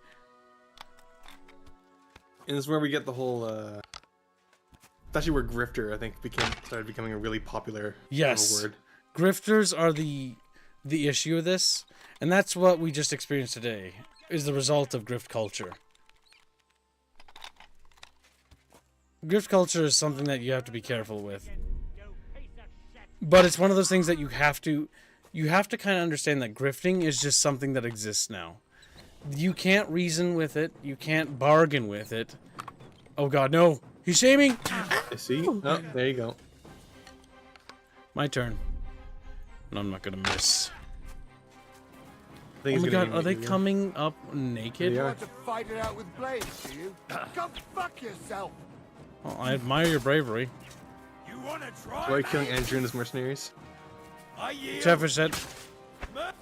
B: And this is where we get the whole, it's actually where grifter, I think, started becoming a really popular word.
A: Grifters are the issue of this, and that's what we just experienced today, is the result of grift culture. Grift culture is something that you have to be careful with. But it's one of those things that you have to kind of understand that grifting is just something that exists now. You can't reason with it. You can't bargain with it. Oh god, no. He's shaming!
B: See? Oh, there you go.
A: My turn. And I'm not gonna miss.
B: Oh
A: my god, are they coming up naked?
B: They are.
J: You want to fight it out with blades, do you? Go fuck yourself!
A: Well, I admire your bravery.
J: You wanna try?
B: Why are you killing Andrew and his mercenaries?
A: Chatfish said.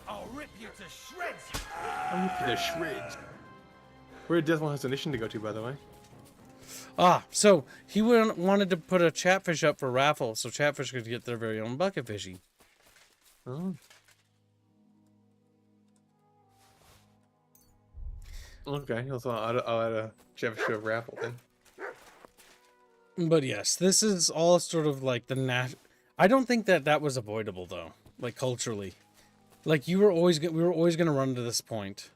J: I'll rip you to shreds!
B: I'll rip you to shreds. Where did Deathwell has a mission to go to, by the way?
A: Ah, so he wanted to put a Chatfish up for Raffle, so Chatfish could get their very own bucket fishy.
B: Oh. Okay, I'll add a Chatfish to a Raffle then.
A: But yes, this is all sort of like the I don't think that was avoidable though, like culturally. Like we were always going to run to this point.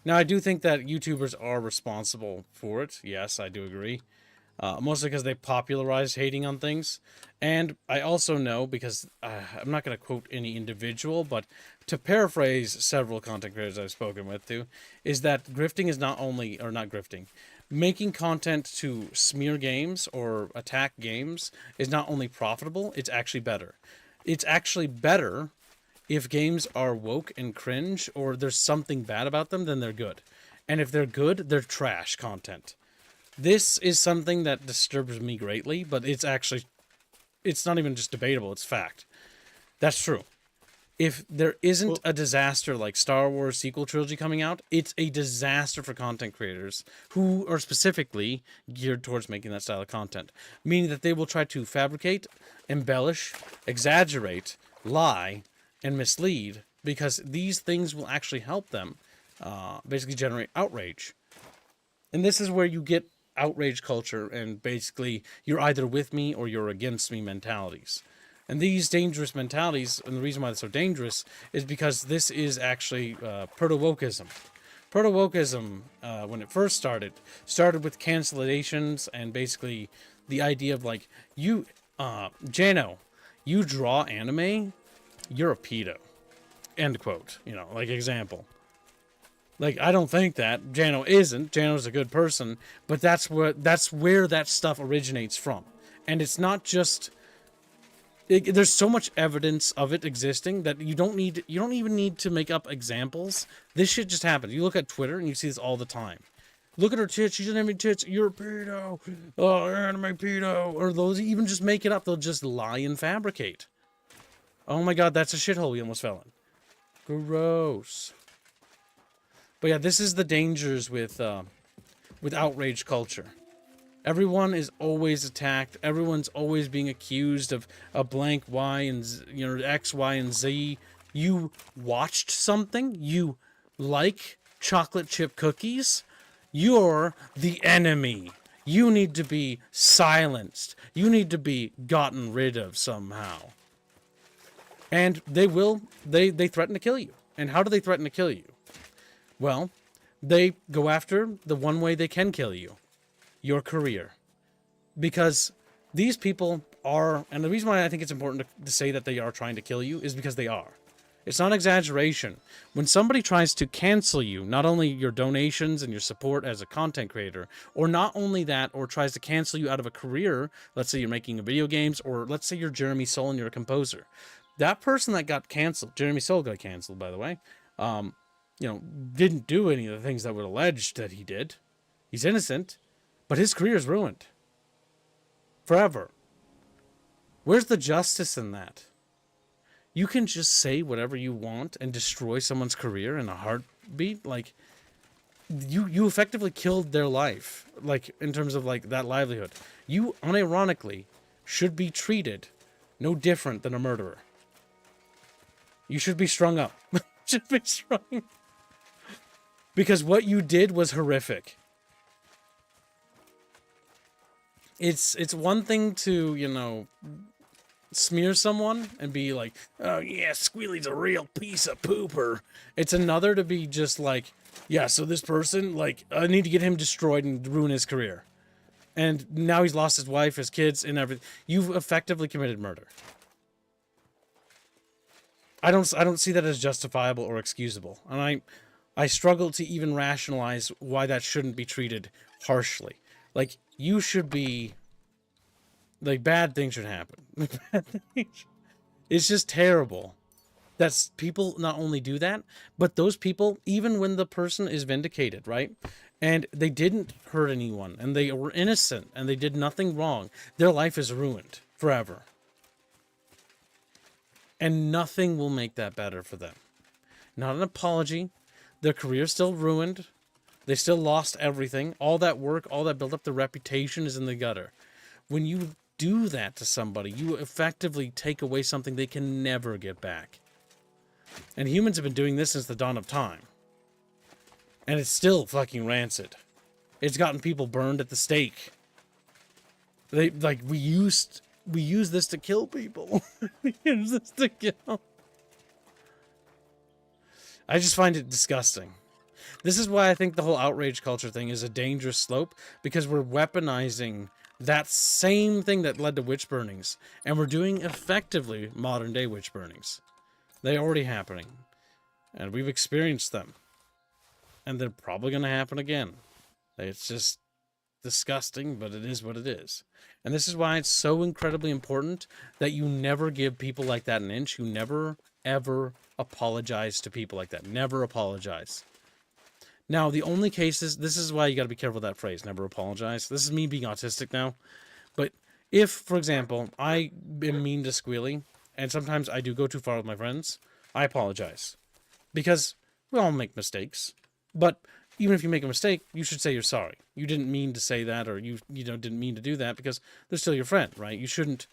A: Now I do think that YouTubers are responsible for it. Yes, I do agree. Mostly because they popularized hating on things. And I also know, because I'm not going to quote any individual, but to paraphrase several content creators I've spoken with too, is that grifting is not only, or not grifting, making content to smear games or attack games is not only profitable, it's actually better. It's actually better if games are woke and cringe, or there's something bad about them, then they're good. And if they're good, they're trash content. This is something that disturbs me greatly, but it's not even just debatable, it's fact. That's true. if there isn't a disaster like Star Wars sequel trilogy coming out, it's a disaster for content creators who are specifically geared towards making that style of content. Meaning that they will try to fabricate, embellish, exaggerate, lie, and mislead, because these things will actually help them basically generate outrage. And this is where you get outrage culture and basically you're either with me or you're against me mentalities. And these dangerous mentalities, and the reason why they're so dangerous, is because this is actually proto-wokeism. Proto-wokeism, when it first started with cancellations and basically the idea of like, you, Jano, you draw anime, you're a pedo. End quote. You know, like example. Like, I don't think that. Jano isn't. Jano's a good person, but that's where that stuff originates from. And it's not just... there's so much evidence of it existing that you don't even need to make up examples. This shit just happens. You look at Twitter and you see this all the time. Look at her tits. She doesn't have any tits. You're a pedo. Oh, anime pedo. Or those even just make it up. They'll just lie and fabricate. Oh my god, that's a shithole we almost fell in. Gross. But yeah, this is the dangers with outrage culture. Everyone is always attacked. Everyone's always being accused of a blank Y and X, Y, and Z. You watched something. You like chocolate chip cookies. You're the enemy. You need to be silenced. You need to be gotten rid of somehow. And they threaten to kill you. And how do they threaten to kill you? Well, they go after the one way they can kill you. Your career. Because these people are, and the reason why I think it's important to say that they are trying to kill you is because they are. It's not exaggeration. When somebody tries to cancel you, not only your donations and your support as a content creator, or not only that, or tries to cancel you out of a career, let's say you're making video games, or let's say you're Jeremy Soule and you're a composer. That person that got canceled, Jeremy Soule got canceled, by the way, didn't do any of the things that were alleged that he did. He's innocent, but his career is ruined. Forever. Where's the justice in that? You can just say whatever you want and destroy someone's career in a heartbeat. Like, you effectively killed their life. Like, in terms of, like, that livelihood. You, unironically, should be treated no different than a murderer. You should be strung up. Should be strung. Because what you did was horrific. It's one thing to, smear someone and be like, oh yeah, Squealy's a real piece of pooper. It's another to be just like, yeah, so this person, like, I need to get him destroyed and ruin his career. And now he's lost his wife, his kids, and everything. You've effectively committed murder. I don't see that as justifiable or excusable. And I struggle to even rationalize why that shouldn't be treated harshly. Like, you should be... Like, bad things should happen. It's just terrible. That's people not only do that, but those people, even when the person is vindicated, right? And they didn't hurt anyone, and they were innocent, and they did nothing wrong, their life is ruined forever. And nothing will make that better for them. Not an apology. Their career's still ruined. They still lost everything. All that work, all that built up, their reputation is in the gutter. When you do that to somebody, you effectively take away something they can never get back. And humans have been doing this since the dawn of time. And it's still fucking rancid. It's gotten people burned at the stake. We use this to kill people. We use this to kill. I just find it disgusting. This is why I think the whole outrage culture thing is a dangerous slope, because we're weaponizing that same thing that led to witch burnings, and we're doing effectively modern day witch burnings. They're already happening, and we've experienced them, and they're probably going to happen again. It's just disgusting, but it is what it is. And this is why it's so incredibly important that you never give people like that an inch. You never, ever apologize to people like that. Never apologize. Now, the only cases, this is why you got to be careful with that phrase, never apologize. This is me being autistic now. But if, for example, I am mean to Squealy, and sometimes I do go too far with my friends, I apologize. Because we all make mistakes. But even if you make a mistake, you should say you're sorry. You didn't mean to say that, or you didn't mean to do that, because they're still your friend, right? You should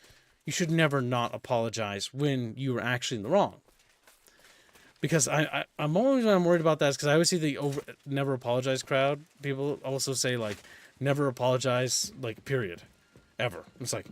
A: never not apologize when you were actually in the wrong. Because I'm always when I'm worried about that is because I always see the never apologize crowd. People also say like never apologize, like period, ever. It's like,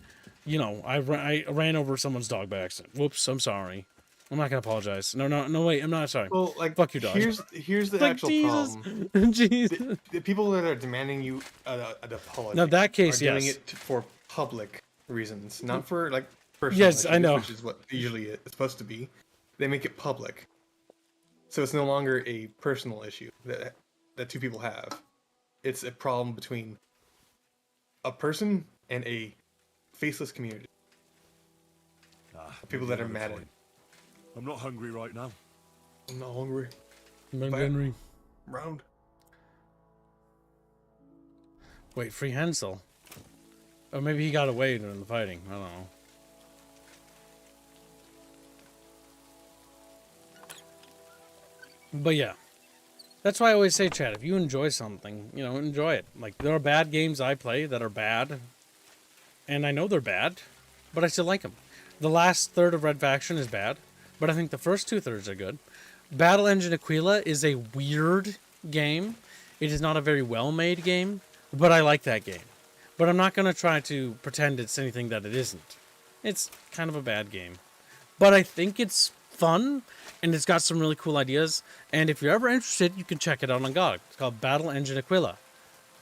A: you know, I ran over someone's dog by accident. Whoops, I'm sorry. I'm not gonna apologize. No, wait, I'm not sorry.
B: Well, like,
A: fuck your dog.
B: Here's the
A: like,
B: actual
A: Jesus.
B: problem.
A: Jesus.
B: The people that are demanding you an apology.
A: Now, that case,
B: are doing
A: yes.
B: it for public reasons, not for like personal
A: Yes,
B: issues,
A: I know.
B: which is what usually it's supposed to be. They make it public, so it's no longer a personal issue that two people have. It's a problem between a person and a faceless community. People that are mad at it.
E: I'm not hungry right now.
B: I'm not hungry.
A: I'm not hungry.
B: Round.
A: Wait, free Hansel. Or maybe he got away during the fighting. I don't know. But yeah. That's why I always say, chat, if you enjoy something, you know, enjoy it. Like, there are bad games I play that are bad. And I know they're bad, but I still like them. The last third of Red Faction is bad, but I think the first 2/3 are good. Battle Engine Aquila is a weird game. It is not a very well-made game, but I like that game. But I'm not going to try to pretend it's anything that it isn't. It's kind of a bad game. But I think it's fun, and it's got some really cool ideas. And if you're ever interested, you can check it out on GOG. It's called Battle Engine Aquila.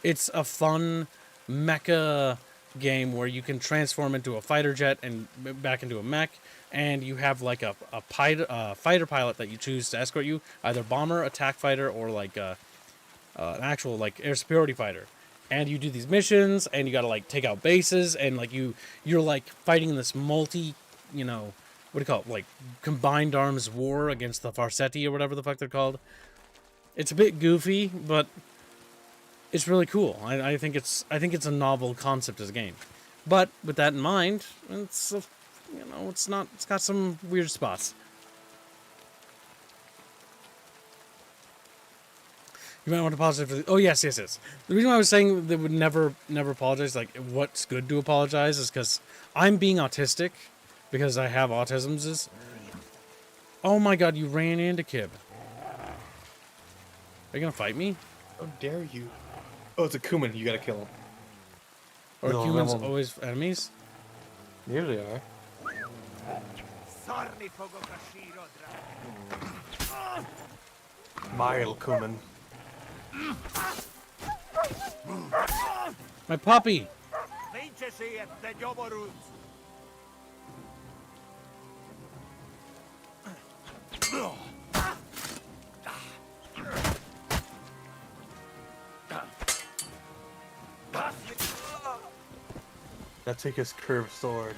A: It's a fun mecha game where you can transform into a fighter jet and back into a mech, and you have like a fighter pilot that you choose to escort you, either bomber, attack fighter, or like an actual like air superiority fighter. And you do these missions, and you gotta like take out bases, and like you're like fighting this multi, you know, what do you call it, like combined arms war against the Farsetti or whatever the fuck they're called. It's a bit goofy, but it's really cool. I think it's a novel concept as a game. But with that in mind, it's you know, it's got some weird spots. You might want to pause it for oh yes. The reason why I was saying they would never apologize, like what's good to apologize, is because I'm being autistic because I have autisms. Is oh my god, you ran into Kib. Are you gonna fight me?
B: How dare you? Oh, it's a Kuman. You gotta kill him.
A: Or
B: No,
A: humans
B: that won't-
A: always enemies?
B: Usually are. Mile Kuman.
A: My puppy!
B: Now take his curved sword.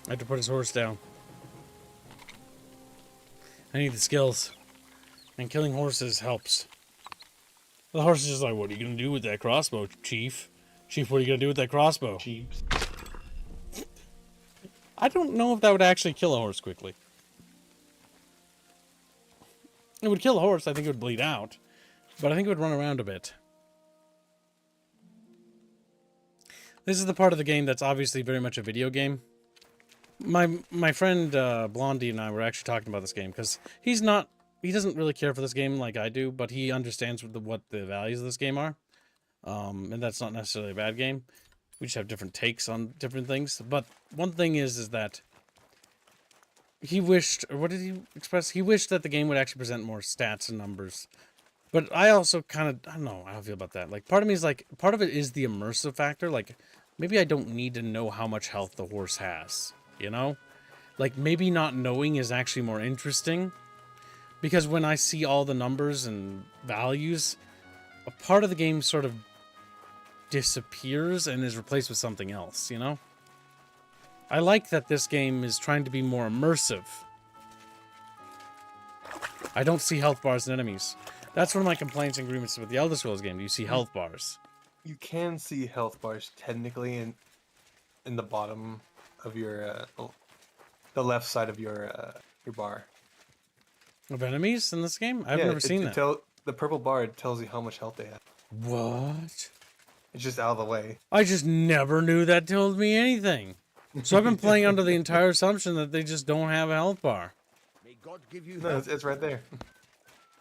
A: I have to put his horse down. I need the skills. And killing horses helps. The horse is just like, what are you going to do with that crossbow, Chief? Chief, what are you going to do with that crossbow?
B: Chief.
A: I don't know if that would actually kill a horse quickly. It would kill a horse. I think it would bleed out. But I think it would run around a bit. This is the part of the game that's obviously very much a video game. My friend Blondie and I were actually talking about this game because he doesn't really care for this game like I do, but he understands what the values of this game are. And that's not necessarily a bad game. We just have different takes on different things. But one thing is that he wished, or what did he express? He wished that the game would actually present more stats and numbers. But I also kind of, I don't know how I feel about that. Like, part of me is like, part of it is the immersive factor. Like, maybe I don't need to know how much health the horse has, you know? Like, maybe not knowing is actually more interesting. Because when I see all the numbers and values, a part of the game sort of disappears and is replaced with something else, you know? I like that this game is trying to be more immersive. I don't see health bars in enemies. That's one of my complaints and agreements with the Elder Scrolls game. You see health bars.
B: You can see health bars technically in the bottom of your the left side of your bar.
A: Of enemies in this game? I've never seen that.
B: The purple bar tells you how much health they have.
A: What?
B: It's just out of the way.
A: I just never knew that told me anything. So I've been playing under the entire assumption that they just don't have a health bar.
G: May God give you
B: No, it's right there.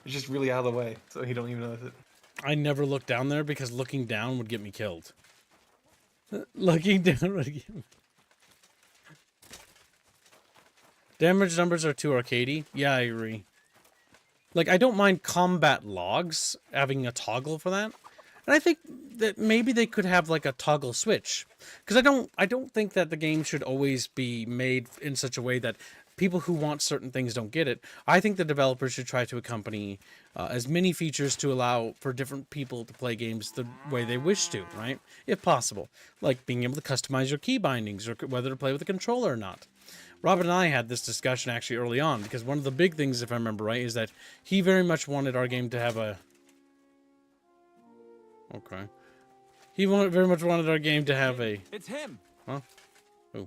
B: It's just really out of the way, so you don't even notice it.
A: I never looked down there because looking down would get me killed. Looking down would get me... Damage numbers are too arcadey. Yeah, I agree. Like, I don't mind combat logs, having a toggle for that. And I think that maybe they could have, like, a toggle switch. Because I don't think that the game should always be made in such a way that people who want certain things don't get it. I think the developers should try to accompany as many features to allow for different people to play games the way they wish to, right? If possible. Like being able to customize your key bindings or whether to play with a controller or not. Robin and I had this discussion actually early on, because one of the big things, if I remember right, is that he very much wanted our game to have a... Okay. He very much wanted our game to have a...
P: It's him.
A: Huh? Who?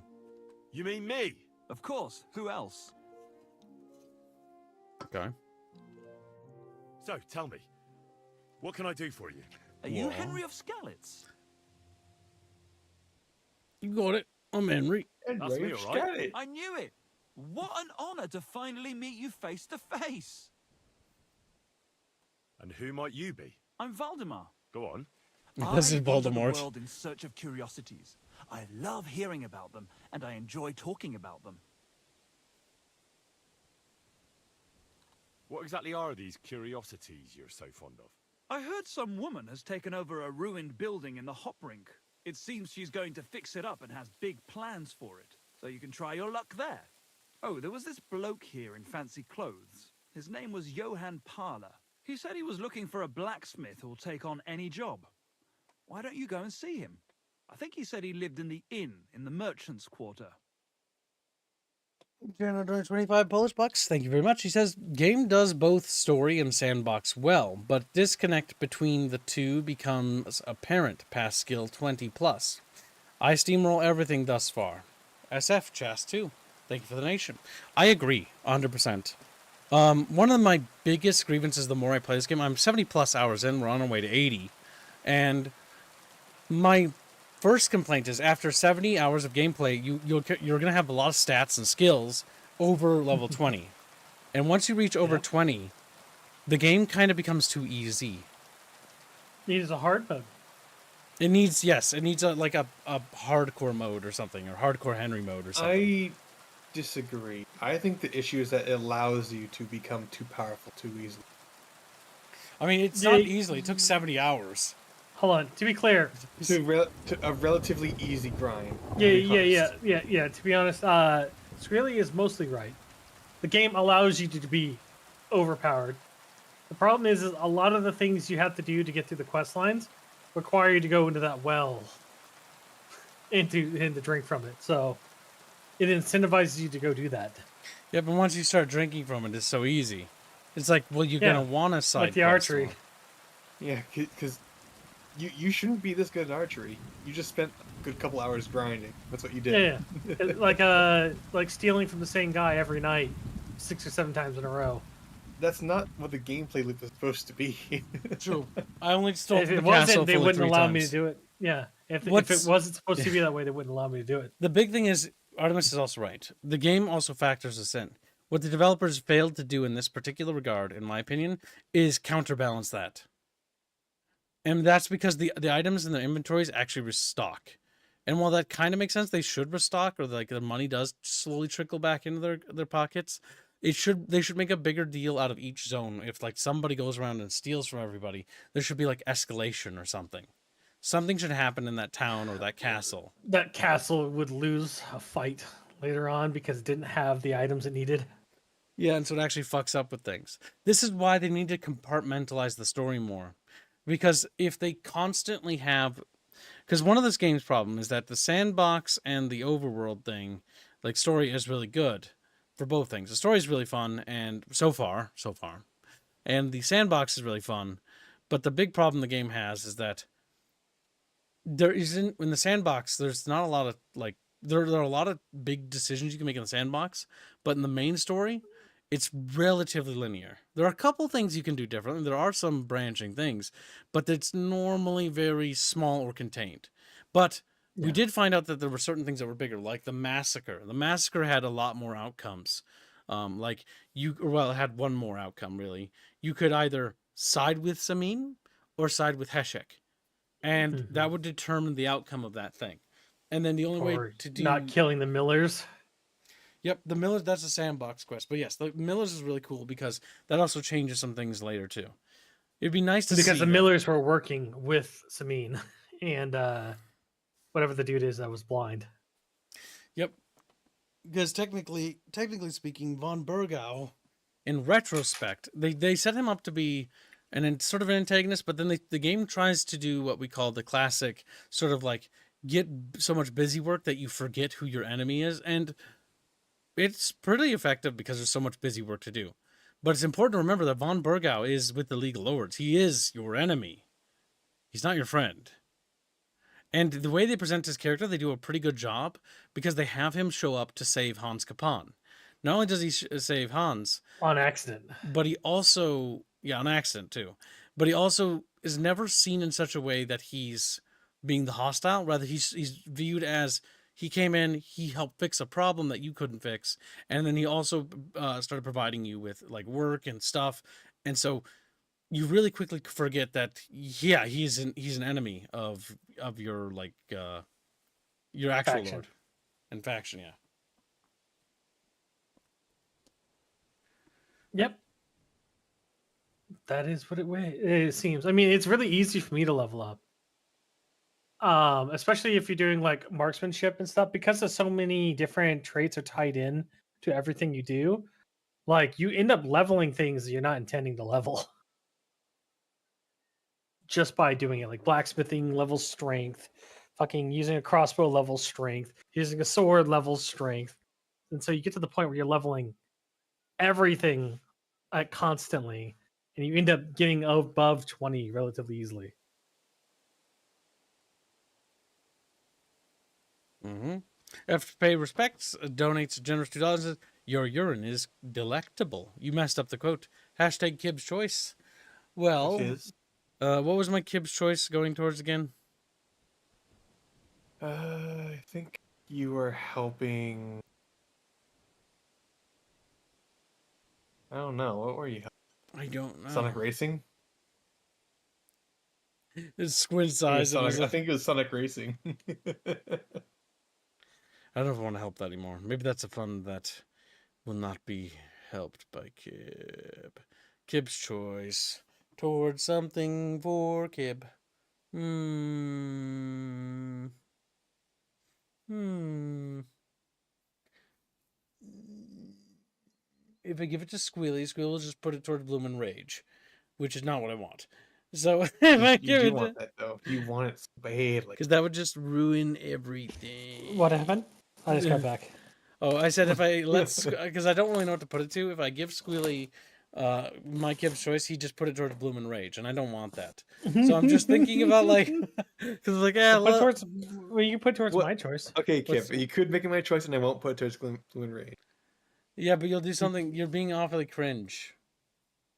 E: You mean me?
P: Of course. Who else?
A: Okay.
E: So, tell me, what can I do for you?
P: Are you Henry of Skalitz?
A: You got it. I'm Henry.
P: That's me, all right. I knew it. What an honor to finally meet you face to face.
E: And who might you be?
P: I'm Valdemar.
E: Go on.
A: This is
P: I wander the
A: Voldemort.
P: world in search of curiosities. I love hearing about them, and I enjoy talking about them.
E: What exactly are these curiosities you're so fond of?
P: I heard some woman has taken over a ruined building in the hop rink. It seems she's going to fix it up and has big plans for it. So you can try your luck there. Oh, there was this bloke here in fancy clothes. His name was Johann Parler. He said he was looking for a blacksmith who'll take on any job. Why don't you go and see him? I think he said he lived in the inn in the merchant's quarter.
A: 325 Polish bucks. Thank you very much. He says, game does both story and sandbox well, but disconnect between the two becomes apparent past skill 20 plus. I steamroll everything thus far. SF Chast 2. Thank you for the nation. I agree, 100%. One of my biggest grievances the more I play this game, I'm 70 plus hours in, we're on our way to 80, and my first complaint is after 70 hours of gameplay, you're going to have a lot of stats and skills over level 20. And once you reach over 20, the game kind of becomes too easy.
H: Needs a hard mode.
A: It needs, yes, it needs like a hardcore mode or something, or hardcore Henry mode or something.
B: I disagree. I think the issue is that it allows you to become too powerful too easily.
A: I mean, it's not easily. It took 70 hours.
H: Hold on. To be clear,
B: To a relatively easy grind.
H: Yeah. To be honest, Screlly is mostly right. The game allows you to be overpowered. The problem is a lot of the things you have to do to get through the quest lines require you to go into that well and to drink from it. So it incentivizes you to go do that.
A: Yeah, but once you start drinking from it, it's so easy. It's like, well, you're gonna want to side
H: like the
A: quest
H: archery.
A: one.
B: Yeah, because you shouldn't be this good at archery. You just spent a good couple hours grinding. That's what you did.
H: Yeah. Like stealing from the same guy every night, 6 or 7 times in a row.
B: That's not what the gameplay loop is supposed to be.
A: True. I only stole
H: If
A: from
H: it
A: the castle
H: wasn't, they
A: fully
H: wouldn't
A: 3
H: allow
A: times.
H: me to do it. Yeah. If it wasn't supposed to be that way, they wouldn't allow me to do it.
A: The big thing is, Artemis is also right. The game also factors this in. What the developers failed to do in this particular regard, in my opinion, is counterbalance that. And that's because the items in their inventories actually restock. And while that kind of makes sense, they should restock, or like the money does slowly trickle back into their pockets. They should make a bigger deal out of each zone. If like somebody goes around and steals from everybody, there should be like escalation or something. Something should happen in that town or that castle.
H: That castle would lose a fight later on because it didn't have the items it needed.
A: Yeah, and so it actually fucks up with things. This is why they need to compartmentalize the story more. Because if they constantly have... Because one of this game's problem is that the sandbox and the overworld thing, like story is really good for both things. The story is really fun, and so far. And the sandbox is really fun. But the big problem the game has is that there isn't... In the sandbox, there's not a lot of like there are a lot of big decisions you can make in the sandbox, but in the main story, it's relatively linear. There are a couple things you can do differently. There are some branching things, but it's normally very small or contained. But we did find out that there were certain things that were bigger, like the massacre. The massacre had a lot more outcomes. Like it had one more outcome really. You could either side with Samin or side with Heshek, and that would determine the outcome of that thing. And then the only way to do
H: not killing the Millers.
A: Yep, the Millers, that's a sandbox quest. But yes, the Millers is really cool because that also changes some things later too. It'd be nice to see
H: because the Millers were working with Samin and whatever the dude is that was blind.
A: Yep. Because technically speaking, von Burgau, in retrospect, they set him up to be sort of an antagonist, but then the game tries to do what we call the classic sort of like get so much busy work that you forget who your enemy is, and it's pretty effective because there's so much busy work to do. But it's important to remember that von Burgau is with the League of Lords. He is your enemy. He's not your friend. And the way they present his character, they do a pretty good job because they have him show up to save Hans Kapan. Not only does he save Hans...
H: on accident.
A: But he also... Yeah, on accident too. But he also is never seen in such a way that he's being the hostile. Rather, he's viewed as... He came in, he helped fix a problem that you couldn't fix, and then he also started providing you with like work and stuff. And so you really quickly forget that, yeah, he's an enemy of your like your actual
H: faction.
A: lord and faction, yeah.
H: Yep. That is what it seems. I mean, it's really easy for me to level up. Especially if you're doing like marksmanship and stuff, because there's so many different traits are tied in to everything you do. Like you end up leveling things you're not intending to level just by doing it. Like blacksmithing levels strength, fucking using a crossbow levels strength, using a sword levels strength, and so you get to the point where you're leveling everything constantly, and you end up getting above 20 relatively easily.
A: After pay respects, donates a generous $2 and says, your urine is delectable. You messed up the quote. Hashtag Kib's choice. Well, what was my Kib's choice going towards again?
B: I think you were helping... I don't know. What were you helping?
A: I don't know.
B: Sonic Racing?
A: It's squid size.
B: I think it was Sonic Racing.
A: I don't want to help that anymore. Maybe that's a fun that will not be helped by Kib. Kib's choice. Towards something for Kib. If I give it to Squealy, Squealy will just put it towards Bloom and Rage, which is not what I want. So if I give
B: you
A: it
B: want that though. You want it so bad, like
A: because that would just ruin everything.
H: What happened? I just got back.
A: Oh, I said if I because I don't really know what to put it to. If I give Squealy my Kib's choice, he just put it towards Bloom and Rage, and I don't want that. So I'm just thinking about like because like
H: you put towards my choice.
B: Okay, Kib, you could make it my choice, and I won't put it towards Bloom and Rage.
A: Yeah, but you'll do something. You're being awfully cringe.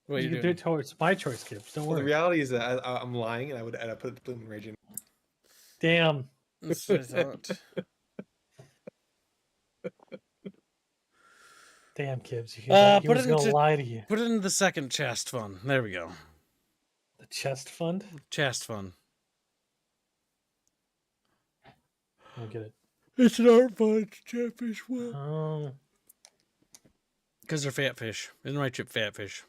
H: You can do it towards my choice, Kib. Don't worry.
B: The reality is that I'm lying, and I would put Bloom and Rage in.
H: Damn.
A: That's what I thought.
H: Damn, Kibbs. He was going to lie to you.
A: Put it in the second chest fund. There we go.
H: The chest fund?
A: Chest fund.
H: I don't get it.
A: It's an art fund. Chatfish one.
H: Oh.
A: Because they're fat fish. Isn't right, Chip? Fat fish.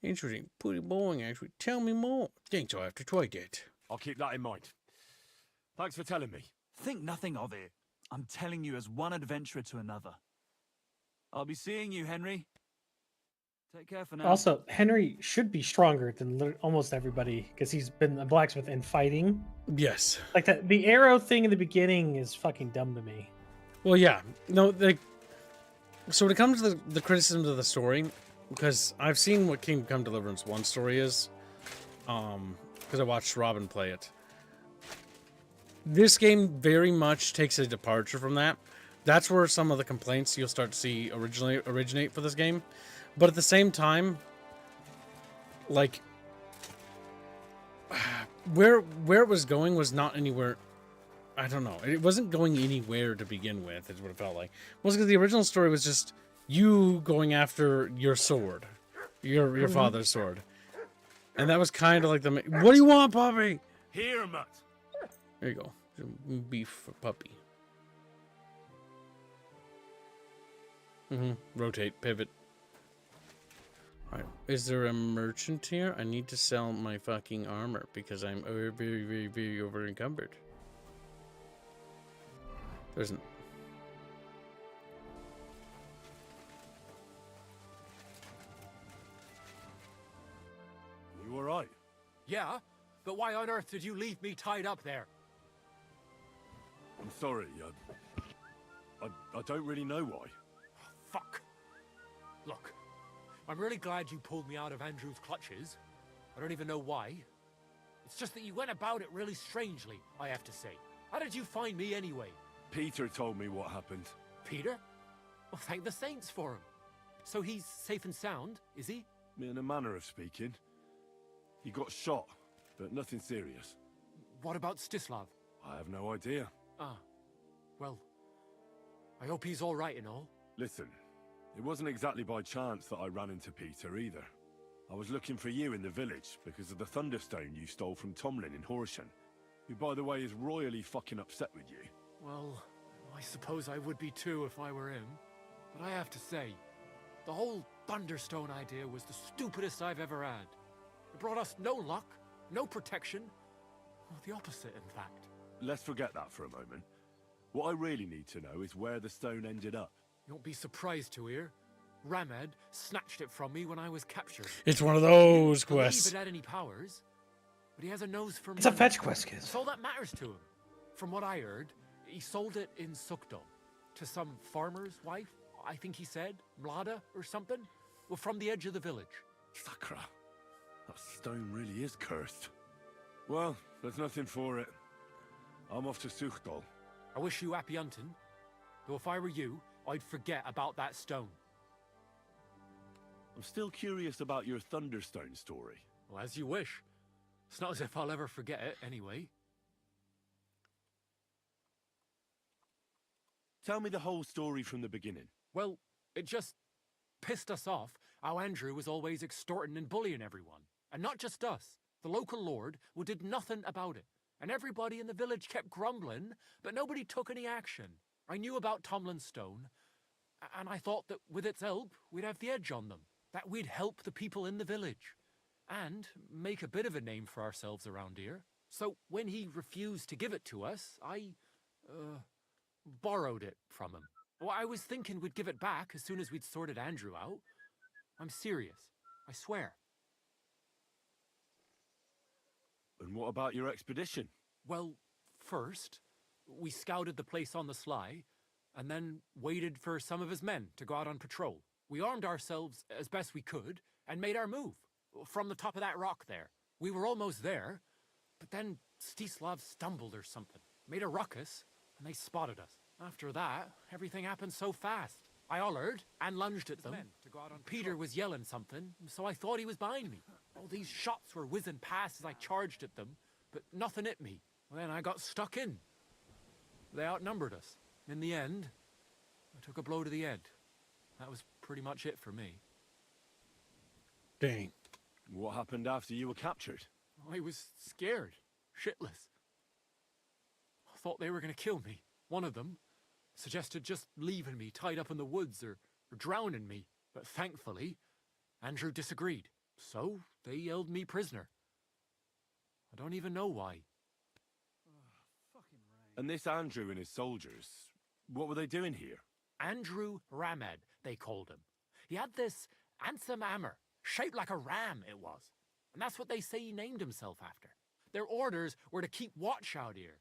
A: Interesting. Pretty boring, actually. Tell me more. Thanks, I have to try that.
E: I'll keep that in mind. Thanks for telling me.
P: Think nothing of it. I'm telling you as one adventurer to another. I'll be seeing you, Henry. Take care for now.
H: Also, Henry should be stronger than almost everybody because he's been a blacksmith in fighting.
A: Yes.
H: Like that, the arrow thing in the beginning is fucking dumb to me.
A: Well, yeah. No, so when it comes to the criticisms of the story, because I've seen what Kingdom Come Deliverance 1 story is, because I watched Robin play it. This game very much takes a departure from that. That's where some of the complaints you'll start to see originate for this game. But at the same time, like, where it was going was not anywhere. I don't know. It wasn't going anywhere to begin with, is what it felt like. It was because the original story was just you going after your sword, your father's sword, and that was kind of like the. What do you want, puppy?
G: Here, Mutt.
A: There you go. Beef for puppy. Rotate, pivot. Alright, is there a merchant here? I need to sell my fucking armor because I'm very, very, very over encumbered. There isn't.
E: You alright?
D: Yeah, but why on earth did you leave me tied up there?
E: I'm sorry, I don't really know why.
D: Fuck. Look, I'm really glad you pulled me out of Andrew's clutches. I don't even know why. It's just that you went about it really strangely, I have to say. How did you find me anyway?
E: Peter told me what happened.
D: Peter? Well, thank the saints for him. So he's safe and sound, is he?
E: In a manner of speaking. He got shot, but nothing serious.
D: What about Stislav?
E: I have no idea.
D: Ah, well, I hope he's all right and all.
E: Listen, it wasn't exactly by chance that I ran into Peter either. I was looking for you in the village because of the Thunderstone you stole from Tomlin in Horsham, who, by the way, is royally fucking upset with you.
D: Well, I suppose I would be too if I were him. But I have to say, the whole Thunderstone idea was the stupidest I've ever had. It brought us no luck, no protection. Well, the opposite, in fact.
E: Let's forget that for a moment. What I really need to know is where the stone ended up.
D: You won't be surprised to hear. Ramed snatched it from me when I was captured.
A: It's one of those quests.
D: He didn't believe it had any powers, but he has a nose for me.
B: It's a fetch quest, kids.
D: That's all that matters to him. From what I heard, he sold it in Sukdom to some farmer's wife, I think he said, Mlada or something. Well, from the edge of the village.
E: Sakra, that stone really is cursed. Well, there's nothing for it. I'm off to Sukdol.
D: I wish you happy hunting, though if I were you, I'd forget about that stone.
E: I'm still curious about your Thunderstone story.
D: Well, as you wish. It's not as if I'll ever forget it, anyway.
E: Tell me the whole story from the beginning.
D: Well, it just pissed us off how Andrew was always extorting and bullying everyone. And not just us. The local lord who did nothing about it. And everybody in the village kept grumbling, but nobody took any action. I knew about Tomlin's stone, and I thought that with its help, we'd have the edge on them. That we'd help the people in the village. And make a bit of a name for ourselves around here. So when he refused to give it to us, I borrowed it from him. Well, I was thinking we'd give it back as soon as we'd sorted Andrew out. I'm serious. I swear.
E: And what about your expedition?
D: Well, first, we scouted the place on the sly, and then waited for some of his men to go out on patrol. We armed ourselves as best we could, and made our move. From the top of that rock there. We were almost there, but then Stislav stumbled or something. Made a ruckus, and they spotted us. After that, everything happened so fast. I hollered and lunged at them. Peter was yelling something, so I thought he was behind me. All these shots were whizzing past as I charged at them, but nothing hit me. Well, then I got stuck in. They outnumbered us. In the end, I took a blow to the head. That was pretty much it for me.
A: Dang.
E: What happened after you were captured?
D: I was scared, shitless. I thought they were going to kill me. One of them suggested just leaving me tied up in the woods or drowning me. But thankfully, Andrew disagreed. So they held me prisoner. I don't even know why.
E: And this Andrew and his soldiers, what were they doing here?
D: Andrew Ramed, they called him. He had this handsome hammer, shaped like a ram it was. And that's what they say he named himself after. Their orders were to keep watch out here.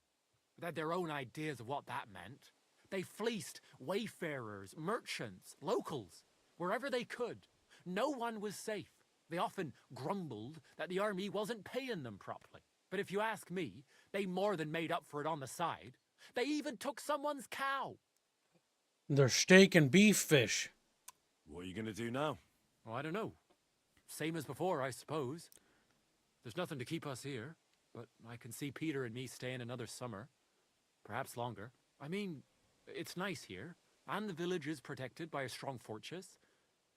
D: They had their own ideas of what that meant. They fleeced wayfarers, merchants, locals, wherever they could. No one was safe. They often grumbled that the army wasn't paying them properly. But if you ask me, They more than made up for it on the side. They even took someone's cow.
A: They're steak and beef fish.
N: What are you going to do now?
D: Oh, I don't know. Same as before, I suppose. There's nothing to keep us here, but I can see Peter and me staying another summer. Perhaps longer. I mean, it's nice here, and the village is protected by a strong fortress.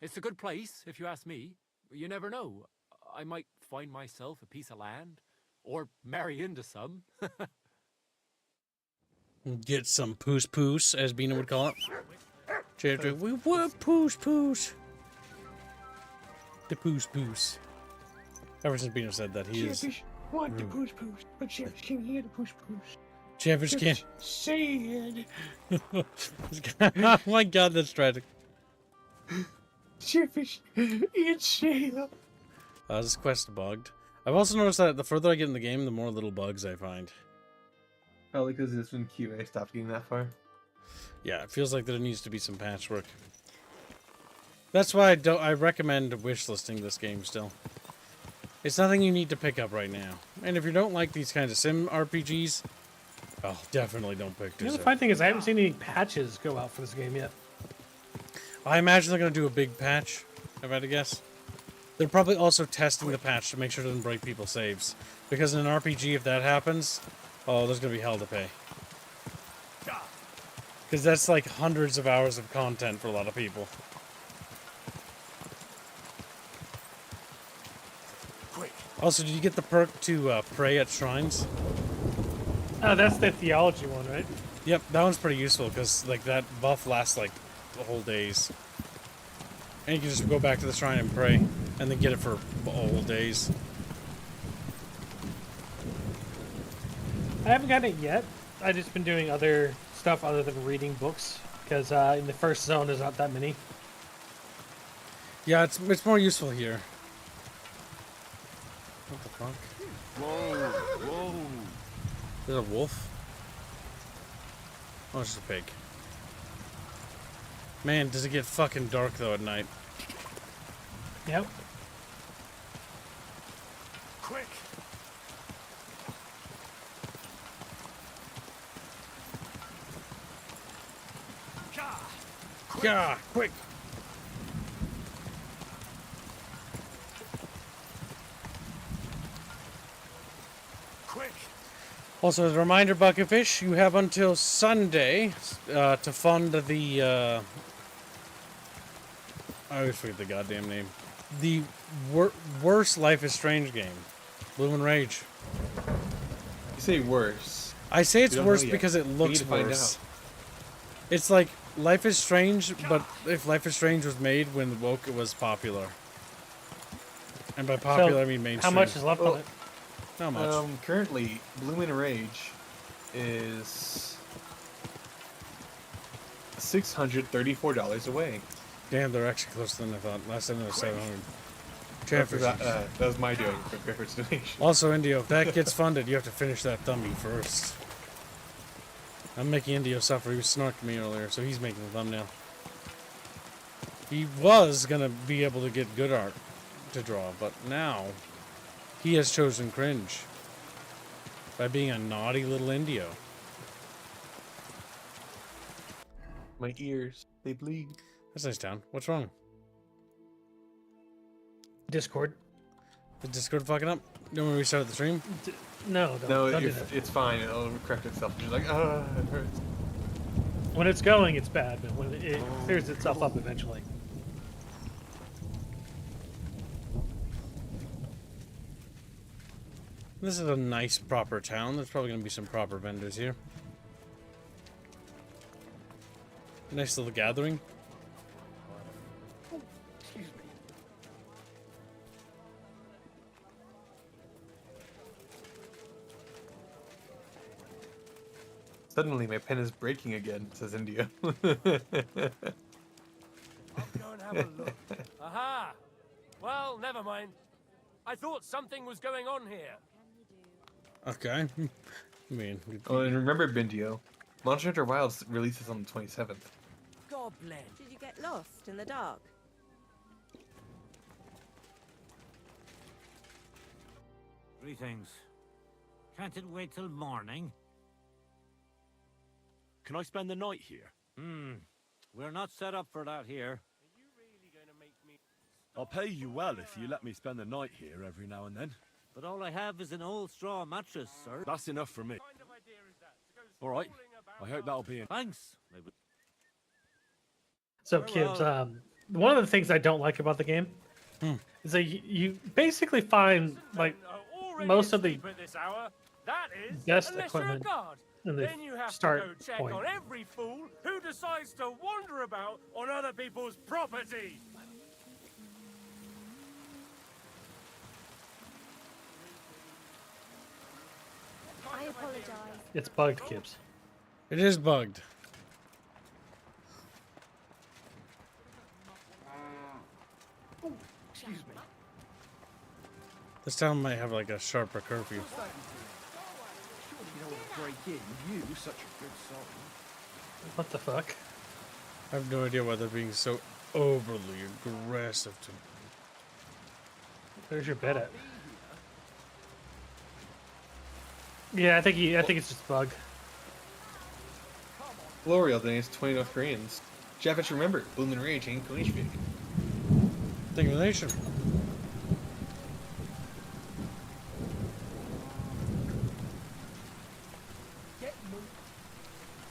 D: It's a good place, if you ask me. You never know. I might find myself a piece of land, or marry into some.
A: Get some poos, as Bina would call it. Chapter, we were poos. The poos. Ever since Bina said that, he is...
B: Chatfish want the poos, but Chatfish can't hear the poos.
A: Chatfish can't...
B: Say it.
A: Oh my god, that's tragic.
B: Chatfish, it's Shayla.
A: This quest bugged. I've also noticed that the further I get in the game, the more little bugs I find.
B: Probably because it's when QA stopped getting that far.
A: Yeah, it feels like there needs to be some patchwork. That's why I recommend wishlisting this game still. It's nothing you need to pick up right now. And if you don't like these kinds of sim RPGs, oh, definitely don't pick this
H: The
A: up.
H: funny thing is, I haven't seen any patches go out for this game yet.
A: I imagine they're going to do a big patch, if I had to guess. They're probably also testing the patch to make sure it doesn't break people's saves. Because in an RPG, if that happens, oh, there's going to be hell to pay. Because that's like hundreds of hours of content for a lot of people. Also, did you get the perk to pray at shrines?
H: Oh, that's the theology one, right?
A: Yep, that one's pretty useful because like that buff lasts like whole days. And you can just go back to the shrine and pray, and then get it for whole days.
H: I haven't gotten it yet. I've just been doing other stuff other than reading books, because in the first zone there's not that many.
A: Yeah, it's more useful here. What the fuck?
N: Whoa.
A: There's a wolf? Oh, it's just a pig. Man, does it get fucking dark though at night.
H: Yep.
E: Quick!
A: Yeah, quick!
E: Quick!
A: Also, as a reminder, Bucketfish, you have until Sunday to fund the, I always forget the goddamn name. The worst Life is Strange game. Bloom and Rage.
B: You say worse.
A: I say it's
B: We don't
A: worse
B: know yet.
A: because it
B: We need
A: looks
B: to find
A: worse.
B: out.
A: It's like Life is Strange, but if Life is Strange was made when woke it was popular. And by popular, I mean mainstream.
H: How much is left on it?
A: Not much.
B: Currently, Bloom and Rage is $634 away.
A: Damn, they're actually closer than I thought. Last time it was 700.
B: That was my doing for Griffith's donation.
A: Also, Indio, if that gets funded, you have to finish that thumbie first. I'm making Indio suffer. He snarked me earlier, so he's making the thumbnail. He was gonna be able to get good art to draw, but now he has chosen cringe by being a naughty little Indio.
B: My ears, they bleed.
A: That's nice town. What's wrong?
H: Discord.
A: The Discord fucking up? You want me to restart the stream?
H: No, don't do that.
B: It's fine. It'll correct itself. You're like, ah, it hurts.
H: When it's going, it's bad, but when it clears itself up eventually.
A: This is a nice, proper town. There's probably going to be some proper vendors here. Nice little gathering.
B: Suddenly, my pen is breaking again, says India.
K: I'll go and have a look. Aha! Well, never mind. I thought something was going on here.
A: Okay. I mean...
B: Oh, and remember, Bindio, Monster Hunter Wilds releases on the 27th.
C: Goblin. Did you get lost in the dark?
L: Greetings. Can't it wait till morning?
N: Can I spend the night here?
L: We're not set up for that here.
N: I'll pay you well if you let me spend the night here every now and then.
L: But all I have is an old straw mattress, sir.
N: That's enough for me. All right. I hope that'll be
L: Thanks.
H: So, Kibbs, one of the things I don't like about the game is that you basically find like most of the best equipment in the
K: Then you have
H: start
K: to go check
H: point.
K: on every fool who decides to wander about on other people's property.
S: I apologize.
H: It's bugged, Kibbs.
A: It is bugged.
F: Excuse me.
A: This town might have like a sharper curfew.
F: Surely you don't want to break in. You, such a good soul.
H: What the fuck?
A: I have no idea why they're being so overly aggressive to me.
H: Where's your bed at? Yeah, I think it's just a bug.
B: L'Oreal donates 20 North Koreans. Chatfish, remember, Boom and Rage ain't Konishvik.
A: Thank you, nation.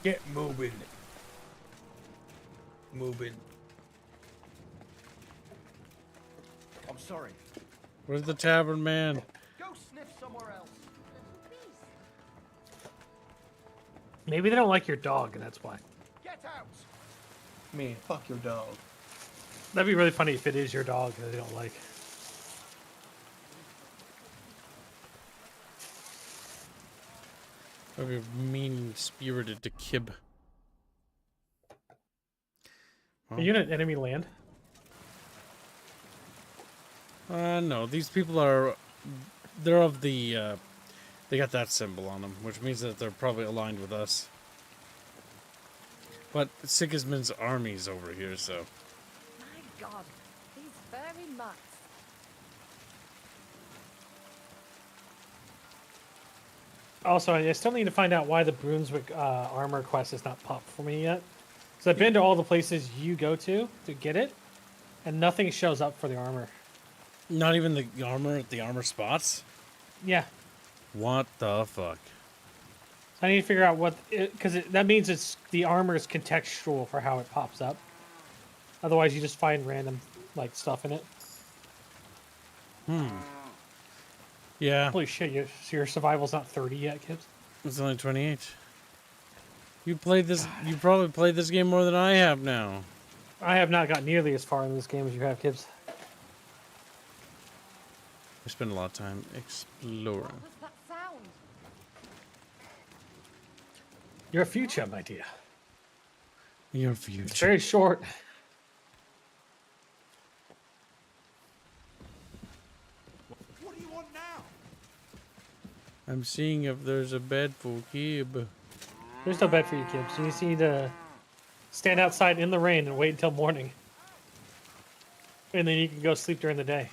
A: Get moving. Moving.
F: I'm sorry.
A: Where's the tavern man?
F: Go sniff somewhere else.
H: Maybe they don't like your dog, and that's why.
F: Get out.
B: Man, fuck your dog.
H: That'd be really funny if it is your dog that they don't like.
A: I'd be mean-spirited to Kib.
H: Are you in an enemy land?
A: No, these people are... They're of the... They got that symbol on them, which means that they're probably aligned with us. But Sigismund's army's over here, so...
C: My God, these furry mutts.
H: Also, I still need to find out why the Brunswick armor quest is not popped for me yet. So I've been to all the places you go to get it, and nothing shows up for the armor.
A: Not even the armor at the armor spots?
H: Yeah.
A: What the fuck?
H: I need to figure out what, because that means it's the armor is contextual for how it pops up. Otherwise, you just find random like stuff in it.
A: Yeah.
H: Holy shit! Your survival's not 30 yet, kids.
A: It's only 28. You played this. You probably played this game more than I have now.
H: I have not got nearly as far in this game as you have, kids.
A: I spend a lot of time exploring.
C: What's that sound?
H: Your future, my dear.
A: Your future.
H: It's very short.
F: What do you want now?
A: I'm seeing if there's a bed for Kib.
H: There's no bed for you, kids. You just need to stand outside in the rain and wait until morning. And then you can go sleep during the day.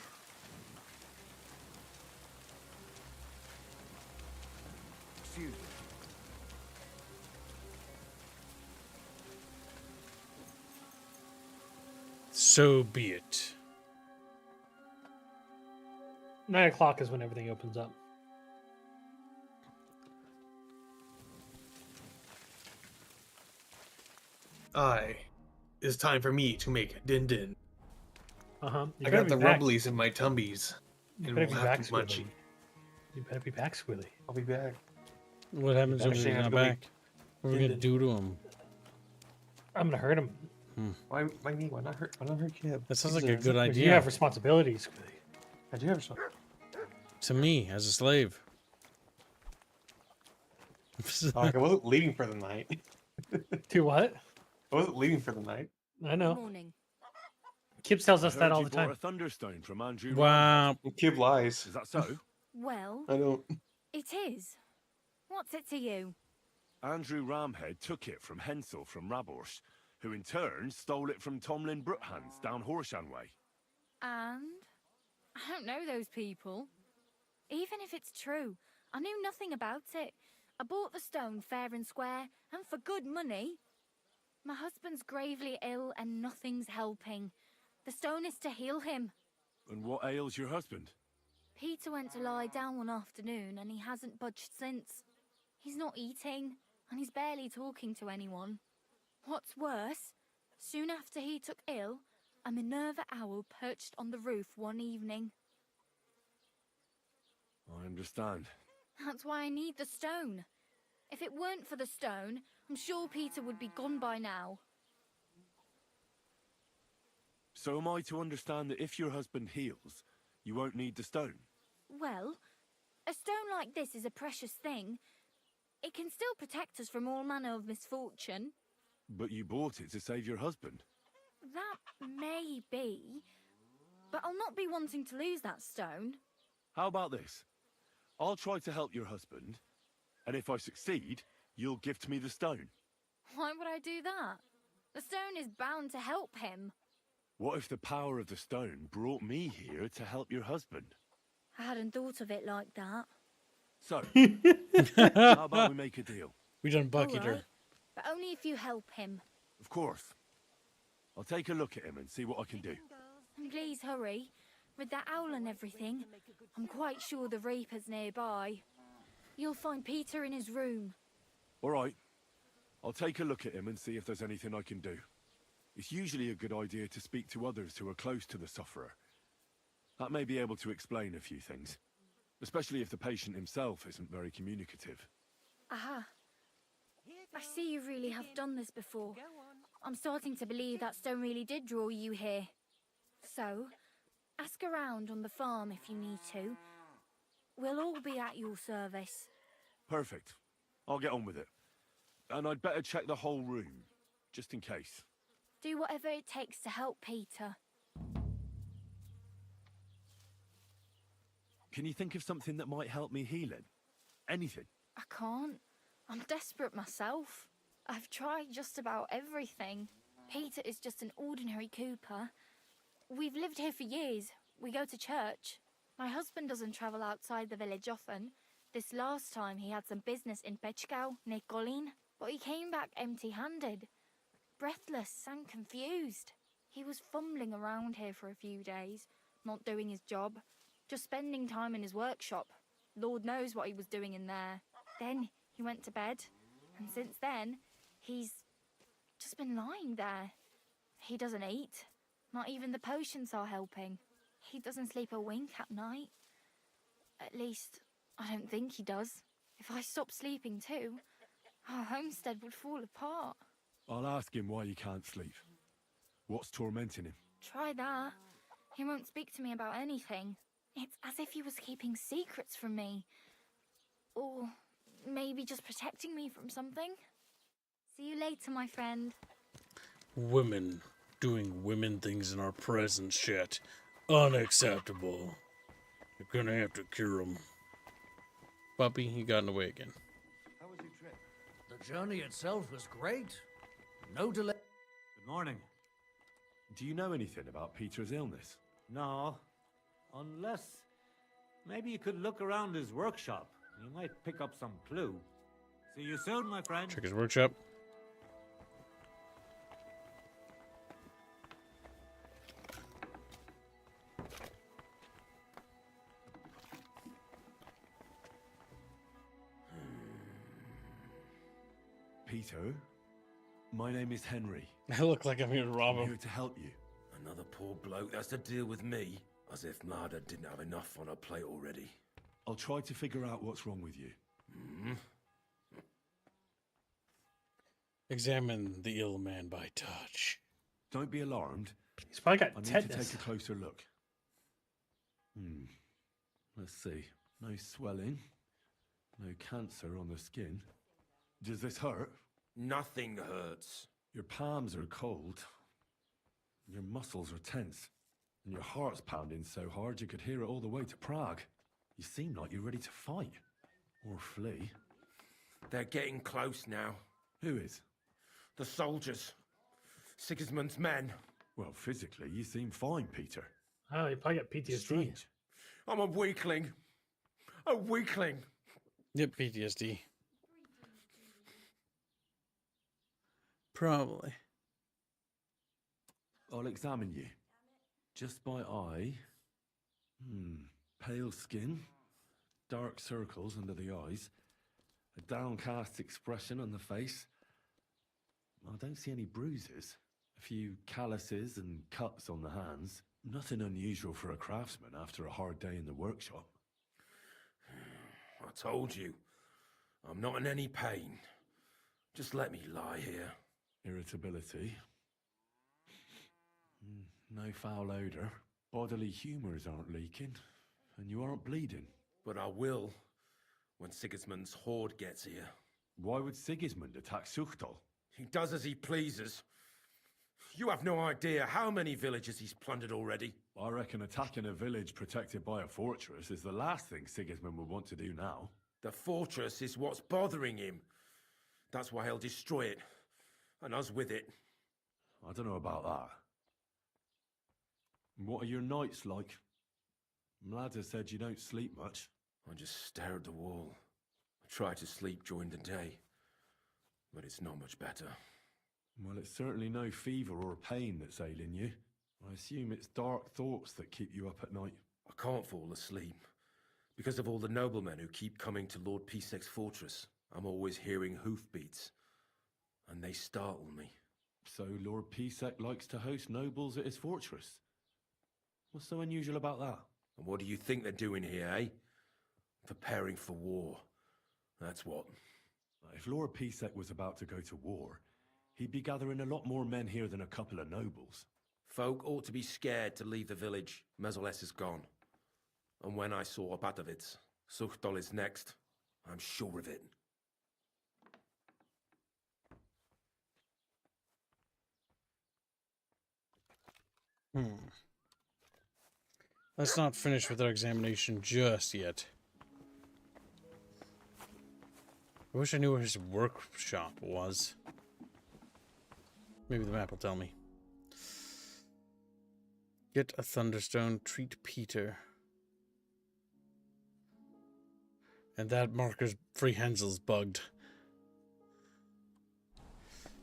F: Excuse me.
A: So be it.
H: 9 o'clock is when everything opens up.
B: It's time for me to make din din.
H: Uh-huh.
B: I got the rumblies in my tumbies.
H: You
B: And
H: better
B: we'll
H: be
B: have
H: back,
B: to munch
H: Squilly. You better be back, Squilly.
B: I'll be back.
A: What happens when he's
B: Actually, I have
A: not
B: to wait.
A: back? What are we gonna do to him?
H: I'm gonna hurt him.
B: Why me? Why not hurt? Why not hurt Kib?
A: That sounds like a good
H: You
A: idea.
H: have responsibilities, Squilly.
B: I do have some.
A: To me, as a slave.
B: I wasn't leaving for the night.
H: To what?
B: I wasn't leaving for the night.
H: I know.
S: Morning.
H: Kibbs tells
N: I
H: us that
N: heard
H: all
N: you
H: the
N: bought
H: time.
N: a thunderstone from Andrew.
A: Wow.
B: Kib lies.
N: Is that so?
S: Well,
B: I don't.
S: it is. What's it to you?
N: Andrew Ramhead took it from Hensel from Rabors, who in turn stole it from Tomlin Brookhans down Horshan way.
S: And? I don't know those people. Even if it's true, I knew nothing about it. I bought the stone fair and square, and for good money. My husband's gravely ill and nothing's helping. The stone is to heal him.
N: And what ails your husband?
S: Peter went to lie down one afternoon and he hasn't budged since. He's not eating, and he's barely talking to anyone. What's worse, soon after he took ill, a Minerva owl perched on the roof one evening.
N: I understand.
S: That's why I need the stone. If it weren't for the stone, I'm sure Peter would be gone by now.
N: So am I to understand that if your husband heals, you won't need the stone?
S: Well, a stone like this is a precious thing. It can still protect us from all manner of misfortune.
N: But you bought it to save your husband.
S: That may be, but I'll not be wanting to lose that stone.
N: How about this? I'll try to help your husband, and if I succeed, you'll gift me the stone.
S: Why would I do that? The stone is bound to help him.
N: What if the power of the stone brought me here to help your husband?
S: I hadn't thought of it like that.
N: So, how about we make a deal?
A: We done bucket her.
S: Alright, but only if you help him.
N: Of course. I'll take a look at him and see what I can do.
S: And please hurry. With that owl and everything, I'm quite sure the Reaper's nearby. You'll find Peter in his room.
N: All right. I'll take a look at him and see if there's anything I can do. It's usually a good idea to speak to others who are close to the sufferer. That may be able to explain a few things, especially if the patient himself isn't very communicative.
S: Aha. I see you really have done this before. I'm starting to believe that stone really did draw you here. So, ask around on the farm if you need to. We'll all be at your service.
N: Perfect. I'll get on with it. And I'd better check the whole room, just in case.
S: Do whatever it takes to help Peter.
N: Can you think of something that might help me heal him? Anything?
S: I can't. I'm desperate myself. I've tried just about everything. Peter is just an ordinary cooper. We've lived here for years. We go to church. My husband doesn't travel outside the village often. This last time he had some business in Pechkau, near Kolin, but he came back empty-handed. Breathless and confused. He was fumbling around here for a few days, not doing his job, just spending time in his workshop. Lord knows what he was doing in there. Then he went to bed, and since then, he's just been lying there. He doesn't eat. Not even the potions are helping. He doesn't sleep a wink at night. At least, I don't think he does. If I stopped sleeping too, our homestead would fall apart.
N: I'll ask him why he can't sleep. What's tormenting him?
S: Try that. He won't speak to me about anything. It's as if he was keeping secrets from me. Or maybe just protecting me from something. See you later, my friend.
A: Women doing women things in our presence, chat. Unacceptable. You're gonna have to cure him. Puppy, he got in the way again.
R: How was your trip? The journey itself was great. No delay.
L: Good morning.
N: Do you know anything about Peter's illness?
L: No. Unless... maybe you could look around his workshop. You might pick up some clue. See you soon, my friend.
A: Check his workshop.
N: Peter, my name is Henry.
A: I look like I'm here to rob him.
N: I'm here to help you.
G: Another poor bloke that's to deal with me. As if Marder didn't have enough on her plate already.
N: I'll try to figure out what's wrong with you.
A: Examine the ill man by touch.
N: Don't be alarmed.
H: He's probably got
N: I need
H: tetanus.
N: to take a closer look. Let's see. No swelling. No cancer on the skin. Does this hurt?
G: Nothing hurts.
N: Your palms are cold. Your muscles are tense. And your heart's pounding so hard you could hear it all the way to Prague. You seem like you're ready to fight. Or flee.
G: They're getting close now.
N: Who is?
G: The soldiers. Sigismund's men.
N: Well, physically, you seem fine, Peter.
H: Oh, you probably got PTSD.
N: Strange.
G: I'm a weakling. A weakling.
A: Yep, PTSD. Probably.
N: I'll examine you. Just by eye. Pale skin. Dark circles under the eyes. A downcast expression on the face. I don't see any bruises. A few calluses and cuts on the hands. Nothing unusual for a craftsman after a hard day in the workshop.
G: I told you. I'm not in any pain. Just let me lie here.
N: Irritability. No foul odor. Bodily humors aren't leaking. And you aren't bleeding.
G: But I will when Sigismund's horde gets here.
N: Why would Sigismund attack Suchtal?
G: He does as he pleases. You have no idea how many villages he's plundered already.
N: I reckon attacking a village protected by a fortress is the last thing Sigismund would want to do now.
G: The fortress is what's bothering him. That's why he'll destroy it. And us with it.
N: I don't know about that. What are your nights like? Mlada said you don't sleep much.
G: I just stare at the wall. I try to sleep during the day. But it's not much better.
N: Well, it's certainly no fever or pain that's ailing you. I assume it's dark thoughts that keep you up at night.
G: I can't fall asleep. Because of all the noblemen who keep coming to Lord Pisek's fortress. I'm always hearing hoofbeats. And they startle me.
N: So Lord Pisek likes to host nobles at his fortress? What's so unusual about that?
G: And what do you think they're doing here, eh? Preparing for war. That's what.
N: If Lord Pisek was about to go to war, he'd be gathering a lot more men here than a couple of nobles.
G: Folk ought to be scared to leave the village. Mezoles is gone. And when I saw Abatovitz, Suchtol is next. I'm sure of it.
A: Let's not finish with our examination just yet. I wish I knew where his workshop was. Maybe the map will tell me. Get a thunderstone, treat Peter. And that marker's free Hansel's bugged.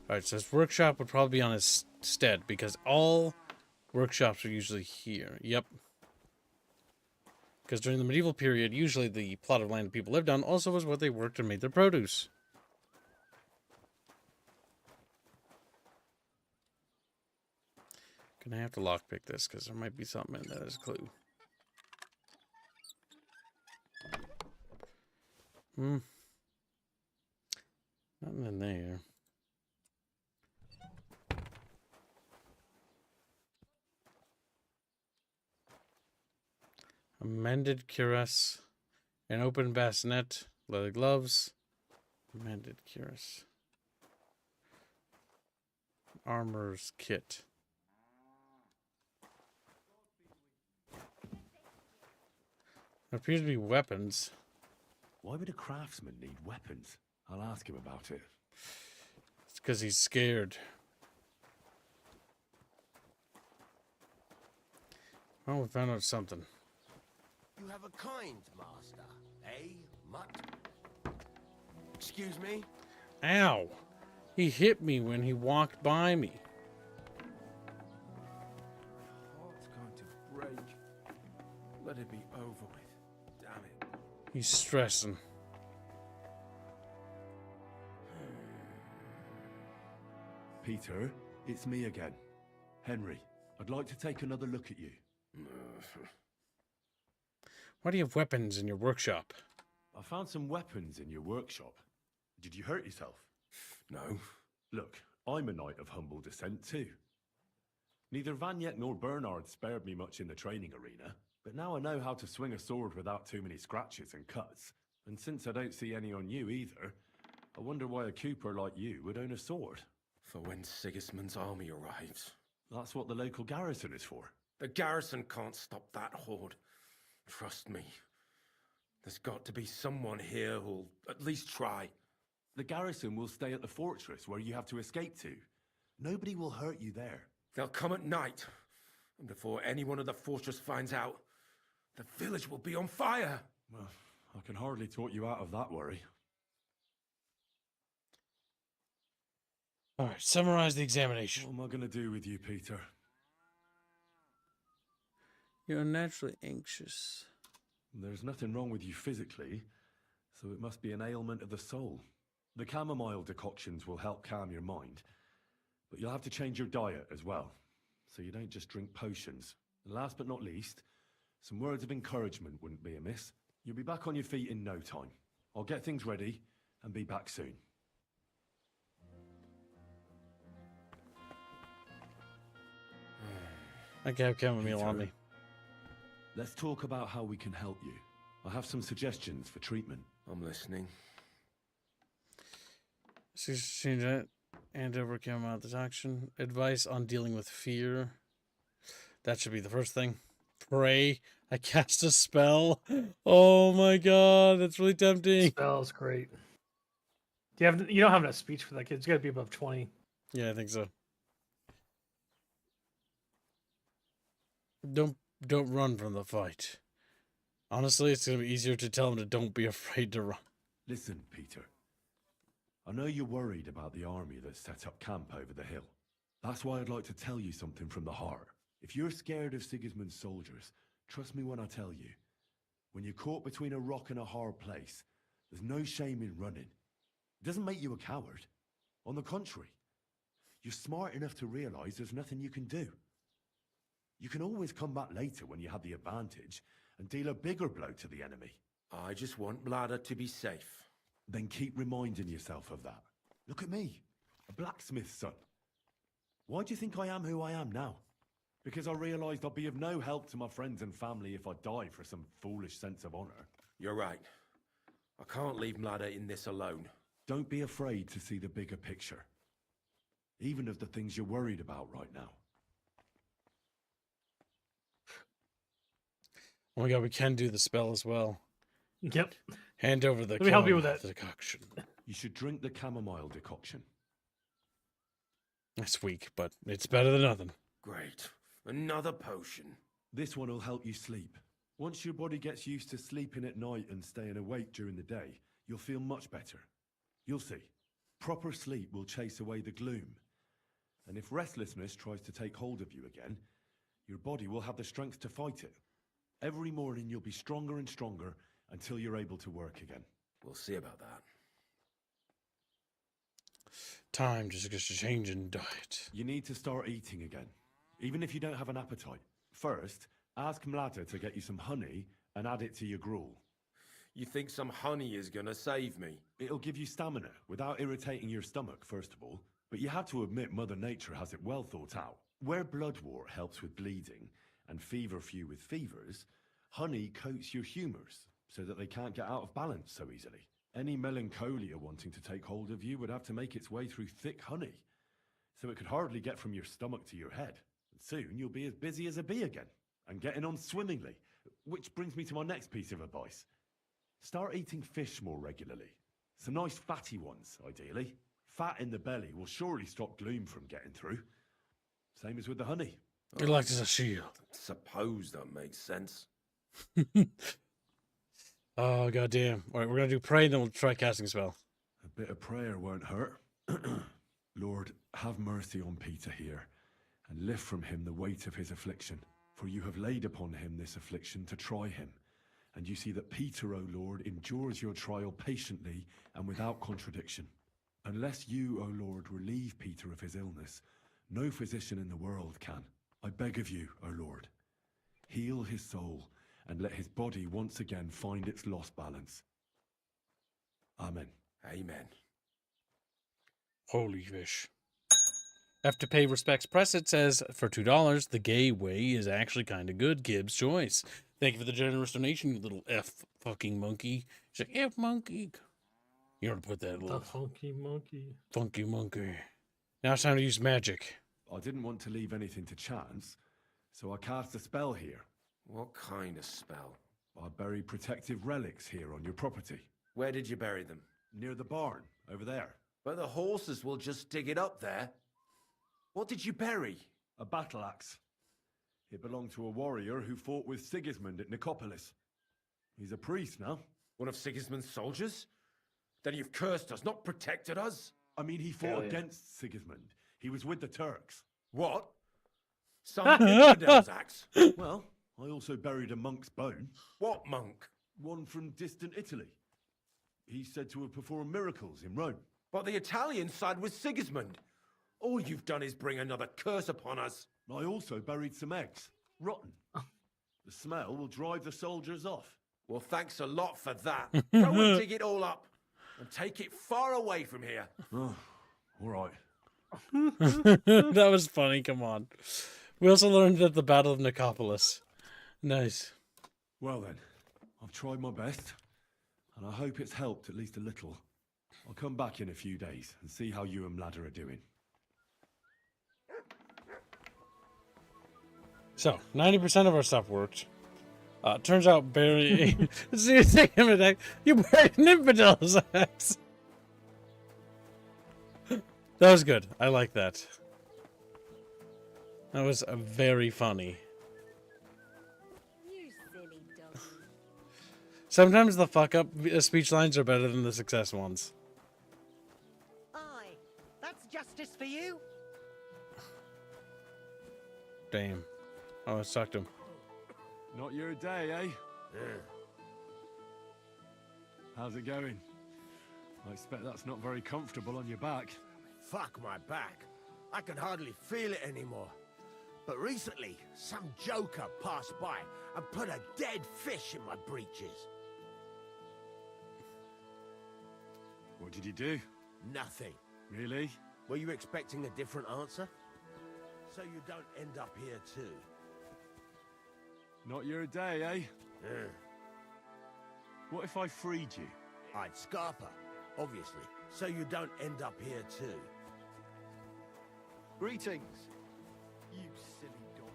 A: Alright, so his workshop would probably be on his stead, because all workshops are usually here. Yep. Because during the medieval period, usually the plot of land people lived on also was what they worked and made their produce. Gonna have to lockpick this, because there might be something in there as a clue. Nothing in there. A mended cuirass, an open bassinet, leather gloves, mended cuirass, armor's kit. There appears to be weapons.
N: Why would a craftsman need weapons? I'll ask him about it.
A: It's because he's scared. Well, we found out something.
M: You have a kind master, eh, mutt? Excuse me?
A: Ow! He hit me when he walked by me.
G: Heart's going to break. Let it be over with. Damn it.
A: He's stressing.
N: Peter, it's me again. Henry, I'd like to take another look at you.
A: Why do you have weapons in your workshop?
N: I found some weapons in your workshop. Did you hurt yourself?
G: No.
N: Look, I'm a knight of humble descent too. Neither Vanyet nor Bernard spared me much in the training arena, but now I know how to swing a sword without too many scratches and cuts. And since I don't see any on you either, I wonder why a Cooper like you would own a sword.
G: For when Sigismund's army arrives.
N: That's what the local garrison is for.
G: The garrison can't stop that horde. Trust me. There's got to be someone here who'll at least try.
N: The garrison will stay at the fortress where you have to escape to. Nobody will hurt you there.
G: They'll come at night. And before anyone of the fortress finds out, the village will be on fire.
N: Well, I can hardly talk you out of that worry.
A: All right, summarize the examination.
N: What am I going to do with you, Peter?
A: You're unnaturally anxious.
N: There's nothing wrong with you physically, so it must be an ailment of the soul. The chamomile decoctions will help calm your mind, but you'll have to change your diet as well, so you don't just drink potions. And last but not least, some words of encouragement wouldn't be amiss. You'll be back on your feet in no time. I'll get things ready and be back soon.
A: I have chamomile on me.
N: Let's talk about how we can help you. I have some suggestions for treatment.
G: I'm listening.
A: Change that. And over chamomile deduction. Advice on dealing with fear. That should be the first thing. Pray. I cast a spell. Oh my god, that's really tempting.
H: Spell's great. You don't have enough speech for that kid. It's got to be above 20.
A: Yeah, I think so. Don't run from the fight. Honestly, it's gonna be easier to tell him to don't be afraid to run.
N: Listen, Peter. I know you're worried about the army that set up camp over the hill. That's why I'd like to tell you something from the heart. If you're scared of Sigismund's soldiers, trust me when I tell you. When you're caught between a rock and a hard place, there's no shame in running. It doesn't make you a coward. On the contrary, you're smart enough to realize there's nothing you can do. You can always come back later when you have the advantage and deal a bigger blow to the enemy.
G: I just want Bladder to be safe.
N: Then keep reminding yourself of that. Look at me, a blacksmith's son. Why do you think I am who I am now? Because I realized I'd be of no help to my friends and family if I die for some foolish sense of honor.
G: You're right. I can't leave Bladder in this alone.
N: Don't be afraid to see the bigger picture. Even of the things you're worried about right now.
A: Oh my god, we can do the spell as well.
H: Yep.
A: Hand over the
H: Let me help you with that.
A: decoction.
N: You should drink the chamomile decoction.
A: That's weak, but it's better than nothing.
G: Great. Another potion.
N: This one will help you sleep. Once your body gets used to sleeping at night and staying awake during the day, you'll feel much better. You'll see. Proper sleep will chase away the gloom. And if restlessness tries to take hold of you again, your body will have the strength to fight it. Every morning you'll be stronger and stronger until you're able to work again.
G: We'll see about that.
A: Time just gets to change in diet.
N: You need to start eating again, even if you don't have an appetite. First, ask Mlada to get you some honey and add it to your gruel.
G: You think some honey is gonna save me?
N: It'll give you stamina without irritating your stomach, first of all. But you have to admit Mother Nature has it well thought out. Where bloodwort helps with bleeding and feverfew with fevers, honey coats your humours so that they can't get out of balance so easily. Any melancholia wanting to take hold of you would have to make its way through thick honey, so it could hardly get from your stomach to your head. And soon you'll be as busy as a bee again, and getting on swimmingly. Which brings me to my next piece of advice. Start eating fish more regularly. Some nice fatty ones, ideally. Fat in the belly will surely stop gloom from getting through. Same as with the honey.
A: It acts as a shield.
G: Suppose that makes sense.
A: Oh, goddamn. All right, we're going to do pray, then we'll try casting spell.
N: A bit of prayer won't hurt. Lord, have mercy on Peter here, and lift from him the weight of his affliction. For you have laid upon him this affliction to try him. And you see that Peter, O Lord, endures your trial patiently and without contradiction. Unless you, O Lord, relieve Peter of his illness, no physician in the world can. I beg of you, O Lord, heal his soul and let his body once again find its lost balance. Amen.
G: Amen.
A: Holy fish. After pay respects press, it says, for $2, the gay way is actually kind of good. Gibbs choice. Thank you for the generous donation, you little F fucking monkey. She's like, F monkey. You know to put that little...
H: The funky monkey.
A: Funky monkey. Now it's time to use magic.
N: I didn't want to leave anything to chance, so I cast a spell here.
G: What kind of spell?
N: I bury protective relics here on your property.
G: Where did you bury them?
N: Near the barn, over there.
G: But the horses will just dig it up there. What did you bury?
N: A battle axe. It belonged to a warrior who fought with Sigismund at Nicopolis. He's a priest now.
G: One of Sigismund's soldiers? Then you've cursed us, not protected us?
N: I mean, he fought against Sigismund. He was with the Turks.
G: What? Some infidel's axe?
N: Well, I also buried a monk's bone.
G: What monk?
N: One from distant Italy. He's said to have performed miracles in Rome.
G: But the Italians side with Sigismund. All you've done is bring another curse upon us.
N: I also buried some eggs. Rotten. The smell will drive the soldiers off.
G: Well, thanks a lot for that. Go and dig it all up. And take it far away from here.
N: Oh, all right.
A: That was funny, come on. We also learned at the Battle of Nicopolis. Nice.
N: Well then, I've tried my best, and I hope it's helped at least a little. I'll come back in a few days and see how you and Ladder are doing.
A: So, 90% of our stuff worked. Turns out Barry... You buried an infidel's axe. That was good. I like that. That was very funny.
C: You silly dog.
A: Sometimes the fuck-up speech lines are better than the success ones.
T: Aye, that's justice for you.
A: Damn. Oh, it sucked him.
E: Not your day, eh? How's it going? I expect that's not very comfortable on your back.
J: Fuck my back. I can hardly feel it anymore. But recently, some joker passed by and put a dead fish in my breeches.
E: What did he do?
J: Nothing.
E: Really?
J: Were you expecting a different answer? So you don't end up here too.
E: Not your day, eh? What if I freed you?
J: I'd scarper, obviously, so you don't end up here too.
F: Greetings, you silly doggy.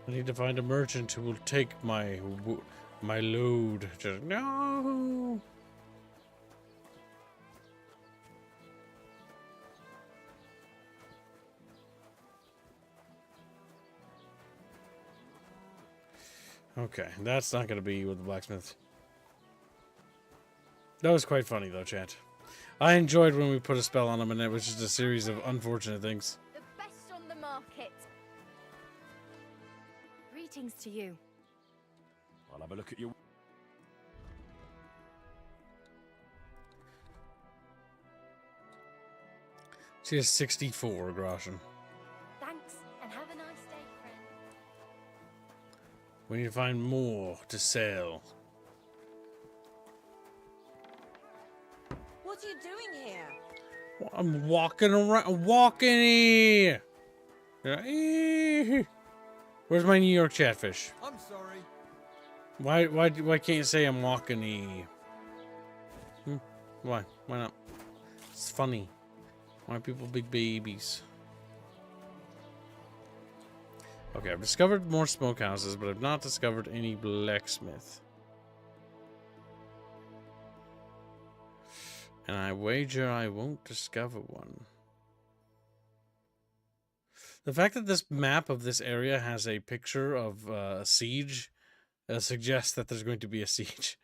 A: I need to find a merchant who will take my load. Just, no. Okay, that's not going to be with the blacksmith. That was quite funny, though, chat. I enjoyed when we put a spell on him, and it was just a series of unfortunate things.
S: The best on the market. Greetings to you.
N: I'll have a look at your...
A: She has 64 groschen.
S: Thanks, and have a nice day, friend.
A: We need to find more to sell.
O: What are you doing here?
A: I'm walking around, walking here. Where's my New York Chatfish?
F: I'm sorry.
A: Why can't you say I'm walking here? Why not? It's funny. Why are people big babies? Okay, I've discovered more smokehouses, but I've not discovered any blacksmith. And I wager I won't discover one. The fact that this map of this area has a picture of a siege suggests that there's going to be a siege.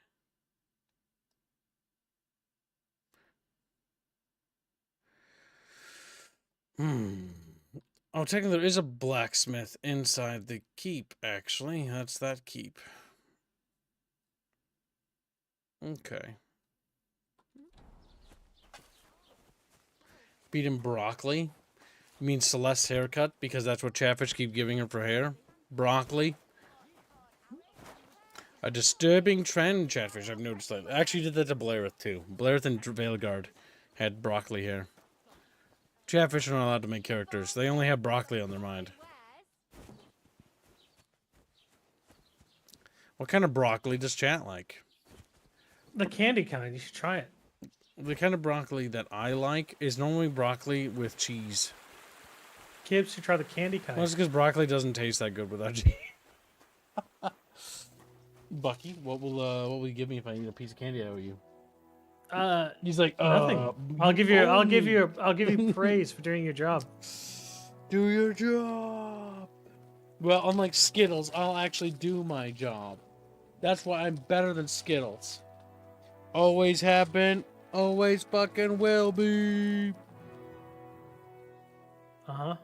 A: Oh, technically there is a blacksmith inside the keep, actually. That's that keep. Okay. Beat him broccoli. You mean Celeste's haircut? Because that's what Chatfish keep giving her for hair? Broccoli. A disturbing trend, Chatfish, I've noticed that. I actually did that to Blareth, too. Blareth and Veilguard had broccoli hair. Chatfish are not allowed to make characters. They only have broccoli on their mind. What kind of broccoli does Chat like?
H: The candy kind. You should try it.
A: The kind of broccoli that I like is normally broccoli with cheese.
H: Kids should try the candy kind.
A: Well, it's because broccoli doesn't taste that good without cheese. Bucky, what will you give me if I eat a piece of candy I owe you?
H: He's like nothing. I'll give you praise for doing your job.
A: Do your job. Well, unlike Skittles, I'll actually do my job. That's why I'm better than Skittles. Always have been, always fucking will be.
H: Uh-huh.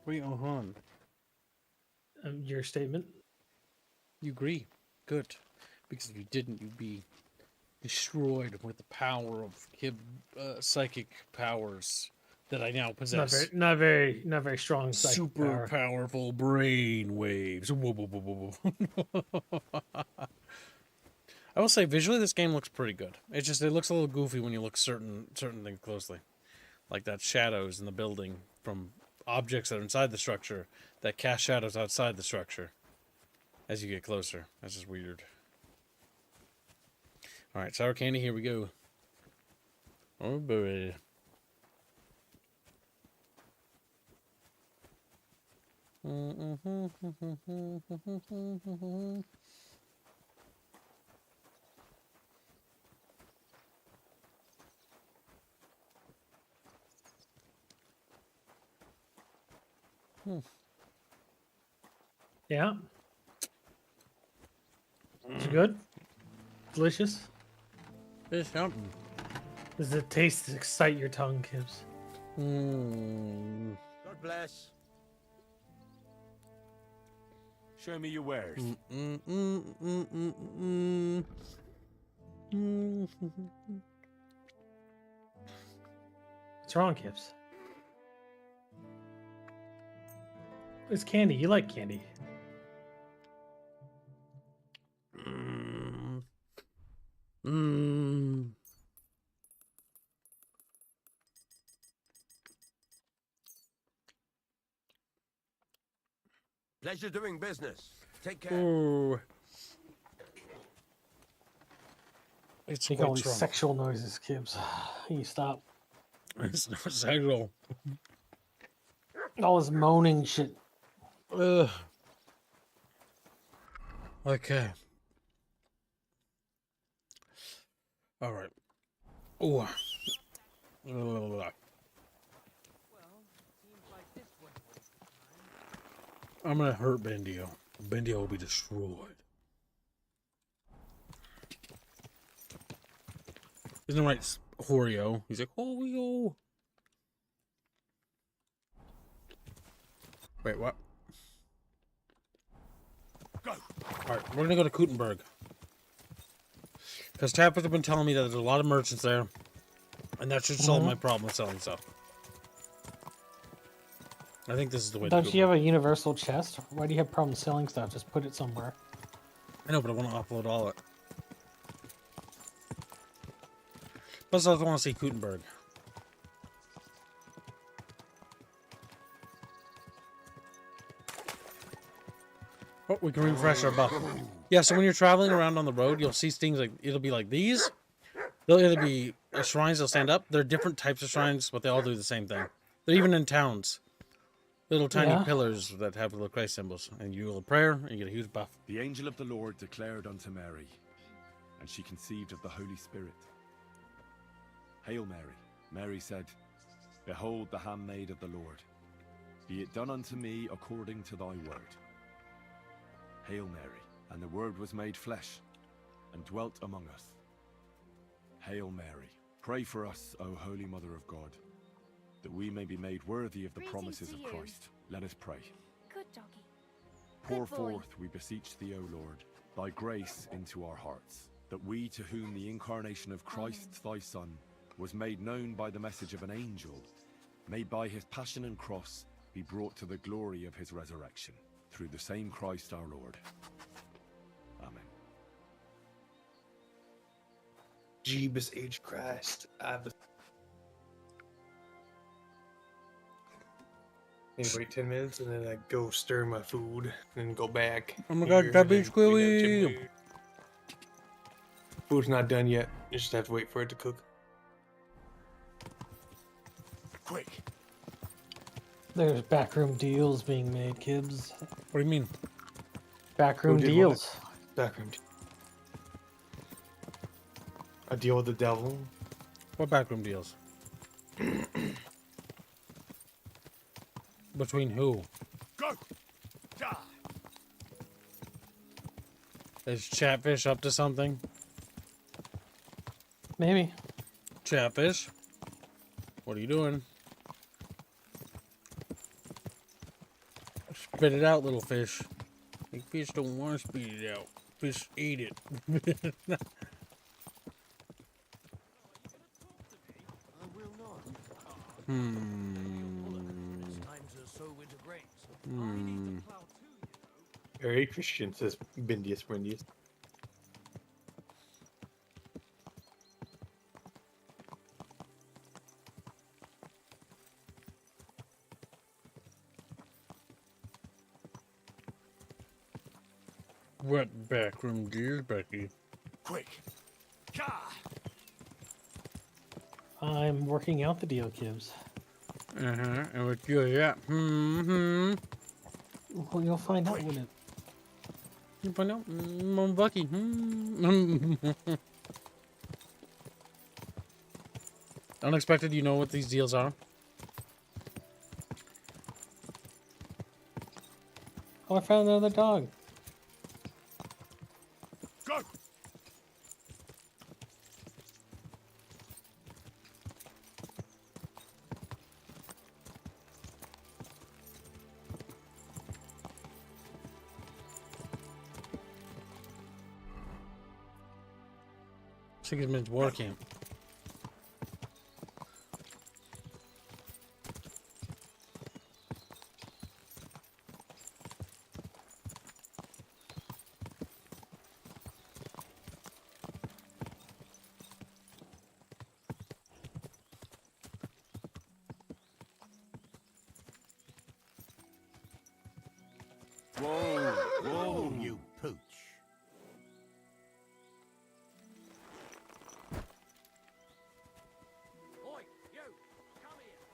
A: Wait,
H: Your statement?
A: You agree. Good. Because if you didn't, you'd be destroyed with the power of psychic powers that I now possess.
H: Not very strong. Psychic
A: Super
H: power.
A: powerful brain waves. Whoa, whoa, whoa, whoa, whoa. I will say, visually, this game looks pretty good. It's just, it looks a little goofy when you look certain things closely. Like that shadows in the building from objects that are inside the structure that cast shadows outside the structure as you get closer. That's just weird. Alright, sour candy, here we go. Oh, boy.
H: Yeah. Is it good? Delicious?
A: It's something.
H: Does it taste excite your tongue, Kibbs?
G: God bless. Show me your wares.
H: What's wrong, Kibbs? It's candy. You like candy.
G: Pleasure doing business. Take care.
A: Ooh. It's
H: Make all these sexual noises, Kibbs. You stop.
A: It's not sexual.
H: All this moaning shit.
A: Ugh. Okay. All right. Ooh. I'm gonna hurt Bendio. Bendio will be destroyed. Isn't it right, Horio? He's like, Horio. Wait, what?
G: Go.
A: Alright, we're gonna go to Kutenberg. Because Tappers have been telling me that there's a lot of merchants there. And that should solve my problem with selling stuff. I think this is the way to
H: Don't you have a universal chest? Why do you have problems selling stuff? Just put it somewhere.
A: I know, but I want to upload all of it. Plus, I also want to see Kutenberg. Oh, we can refresh our buff. Yeah, so when you're traveling around on the road, you'll see things like, it'll be like these. They'll either be shrines that'll stand up. They're different types of shrines, but they all do the same thing. They're even in towns. Little tiny pillars that have little Christ symbols. And you will prayer, and you get a huge buff.
N: The angel of the Lord declared unto Mary, and she conceived of the Holy Spirit. Hail Mary. Mary said, Behold the handmaid of the Lord. Be it done unto me according to thy word. Hail Mary. And the word was made flesh, and dwelt among us. Hail Mary. Pray for us, O Holy Mother of God, that we may be made worthy of the promises of Christ. Let us pray.
S: Good doggy.
N: Pour forth, we beseech thee, O Lord, thy grace into our hearts, that we, to whom the incarnation of Christ thy Son was made known by the message of an angel, may by his passion and cross be brought to the glory of his resurrection, through the same Christ our Lord. Amen.
B: Jeebus H. Christ. Maybe wait 10 minutes and then I go stir my food and then go back.
A: Oh my god, that beach squealy!
B: Food's not done yet. You just have to wait for it to cook.
G: Quick.
H: There's backroom deals being made, Kibbs.
A: What do you mean?
H: Backroom
B: Who did
H: deals.
B: what? Backroom deal. A deal with the devil.
A: What backroom deals? Between who?
G: Go.
A: Is Chatfish up to something?
H: Maybe.
A: Chatfish? What are you doing? Spit it out, little fish. Like fish don't want to spit it out. Fish eat it.
B: Very Christian, says Bindius Brindius.
A: What backroom dear Becky?
V: Quick! Ka!
H: I'm working out the deal, Kibbs.
A: And what you got?
H: Well, you'll find out when it.
A: You find out? Bucky. Unexpected, you know what these deals are?
H: Oh, I found another dog.
V: Go!
A: Sigismund's war camp.
J: Whoa, you pooch.
V: Oi, you! Come here!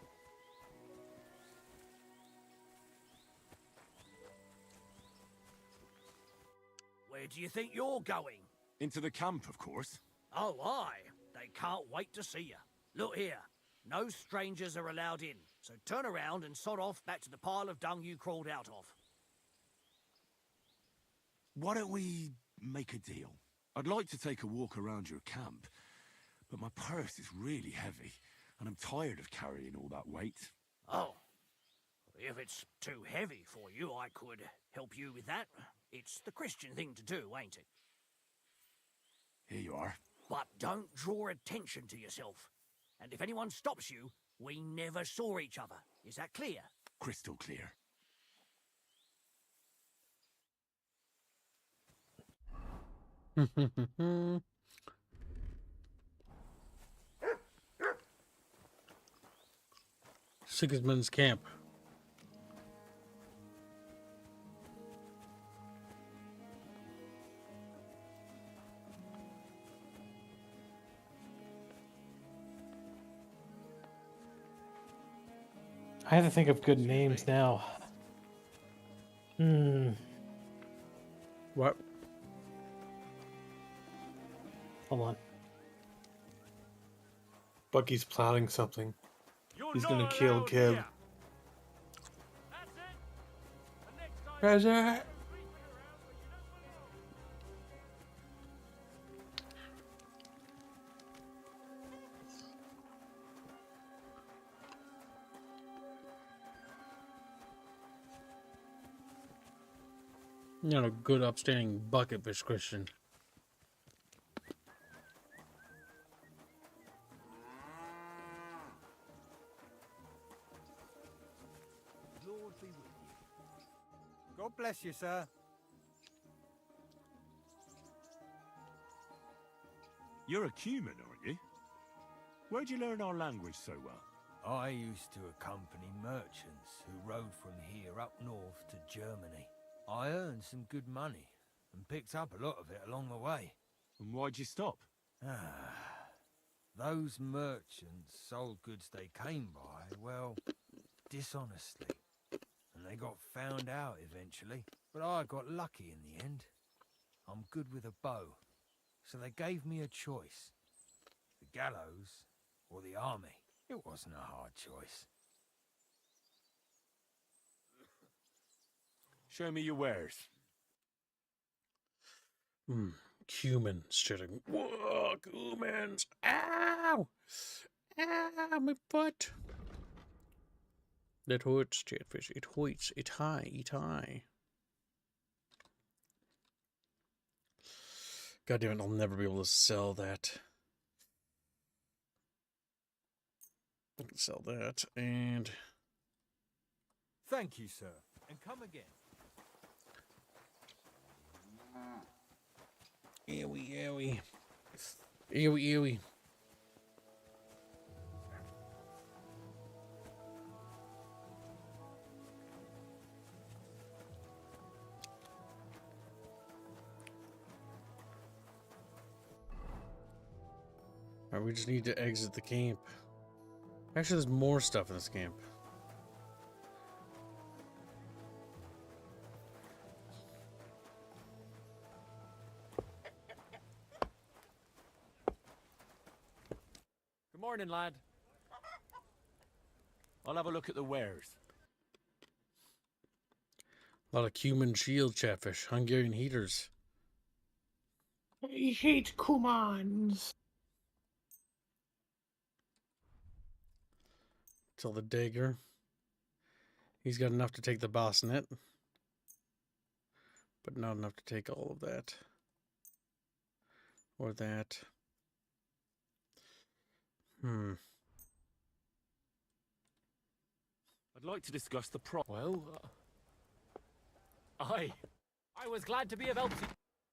V: Where do you think you're going?
E: Into the camp, of course.
V: Oh, aye. They can't wait to see you. Look here. No strangers are allowed in, so turn around and sod off back to the pile of dung you crawled out of.
E: Why don't we make a deal? I'd like to take a walk around your camp, but my purse is really heavy, and I'm tired of carrying all that weight.
V: Oh. If it's too heavy for you, I could help you with that. It's the Christian thing to do, ain't it?
E: Here you are.
V: But don't draw attention to yourself. And if anyone stops you, we never saw each other. Is that clear?
E: Crystal clear.
A: Sigismund's camp.
H: I have to think of good names now.
A: What?
H: Hold on.
B: Bucky's plotting something. He's gonna kill Kib. Treasure!
A: You're not a good, upstanding bucket fish Christian.
V: Lord be with you.
Q: God bless you, sir.
E: You're a Cuman, aren't you? Where'd you learn our language so well?
R: I used to accompany merchants who rode from here up north to Germany. I earned some good money and picked up a lot of it along the way.
E: And why'd you stop?
R: Those merchants sold goods they came by, well, dishonestly. And they got found out eventually, but I got lucky in the end. I'm good with a bow, so they gave me a choice. The gallows or the army. It wasn't a hard choice.
E: Show me your wares.
A: Humans shitting. Whoa, humans! Ow! Ow, my butt! That hurts, Chatfish. It hurts. It high. It high. God damn it, I'll never be able to sell that. I can sell that, and...
Q: Thank you, sir. And come again.
A: Ewy, ewy. Ewy, ewy. Alright, we just need to exit the camp. Actually, there's more stuff in this camp.
D: Good morning, lad. I'll have a look at the wares.
A: A lot of cumin shield chatfish, Hungarian heaters.
B: I hate Kumans.
A: Till the dagger. He's got enough to take the bassinet, but not enough to take all of that. Or that.
D: I'd like to discuss the Well, I was glad to be of help to you.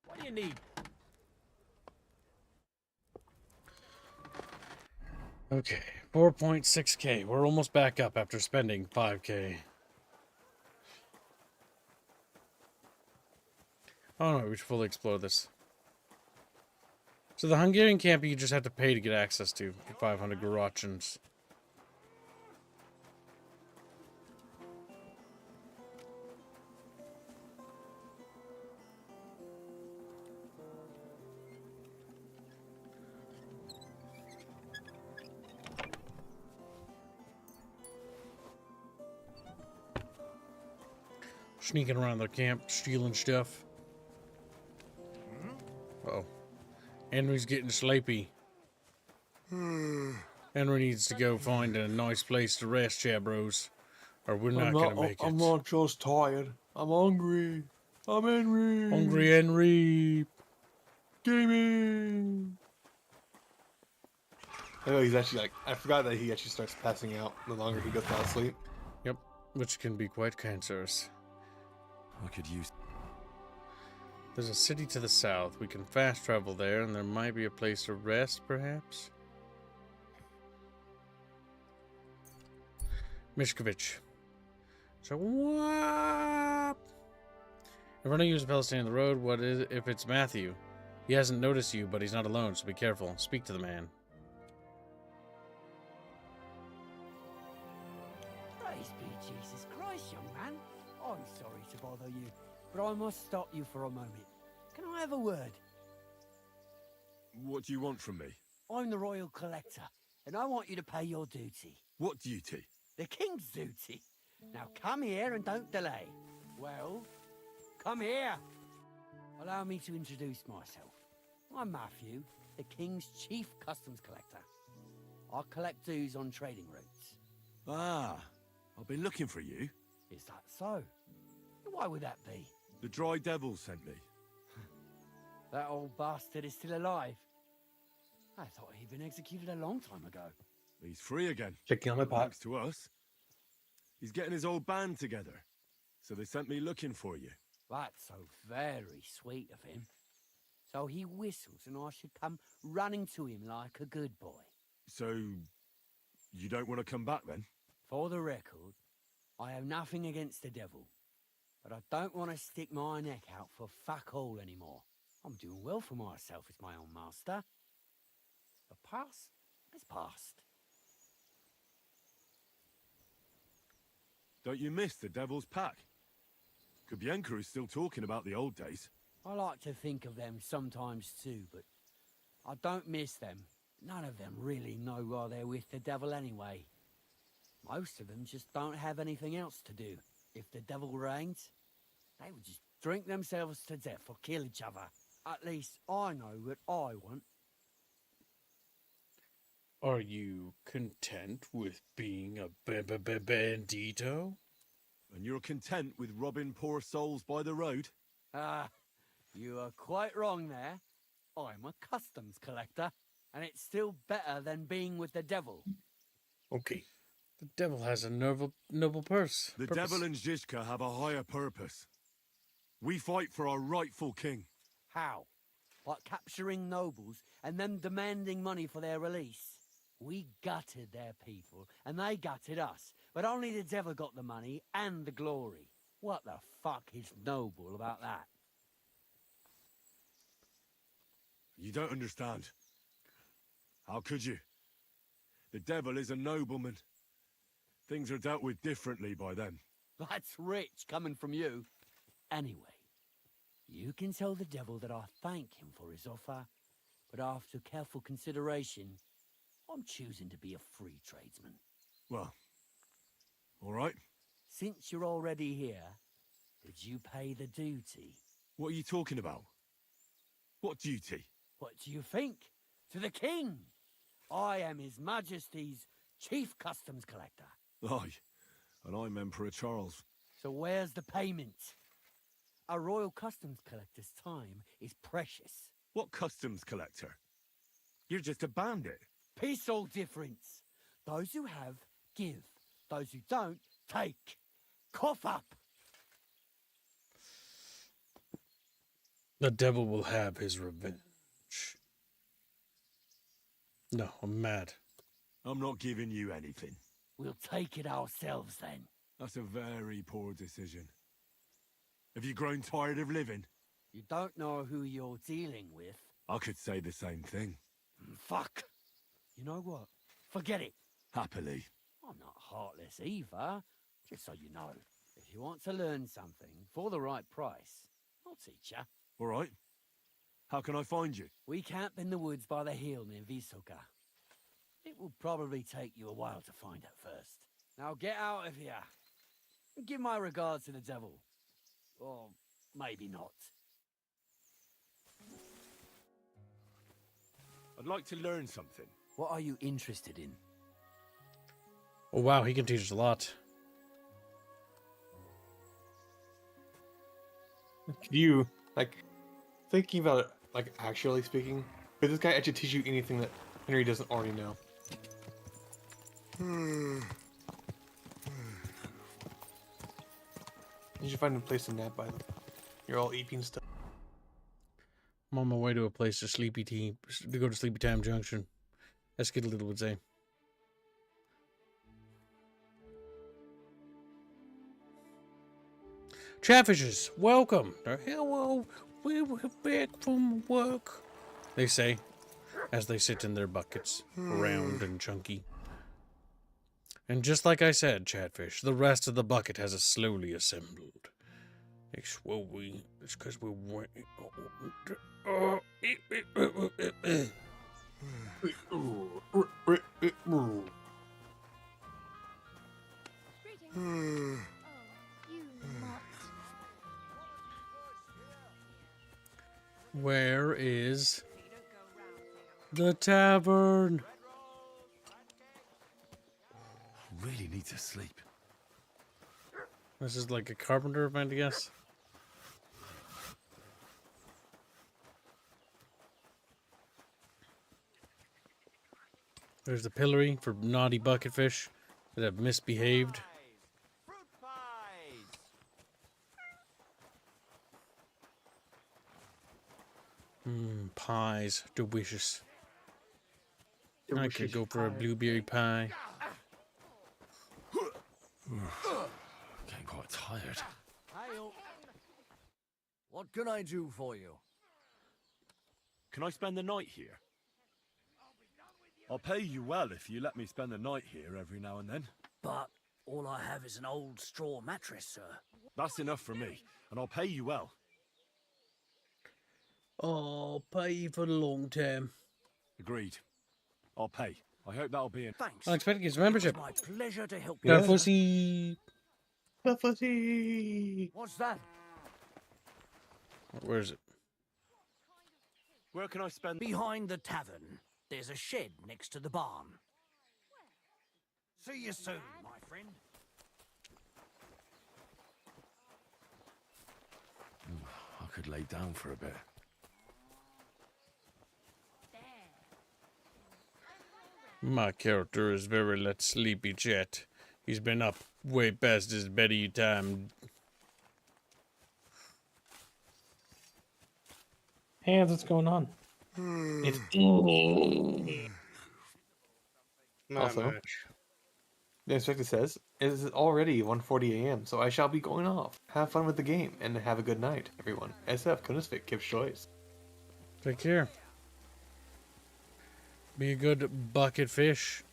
D: What do you need?
A: Okay, 4.6k. We're almost back up after spending 5k. Oh no, we should fully explore this. So the Hungarian camp you just have to pay to get access to for 500 Garachins. Sneaking around their camp, stealing stuff. Uh-oh. Henry's getting sleepy. Henry needs to go find a nice place to rest, Chabros, or we're not gonna make it.
B: I'm not just tired. I'm hungry. I'm Henry.
A: Hungry Henry.
B: Gaming. Oh, he's actually like, I forgot that he actually starts passing out the longer he goes to sleep.
A: Yep, which can be quite cancerous.
N: I could use...
A: There's a city to the south. We can fast travel there, and there might be a place to rest, perhaps? Mishkovich. So, what? If running use a Palestinian on the road, what is if it's Matthew? He hasn't noticed you, but he's not alone, so be careful. Speak to the man.
U: Praise be Jesus Christ, young man. I'm sorry to bother you, but I must stop you for a moment. Can I have a word?
E: What do you want from me?
U: I'm the royal collector, and I want you to pay your duty.
E: What duty?
U: The king's duty. Now come here and don't delay. Well, come here. Allow me to introduce myself. I'm Matthew, the king's chief customs collector. I collect dues on trading routes.
E: Ah, I've been looking for you.
U: Is that so? Why would that be?
E: The Dry Devil sent me.
U: That old bastard is still alive. I thought he'd been executed a long time ago.
E: He's free again.
B: Checking on my pot.
E: Thanks to us. He's getting his old band together. So they sent me looking for you.
U: That's so very sweet of him. So he whistles and I should come running to him like a good boy.
E: So, you don't want to come back then?
U: For the record, I have nothing against the devil. But I don't want to stick my neck out for fuck all anymore. I'm doing well for myself as my own master. The past is past.
E: Don't you miss the Devil's Pack? Kubienka is still talking about the old days.
U: I like to think of them sometimes too, but I don't miss them. None of them really know why they're with the devil anyway. Most of them just don't have anything else to do. If the devil reigns, they would just drink themselves to death or kill each other. At least I know what I want.
A: Are you content with being a bandito?
E: And you're content with robbing poor souls by the road?
U: Ah, you are quite wrong there. I'm a customs collector, and it's still better than being with the devil.
B: Okay.
A: The devil has a noble purse.
E: The devil and Zizka have a higher purpose. We fight for our rightful king.
U: How? Like capturing nobles and them demanding money for their release? We gutted their people, and they gutted us. But only the devil got the money and the glory. What the fuck is noble about that?
E: You don't understand. How could you? The devil is a nobleman. Things are dealt with differently by them.
U: That's rich coming from you. Anyway, you can tell the devil that I thank him for his offer, but after careful consideration, I'm choosing to be a free tradesman.
E: Well, all right.
U: Since you're already here, did you pay the duty?
E: What are you talking about? What duty?
U: What do you think? To the king! I am His Majesty's Chief Customs Collector.
E: Aye, and I'm Emperor Charles.
U: So where's the payment? A royal customs collector's time is precious.
E: What customs collector? You're just a bandit.
U: Peace all difference. Those who have, give. Those who don't, take. Cough up!
A: The devil will have his revenge. No, I'm mad.
E: I'm not giving you anything.
U: We'll take it ourselves then.
E: That's a very poor decision. Have you grown tired of living?
U: You don't know who you're dealing with.
E: I could say the same thing.
U: Fuck. You know what? Forget it.
E: Happily.
U: I'm not heartless either. Just so you know. If you want to learn something for the right price, I'll teach you.
E: All right. How can I find you?
U: We camp in the woods by the hill near Visoka. It will probably take you a while to find it first. Now get out of here. And give my regards to the devil. Or maybe not.
E: I'd like to learn something.
U: What are you interested in?
A: Oh wow, he can teach us a lot.
B: You, like, thinking about it, like, actually speaking, could this guy actually teach you anything that Henry doesn't already know? You should find a place to nap by them. You're all eating stuff.
A: I'm on my way to a place to go to Sleepy Time Junction. As Skittle Little would say. Chatfishes, welcome. Hello, we're back from work, they say, as they sit in their buckets, round and chunky. And just like I said, Chatfish, the rest of the bucket has slowly assembled. It's because we went. Where is the tavern?
N: Really need to sleep.
A: This is like a carpenter event, I guess. There's the pillory for naughty bucketfish that have misbehaved. Pies, delicious. I could go for a blueberry pie.
N: Getting quite tired.
I: What can I do for you?
E: Can I spend the night here? I'll pay you well if you let me spend the night here every now and then.
I: But all I have is an old straw mattress, sir.
E: That's enough for me, and I'll pay you well.
A: I'll pay you for the long term.
E: Agreed. I'll pay. I hope that'll be in.
I: Thanks.
A: Unexpected gives membership.
I: It's my pleasure to help
A: The
I: you.
A: fussy.
B: The fussy.
I: What's that?
A: Where is it?
M: Where can I spend?
I: Behind the tavern, there's a shed next to the barn. See you soon, my friend.
N: I could lay down for a bit.
A: My character is very let sleepy chat. He's been up way past his bedtime.
H: Hands, what's going on?
B: It's
P: Not
B: also,
P: much.
B: the inspector says it is already 1:40 a.m., so I shall be going off. Have fun with the game and have a good night, everyone. SF Kunisvik gives choice.
A: Take care. Be a good bucket fish.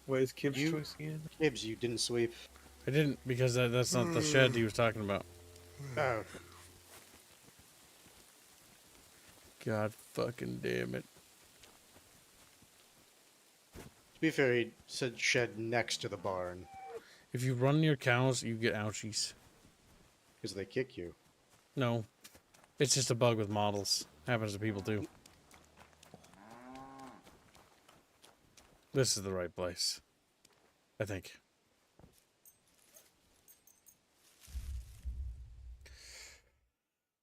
B: What is Kib's choice again?
P: Gibbs, you didn't sweep.
A: I didn't, because that's not the shed he was talking about.
P: Oh.
A: God fucking damn it.
P: To be fair, he said shed next to the barn.
A: If you run near cows, you get ouchies.
P: Because they kick you.
A: No. It's just a bug with models. Happens to people too. This is the right place. I think.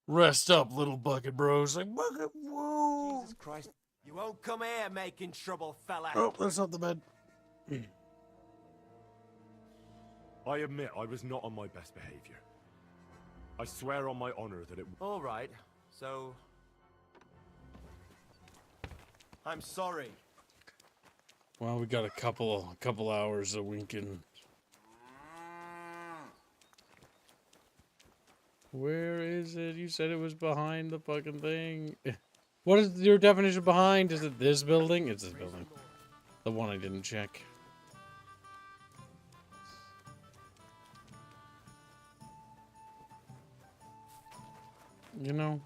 A: Rest up, little bucket bros. Like, bucket, whoa.
M: Jesus Christ. You won't come here making trouble, fella.
A: Oh, that's not the bed.
E: I admit I was not on my best behavior. I swear on my honor that it...
M: All right, so... I'm sorry.
A: Well, we got a couple hours of winking. Where is it? You said it was behind the fucking thing. What is your definition of behind? Is it this building? It's this building. The one I didn't check. You know?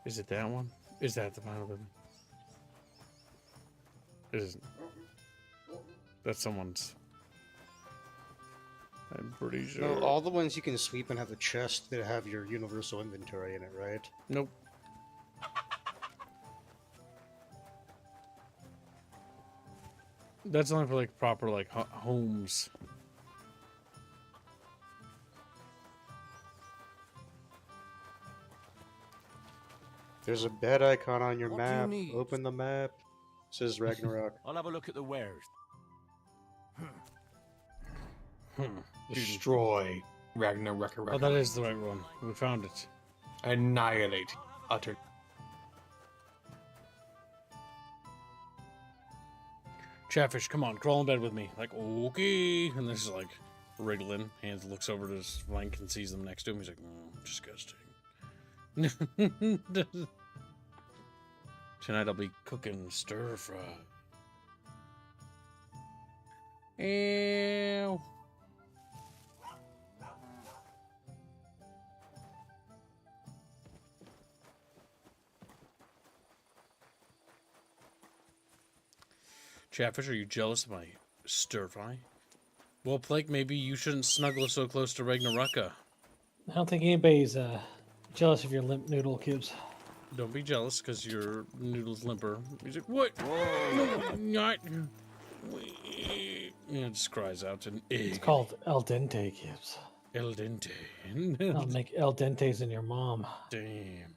A: Is it that one? Is that the final building? It isn't. That's someone's. I'm pretty sure.
P: No, all the ones you can sweep and have a chest that have your universal inventory in it, right?
A: Nope. That's only for like proper like homes.
P: There's a bed icon on your
M: What do you
P: map.
M: need?
P: Open the map. It says Ragnarok.
M: I'll have a look at the wares.
B: Destroy Ragnarok.
A: Oh, that is the right one. We found it.
B: Annihilate. Utter.
A: Chatfish, come on, crawl in bed with me. Like, okay. And there's like wriggling. Hands looks over to his flank and sees them next to him. He's like, disgusting. Tonight I'll be cooking stir fry. Ew. Chatfish, are you jealous of my stir fry? Well, Blake, maybe you shouldn't snuggle so close to Ragnaraka.
H: I don't think anybody's jealous of your limp noodle cubes.
A: Don't be jealous, because your noodle's limper. He's like, what? No, not. Yeah, it just cries out an egg.
H: It's called el dente cubes.
A: El dente.
H: I'll make el dentes in your mom.
A: Damn.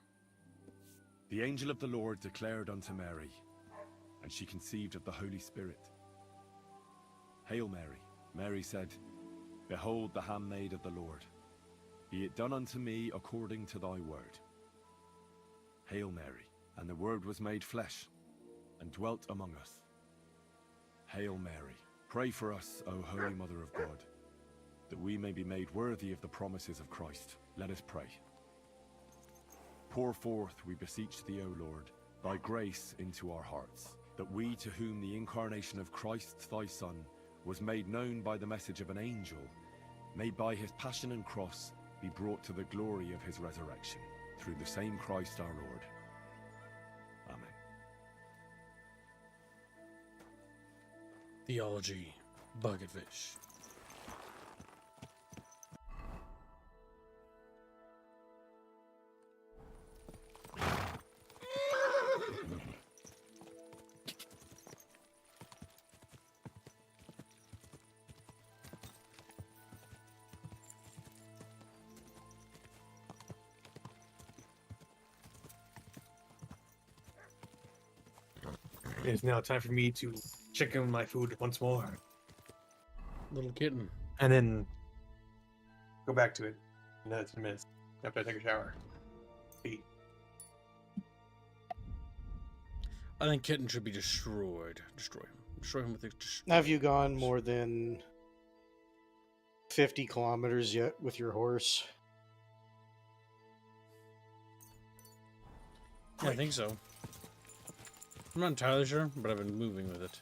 N: The angel of the Lord declared unto Mary, and she conceived of the Holy Spirit. Hail Mary. Mary said, Behold the handmaid of the Lord. Be it done unto me according to thy word. Hail Mary. And the Word was made flesh, and dwelt among us. Hail Mary. Pray for us, O Holy Mother of God, that we may be made worthy of the promises of Christ. Let us pray. Pour forth, we beseech thee, O Lord, thy grace into our hearts, that we, to whom the incarnation of Christ thy Son was made known by the message of an angel, may by his passion and cross be brought to the glory of his resurrection, through the same Christ our Lord. Amen.
A: Theology, Bucketfish.
B: It is now time for me to check on my food once more.
A: Little kitten.
B: And then go back to it in another 10 minutes after I take a shower. Eat.
A: I think kitten should be destroyed. Destroy him. Destroy him with the.
P: Have you gone more than 50 kilometers yet with your horse?
A: Yeah, I think so. I'm not entirely sure, but I've been moving with it.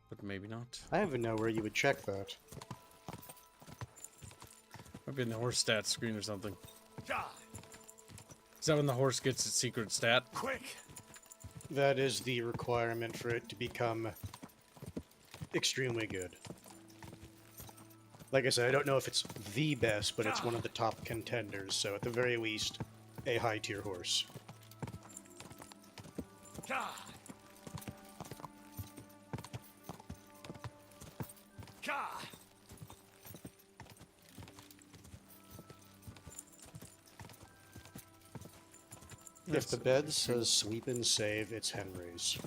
A: But maybe not.
P: I don't even know where you would check that.
A: Might be in the horse stats screen or something. Is that when the horse gets its secret stat?
E: Quick!
P: That is the requirement for it to become extremely good. Like I said, I don't know if it's the best, but it's one of the top contenders, so at the very least, a high-tier horse. If the bed says sleep and save, it's Henry's.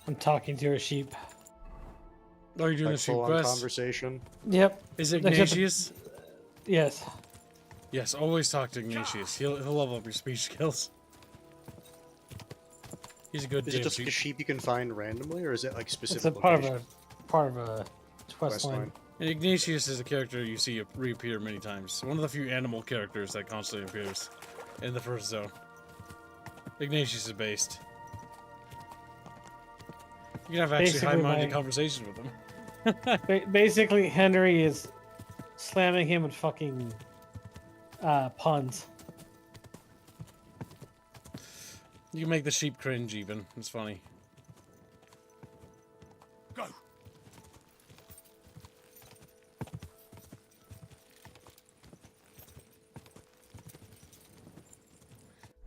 H: I'm talking to a sheep.
A: Oh, you're doing
P: Like
A: the sheep
P: full-on
A: quest?
P: conversation?
H: Yep.
A: Is it
H: Except-
A: Ignatius?
H: Yes.
A: Yes, always talk to Ignatius. He'll level up your speech skills. He's a good
P: Is it
A: damn
P: just like a sheep you can find randomly, or is it like specific?
H: It's a part
P: location?
H: of a quest line.
A: And Ignatius is a character you see reappear many times. One of the few animal characters that constantly appears in the first zone. Ignatius is based. You can have actually
H: Basically,
A: high-minded
H: my-
A: conversations with him.
H: Basically, Henry is slamming him with fucking puns.
A: You can make the sheep cringe even. It's funny.
E: Go!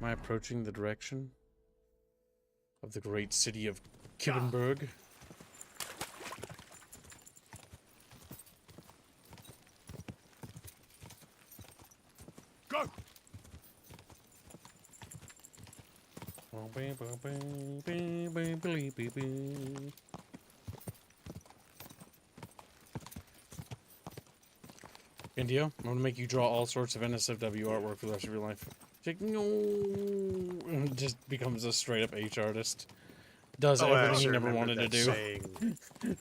A: Am I approaching the direction of the great city of Kippenberg?
E: Go!
A: India, I'm gonna make you draw all sorts of NSFW artwork for the rest of your life. Like, no, and just becomes a straight up H artist. Does
P: I
A: everything
P: also
A: he never
P: remember
A: wanted to
P: that
A: do.
P: saying,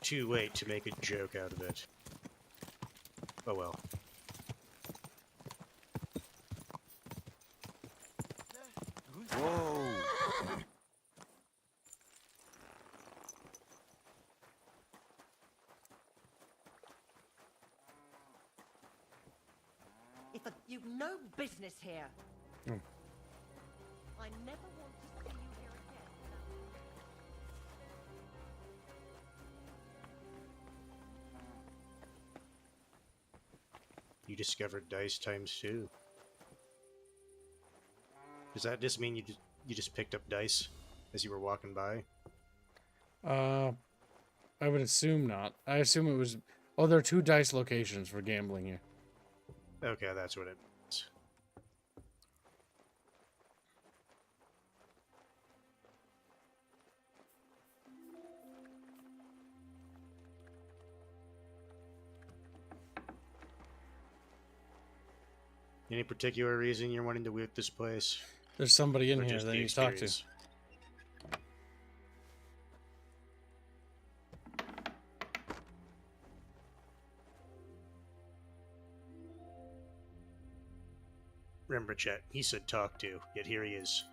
P: too late to make a joke out of it. Oh well.
J: Whoa!
T: You've no business here.
A: Hmm.
T: I never want to see you here again.
P: You discovered dice times 2. Does that just mean you just picked up dice as you were walking by?
A: I would assume not. I assume it was. Oh, there are 2 dice locations for gambling here.
P: Okay, that's what it is. Any particular reason you're wanting to loot this place?
A: There's somebody in
P: Or
A: here
P: just
A: that
P: the
A: you need to talk to.
P: experience? Remember, chat, he said talk to, yet here he is.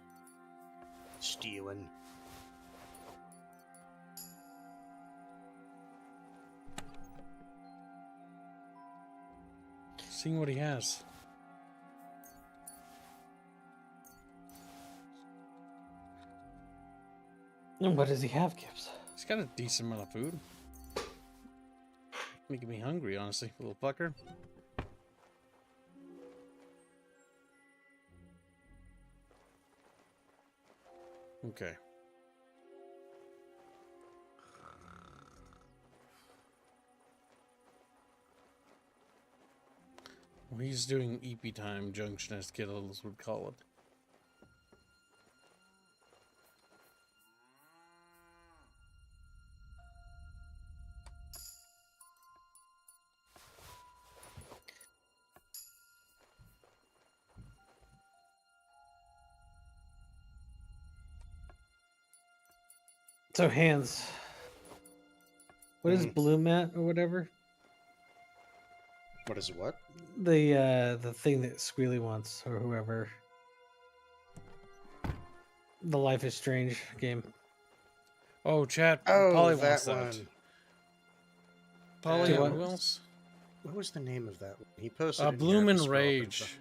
P: Stealing.
A: Seeing what he has.
H: And what does he have, Gibbs?
A: He's got a decent amount of food. Making me hungry, honestly, little fucker. Okay. he's doing EP time, junction as kiddos would call it.
H: So hands. What is blue mat or whatever?
P: What is what?
H: The thing that Squealy wants or whoever. The Life is Strange game.
A: Oh, chat.
P: Oh,
A: Polly
P: that
A: wants
P: one.
A: that. Polly,
H: what?
A: who else?
P: What was the name of that one? He posted it in here,
A: Bloomin'
P: scroll up and
A: Rage.
P: stuff.